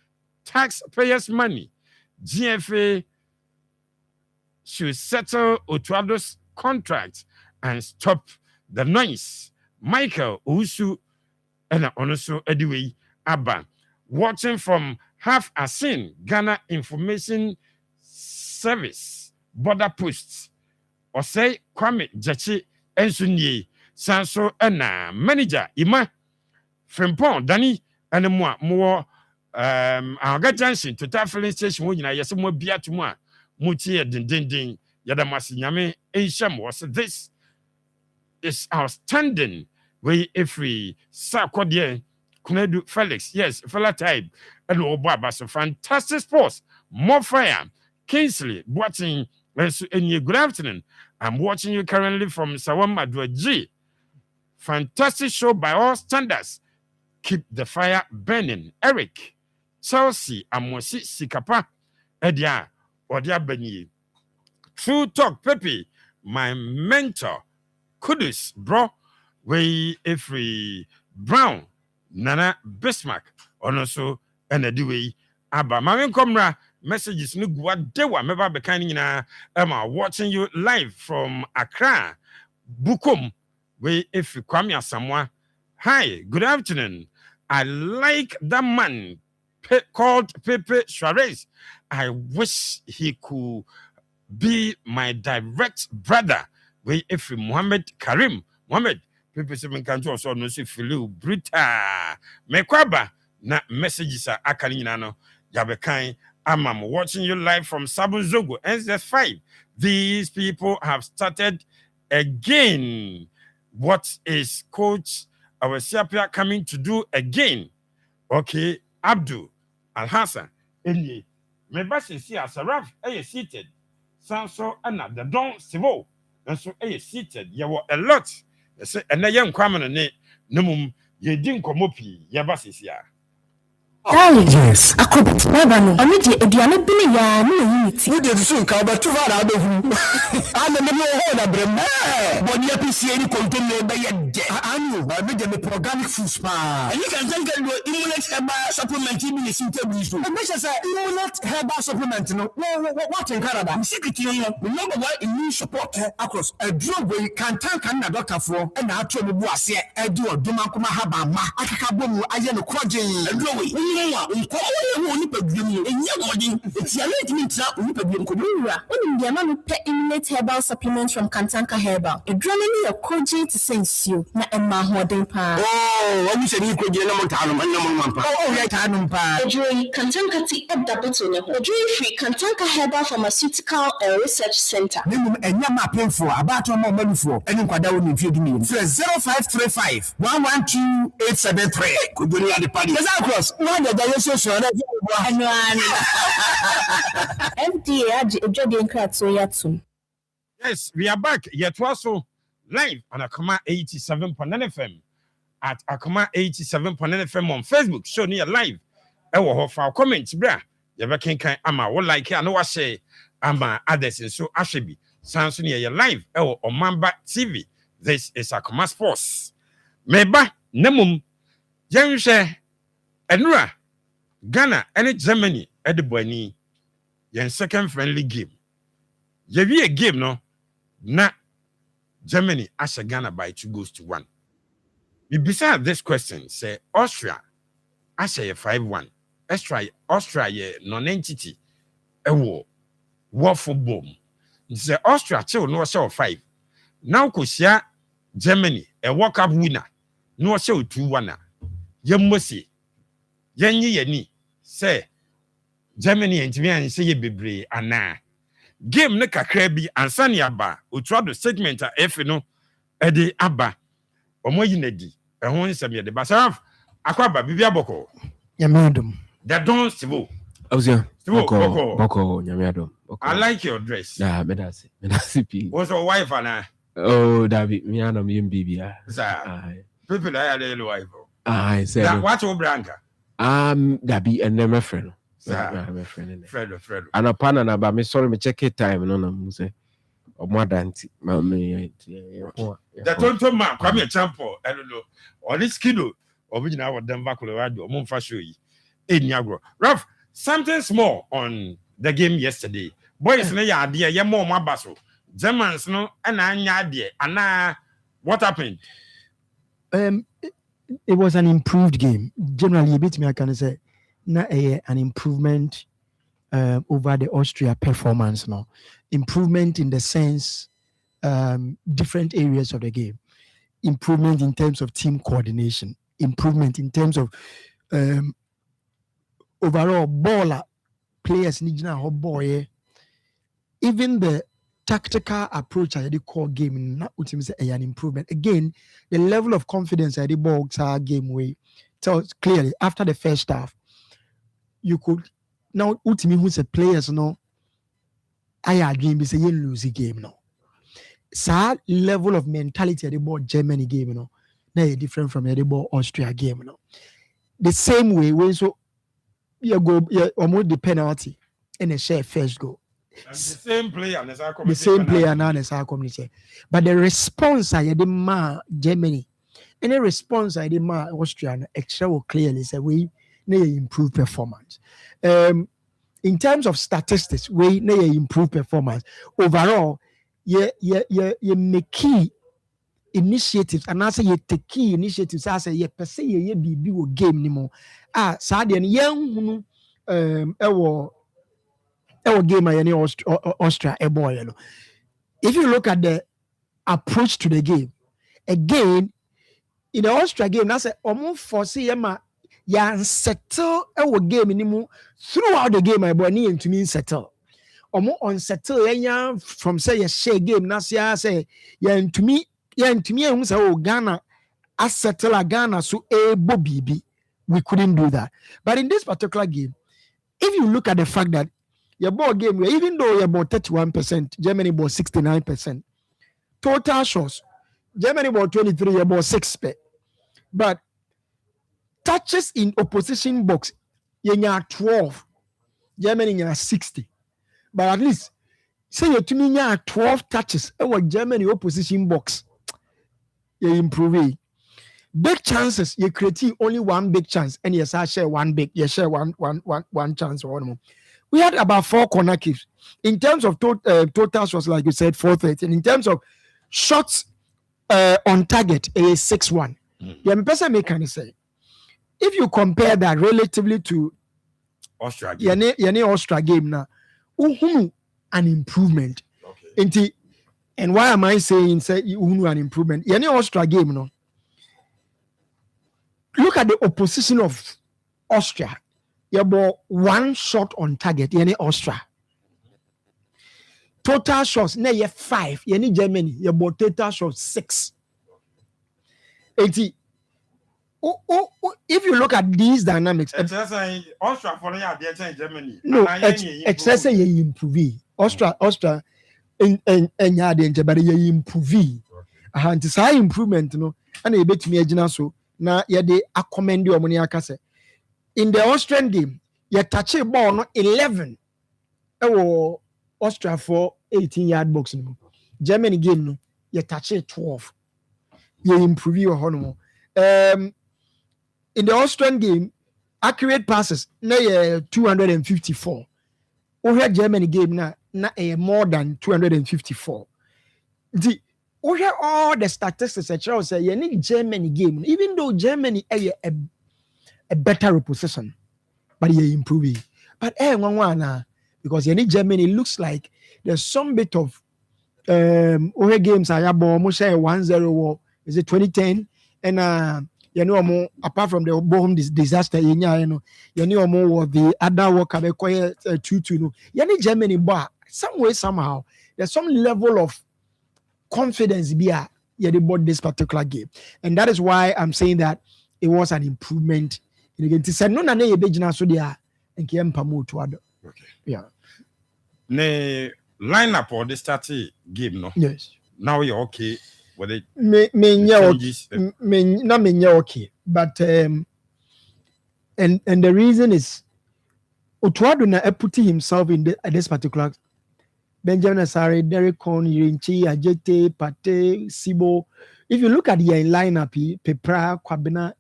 Speaker 19: taxpayers' money. GFA should settle Otuado's contract and stop the noise. Michael Usu and Onoso Ediwe Abba. Watching from Half a Sin, Ghana Information Service, border posts. Or say Kwame Jachi Ensunye, Sanso Ena, manager, Ima, Frimpon, Danny, and more Aga Johnson to Tafflin Station, when I yes, more beer to moi, Mutia Dindin, Yadamasi Yame, Ancient was this is outstanding. we every Sakodie Kunedu Felix, yes, fella type, and Obaba, so fantastic sports, more fire, Kingsley, watching, and good afternoon. I'm watching you currently from Sawama G. Fantastic show by all standards. Keep the fire burning. Eric, Chelsea, Amosi, Sikapa, Edia, Odia Benyi. True talk, Pepe, my mentor. Kudus, bro. We every Brown, Nana Bismarck, and also Enediwe. Abba, Mamin Komra, messages no gua dewa, meba bekani na Emma watching you live from Accra, Bukum. We if you come here somewhere. Hi, good afternoon. I like that man called Pepe Suarez. I wish he could be my direct brother. We if Muhammad Karim. Muhammad, Pepe Seven Kanto also no see Filu Brita. Mekwaba na messages are akaninano. Yabekai. I'm watching you live from Sabunzogo, NZ5. These people have started again. What is Coach Awesiapia coming to do again? Okay, Abdul Al-Hassan. Eli, me basi si Asaraf, seated. Sanso Anna, the Don Sivo. And so seated. You were a lot. And a young Kwamana ne, Numum, ye didn't come up, Yabasi.
Speaker 6: Yes, I could put my banner. I need a diana billy yarn. You did soon come back to what I do. I'm a little older, but when you see any container by your debt, I knew I made them organic food spa. And you can think that immunity herbal supplement in the suitable. The mission said, immunity herbal supplement. What in Canada? Secretary, number one immune support across a drug where you can tank and a doctor for, and I told you, I said, I do a Dumakuma Habama, Akabomu, I am a quadrant, and growing. Immunity herbal supplements from Kantanka Herbal. A drum in your koji to sense you, not a mahwadin pa. Oh, what you said you could get no talum and no mampa. Oh, right, Hanumpa. A jury Kantanka tea up the button. A jury free Kantanka Herbal Pharmaceutical and Research Center. Minimum and Yama pay for about a moment for any quadro if you give me 0535 112 873. Could you the party? Across one of the
Speaker 19: Yes, we are back. Yet also live on Akoma 87.9 FM at Akoma 87.9 FM on Facebook. Show me live. Ewo for comments, bra. You can ama what like I know I say ama others and so Ashebi. Sounds near live. Ewo on Mamba TV. This is Akoma Sports. Meba nemum. Yen share Enura. Ghana and Germany at the Boini. Yen second friendly game. You be a game, no? Na Germany as a Ghana by 2-1. Beside this question, say Austria as a 5-1. Austria non-entity. A war for bomb. Say Austria chill no show 5. Now Kusia Germany a World Cup winner. No show 2-1. You must see. Yenny. Say Germany and Japan say ye bebre ana game ne kakra bi ansani aba otwa do segment a no edi aba omo yinadi ehon nsem ye de basaraf akwaba bibia boko
Speaker 10: Yamadum
Speaker 19: the don sibo
Speaker 20: Ozia
Speaker 19: boko
Speaker 20: Yamadum.
Speaker 19: I like your dress.
Speaker 20: Yeah, medasi pi.
Speaker 19: What's your wife ana?
Speaker 20: Oh, David, me and me bibia.
Speaker 19: Sir. People are the wife.
Speaker 20: I say
Speaker 19: what your branca?
Speaker 20: That be a name friend. My friend.
Speaker 19: Fred.
Speaker 20: And a pan and about me sorry me check it time no say or more than me
Speaker 19: the tonto man come here champo I don't know or this kiddo original what Denver Colorado mon fashion yi Ralph something small on the game yesterday boys na ya ade ye more mabaso Germans no and anya ade ana what happened
Speaker 10: it was an improved game. Generally, a bit me I can say, an improvement over the Austria performance. No, improvement in the sense, different areas of the game. Improvement in terms of team coordination. Improvement in terms of overall baller players. Even the tactical approach I the core game na utim say an improvement. Again, the level of confidence I the box game way tells clearly after the first half, you could now ultimately who's a players no I game is a lose game no. So level of mentality at the ball Germany game you know, now different from the ball Austria game you know. The same way when so you go almost the penalty and a share first goal.
Speaker 19: And the same player
Speaker 10: Now as our community. But the response I had in Germany, any response I did Austria extra will clearly say we need improve performance. In terms of statistics, we need improve performance. Overall, you make key initiatives and I say you take key initiatives. I say you per se you be game anymore. Sadian young our game any Austria a boy. You know. If you look at the approach to the game, again in the Austria game, that's almost for CMA. Settle our game anymore throughout the game. My boy need to mean settle. More unsettle from say a share game. Now say to me, who say oh Ghana, I settle a Ghana so a BB. We couldn't do that. But in this particular game, if you look at the fact that your ball game, even though you're about 31%, Germany about 69%. Total shots, Germany about 23, about 6%. But touches in opposition box, you have 12. Germany you have 60. But at least, say you to me you have 12 touches. Our Germany opposition box, you improve. Big chances, you create only one big chance, and yes, I share one big, you share one chance or one more. We had about 4 corner kicks. In terms of total shots, like you said, 430. In terms of shots on target, a 6-1. The person may kind of say, if you compare that relatively to
Speaker 19: Austria game,
Speaker 10: Austria game now, an improvement. Okay. And why am I saying say an improvement? Austria game, no. Look at the opposition of Austria. You have 1 shot on target. Austria. Total shots, now you have 5. Germany. You have total shots 6. 80. If you look at these dynamics,
Speaker 19: Austria for Germany.
Speaker 10: No, excess you improve. Austria, and but you improve. And this high improvement, no, and a bit me so now you de commend your money. In the Austrian game, you touch a ball no 11. Austria for 18-yard box. Germany game, no, you touch it 12. You improve your honor. In the Austrian game, accurate passes, na 254. Over Germany game, na more than 254. Over all the statistics, I say you need Germany game, even though Germany a better reposition, but you improving. But because you need Germany, it looks like there's some bit of over games I have almost 1-0 is it 2010 and apart from the bomb disaster the other work 2-2 you need Germany, but some way somehow there's some level of confidence they bought this particular game, and that is why I'm saying that it was an improvement. Yeah.
Speaker 19: Ne lineup or the starting game, no?
Speaker 10: Yes.
Speaker 19: Now you're okay with it.
Speaker 10: Okay. But and the reason is Otuaduna putting himself in this particular Benjamin Asare, Derek Cohn, Yirinchi, Ajete, Pate, Sibo. If you look at the lineup, Pepra, Kwabena,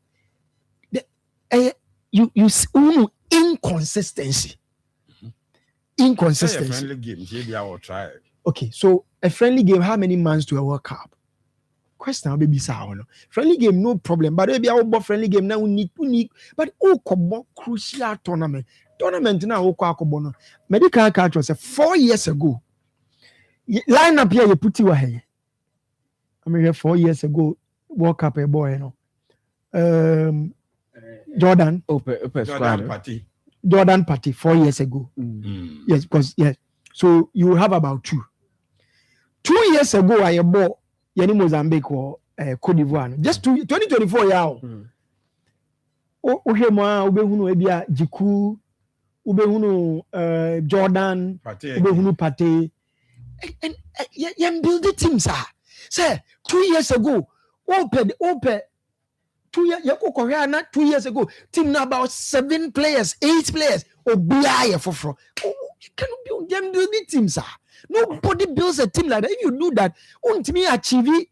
Speaker 10: you see inconsistency. Inconsistency.
Speaker 19: A friendly game, maybe I will try.
Speaker 10: Okay, so a friendly game, how many months to a World Cup? Question baby friendly game, no problem. But maybe our friendly game now we need but crucial tournament now medical culture was 4 years ago. Line up here you put you here. I mean 4 years ago, World Cup a boy, Jordan Party 4 years ago. Yes, because yes. So you have about 2. 2 years ago I bought yani Mozambique or Cote d'Ivoire. Just 2024 yao. Ohwe mo ubehunu ebia Jiku, ubehunu Jordan, ubehunu Pate. And you build the teams ah. Say 2 years ago, open 2 years Korea not 2 years ago. Team now about 7 players, 8 players. Obia for. You cannot build them building teams ah. Nobody builds a team like that. If you do that, won't me achieve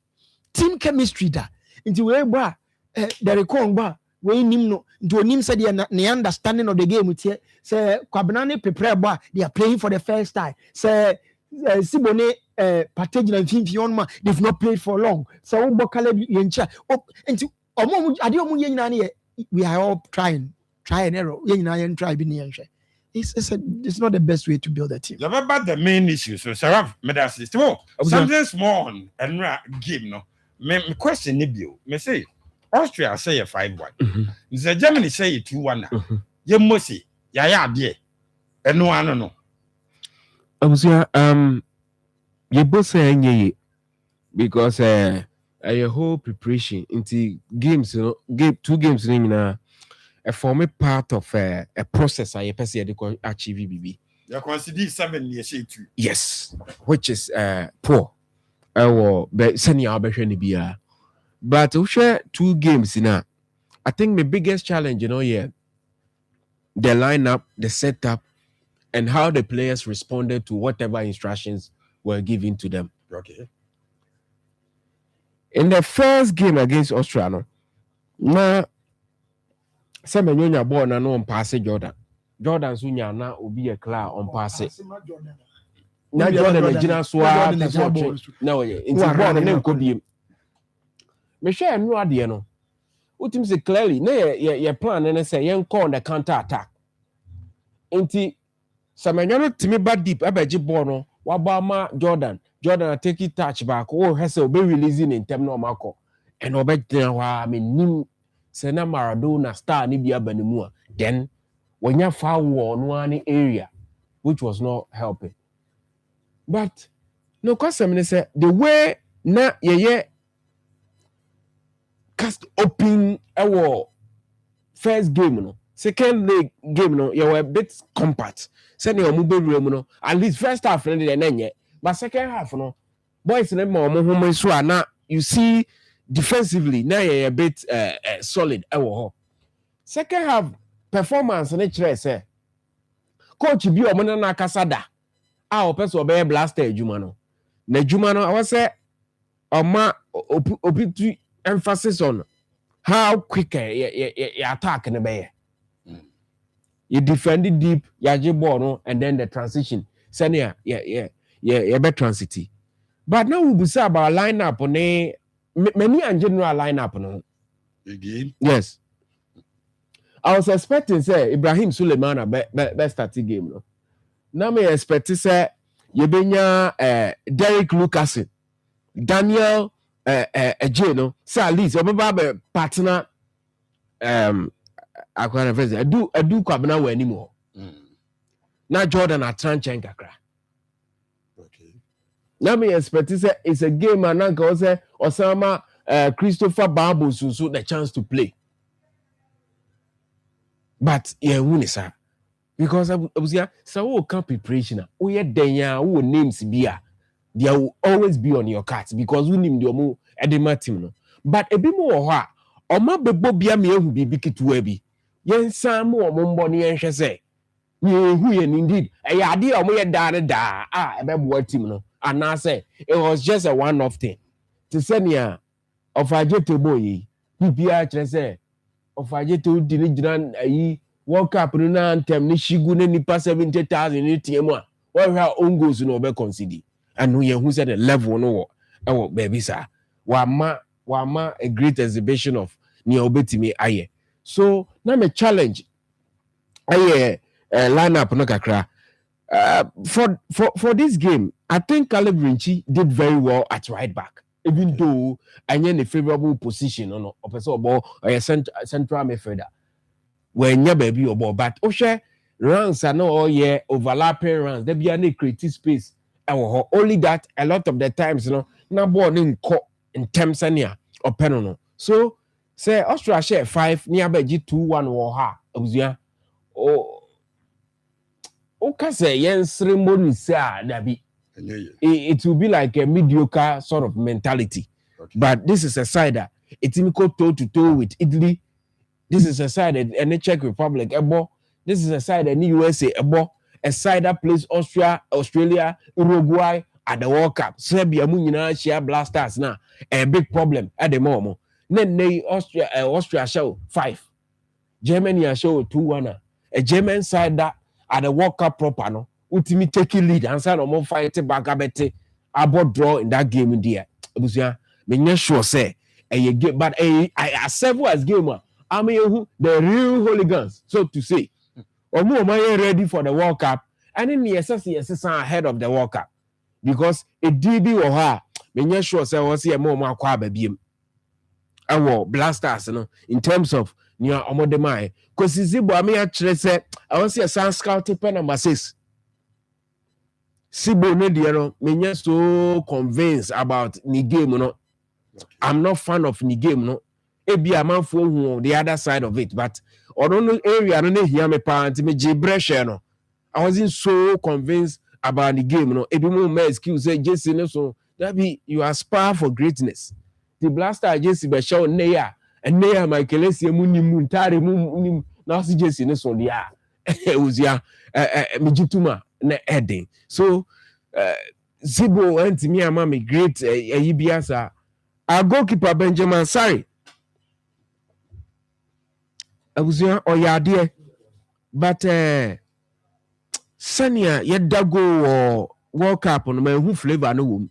Speaker 10: team chemistry da. Into where ba the recon ba we nim no into nim said the understanding of the game with here. Say Kwabanane prepare ba they are playing for the first time. Say Sibone Patage and Fimfion ma they've not played for long. So Bokale Yencha. Into we are all try and error. Try it's not the best way to build a team.
Speaker 19: About the main issue, so Sarah, something small and game no. Me question you. Me say Austria say a 5-1. The Germany say 2-1. You must see, yeah, dear. And no one no.
Speaker 2: You both say because a whole preparation into games, game 2 games in a form part of a process I achieve BB.
Speaker 19: You consider 7 years too.
Speaker 2: Yes, which is poor. But senior beer. But we share 2 games in I think the biggest challenge, the lineup, the setup, and how the players responded to whatever instructions were given to them.
Speaker 19: Okay.
Speaker 2: In the first game against Australia, now Semenyonya ball na no on pass Jordan. Jordan sunya na obi e clear on pass. Na Jordan e gina so a na oye. Inti ball na nko biem. Me share no ade no. Utim say clearly na ye plan na say yen call on the counter attack. Inti Semenyonya timi ba deep abeji ball no wabama Jordan take it touch back. Oh hese obe releasing in term no mako. And obe wa me nim Sena Maradona star ni bia banimua. Then when you found one area which was not helping. But no question say the way na ye cast open our first game no. Second leg game no you were a bit compact. Send your mobile no at least first half and then but second half no boys na mo so na you see defensively now you're a bit solid. Second half performance and say coach bi o mo na kasada a person obey blaster ejuma no na ejuma no I was say opitu emphasis on how quick you attack in the bay. You defend it deep, you ball no, and then the transition. Senior, better transity. But now we say about lineup on many and general lineup no.
Speaker 19: Again?
Speaker 2: Yes. I was expecting say Ibrahim Suleiman best starting game no. Now me expect say you benya Derek Lucasen, Daniel J no. Say at least your partner akwana friends adu kwabena we anymore. Na Jordan atranchen kakra.
Speaker 19: Okay.
Speaker 2: Now me expect say it's a game and nanka say Osama Christopher Babu so the chance to play. But win sir. Because I was here so camp preparation we denya who names bia they will always be on your cards because we name the omo edema team no. But a bit more ha oma bebo bia me ehu bibi ketu bi yen san mo ombo ne yen hwe say hu yen indeed e ade omo ye da ebebo team no and I say it was just a one off thing to say near of ajete boy bibia kire say of ajete di ni gina ayi World Cup no na anthem ni shigu ne nipa 70,000 ni team a what her own goals no be consider and we who said the level no baby sir wa ma a great exhibition of ni obetimi aye so na me challenge aye lineup no kakra for this game I think Caleb Rinchi did very well at right back even though I'm in a favorable position no person ball central midfielder when your baby or ball but share runs are no all year overlapping runs there be any creative space
Speaker 11: only that a lot of the times no na ball no nkɔ ntɛm sɛnea ɔpɛ no so say Austria share 5 near beji 2-1 wɔ ha abusua o ka say yen ceremony say dabi it will be like a mediocre sort of mentality. Okay. But this is a side that it's toe to toe with Italy. This is a side that any Czech Republic, this is a side that USA, a side that plays Australia, Uruguay at the World Cup. Serbia, Munina, share blasters now. A big problem at the moment. Then they Austria show 5. Germany show 2-1. A German side that at the World Cup proper no. Ultimate taking lead and sign more fight back about draw in that game in there. Abusia, me sure say you get but I several as gamer. I mean the real hooligans, so to say. Or more ready for the World Cup and in the SSC ahead of the World Cup. Because it did be or her, me sure say was here more kwa baby. Our blasters, you know, in terms of near Omodemai. Because Zibo, I mean, actually say I want to see a sound scout pen number 6. Sibo no dear me so convinced about the game no. I'm not fan of the game no. Ebi a man for the other side of it, but I don't know area no hear me parent me Jibreshe no. I wasn't so convinced about the game no. Ebi mo me excuse say Jesse no so that be you aspire for greatness. The blaster Jesse be show neya and neya Michael Essien mu ni mu ntare mu na si Jesse no so dia. Uzia me jituma na heading. So Zibo went me and mommy great Ibiasa. Our goalkeeper Benjamin sorry. I was here or ya dear. But Sanya Yedago or World Cup on my who flavor no womb.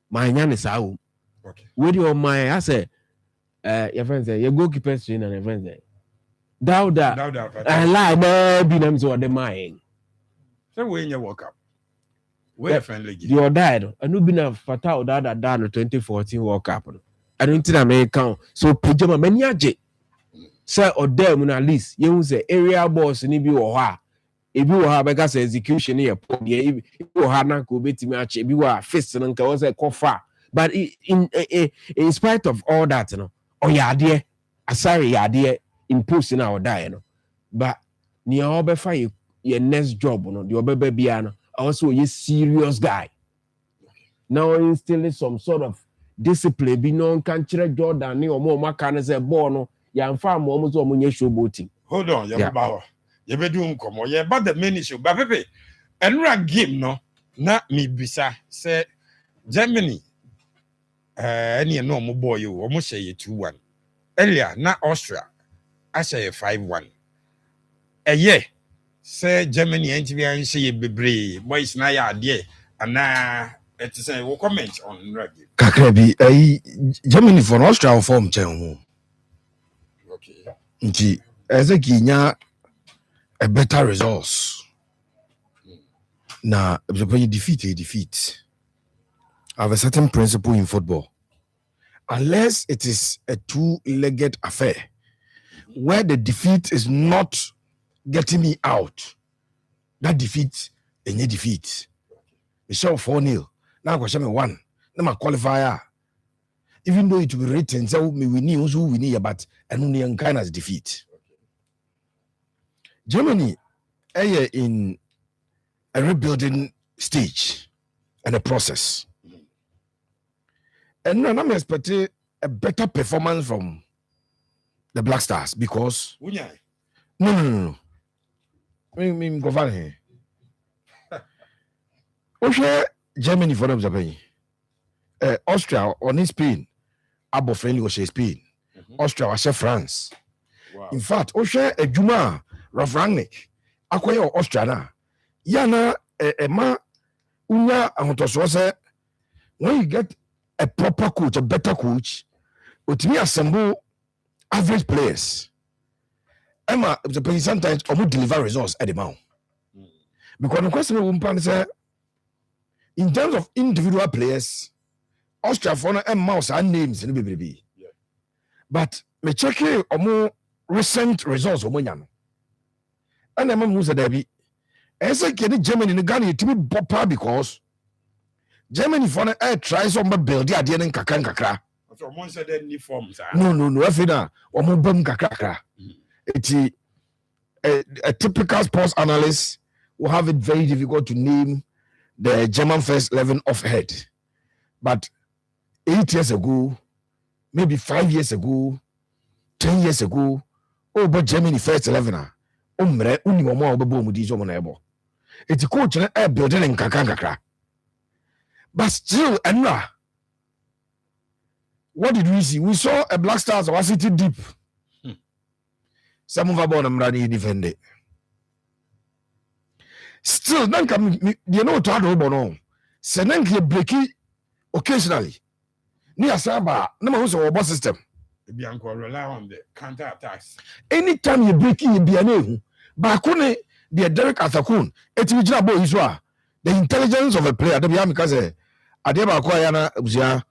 Speaker 11: My yan is out. Okay. With your my I say your friends say your goalkeeper train and your friends say. Dauda. I lie maybe them so the mine.
Speaker 19: So when you walk up, where friendly
Speaker 11: you died. I know been a fatal that done 2014 World Cup. I don't think I may count. So pajama many sir or them at least you say area boss ni bi wo ha. Ebi wo ha beka say execution here. Ebi wo ha na ko beti match. Ebi wo fist nka wo say kofa. But in spite of all that, you know, oh yeah, dear, sorry, yeah, dear, imposing our die, you know. But near obefa your next job, you know, the obebe biano, also a serious guy. Now instilling some sort of discipline, be known country Jordan, or more macan as a bono, young farm almost or munye showboating.
Speaker 19: Hold on, you be doing come or yeah, but the main issue, but pepe, and run game no, not me bisa, say Germany. Any normal boy, you almost say 2-1. Earlier, not Austria, I say 5-1. Yeah, say Germany and TV say be brave, boys na ya dear, and now it is a comment on rugby.
Speaker 20: Kakrebi, Germany for Austria form channel.
Speaker 19: Okay.
Speaker 20: Nti, as a Kenya, a better resource. Now, if you defeat. I have a certain principle in football. Unless it is a two-legged affair, where the defeat is not getting me out, that defeat, any defeat. We show 4-0. Now I me 1. Now my qualifier. Even though it will be written, so we win, who we need, but only in kind as defeat. Germany, in a rebuilding stage and a process. And I'm expecting a better performance from the Black Stars because no. Me go find here. Oshe Germany for them Japan. Austria on Spain. Abo friendly was Spain. Austria was France. Wow. In fact, Oshe Ejuma Rafrangnick. Akoya Austria na. Yana ma unya ahotoso say when you get a proper coach, a better coach, with me assemble average players. Emma, sometimes almost deliver results at the mount. Because the question is, in terms of individual players, Austria for and mouse and names in the baby. But me check more recent results of Monyam. And I'm who's a Debbie. ɛsɛ kɛne Germany ne Ghana yɛtumi bɔ paa because Germany for no try some build adeɛ no nkakra
Speaker 19: So one said that any forms.
Speaker 20: no afei na ɔmo bam kakra eti a typical sports analyst will have it very difficult to name the German first 11 off head, but 8 years ago, maybe 5 years ago, 10 years ago, but Germany first 11 umre uni mo obebo mu di so mo na ebo eti coach na building in kakra but still enra. What did we see? We saw a Black Stars was sitting deep. Some of our ball running defended. Still, then come you know to have no. Senenki breaky occasionally. Near Saba, no one our boss system.
Speaker 19: Bianco rely on the counter attacks.
Speaker 20: Anytime you break in, be a name. Bakune, the Derek Athakun, it's Wijabo Iswa. The intelligence of a player, the Biamikaze, Adeba Koyana, Ubzia.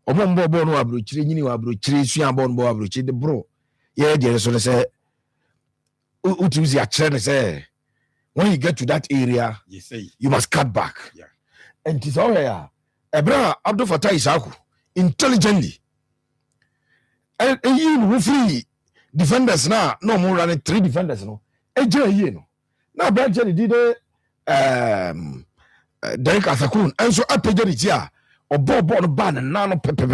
Speaker 20: Omombo no abrochire nyini wa abrochire suan bo abrochire de bro ye de so say utuzi a chere say when you get to that area you must cut back. And it's all here Ebra Abdul Fattah Isaku intelligently and you who free defenders now no more than 3 defenders no eje ye no na Brian did Derek Athakun and so apejeri tia or ball ban and nano pepe.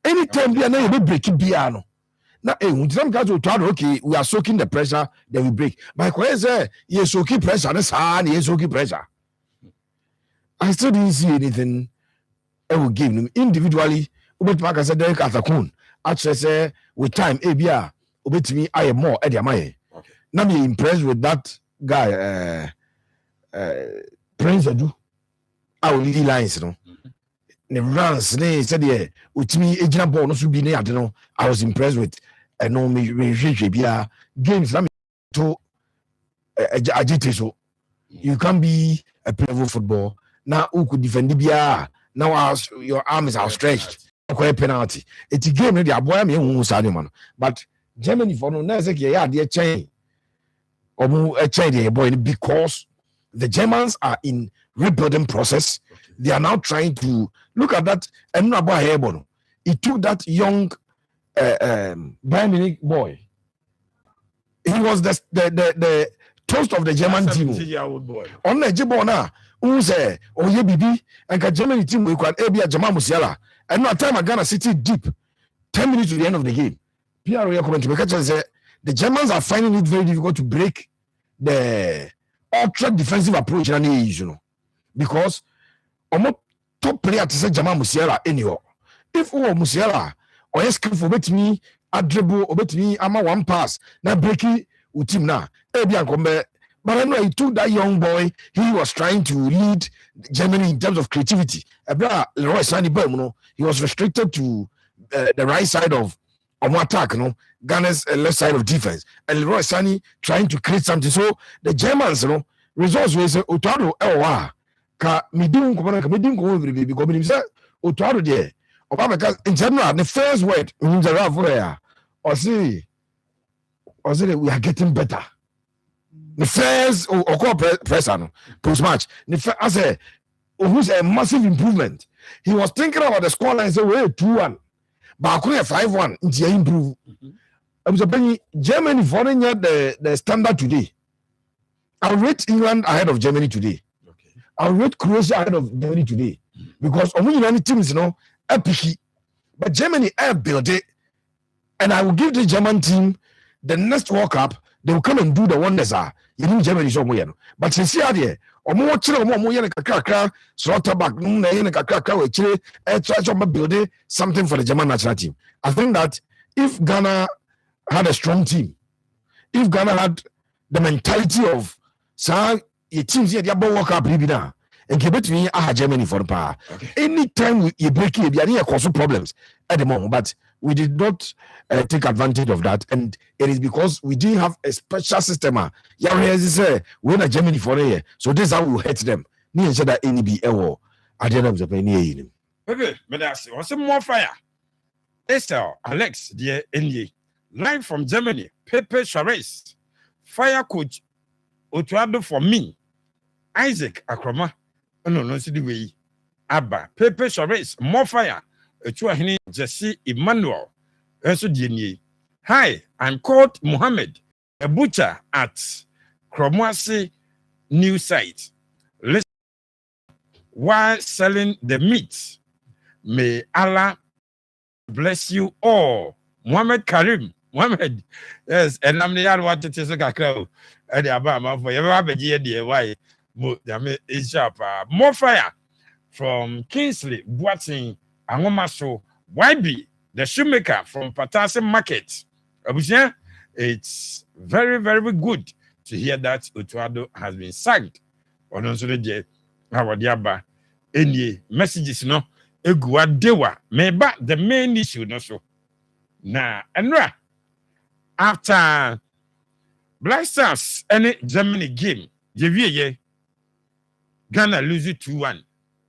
Speaker 20: Anytime they are break piano. Now, some guys will try okay, we are soaking the pressure, then we break. My question is, yes, soaking pressure, that's hard, yes, soaking pressure. I still didn't see anything I will give them individually. Ubet Mark said, Derek Athakun, actually say, with time, ABR, Ubet me, I am more, Eddie Amaye. Now, be impressed with that guy, Prince Edu. Our lead lines, no. The runs, they said, yeah, with me, agent ball, no, be near, you know. I was impressed with, no, me, games, to agitated. So you can be a player of football. Now, who could defend the BR? Now, your arm is outstretched. Quite penalty. It's a game, the boy, me, man. But Germany, for no, yeah, dear chain. Or a chain, boy, because the Germans are in rebuilding process. They are now trying to look at that. And not about Hebron. He took that young Bayern Munich boy. He was the toast of the German team. On the Jibona, who say, oh, yeah, BB, and Germany team we can be a Jamal Musiala. And no time I'm gonna sit deep 10 minutes to the end of the game. Pierre, we are coming to say the Germans are finding it very difficult to break the ultra defensive approach in any issue, you know, because almost top player to say Jamal Musiala anywhere. If Musiala or skillful bet me a dribble or bet me I'm a one pass now breaking with him now. But I know he took that young boy. He was trying to lead Germany in terms of creativity. Leroy Sané, he was restricted to the right side of attack, you know, Ghana's left side of defense, and Leroy Sané trying to create something. So the Germans, you know, results were say Otado ka midin ko baby because me say Otado there. Obama in general the first word or say we are getting better. The first pressure post match. I say who's a massive improvement. He was thinking about the scoreline and say we're 2-1. But I couldn't 5-1 into improve. I was saying Germany following the standard today. I'll rate England ahead of Germany today. I'll rate Croatia ahead of Germany today. Because only teams, you know, epic. But Germany built it. And I will give the German team the next World Cup, they will come and do the wonders. You know, Germany is somewhere. But since here, omo chire omo yene kakra slaughter back na yene kakra we chire try to build something for the German national team. I think that if Ghana had a strong team, if Ghana had the mentality of your teams here they World Cup na and give it to me Germany for the power. Anytime you break it, there cause problems at the moment, but we did not take advantage of that, and it is because we didn't have a special system. We're not Germany for a year, so this is how we hurt them. Ni said that any be ever. I didn't have the penny.
Speaker 19: Okay, but that's some more fire. Esther, Alex, dear NA, live from Germany. Pepe Charest, fire coach Otuado for me. Isaac Akoma. No, see the way. Abba. Pepe Shores. More fire. Etuahini Jesse Emmanuel. Also DNA. Hi, I'm called Muhammad, a butcher at Kromwasi news site. Listen, while selling the meat, may Allah bless you all. Muhammad Karim. Muhammad, yes, and I'm the other one to take a crow. And the Abama for your baby, why? It's sharp. More fire from Kingsley, Boating, Angomaso, YB, the shoemaker from Patterson Market. It's very, very good to hear that Otuado has been sacked. On also the day, our diaba, any messages no, egua dewa, maybe the main issue no so. Now, and after Black Stars any Germany game, ye Ghana lose it 2-1.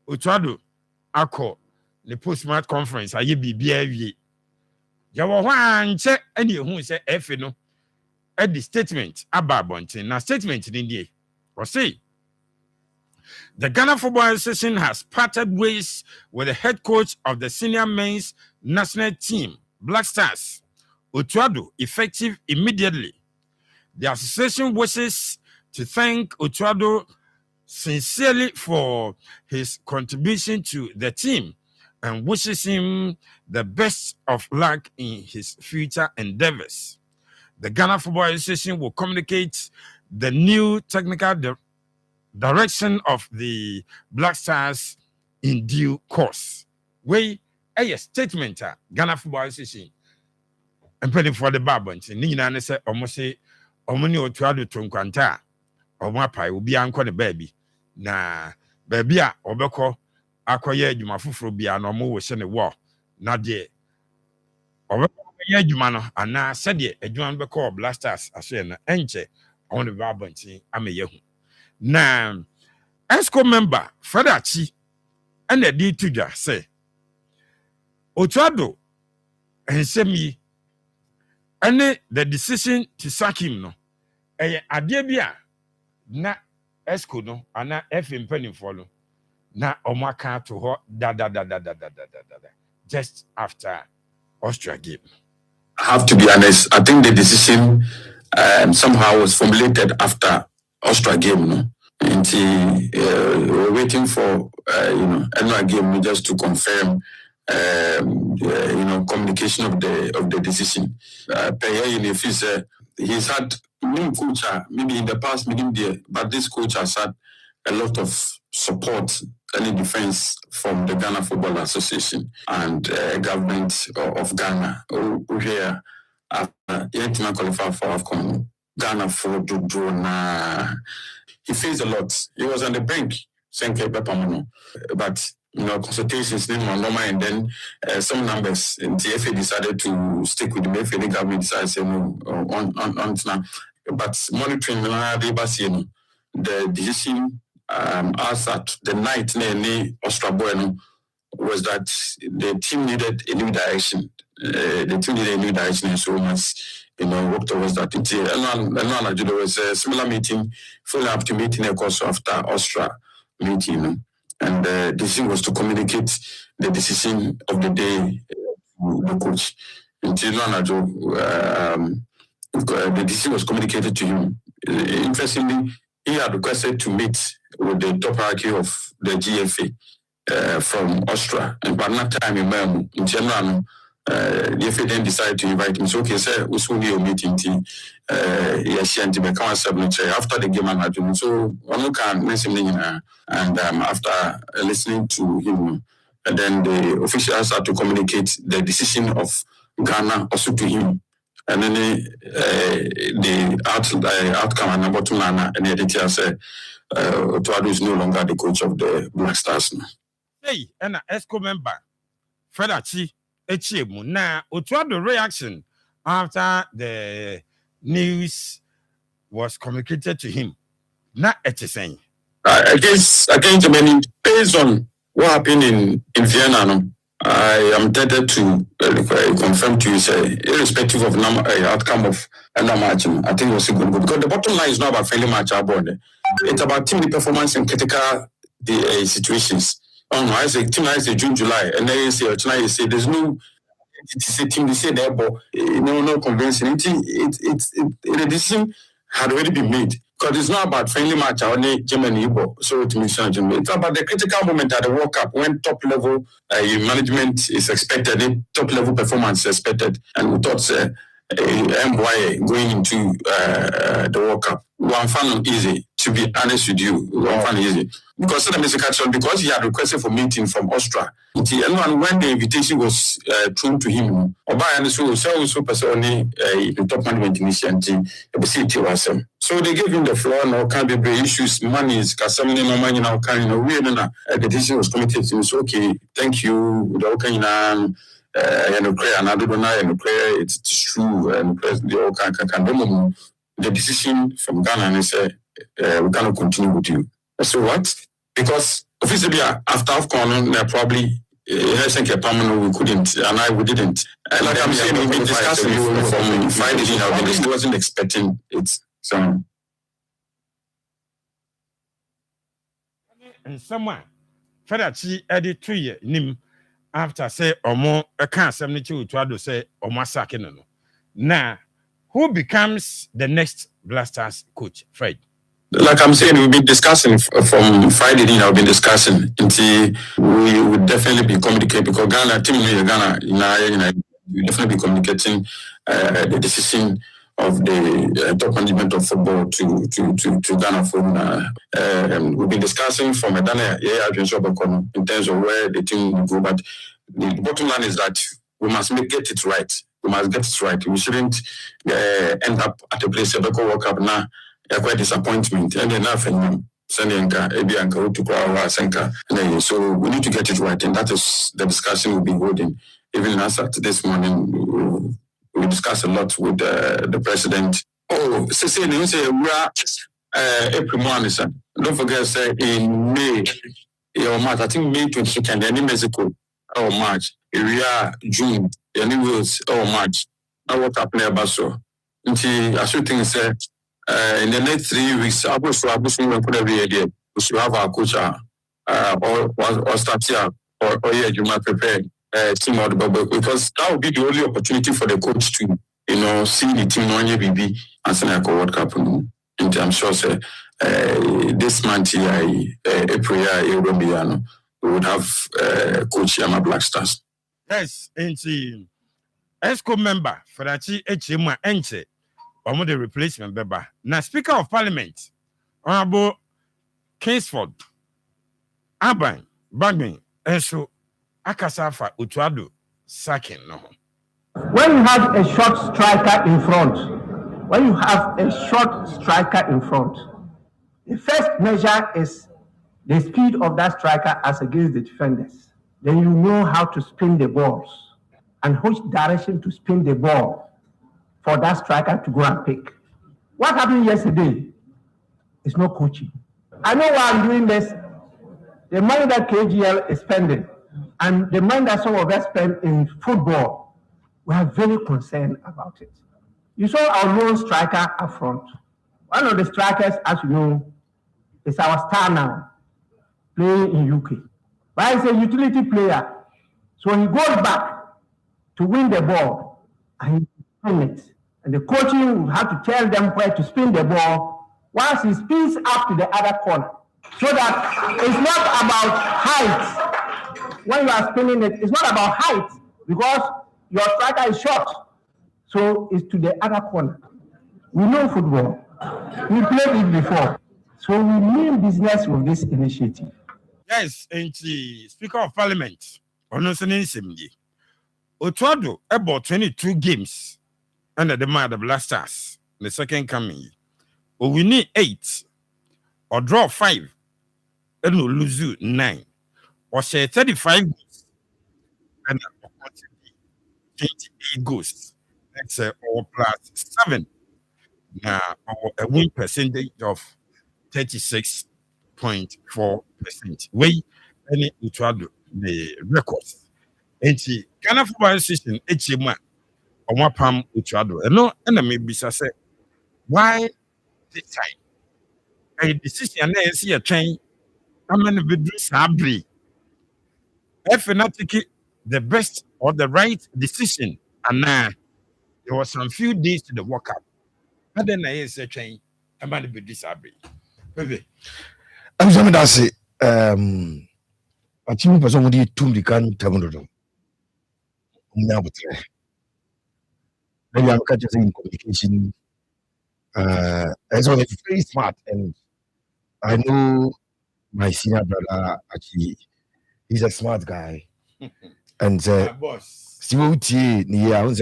Speaker 19: Otuado, Ako, the post-match conference, aye BBA. Yawa check any who say F no at the statement about Bontin. Now statement in India or say the Ghana Football Association has parted ways with the head coach of the senior men's national team, Black Stars, Otuado, effective immediately. The association wishes to thank Otuado sincerely for his contribution to the team and wishes him the best of luck in his future endeavors. The Ghana Football Association will communicate the new technical direction of the Black Stars in due course. We a statement Ghana Football Association and putting for the Babons. Nina say almost say Omuni Otuado Tunquanta or Mapai will be uncle the baby. Na baby obeko akoye adwuma foforo bia na omo wo hye ne wo na de obekye adwuma no ana sede adwuma no beko Blasters aso na enche on the babanti ameyehu na ESCO member Fadachi and the D2 say Otuado Nsem yi ene the decision to sack him no ade bia na ESCO no ana FM penifo no na omaka to her just after Austria game.
Speaker 21: I have to be honest, I think the decision somehow was formulated after Austria game, no? And we're waiting for another game just to confirm communication of the decision. He's had new coach, maybe in the past, but this coach has had a lot of support and defense from the Ghana Football Association and government of Ghana. Here, after qualify for Akoma, Ghana for Drona. He faced a lot. He was on the brink, but consultations and then some numbers in TFA decided to stick with the FA. The government decided to say no on but monitoring the decision as at the night Austria was that the team needed a new direction. The team needed a new direction, and so much worked towards that. There was a similar meeting, follow up to meeting also after Austria meeting, and the decision was to communicate the decision of the day to the coach. The decision was communicated to him. Interestingly, he had requested to meet with the top hierarchy of the GFA from Austria, and by that time in general, the FA then decided to invite him. So, okay, sir, we saw your meeting. Yes, and after the game, so one can mention and after listening to him, and then the officials had to communicate the decision of Ghana also to him. And then the outcome and number two, and the editor said, Otuado is no longer the coach of the Black Stars.
Speaker 19: Hey, and ESCO member, Fadachi, Echiemu. Now, Otuado reaction after the news was communicated to him. Not saying.
Speaker 21: I guess, again, based on what happened in Vienna, I am tempted to confirm to you, say, irrespective of outcome of another match, I think it was a good goal. Because the bottom line is not about friendly match aboard. It's about team performance in critical situations. I say team I say June, July, and then you say there's no it's a team they say there, but no convincing. The decision had already been made. Because it's not about friendly match only Germany, so it's about the critical moment at the World Cup when top level management is expected, top level performance is expected, and we thought MY going into the World Cup. One fan easy, to be honest with you, one fan easy. Because because he had requested for meeting from Austria. And when the invitation was thrown to him, the top management initiative, so they gave him the floor, no can be issues, money is money now kind of way, and the decision was committed to so okay, thank you, it's true, and the decision from Ghana and say we cannot continue with you. So what? Because officially after AFCON, probably I think a permanent we couldn't, and we didn't. And like I'm saying, we've been discussing from Friday. I wasn't expecting it. So.
Speaker 19: And someone, Fadachi added 2 years nim after say Omo a can't 72 to say Omo Sakino. Now, who becomes the next Blasters coach, Fred?
Speaker 21: Like I'm saying, we've been discussing from Friday. I've been discussing until we would definitely be communicating because Ghana team Ghana, we definitely be communicating the decision of the top management of football to Ghana from. We've been discussing from in terms of where the team will go, but the bottom line is that we must get it right. We must get it right. We shouldn't end up at a place where we World Cup now. Quite disappointment, and enough and sending Ebianca to Krawa Senka. So we need to get it right, and that is the discussion we'll be holding. Even as at this morning, we discussed a lot with the president. Oh, say we are April month. Don't forget, say in May or March. I think May 22nd, any Mexico or March. We are June, any Wales or March. Now what happened about so? Until I should think say. In the next 3 weeks, we should have our coach or start here or you might prepare team out the bubble because that would be the only opportunity for the coach to see the team on BB and send a World Cup. And I'm sure this month here, April we would have coach Yama Black Stars.
Speaker 19: Yes, and see, ESCO member for that HMA Enche. Or the replacement member. Now, Speaker of Parliament, Honorable Kingsford, Aban, Bagman, and so Akasafa Utuado sacking. No.
Speaker 5: When you have a short striker in front, the first measure is the speed of that striker as against the defenders. Then you know how to spin the balls and which direction to spin the ball for that striker to go and pick. What happened yesterday is no coaching. I know why I'm doing this. The money that KGL is spending and the money that some of us spend in football, we are very concerned about it. You saw our lone striker up front. One of the strikers, as you know, is our star now, playing in UK. But he's a utility player. So he goes back to win the ball and he spins it. And the coaching will have to tell them where to spin the ball once he spins up to the other corner. So that it's not about height. When you are spinning it, it's not about height because your striker is short. So it's to the other corner. We know football. We played it before. So we mean business with this initiative.
Speaker 19: Yes, and the Speaker of Parliament, Nsem, Otuado about 22 games under the man of the Blasters, the second coming. Or we need 8, or draw 5, and we'll lose 9, or say 35 goals, and 28 goals. That's all plus 7. Now, a win percentage of 36.4%. We any Utuado the records. Enti Ghana Football Association echema omo pam otuado. Eno na me bisa say why this time? A decision na yesi ye twen amene bedru sabri. If not take the best or the right decision and there was some few days to the World Cup. And then I say twen amene bedru sabri. Bebe.
Speaker 20: I'm saying that's it. A team person would do two can tamudo. Maybe I'm catching communication. As well, it's very smart, and I know my senior brother actually. He's a smart guy, and see what he near. I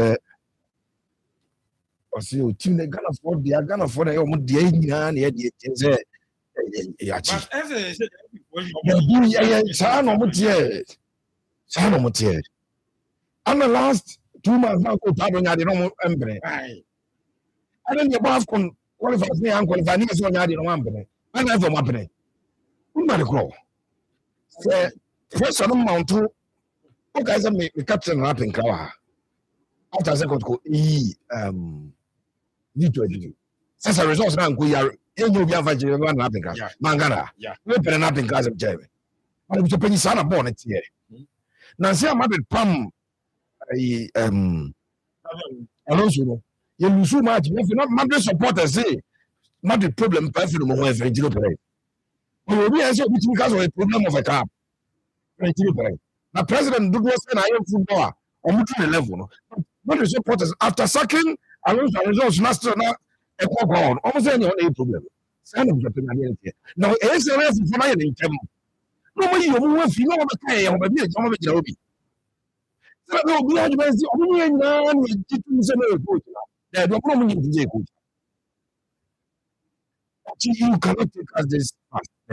Speaker 20: see you team they gonna afford. They are gonna afford. They are and the last 2 months now, go pardon ya. They don't embrace. And then the boss can qualify me and qualify me so ya. They don't embrace. And that's what happening. Who might grow? First, I don't mount to. Okay, so me captain rapping car. After second go V20. Since a result now go ya. You be average one rapping car. Mangana.
Speaker 19: Yeah.
Speaker 20: We pen rapping cars of Jerry. But it's a penny son of bonnet here. Now see I'm a bit pam. Alonso. You lose so much. If you're not Madrid supporters, say Madrid problem. Perfect. No more for Angelo Perez. You be answer because of a problem of a car. Now, President Douglas and I am footballer on the level. Not the supporters after sacking Alonso results national a ground. Almost any problem. Now, it's a reason for my income. No way you move if you know what I am. Maybe it's only Joby. So, no, we have to only none with coach. There are no need to coach. You cannot take us this fast.